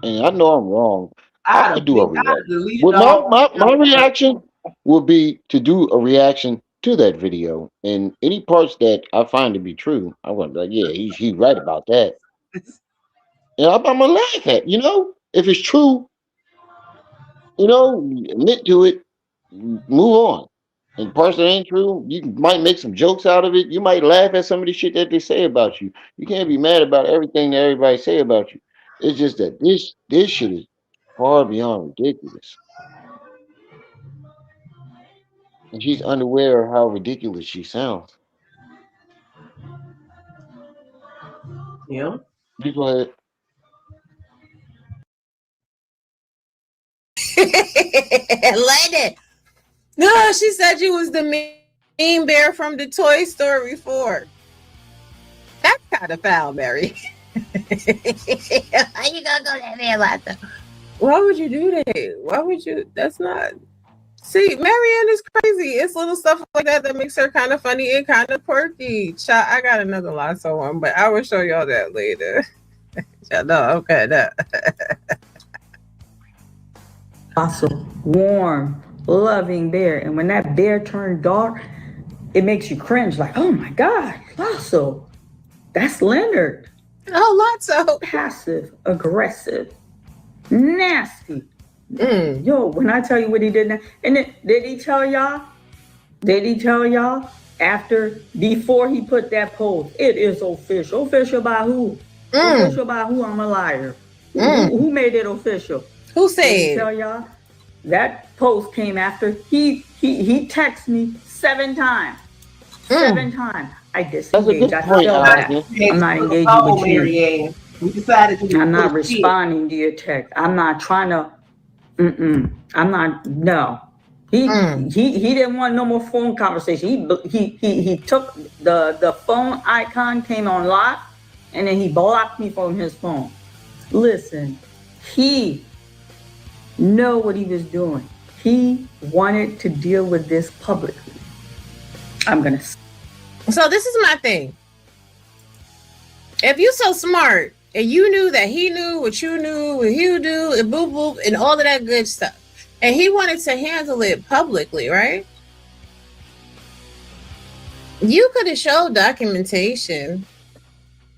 and I know I'm wrong, I would do a I'd have reaction. deleted Well, the whole my video. reaction would be to do a reaction to that video, and any parts that I find to be true, I would be like, yeah, he's right about that, and I'm gonna laugh at, if it's true, admit to it, move on. And parts that ain't true, you might make some jokes out of it. You might laugh at some of the shit that they say about you. You can't be mad about everything that everybody say about you. It's just that this shit is far beyond ridiculous. And she's unaware of how ridiculous she sounds. Yeah. You go ahead. Lady. No, she said you was the mean bear from the Toy Story 4. That's kind of foul, Mary. How you gonna go that man like that? Why would you do that? Why would you? That's not. See, Maryanne is crazy. It's little stuff like that makes her kind of funny and kind of quirky. I got another lasso one, but I will show y'all that later. No, okay, no. Also, warm, loving bear. And when that bear turned dark, it makes you cringe. Like, oh my God, Lasso. That's Leonard. Oh, Lotso. Passive, aggressive, nasty. Yo, when I tell you what he did now, and then, did he tell y'all before he put that post, it is official. Official by who? Official by who? I'm a liar. Who made it official? Who said? Did he tell y'all? That post came after he texted me 7 times. 7 times. I disengaged. I felt that. I'm not engaging with you. Maryanne. We decided to. I'm not responding to your text. I'm not trying to. I'm not. No. He didn't want no more phone conversation. He took the phone icon, came on lock, and then he blocked me from his phone. Listen, he know what he was doing. He wanted to deal with this publicly. So this is my thing. If you so smart and you knew that he knew what you knew, what he would do, and boop boop, and all of that good stuff, and he wanted to handle it publicly, right? You could have showed documentation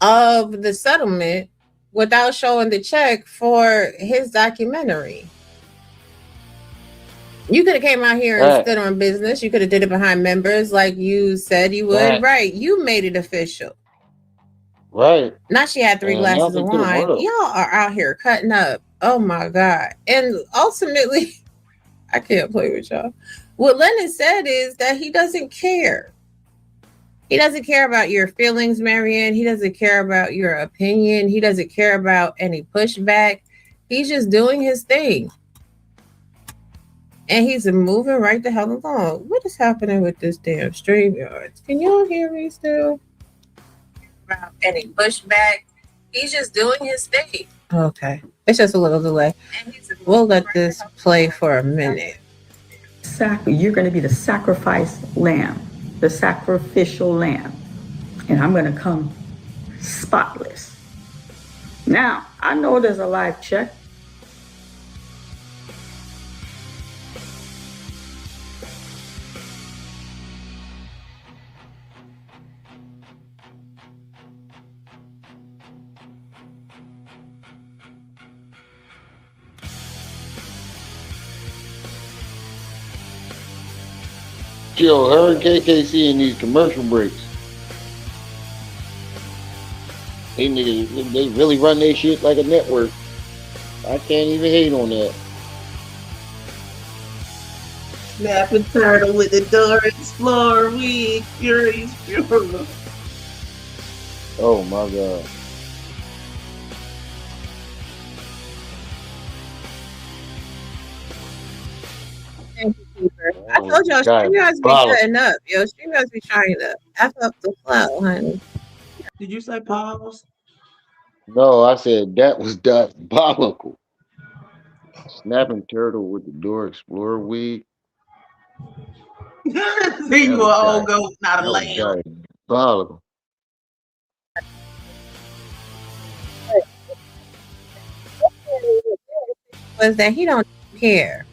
of the settlement without showing the check for his documentary. You could have came out here and stood on business. You could have did it behind members like you said you would. Right. You made it official. Right. Now she had 3 glasses of wine. Y'all are out here cutting up. Oh my God. And ultimately, I can't play with y'all. What Lennon said is that he doesn't care. He doesn't care about your feelings, Maryanne. He doesn't care about your opinion. He doesn't care about any pushback. He's just doing his thing. And he's moving right the hell along. What is happening with this damn StreamYard? Can y'all hear me still? About any pushback. He's just doing his thing. Okay. It's just a little delay. We'll let this play for a minute. You're going to be the sacrifice lamb, the sacrificial lamb. And I'm going to come spotless. Now, I know there's a live check. Yo, her and KKC in these commercial breaks. They niggas, they really run their shit like a network. I can't even hate on that. Snapping turtle with the door explorer wig, furious. Oh my God. I told y'all, StreamYards be cutting up. Yo, StreamYards be trying to F up the flow, honey. Did you say pause? No, I said that was diabolical. Snapping turtle with the door explorer wig. See you an old goat, not a lamb. Diabolical. Was that he don't care.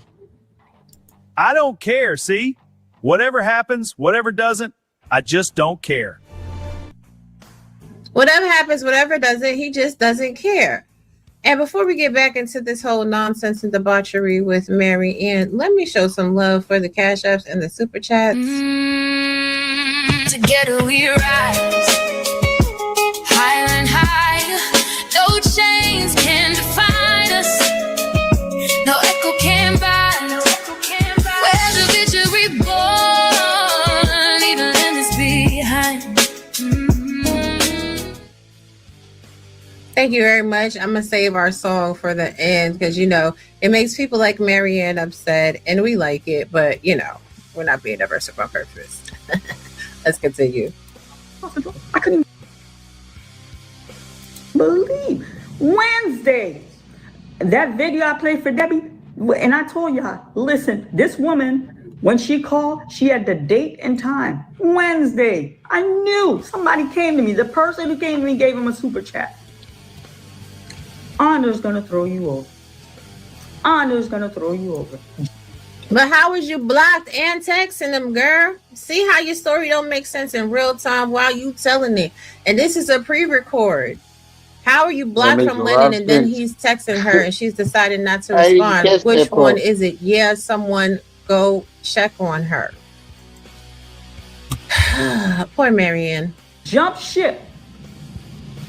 I don't care, see? Whatever happens, whatever doesn't, I just don't care. Whatever happens, whatever doesn't, he just doesn't care. And before we get back into this whole nonsense and debauchery with Maryanne, let me show some love for the Cash Apps and the Super Chats. Together we rise, higher and higher. No chains can define us. No echo can bind us. Where the victory born. Thank you very much. I'm gonna save our song for the end because it makes people like Maryanne upset, and we like it, but we're not being aggressive on purpose. Let's continue. I couldn't believe Wednesday. That video I played for Debbie, and I told y'all, listen, this woman, when she called, she had the date and time. Wednesday. I knew somebody came to me. The person who came to me gave him a super chat. Honor's gonna throw you over. Honor's gonna throw you over. But how was you blocked and texting them, girl? See how your story don't make sense in real time while you telling it. And this is a pre-record. How are you blocked from Lennon and then he's texting her and she's decided not to respond? Which one is it? Yeah, someone go check on her. Poor Maryanne. Jump ship.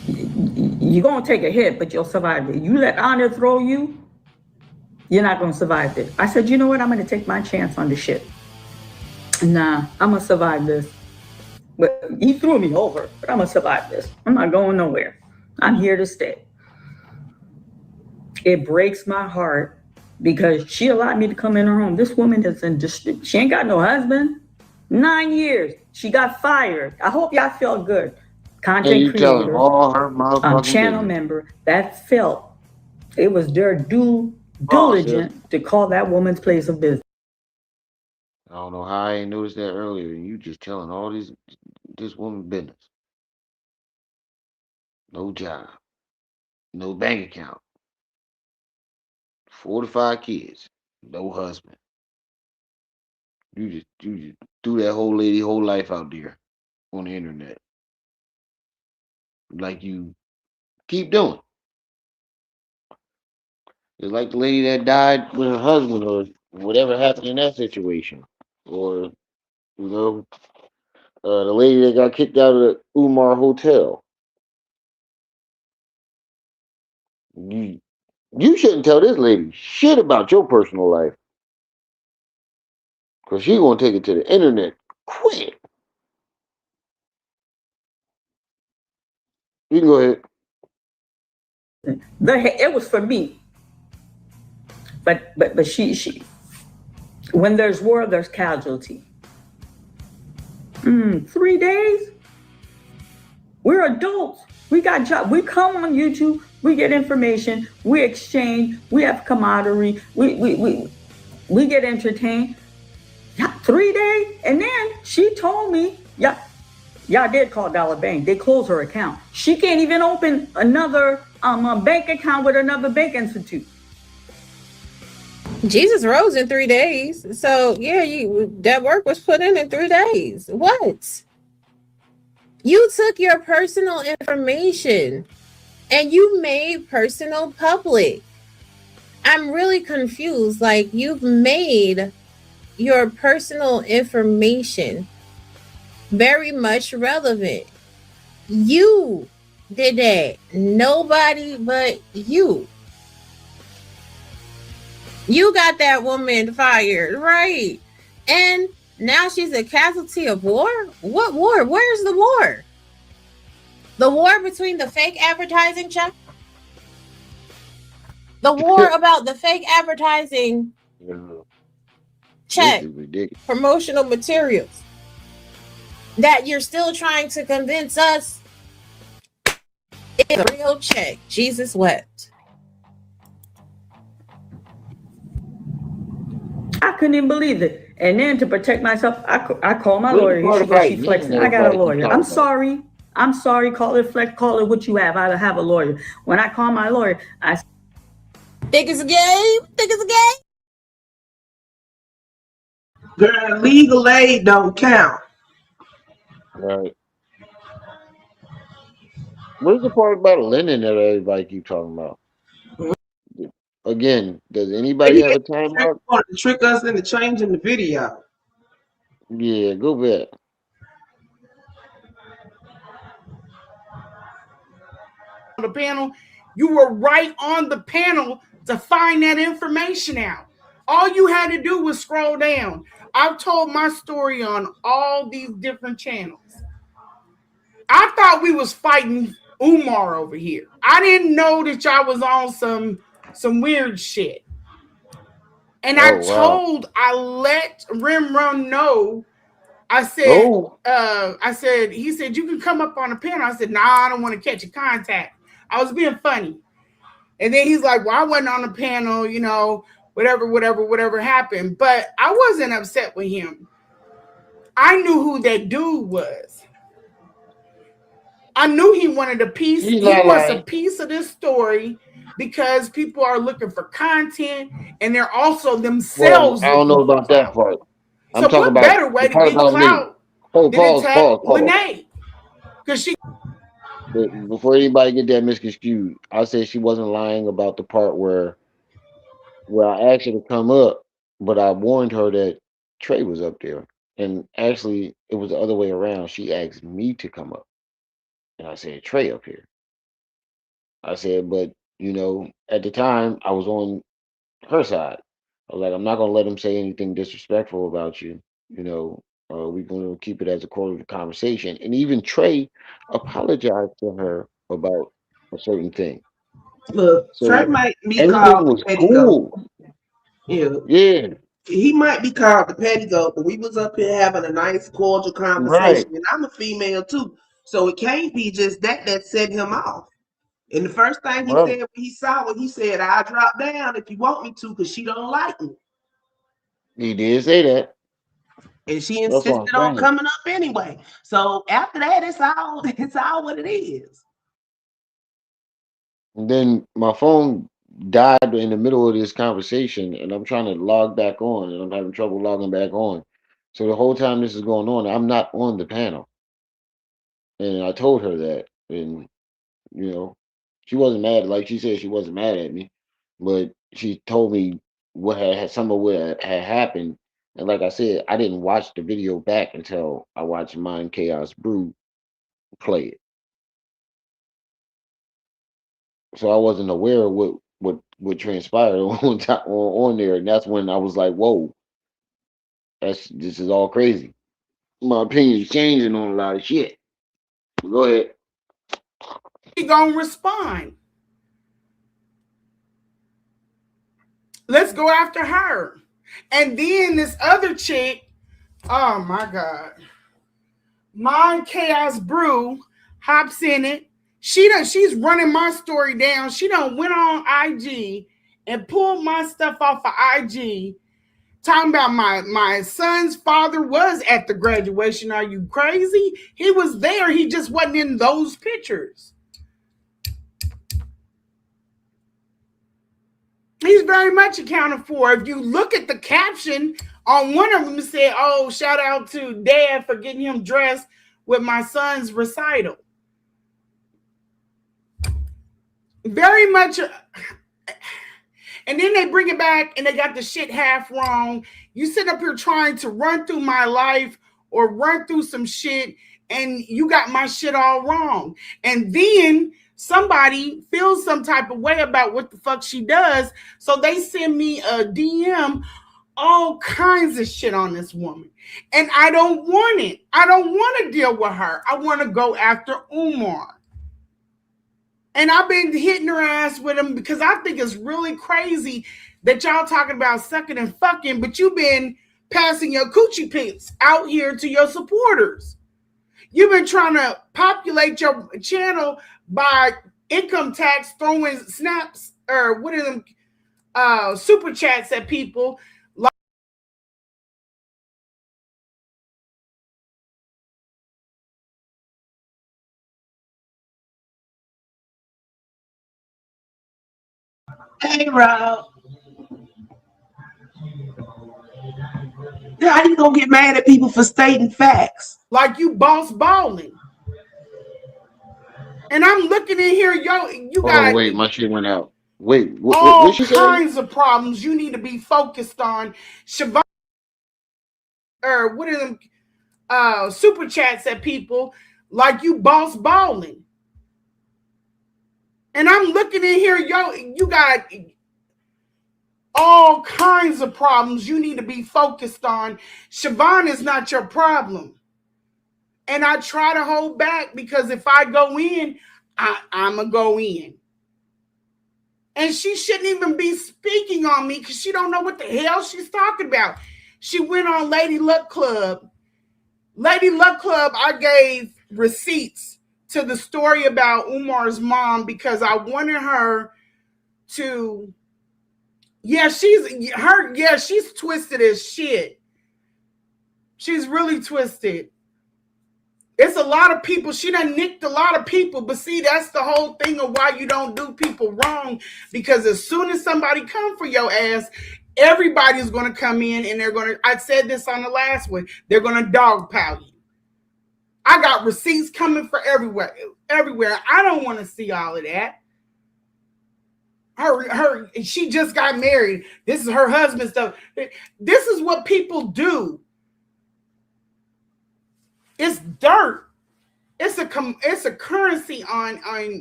You're gonna take a hit, but you'll survive it. You let Honor throw you, you're not gonna survive it. I said, you know what? I'm gonna take my chance on the shit. Nah, I'm gonna survive this. But he threw me over, but I'm gonna survive this. I'm not going nowhere. I'm here to stay. It breaks my heart because she allowed me to come in her home. This woman is in distress. She ain't got no husband. 9 years. She got fired. I hope y'all feel good. Content creator, all her channel business. member that felt it was their due diligent to call that woman's place of business. I don't know how I ain't noticed that earlier. You just telling all this woman business. No job, no bank account, 4 to 5 kids, no husband. You just threw that whole lady whole life out there on the internet, like you keep doing. It's like the lady that died with her husband, or whatever happened in that situation, or the lady that got kicked out of the Umar hotel. You shouldn't tell this lady shit about your personal life, because she gonna take it to the internet quick. You can go ahead. It was for me. But she when there's war, there's casualty. 3 days? We're adults. We got jobs. We come on YouTube. We get information. We exchange. We have camaraderie. We get entertained. 3 days, and then she told me, y'all did call Dollar Bank. They closed her account. She can't even open another bank account with another bank institute. Jesus rose in 3 days. So yeah, that work was put in 3 days. What? You took your personal information and you made personal public. I'm really confused. Like, you've made your personal information very much relevant. You did that. Nobody but you. You got that woman fired, right? And now she's a casualty of war? What war? Where's the war? The war between the fake advertising, Chuck? The war about the fake advertising check promotional materials that you're still trying to convince us is a real check. Jesus wept. I couldn't even believe it. And then to protect myself, I called my lawyer. She flexing. I got a lawyer. I'm sorry. Call it flex. Call it what you have. I have a lawyer. When I call my lawyer, I think it's a game. Think it's a game. Girl, legal aid don't count. Right. What's the part about Lennon that everybody keep talking about? Again, does anybody have a timeout? Want to trick us into changing the video? Yeah, go back. On the panel, you were right on the panel to find that information out. All you had to do was scroll down. I've told my story on all these different channels. I thought we was fighting Umar over here. I didn't know that y'all was on some weird shit. And I let Rimrun know. I said, he said, you can come up on the panel. I said, nah, I don't want to catch a contact. I was being funny. And then he's like, well, I wasn't on the panel, you know, whatever happened. But I wasn't upset with him. I knew who that dude was. I knew he wanted a piece. He wants a piece of this story because people are looking for content and they're also themselves. Well, I don't know about that part. I'm so talking what about better way to get clout than attack Lanae? Because she. Before anybody get that misconstrued, I said she wasn't lying about the part where I asked her to come up, but I warned her that Trey was up there. And actually, it was the other way around. She asked me to come up. And I said, Trey up here. I said, but, you know, at the time, I was on her side. I was like, I'm not going to let him say anything disrespectful about you. You know, we're going to keep it as a cordial conversation. And even Trey apologized to her about a certain thing. Look, So Trey might be everything called was the cool. petticoat. Yeah. He might be called the petticoat, but we was up here having a nice, cordial conversation. Right. And I'm a female too. So it can't be just that set him off. And the first thing he said when he saw it, he said, I'll drop down if you want me to, because she don't like me. He did say that. And she insisted on coming up anyway. So after that, it's all what it is. And then my phone died in the middle of this conversation, and I'm trying to log back on, and I'm having trouble logging back on. So the whole time this is going on, I'm not on the panel. And I told her that, and you know, she wasn't mad. Like she said, she wasn't mad at me, but she told me what had some of what had happened. And like I said, I didn't watch the video back until I watched Mind Chaos Brew play it. So I wasn't aware of what transpired on there, and that's when I was like, "Whoa, this is all crazy." My opinion's changing on a lot of shit. Go ahead. She gonna respond. Let's go after her. And then this other chick, oh my God, Mind Chaos Brew hops in it. She's running my story down. She done went on IG and pulled my stuff off of IG, talking about my son's father was at the graduation. Are you crazy? He was there. He just wasn't in those pictures. He's very much accounted for. If you look at the caption on one of them, it said, oh, shout out to Dad for getting him dressed with my son's recital. Very much. And then they bring it back and they got the shit half wrong. You sit up here trying to run through my life or run through some shit and you got my shit all wrong. And then somebody feels some type of way about what the fuck she does. So they send me a DM, all kinds of shit on this woman. And I don't want it. I don't want to deal with her. I want to go after Umar. And I've been hitting her ass with him because I think it's really crazy that y'all talking about sucking and fucking, but you've been passing your coochie pics out here to your supporters. You've been trying to populate your channel by income tax, throwing snaps or what are them super chats at people. Hey, Rob. How you gonna get mad at people for stating facts? Like you boss balling. And I'm looking in here, you got. Oh, wait, my shit went out. Wait, all what she kinds of problems you need to be focused on. Siobhan, or what are them super chats at people like you boss balling. And I'm looking in here, you got all kinds of problems you need to be focused on. Siobhan is not your problem. And I try to hold back because if I go in, I'm going to go in. And she shouldn't even be speaking on me because she don't know what the hell she's talking about. She went on Lady Luck Club. Lady Luck Club, I gave receipts to the story about Umar's mom because I wanted her to, she's twisted as shit. She's really twisted. It's a lot of people. She done nicked a lot of people. But see, that's the whole thing of why you don't do people wrong. Because as soon as somebody come for your ass, everybody's going to come in and they're going to, I said this on the last one, they're going to dogpile you. I got receipts coming for everywhere. I don't want to see all of that. She just got married. This is her husband stuff. This is what people do. It's dirt. It's a currency on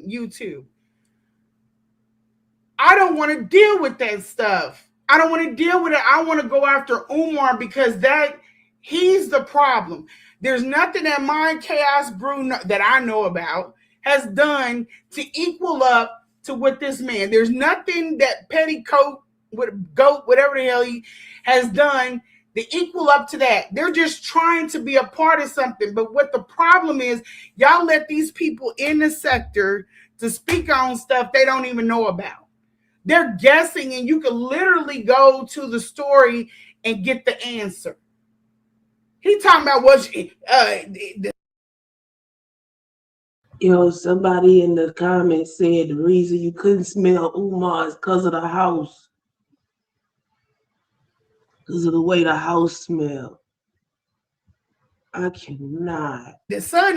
YouTube. I don't want to deal with that stuff. I don't want to deal with it. I want to go after Umar because he's the problem. There's nothing that Mind Chaos Brew that I know about has done to equal up to what this man. There's nothing that Petticoat, Goat, whatever the hell he has done to equal up to that. They're just trying to be a part of something. But what the problem is, y'all let these people in the sector to speak on stuff they don't even know about. They're guessing, and you can literally go to the story and get the answer. He talking about what somebody in the comments said the reason you couldn't smell Umar is because of the house. Because of the way the house smelled. I cannot. The son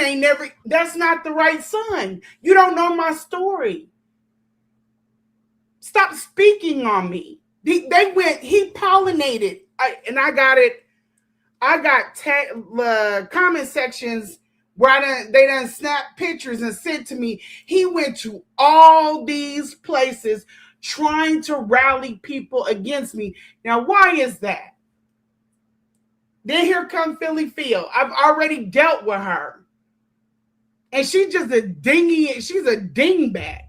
that's not the right son. You don't know my story. Stop speaking on me. He pollinated, and I got it. I got comment sections where they done snap pictures and sent to me. He went to all these places trying to rally people against me. Now, why is that? Then here come Philly Phil. I've already dealt with her. And she's just she's a dingbat.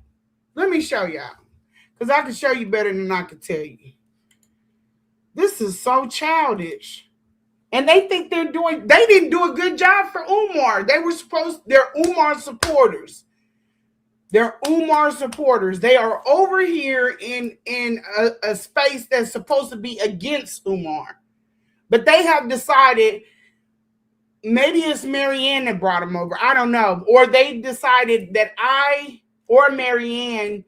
Let me show y'all. Because I can show you better than I can tell you. This is so childish. And they think they didn't do a good job for Umar. They're Umar supporters. They're Umar supporters. They are over here in a space that's supposed to be against Umar. But they have decided, maybe it's Maryanne that brought them over. I don't know. Or they decided that I or Maryanne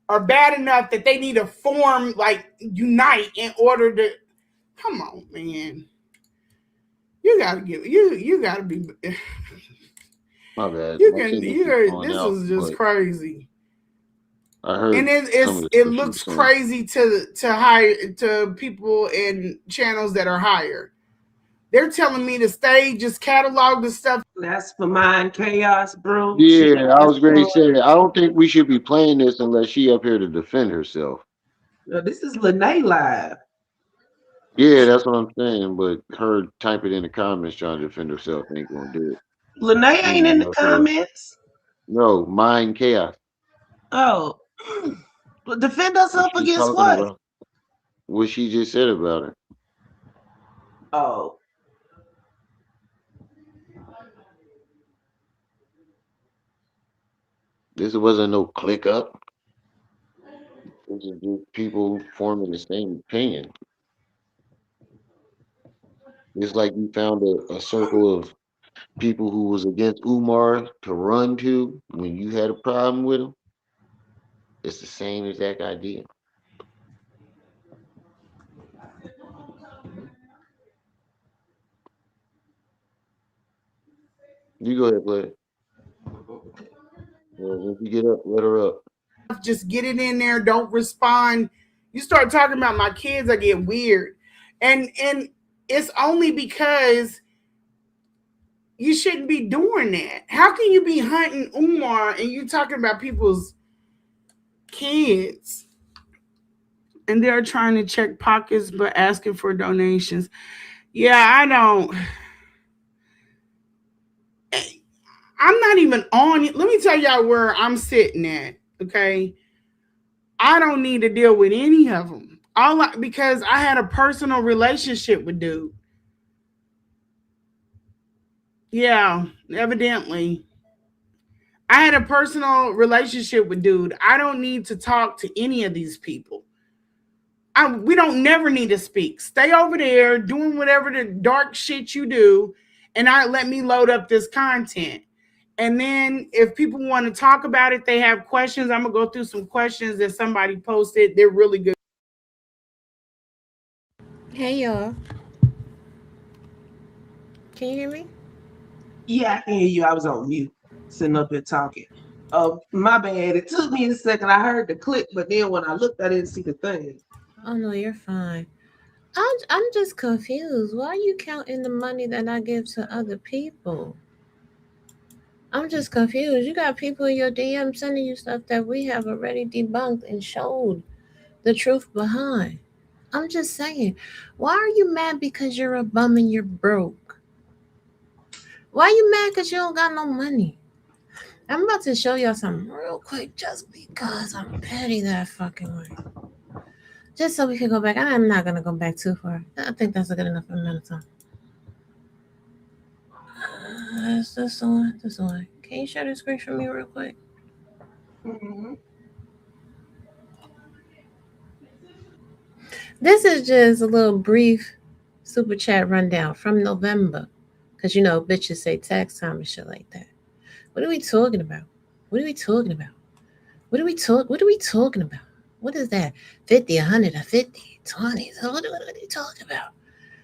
are bad enough that they need to unite in order to, come on, man. You gotta be. My bad. This is just crazy. I heard, and it looks crazy to people in channels that are higher. They're telling me to stay, just catalog the stuff. That's for Mind Chaos, bro. Yeah, I was going to say, I don't think we should be playing this unless she up here to defend herself. No, this is Lanae live. Yeah, that's what I'm saying. But her type it in the comments trying to defend herself ain't going to do it. Lanae ain't in the comments. No, Mind Chaos. Oh. Defend herself against what? About? What she just said about her. Oh. This wasn't no click up. This is just people forming the same opinion. It's like you found a circle of people who was against Umar to run to when you had a problem with him. It's the same exact idea. You go ahead, play. If you get up, let her up. Just get it in there. Don't respond. You start talking about my kids, I get weird. And it's only because you shouldn't be doing that. How can you be hunting Umar and you talking about people's kids? And they're trying to check pockets but asking for donations. Yeah, I don't. I'm not even on it. Let me tell y'all where I'm sitting at. Okay. I don't need to deal with any of them. Because I had a personal relationship with dude. Yeah, evidently. I had a personal relationship with dude. I don't need to talk to any of these people. We don't never need to speak. Stay over there doing whatever the dark shit you do, and let me load up this content. And then if people want to talk about it, they have questions. I'm gonna go through some questions that somebody posted. They're really good. Hey y'all, can you hear me? Yeah, I can hear you. I was on mute, sitting up here talking. My bad. It took me a second. I heard the click, but then when I looked, I didn't see the thing. Oh no, you're fine. I'm just confused. Why are you counting the money that I give to other people? I'm just confused. You got people in your DM sending you stuff that we have already debunked and showed the truth behind. I'm just saying, why are you mad because you're a bum and you're broke? Why you mad because you don't got no money? I'm about to show y'all something real quick just because I'm petty that fucking way. Just so we can go back. I'm not gonna go back too far. I think that's a good enough amount of time. Is this the one? This the one. Can you share the screen for me real quick? Mm-hmm. This is just a little brief super chat rundown from November. Because you know, bitches say tax time and shit like that. What are we talking about? What are we talking about? What are we talking about? What is that? 50, 100, 50, 20. What are you talking about?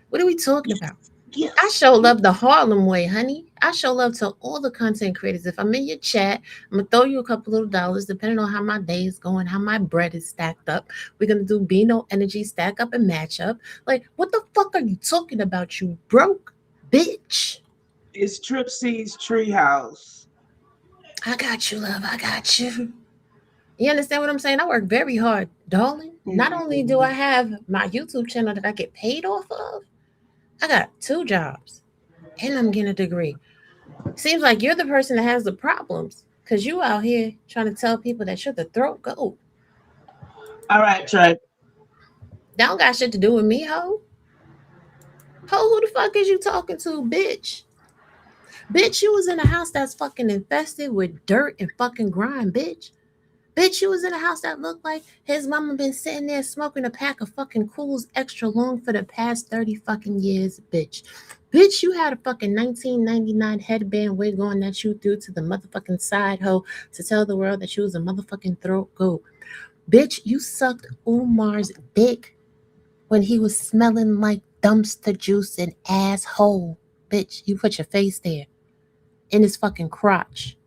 What are we talking about? Yes. I show love the Harlem way, honey. I show love to all the content creators. If I'm in your chat, I'm gonna throw you a couple little dollars, depending on how my day is going, how my bread is stacked up. We're gonna do Beano energy, stack up and match up. Like, what the fuck are you talking about, you broke bitch? It's Trip C's treehouse. I got you, love. I got you. You understand what I'm saying? I work very hard, darling. Not only do I have my YouTube channel that I get paid off of, I got 2 jobs and I'm getting a degree. Seems like you're the person that has the problems because you out here trying to tell people that you're the throat goat. All right, Trey. That don't got shit to do with me, ho. Ho, who the fuck is you talking to, bitch? Bitch, you was in a house that's fucking infested with dirt and fucking grime, bitch. Bitch, you was in a house that looked like his mama been sitting there smoking a pack of fucking cools extra long for the past 30 fucking years, bitch. Bitch, you had a fucking 1999 headband wig on that you threw to the motherfucking side hoe to tell the world that you was a motherfucking throat goat. Bitch, you sucked Umar's dick when he was smelling like dumpster juice and asshole. Bitch, you put your face there in his fucking crotch.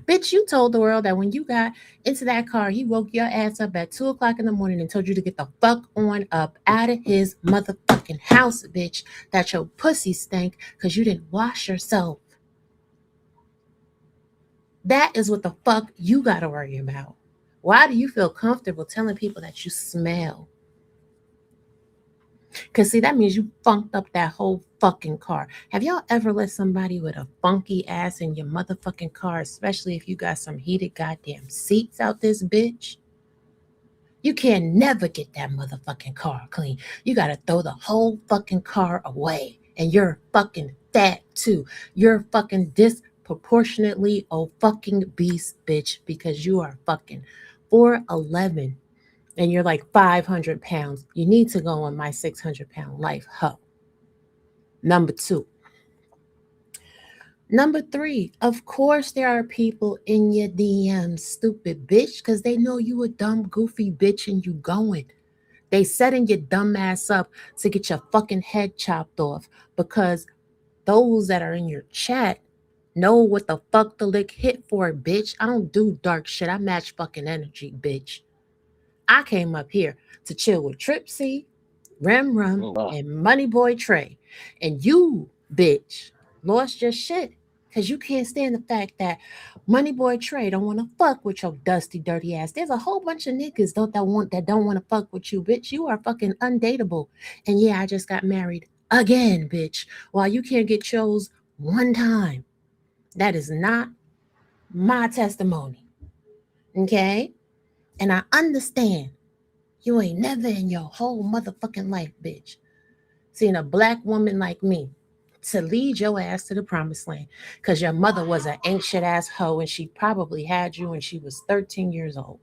Bitch, you told the world that when you got into that car, he woke your ass up at 2 o'clock in the morning and told you to get the fuck on up out of his motherfucking house, bitch. That your pussy stank because you didn't wash yourself. That is what the fuck you gotta worry about. Why do you feel comfortable telling people that you smell? Because, see, that means you funked up that whole fucking car. Have y'all ever let somebody with a funky ass in your motherfucking car, especially if you got some heated goddamn seats out this bitch? You can never get that motherfucking car clean. You got to throw the whole fucking car away. And you're fucking fat too. You're fucking disproportionately a fucking beast, bitch, because you are fucking 4'11" and you're like 500 pounds, you need to go on my 600-pound life, ho. Number 2. Number 3, of course there are people in your DMs, stupid bitch, because they know you a dumb, goofy bitch and you going. They setting your dumb ass up to get your fucking head chopped off because those that are in your chat know what the fuck the lick hit for, bitch. I don't do dark shit. I match fucking energy, bitch. I came up here to chill with Tripsy, Rem Rum, Oh, wow. and Money Boy Trey. And you, bitch, lost your shit because you can't stand the fact that Money Boy Trey don't want to fuck with your dusty, dirty ass. There's a whole bunch of niggas that don't want to fuck with you, bitch. You are fucking undateable. And yeah, I just got married again, bitch. While you can't get chose one time. That is not my testimony. Okay? And I understand you ain't never in your whole motherfucking life, bitch, seen a black woman like me to lead your ass to the promised land because your mother was an ancient ass hoe and she probably had you when she was 13 years old.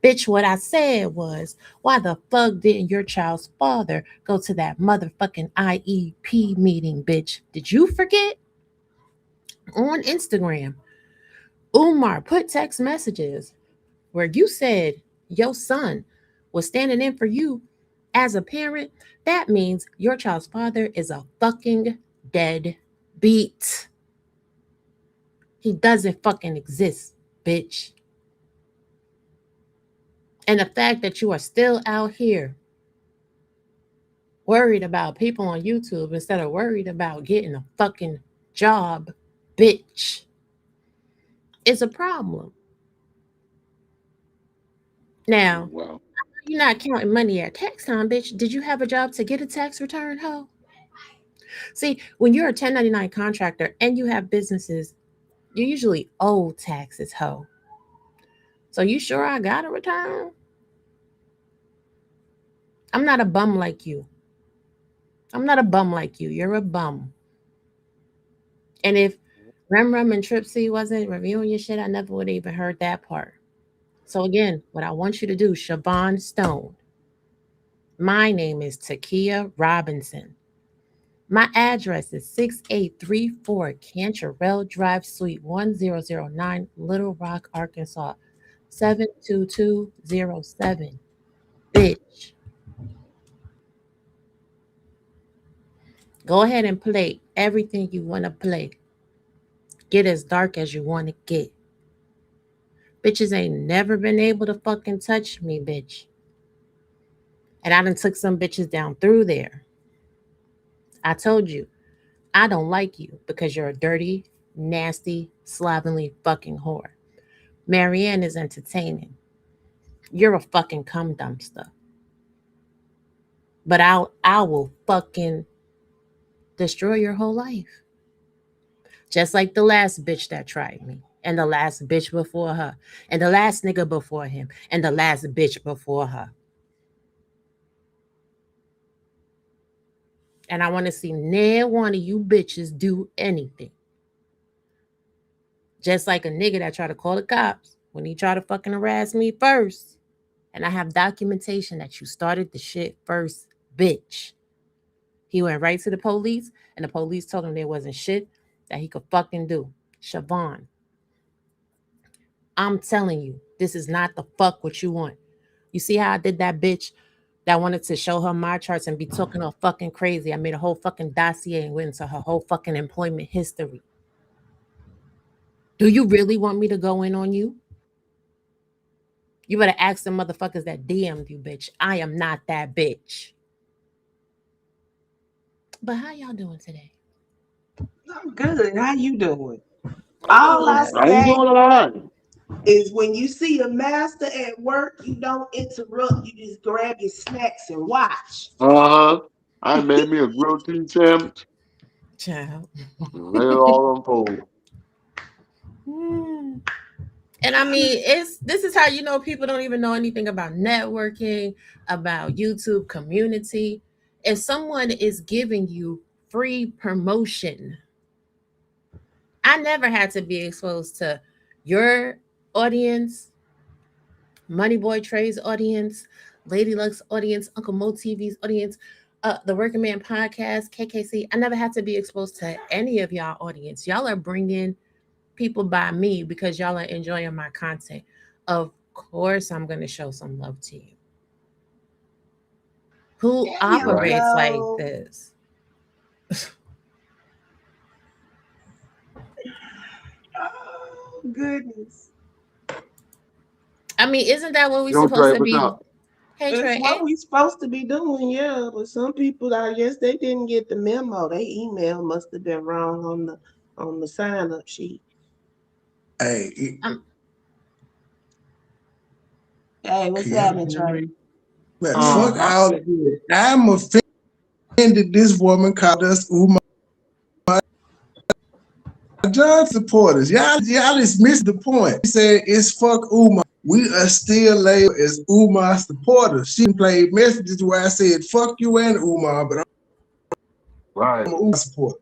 Bitch, what I said was, why the fuck didn't your child's father go to that motherfucking IEP meeting, bitch? Did you forget? On Instagram, Umar put text messages where you said your son was standing in for you as a parent. That means your child's father is a fucking dead beat. He doesn't fucking exist, bitch. And the fact that you are still out here worried about people on YouTube instead of worried about getting a fucking job, bitch, is a problem. Now, Well, you're not counting money at tax time, bitch. Did you have a job to get a tax return, ho? See, when you're a 1099 contractor and you have businesses, you usually owe taxes, ho. So you sure I got a return? I'm not a bum like you. I'm not a bum like you. You're a bum. And if Rem and Tripsy wasn't reviewing your shit, I never would have even heard that part. So again, what I want you to do, Siobhan Stone. My name is Takia Robinson. My address is 6834 Cantrell Drive, Suite 1009, Little Rock, Arkansas, 72207. Bitch. Go ahead and play everything you want to play. Get as dark as you want to get. Bitches ain't never been able to fucking touch me, bitch. And I done took some bitches down through there. I told you, I don't like you because you're a dirty, nasty, slovenly fucking whore. Maryanne is entertaining. You're a fucking cum dumpster. But I will fucking destroy your whole life. Just like the last bitch that tried me. And the last bitch before her. And the last nigga before him. And the last bitch before her. And I want to see neither one of you bitches do anything. Just like a nigga that tried to call the cops when he tried to fucking harass me first. And I have documentation that you started the shit first, bitch. He went right to the police, and the police told him there wasn't shit that he could fucking do. Siobhan, I'm telling you, this is not the fuck what you want. You see how I did that bitch that wanted to show her my charts and be talking all fucking crazy? I made a whole fucking dossier and went into her whole fucking employment history. Do you really want me to go in on you? You better ask the motherfuckers that DM'd you, bitch. I am not that bitch. But how y'all doing today? I'm good. How you doing? All I I ain't say doing a lot. is when you see a master at work, you don't interrupt. You just grab your snacks and watch. Uh huh. I made me a grilled cheese sandwich Child. and lay it all on fold. And I mean, this is how you know people don't even know anything about networking, about YouTube community. If someone is giving you free promotion, I never had to be exposed to your audience, Money Boy Trey's audience, Lady Luck's audience, Uncle Mo TV's audience, the Working Man Podcast, KKC. I never had to be exposed to any of y'all audience. Y'all are bringing people by me because y'all are enjoying my content. Of course, I'm going to show some love to you. Who There you Right. operates like go. this? Oh, goodness. I mean, isn't that what we're Yo, supposed Trey, to what's be? up? Hey, That's Trey, what we supposed to be doing, yeah. But some people, I guess, they didn't get the memo. Their email must have been wrong on the sign up sheet. Hey, Hey, what's yeah, happening, Trey? but fuck Uh, all of this. I'm offended this woman called us Umar John supporters, y'all just missed the point. He said it's fuck Umar. We are still labeled as Umar supporters. She played messages where I said fuck you and Umar, but Right. I'm an Umar supporter.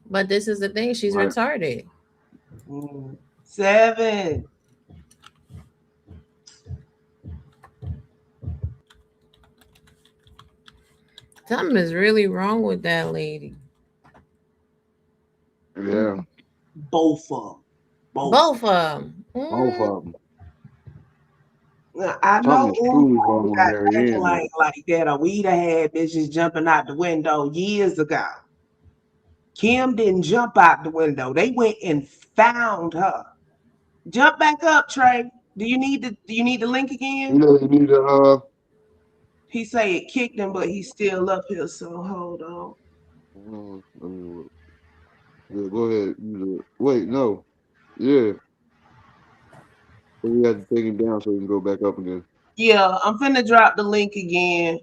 But this is the thing, she's Right. retarded. 7. Something is really wrong with that lady. Yeah. Both of them. Both of them. Both of them. I know Something is truly wrong with got Maryanne. like that, or we'd have had bitches jumping out the window years ago. Kim didn't jump out the window. They went and found her. Jump back up, Trey. Do you need the link again? You know, you need to He say it kicked him, but he's still up here. So hold on. yeah, go ahead. Wait, no. Yeah. So we have to take him down so he can go back up again. Yeah, I'm finna drop the link again.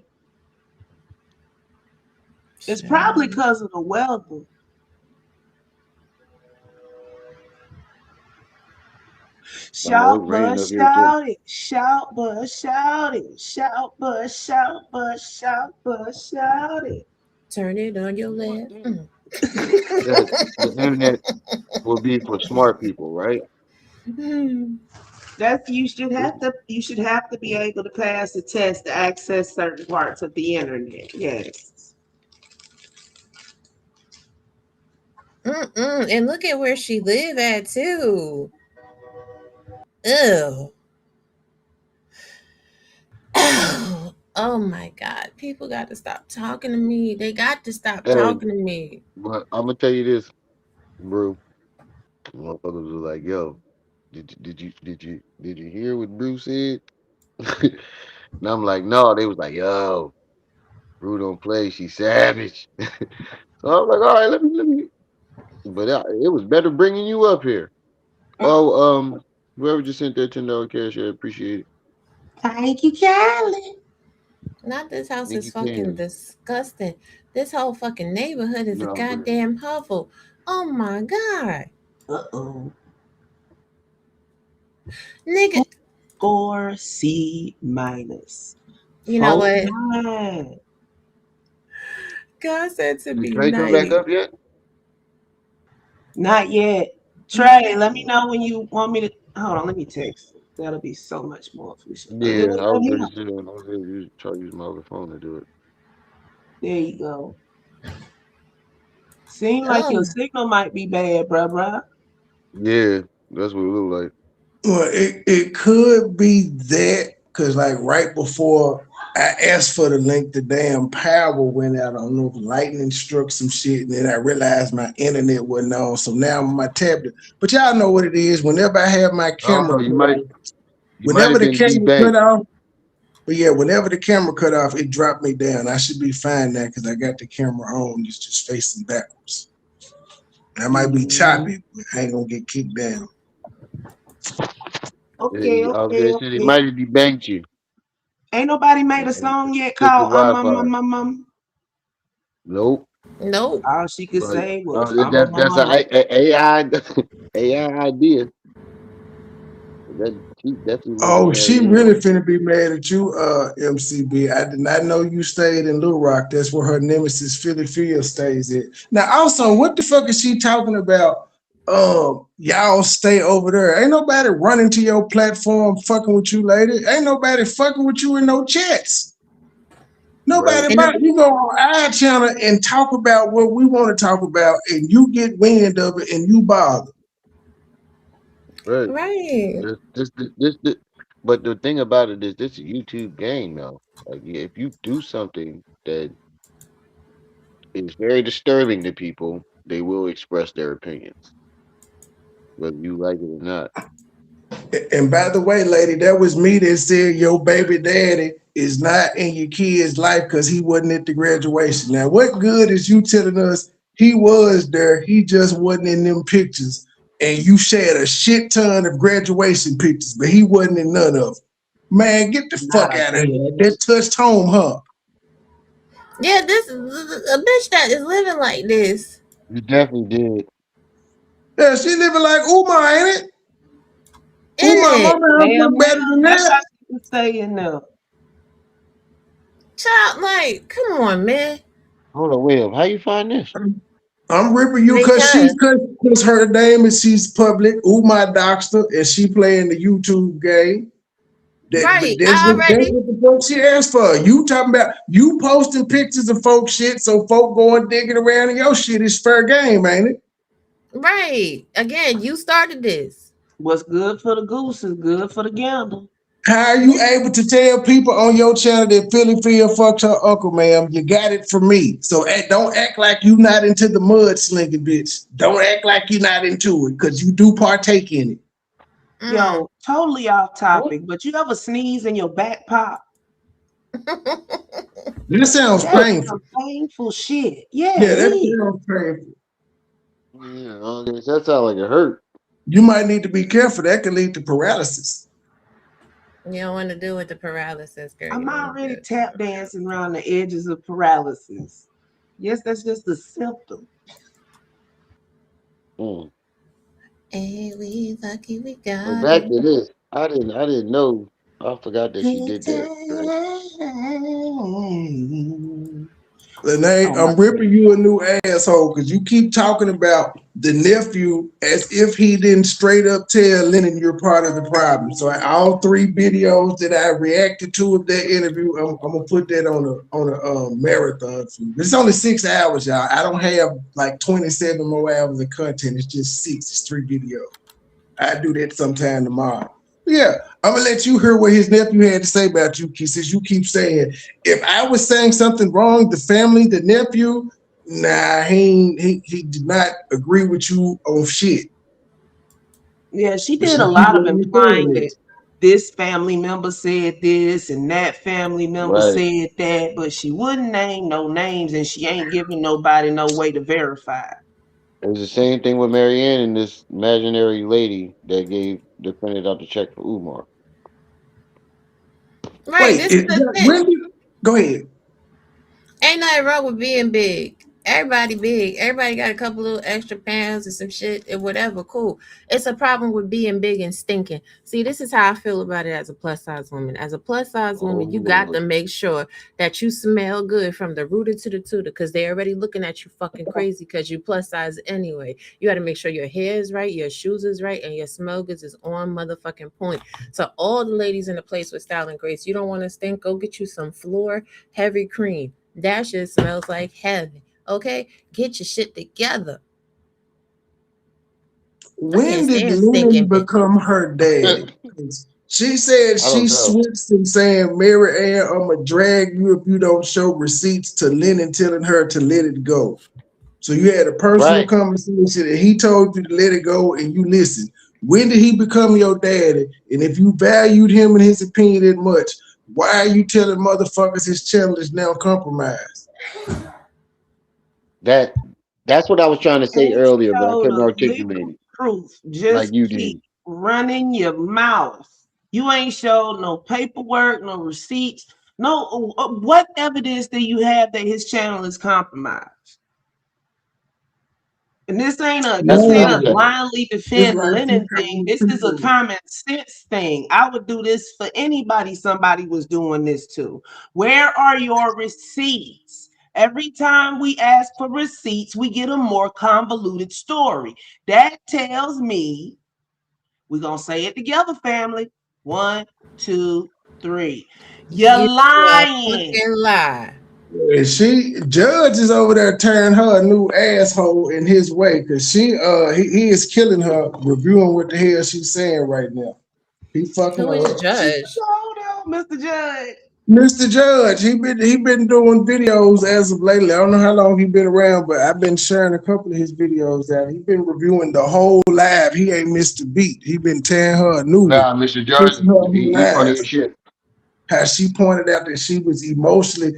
It's probably because of the weather. Shout, but shout it. Shout, but shout it. Shout, but shout, but shout, but shout it. Turn it on your left. The internet will be for smart people, right? That's you should have to be able to pass the test to access certain parts of the internet. Yes. And look at where she live at too. Ew. Oh my God. People got to stop talking to me. They got to stop talking to me. But I'm gonna tell you this, bro. Motherfuckers was like, yo, did you hear what Bruce said? And I'm like, no. They was like, yo, Brew don't play. She's savage. So I was like, all right, let me. But it was better bringing you up here. Oh, whoever just sent that $10 cash, I appreciate it. Thank you, Kelly. Not this house Thank is you, fucking Candy. disgusting. This whole fucking neighborhood is a No, goddamn hovel. Oh my God. Uh-oh. Nigga. Score C-. You know what? 49. God said to be Did Trey come back up yet? Not yet. Trey, let me know when you want me to. Hold on, let me text. That'll be so much more efficient. Yeah, I was ready to try to use my other phone to do it. There you go. Seems like your signal might be bad, bruh. Yeah, that's what it looked like. Well, it could be that because like right before I asked for the link, the damn power went out. I don't know if lightning struck some shit, and then I realized my internet wasn't on. So now I'm on my tablet. But y'all know what it is. Whenever I have my camera, whenever the camera cut off. But yeah, whenever the camera cut off, it dropped me down. I should be fine now because I got the camera on, just facing backwards. I might be choppy, but I ain't gonna get kicked down. Okay. It might have debanked you. Ain't nobody made a song yet called Nope. All she could say was that's an AI idea. She really finna be mad at you, MCB. I did not know you stayed in Little Rock. That's where her nemesis Philly Field stays at. Now, also, what the fuck is she talking about? Y'all stay over there. Ain't nobody running to your platform fucking with you, lady. Ain't nobody fucking with you in no chats. Nobody about you go on our channel and talk about what we want to talk about, and you get wind of it and you bother. Right. But the thing about it is, this is a YouTube game, though. Like, if you do something that is very disturbing to people, they will express their opinions, whether you like it or not. And by the way, lady, that was me that said your baby daddy is not in your kid's life because he wasn't at the graduation. Now, what good is you telling us he was there, he just wasn't in them pictures, and you shared a shit ton of graduation pictures, but he wasn't in none of them? Man, get the fuck out of here. That touched home, huh? Yeah, this is a bitch that is living like this. You definitely did. Yeah, she living like Umar, ain't it? In Umar, it. my man Damn look better well, than that's that. how she can stay in there. Child, like, come on, man. Hold on, Will. How you find this? I'm ripping you Because cause her name is she's public. Umar Doxter, and she playing the YouTube game. But right, that's I that's already what the fuck she asked for. You talking about you posting pictures of folk shit, so folk going digging around in your shit is fair game, ain't it? right. Again, you started this. What's good for the goose is good for the gander. How are you able to tell people on your channel that Philly Phil fucked her uncle, ma'am? You got it from me. So don't act like you not into the mud slinging, bitch. Don't act like you're not into it, because you do partake in it. Mm. Yo, totally off topic, but you ever sneeze and your back pop? That sounds That's painful. some painful shit. Yeah, Yeah, it that is. sounds painful. Yeah, that sounds like it hurt. You might need to be careful. That can lead to paralysis. You don't want to deal with the paralysis, girl. You I'm don't want to deal already with the tap paralysis. dancing around the edges of paralysis. Yes, that's just a symptom. Mm. Hey, we lucky we But got back it. to this. I didn't know. I forgot that she Good did that. Right? time. Lanae, Oh my I'm God. ripping you a new asshole because you keep talking about the nephew as if he didn't straight up tell Lennon you're part of the problem. So all three videos that I reacted to of that interview, I'm gonna put that on a marathon for you. It's only 6 hours, y'all. I don't have like 27 more hours of content. It's just six. It's three videos. I do that sometime tomorrow. Yeah, I'm gonna let you hear what his nephew had to say about you, since you keep saying if I was saying something wrong, the family, the nephew, nah, he did not agree with you on shit. Yeah, she But did she a keep lot of letting me implying say that this family member said this and that family member Right. said that, but she wouldn't name no names and she ain't giving nobody no way to verify. It was the same thing with Maryanne and this imaginary lady that printed out the check for Umar. Right, wait, this is the thing. go ahead. Ain't nothing wrong with being big. Everybody big. Everybody got a couple little extra pounds and some shit and whatever. Cool. It's a problem with being big and stinking. See, this is how I feel about it as a plus size woman. As a plus size Oh woman, you got Lord. to make sure that you smell good from the rooter to the tutor because they're already looking at you fucking crazy because you plus size anyway. You got to make sure your hair is right, your shoes is right, and your smell goods is on motherfucking point. So all the ladies in the place with style and grace, you don't want to stink, go get you some floor heavy cream. That shit smells like heaven. Okay? Get your shit together. I can't When did stand Lennon stinking bitches. become her daddy? She said I she don't know. switched from saying, Maryanne, I'm going to drag you if you don't show receipts, to Lennon telling her to let it go. So you had a personal Right. conversation and he told you to let it go and you listened. When did he become your daddy? And if you valued him and his opinion that much, why are you telling motherfuckers his channel is now compromised? That that's what I was trying to say Ain't earlier, but I showed couldn't a articulate legal it proof. like Just you keep did. running your mouth. You ain't showed no paperwork, no receipts, no. What evidence do you have that his channel is compromised? And this ain't a That's this what ain't I'm a No. saying. blindly It's defend like you Lennon thing. telling This is a people. common sense thing. I would do this for anybody somebody was doing this to. Where are your receipts? Every time we ask for receipts, we get a more convoluted story. That tells me we're gonna say it together, family. 1, 2, 3. You're You a lying. fucking lie. And Judge is over there turning her a new asshole in his way, because he is killing her reviewing what the hell she's saying right now. He fucking Who her is up. Judge? Hold on, Mr. Judge. Mr. Judge, he been doing videos as of lately. I don't know how long he been around, but I've been sharing a couple of his videos out. He been reviewing the whole live. He ain't missed a beat. He been tearing her a new one, Nah, Mr. Judge, kissing her on he her funny lies. as shit. How she pointed out that she was emotionally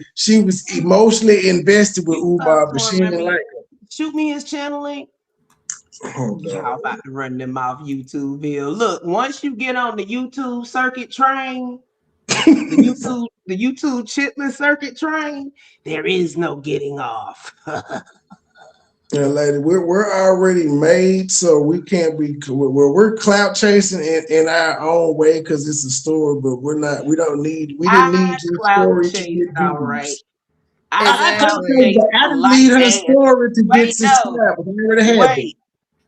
invested with Up Umar, to but she him. Let didn't me like shoot me his channel link. her. Hold Y'all on. about to run them off YouTube bill. Look, once you get on the YouTube circuit train, the YouTube chitlin circuit train, there is no getting off. Yeah, lady, we're already made, so we can't be. We're clout chasing in our own way because it's a story, but we're not. We don't need. We didn't I need your clout story to chase, get all right. views. I I clout okay, Exactly. but chase I didn't polite need her ass. story to get Wait, no. subscribed. I already had them. Wait.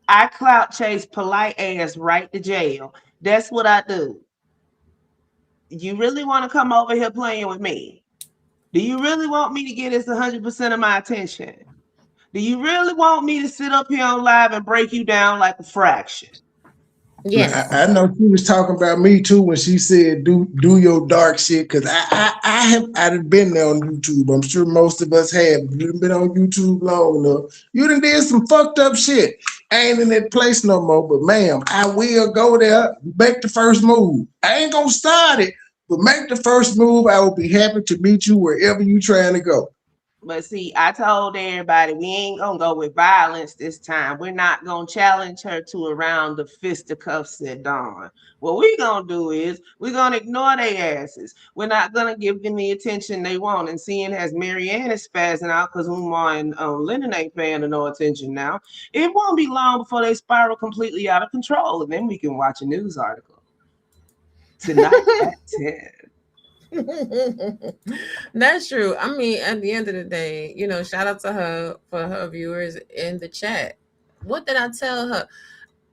I clout chase polite ass right to jail. That's what I do. You really want to come over here playing with me? Do you really want me to get this 100% of my attention? Do you really want me to sit up here on live and break you down like a fraction? Now, Yes. I know she was talking about me too when she said do your dark shit because I've been there on YouTube. I'm sure most of us have. If you've been on YouTube long enough, you done did some fucked up shit. I ain't in that place no more, but ma'am, I will go there, make the first move. I ain't gonna start it, but make the first move. I will be happy to meet you wherever you trying to go. But see, I told everybody we ain't gonna go with violence this time. We're not gonna challenge her to a round of fisticuffs at dawn. What we gonna do is we're gonna ignore their asses. We're not gonna give them the attention they want. And seeing as Maryanne is spazzing out because Umar and Lennon ain't paying no attention now, it won't be long before they spiral completely out of control, and then we can watch a news article tonight at 10. That's true. I mean, at the end of the day, shout out to her for her viewers in the chat. What did I tell her?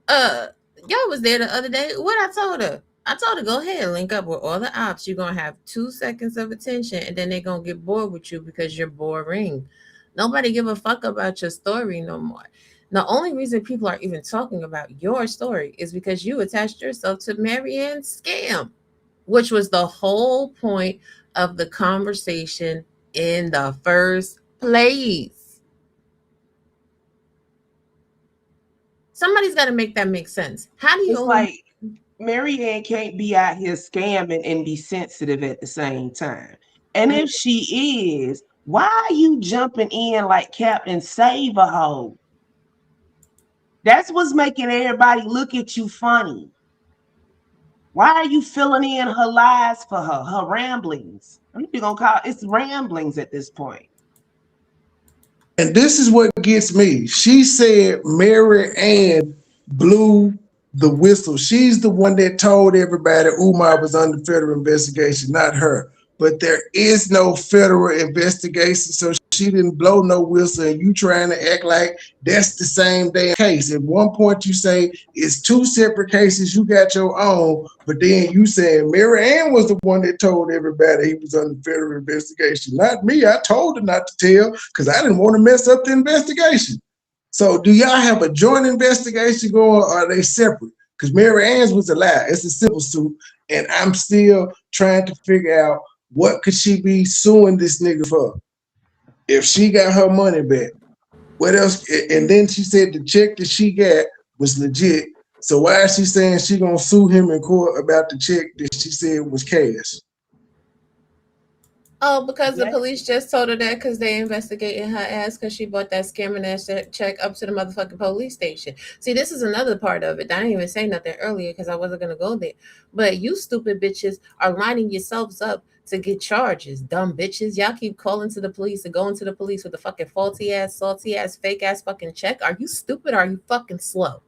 Y'all was there the other day. What I told her? I told her, go ahead, link up with all the ops. You're gonna have 2 seconds of attention, and then they're gonna get bored with you because you're boring. Nobody give a fuck about your story no more. The only reason people are even talking about your story is because you attached yourself to Maryanne's scam, which was the whole point of the conversation in the first place. Somebody's got to make that make sense. How do you It's like Maryanne can't be out here scamming and be sensitive at the same time. And if she is, why are you jumping in like Captain Save a Hoe? That's what's making everybody look at you funny. Why are you filling in her lies for her ramblings? I'm just gonna call it's ramblings at this point. And this is what gets me. She said Maryanne blew the whistle. She's the one that told everybody Umar was under federal investigation, not her. But there is no federal investigation, so she didn't blow no whistle, and you trying to act like that's the same damn case. At one point you say it's two separate cases, you got your own, but then you saying Maryanne was the one that told everybody he was under federal investigation, not me. I told her not to tell because I didn't want to mess up the investigation. So do y'all have a joint investigation going, or are they separate? Because Maryanne's was a lie. It's a civil suit, and I'm still trying to figure out what could she be suing this nigga for if she got her money back. What else? And then she said the check that she got was legit. So why is she saying she gonna sue him in court about the check that she said was cash? Oh, because the police just told her that because they investigating her ass because she bought that scamming ass check up to the motherfucking police station. See, this is another part of it. I didn't even say nothing earlier because I wasn't going to go there. But you stupid bitches are lining yourselves up to get charges. Dumb bitches. Y'all keep calling to the police and going to the police with a fucking faulty ass, salty ass, fake ass fucking check. Are you stupid or are you fucking slow?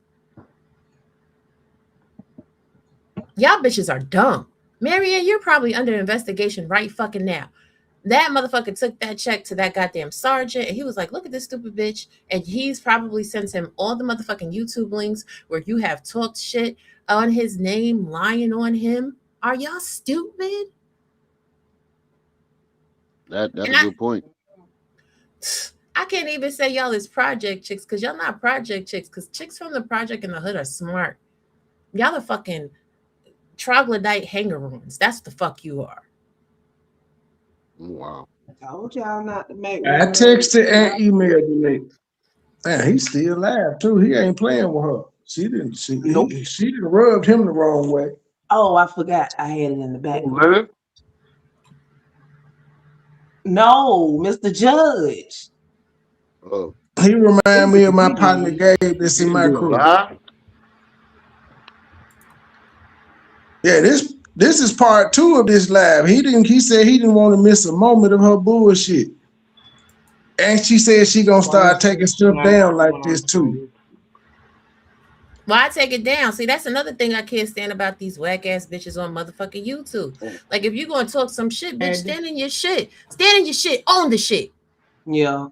Y'all bitches are dumb. Maryanne, you're probably under investigation right fucking now. That motherfucker took that check to that goddamn sergeant and he was like, look at this stupid bitch. And he's probably sent him all the motherfucking YouTube links where you have talked shit on his name, lying on him. Are y'all stupid? That's a good point. I can't even say y'all is project chicks because y'all not project chicks because chicks from the project in the hood are smart. Y'all are fucking troglodyte hanger-ons. That's the fuck you are. Wow. I told y'all not to make I texted and emailed the nigga. Man, he's still alive too. He ain't playing with her. She didn't rubbed him the wrong way. Oh, I forgot. I had it in the back. Oh, no, Mr. Judge. oh. He remind me of my partner Gabe that's in my crew. Yeah, this is part 2 of this live. He said he didn't want to miss a moment of her bullshit. And she said she gonna start taking stuff down like this too. Why take it down? See, that's another thing I can't stand about these whack ass bitches on motherfucking YouTube. Like, if you're gonna talk some shit, bitch, stand in your shit. Stand in your shit. Own the shit. Yeah.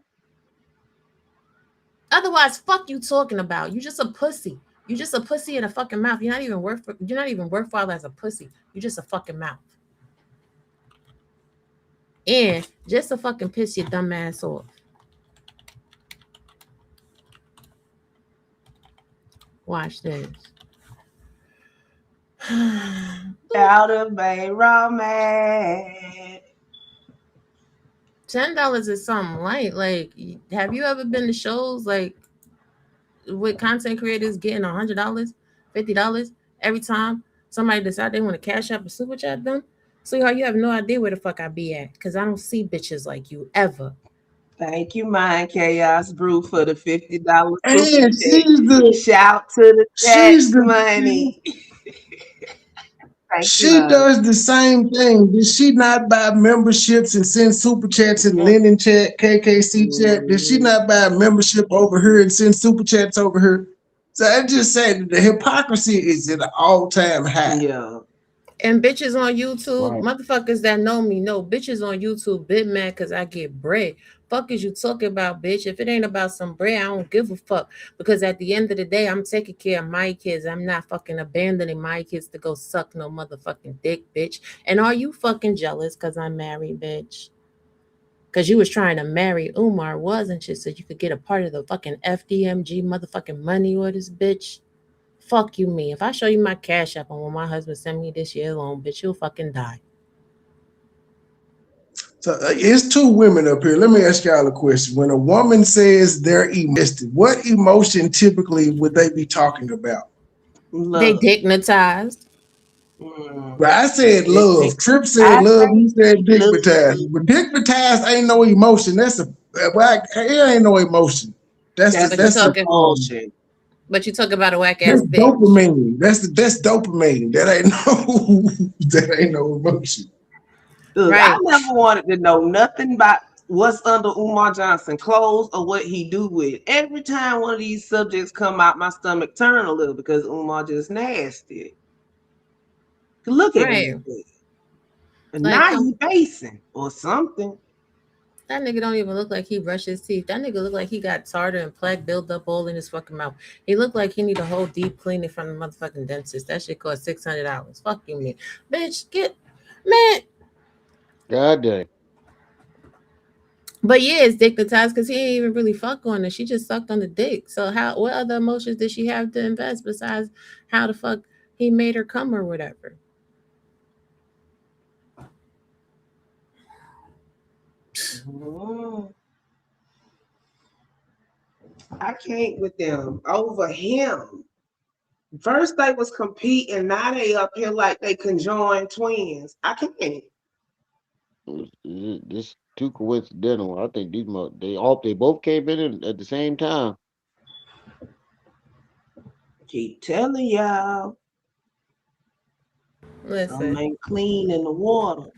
Otherwise, fuck you talking about. You just a pussy. You just a pussy in a fucking mouth. You're not even worthwhile as a pussy. You just a fucking mouth. And just to fucking piss your dumb ass off. Watch this. Out of Bay romance. $10 is something light. Like, have you ever been to shows like with content creators getting $100, $50 every time somebody decide they want to cash up a super chat them? Sweetheart, you have no idea where the fuck I be at, because I don't see bitches like you ever. Thank you, Mind Chaos Brew, for the $50 And super she's the shout to the tax money. She does the same thing. Did she not buy memberships and send super chats and Lennon chat, KKC chat? Did she not buy a membership over here and send super chats over here? So I just said that the hypocrisy is at an all-time high. Yeah. And bitches on YouTube, motherfuckers that know me know bitches on YouTube bit mad because I get bread. Fuck is you talking about, bitch? If it ain't about some bread, I don't give a fuck. Because at the end of the day, I'm taking care of my kids. I'm not fucking abandoning my kids to go suck no motherfucking dick, bitch. And are you fucking jealous because I'm married, bitch? Because you was trying to marry Umar, wasn't you? So you could get a part of the fucking FDMG motherfucking money orders, bitch. Fuck you, me. If I show you my cash app and when my husband send me this year loan, bitch, you'll fucking die. So it's two women up here. Let me ask y'all a question. When a woman says they're emotional, what emotion typically would they be talking about? Love. They dignitized. But I said love. Trip said love. You said dignitized. But dignitized ain't no emotion. It ain't no emotion. That's bullshit. But you talk about a whack ass bitch. Dopamine. That's dopamine. That ain't no emotion. Look, right. I never wanted to know nothing about what's under Umar Johnson clothes or what he do with it. Every time one of these subjects come out, my stomach turn a little because Umar just nasty. Look at him. And like, now he basing or something. That nigga don't even look like he brushed his teeth. That nigga look like he got tartar and plaque built up all in his fucking mouth. He look like he need a whole deep cleaning from the motherfucking dentist. That shit cost $600. Fuck you, man. Bitch, man. God dang. But yeah, it's dignitized because he ain't even really fuck on her. She just sucked on the dick. So what other emotions did she have to invest besides how the fuck he made her come or whatever? I can't with them over him. First they was competing, now they up here like they conjoined twins. I can't. This too coincidental. I think they both came in at the same time. Keep telling y'all. Listen, I'm clean in the water.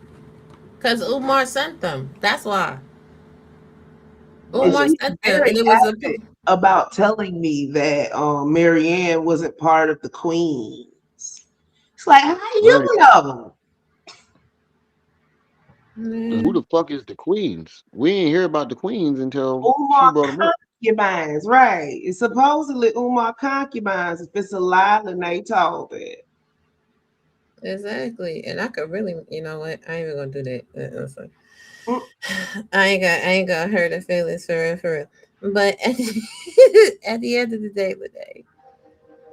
Because Umar sent them. That's why. Umar sent them, and it was about telling me that Maryanne wasn't part of the Queens. It's like, how you know? Who the fuck is the Queens? We ain't hear about the Queens until she brought them up. Concubines, right? It's supposedly Umar concubines. If it's a lie, Lanae told it. Exactly, and I could really, you know what? I ain't even gonna do that. I ain't gonna hurt her feelings for real. But at the end of the day, Lanae,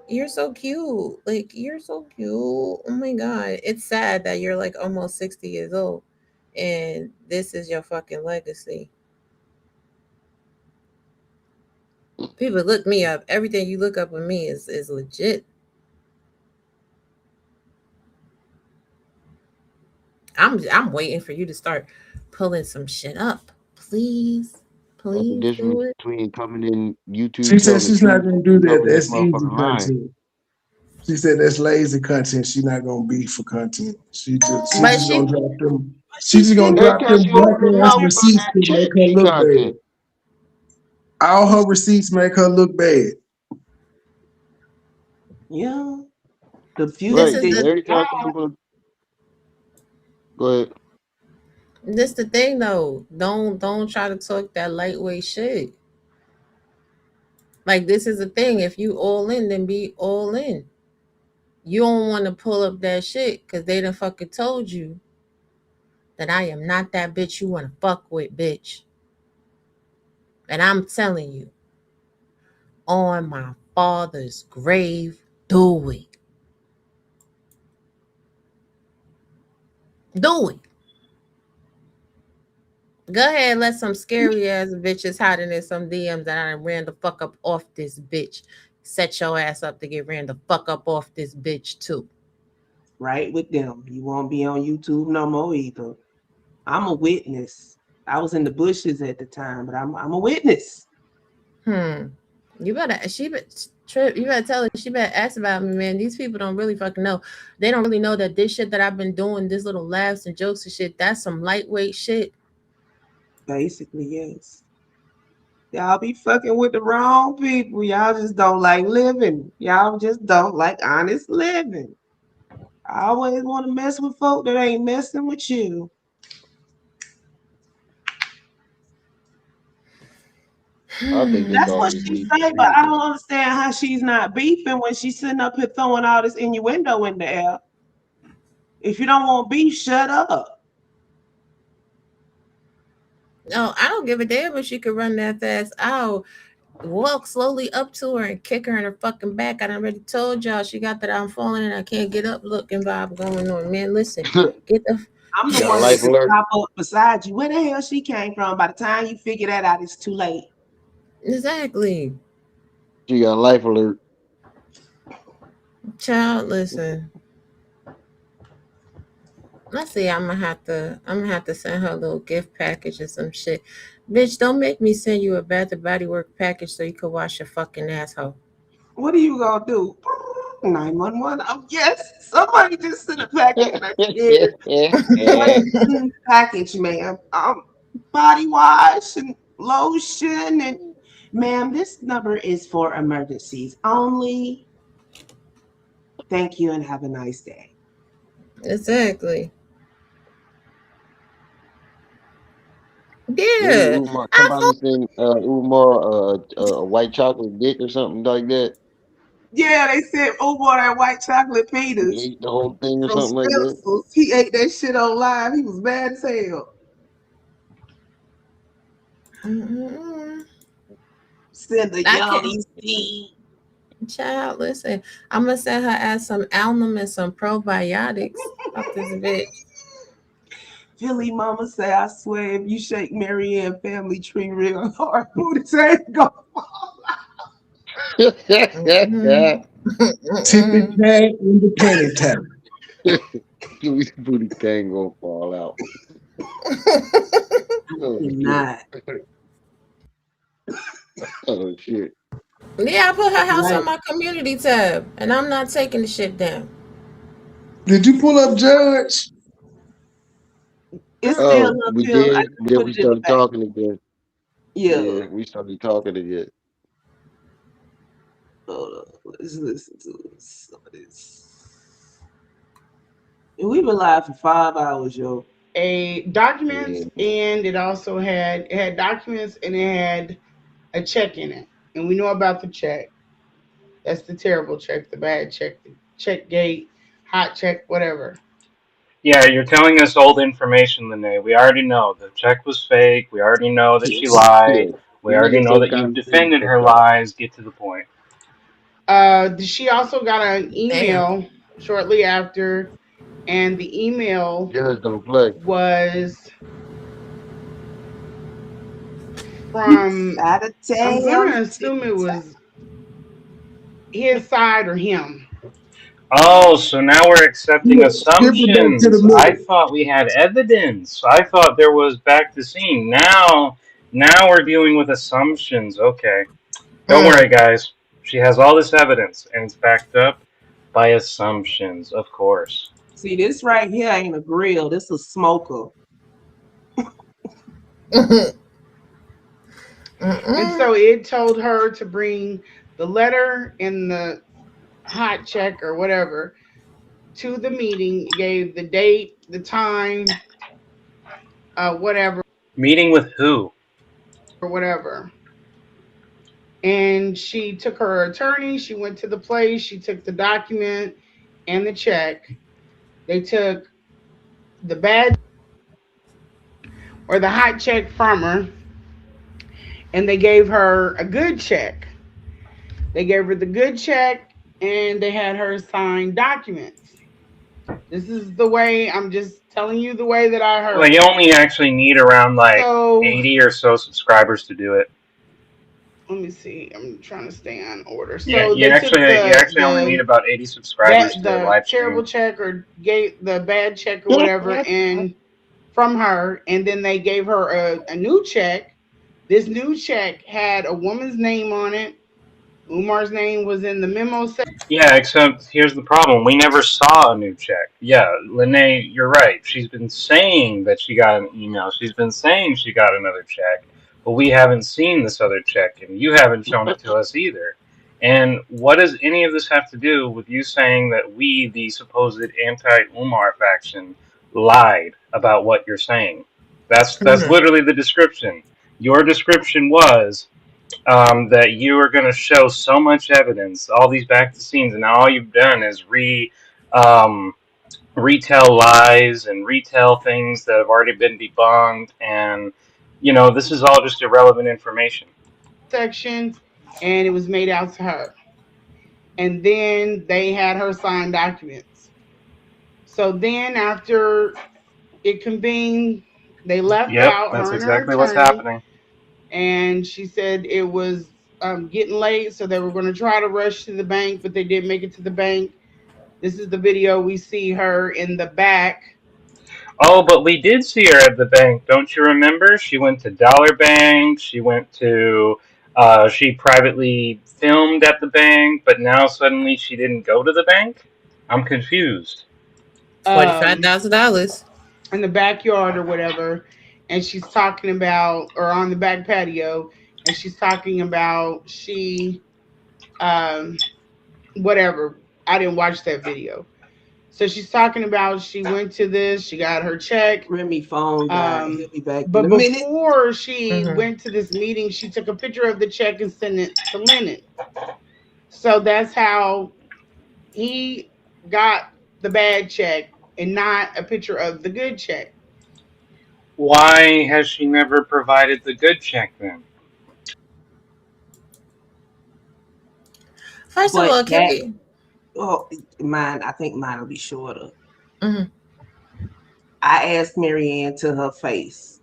you're so cute. Like, you're so cute. Oh my god, it's sad that you're like almost 60 years old, and this is your fucking legacy. People look me up. Everything you look up with me is legit. I'm waiting for you to start pulling some shit up. Please do it. Between coming in YouTube. She said she's not gonna do that. That's easy content. She said that's lazy content. She's not gonna be for content. She's just gonna drop them. She's just gonna drop them black ass receipts to make her look bad. All her receipts make her look bad. Yeah. The few This Right. is that the Every she time got, people go ahead. this the thing though. Don't try to talk that lightweight shit. Like this is the thing. If you all in, then be all in. You don't want to pull up that shit because they done fucking told you that I am not that bitch you want to fuck with, bitch. And I'm telling you, on my father's grave, do it. Do it. Go ahead, let some scary ass bitches hiding in some DMs that I done ran the fuck up off this bitch. Set your ass up to get ran the fuck up off this bitch too. right with them. You won't be on YouTube no more either. I'm a witness. I was in the bushes at the time, but I'm a witness. Hmm. You better Trip, you better tell her she better ask about me, man. These people don't really fucking know. They don't really know that this shit that I've been doing, this little laughs and jokes and shit, that's some lightweight shit. Basically, yes. Y'all be fucking with the wrong people. Y'all just don't like living. Y'all just don't like honest living. I always want to mess with folk that ain't messing with you. I think it's That's what always she need say, but I don't understand how she's not beefing when she's sitting up here throwing all this innuendo in the air. If you don't want beef, shut up. No, I don't give a damn if she could run that fast. I'll walk slowly up to her and kick her in her fucking back. I already told y'all she got that I'm falling and I can't get up looking vibe going on. Man, listen, get the I'm the got a one that life can alert. pop up beside you. Where the hell she came from? By the time you figure that out, it's too late. exactly. She got a life alert. Child, listen. Let's see. I'm gonna have to send her a little gift package or some shit. Bitch, don't make me send you a Bath and Body Work package so you can wash your fucking asshole. What are you gonna do? 911. Oh yes, somebody just sent a package and I'm scared. What package, ma'am? Body wash and lotion and ma'am, this number is for emergencies only. Thank you and have a nice day. Exactly. Maybe Yeah. Umar. I Somebody sent Umar a white chocolate dick or something like that. Yeah, they said, oh boy, that white chocolate He penis ate the whole thing or from something like that. Spencer's. He ate that shit on live. He was mad as hell. mm Send the I can't. yummy seed. Child, listen. I'm gonna send her ass some alum and some probiotics. Fuck this bitch. Philly mama say, I swear, if you shake Maryanne family tree real hard, booty ain't gonna fall. Mm-mm. Tippy Mm-mm. tag in the penny tag. Louis booty thing gonna fall out. Oh shit. Not. Oh shit. Yeah, I put her house Right. on my community tab, and I'm not taking the shit down. Did you pull up Judge? It's still Oh, up we here. I did. just Then put we it in the started back. talking again. Yeah. Yeah, we started talking again. Hold on. Let's listen to some of this. And we've been live for 5 hours, yo. A documents, Yeah. and it had documents, and it had a check in it. And we know about the check. That's the terrible check, the bad check, the check gate, hot check, whatever. Yeah, you're telling us old information, Lanae. We already know the check was fake. We already know that she lied. Yeah. We These already niggas know so that you've condescending defended her sometimes. lies. Get to the point. She also got an Damn. email shortly after, and the email Judge don't play. was from, I'm Saturday on gonna the assume tippy it top. was his side or him. Oh, so now we're accepting Yeah, skip it back to the assumptions. I middle. thought we had evidence. I thought there was back to scene. Now we're dealing with assumptions. Okay. Don't Mm. worry, guys. She has all this evidence, and it's backed up by assumptions, of course. See, this right here ain't a grill. This is a smoker. And so it told her to bring the letter and the hot check or whatever to the meeting. It gave the date, the time, whatever, Meeting with who? or whatever. And she took her attorney. She went to the place. She took the document and the check. They took the bad or the hot check from her, and they gave her a good check. They gave her the good check, and they had her sign documents. This is the way, I'm just telling you the way that I Well, heard you it. only actually need around like So 80 or so subscribers to do it. let me see. I'm trying to stay on order. Yeah, So they took you actually only need about 80 subscribers to the live terrible stream. check or gave the bad check or whatever and from her, and then they gave her a new check. This new check had a woman's name on it. Umar's name was in the memo section. Yeah, except here's the problem. We never saw a new check. Yeah, Lanae, you're right. She's been saying that she got an email. She's been saying she got another check, but we haven't seen this other check, and you haven't shown it to us either. And what does any of this have to do with you saying that we, the supposed anti-Umar faction, lied about what you're saying? That's literally the description. Your description was that you are going to show so much evidence, all these back to scenes, and now all you've done is um, retell lies and retell things that have already been debunked, and this is all just irrelevant information. Section, and it was made out to her. And then they had her sign documents. So then after it convened, they left Yep, out that's her and her exactly what's attorney, happening. and she said it was getting late, so they were going to try to rush to the bank, but they didn't make it to the bank. This is the video. We see her in the back. Oh, but we did see her at the bank, don't you remember? She went to Dollar Bank. She went to. She privately filmed at the bank, but now suddenly she didn't go to the bank. I'm confused. $45,000. In the backyard or whatever, and she's talking about, or on the back patio, and she's talking about um, whatever. I didn't watch that video. So she's talking about she went to this, she got her check. Remy phone died. He'll be back in But a minute. before she went to this meeting, she took a picture of the check and sent it to Lennon. So that's how he got the bad check and not a picture of the good check. Why has she never provided the good check then? First of all, But can that, we? I think mine will be shorter. Mhm. I asked Maryanne to her face,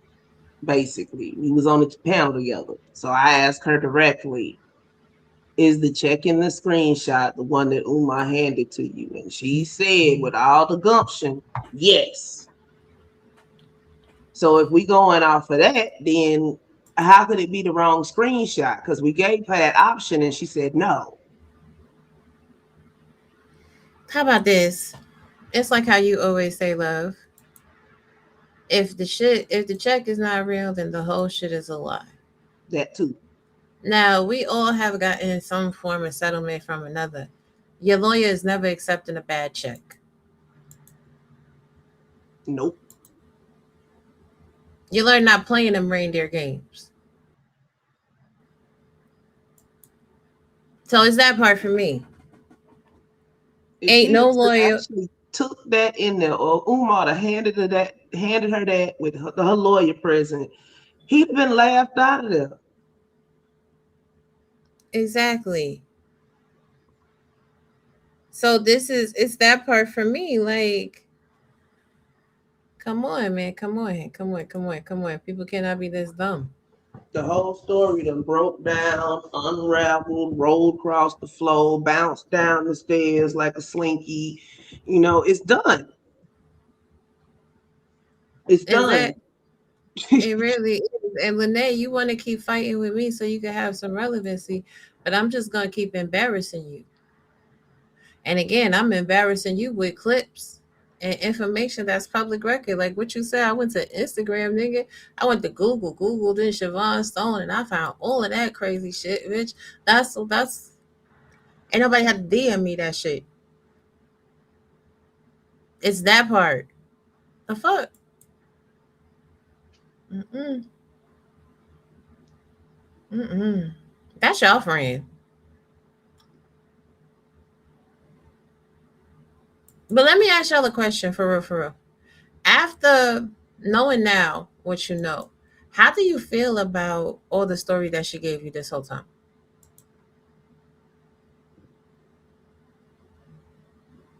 basically. We was on the panel together. So I asked her directly, is the check in the screenshot the one that Umar handed to you? And she said with all the gumption, yes. So if we going off of that, then how could it be the wrong screenshot? Because we gave her that option and she said no. How about this? It's like how you always say, love. If the check is not real, then the whole shit is a lie. That too. Now, we all have gotten some form of settlement from another. Your lawyer is never accepting a bad check. Nope. You learn not playing them reindeer games. So it's that part for me. If Ain't he no lawyer. actually took that in there, or Umar handed her that with her lawyer present, he'd been laughed out of there. Exactly. So it's that part for me. Like, come on, man. Come on. People cannot be this dumb. The whole story done broke down, unraveled, rolled across the floor, bounced down the stairs like a slinky. It's done. It's done. It really is. And Lanae, you want to keep fighting with me so you can have some relevancy, but I'm just going to keep embarrassing you. And again, I'm embarrassing you with clips. and information that's public record. Like what you said, I went to Instagram, nigga. I went to Google, Googled in Siobhan Stone, and I found all of that crazy shit, bitch. That's ain't nobody had to DM me that shit. It's that part. The fuck? Mm-mm. Mm-mm. That's y'all friend. But let me ask y'all a question for real, for real. After knowing now what you know, how do you feel about all the story that she gave you this whole time?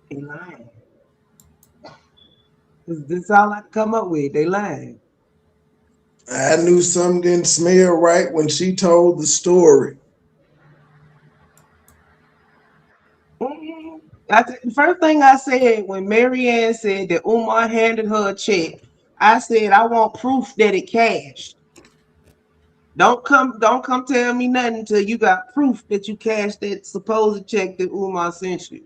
They lying. This is all I can come up with. They lying. I knew something didn't smell right when she told the story. The first thing I said when Maryanne said that Umar handed her a check, I said I want proof that it cashed. Don't come tell me nothing until you got proof that you cashed that supposed check that Umar sent you.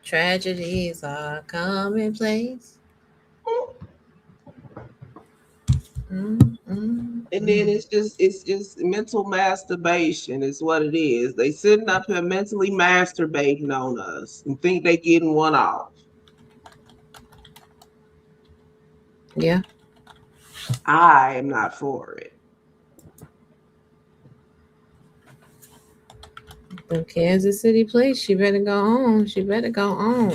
Tragedies are commonplace. And then it's just mental masturbation is what it is. They sitting up here mentally masturbating on us and think they getting one off. Yeah. I am not for it. The Kansas City police, she better go on. She better go on.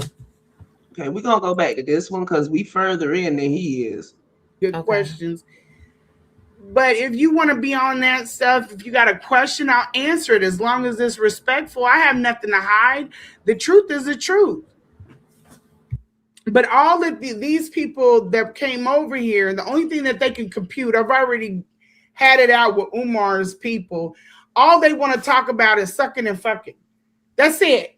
Okay, we're gonna go back to this one because we further in than he is. Good questions. But if you want to be on that stuff, if you got a question, I'll answer it as long as it's respectful. I have nothing to hide. The truth is the truth. But all of these people that came over here, the only thing that they can compute, I've already had it out with Umar's people. All they want to talk about is sucking and fucking. That's it.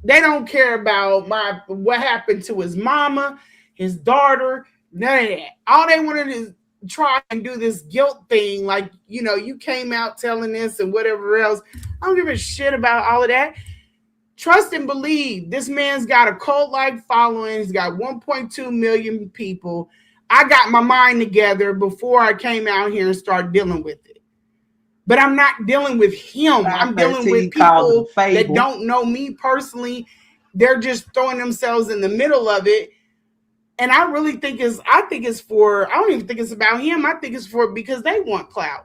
They don't care about what happened to his mama, his daughter, none of that. All they wanted is try and do this guilt thing, like, you know, you came out telling this and whatever else. I don't give a shit about all of that. Trust and believe. This man's got a cult-like following. He's got 1.2 million people. I got my mind together before I came out here and started dealing with it. But I'm not dealing with him. I'm dealing with people that don't know me personally. They're just throwing themselves in the middle of it. And I really think I don't even think it's about him. I think it's because they want clout.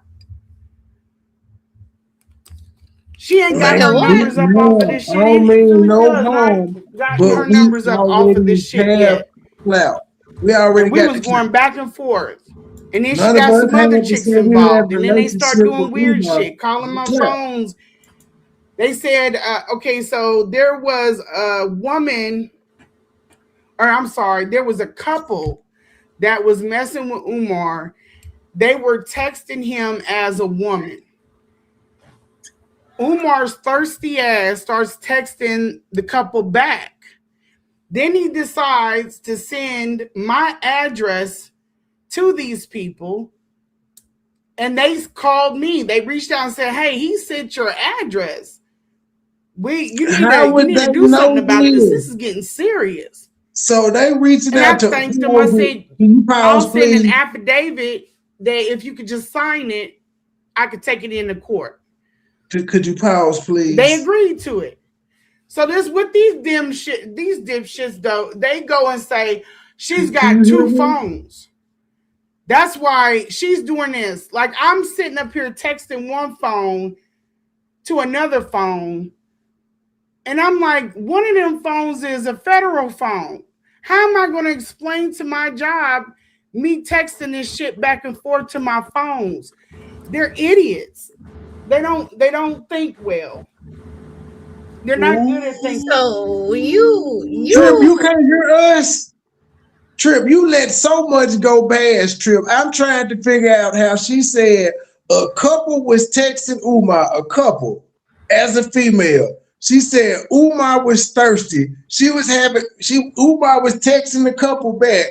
She ain't got her numbers up off of this shit. I don't mean no harm, got but her numbers up off of this shit yet. Clout. We already we was going back and forth. And then she None got of some us other had chicks the same involved. And then they start relationship doing with weird Umar. shit, calling my phones. They said, okay, so there was a woman, or I'm sorry, there was a couple that was messing with Umar. They were texting him as a woman. Umar's thirsty ass starts texting the couple back. Then he decides to send my address to these people. And they called me. They reached out and said, hey, he sent your address. You need to do something about this. This is getting serious. So they reaching out to thanked them. I said, I'll send an affidavit that if you could just sign it, I could take it into court. Could you pause, please? They agreed to it. So this with these dipshits though, they go and say she's got two phones. That's why she's doing this. Like I'm sitting up here texting one phone to another phone. And I'm like, one of them phones is a federal phone. How am I going to explain to my job me texting this shit back and forth to my phones? They're idiots. They don't think well. They're not good at thinking. So you Trip, you can't hear us. Trip, you let so much go past, Trip. I'm trying to figure out how she said a couple was texting Umar, a couple, as a female. She said Umar was thirsty. Umar was texting the couple back.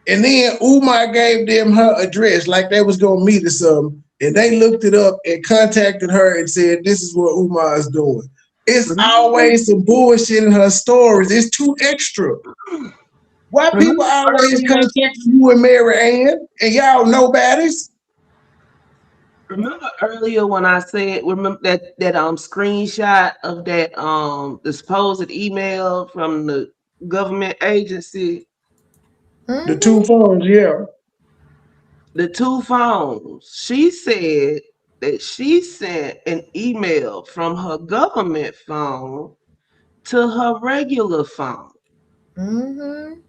And then Umar gave them her address like they was gonna meet or something. and they looked it up and contacted her and said, this is what Umar is doing. It's always some bullshit in her stories. It's too extra. Why people always contacting you and Maryanne and y'all nobodies? Remember earlier when I said, remember that screenshot of that the supposed email from the government agency? The two phones, yeah. The two phones. She said that she sent an email from her government phone to her regular phone. Mm-hmm.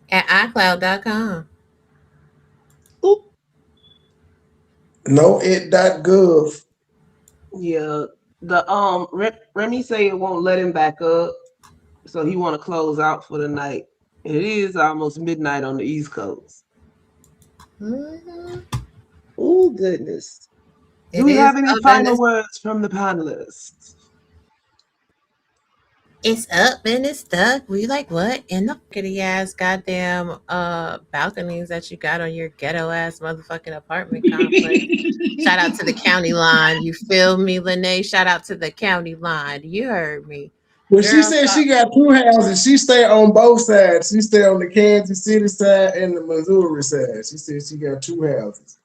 At iCloud.com. Oop. No, it.gov. Yeah. The Remy say it won't let him back up. So he want to close out for the night. It is almost midnight on the East Coast. Mm-hmm. Oh, goodness. Do It we is have any up final and words from the panelists? it's up and it's stuck. We like what in the kitty ass goddamn balconies that you got on your ghetto ass motherfucking apartment complex. Shout out to the county line. You feel me, Lanae? Shout out to the county line. You heard me. Well, she Girl, said she got two houses. She stay on both sides. She stay on the Kansas City side and the Missouri side. She said she got two houses.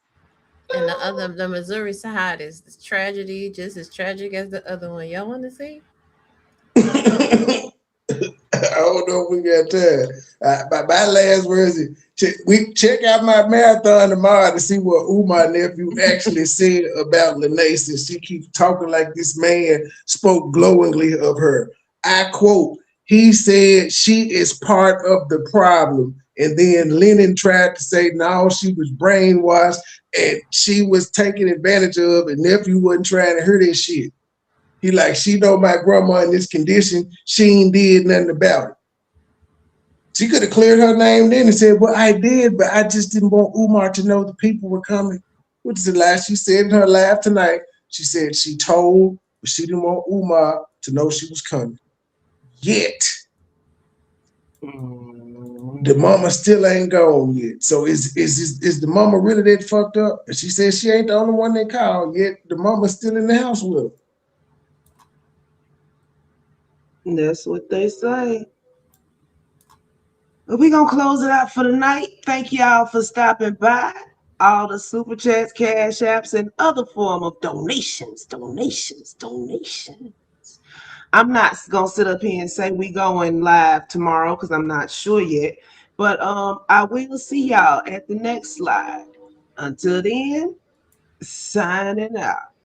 and the Missouri side is tragedy, just as tragic as the other one. Y'all want to see? I don't know if we got time. My last words is we check out my marathon tomorrow to see what Umar nephew actually said about Lanae, since she keeps talking like this man spoke glowingly of her. I quote, he said she is part of the problem. And then Lennon tried to say, no, she was brainwashed and she was taken advantage of, and nephew wasn't trying to hear that shit. He like, she know my grandma in this condition. She ain't did nothing about it. She could have cleared her name then and said, well, I did, but I just didn't want Umar to know the people were coming. Which is the last she said in her laugh tonight. She said she told, but she didn't want Umar to know she was coming. Yet, the mama still ain't gone yet. So is the mama really that fucked up? And she said she ain't the only one that called, yet the mama's still in the house with her. That's what they say. But we're going to close it out for the night. Thank y'all for stopping by. All the super chats, cash apps, and other form of donations. I'm not going to sit up here and say we going live tomorrow because I'm not sure yet. But I will see y'all at the next slide. Until then, signing out.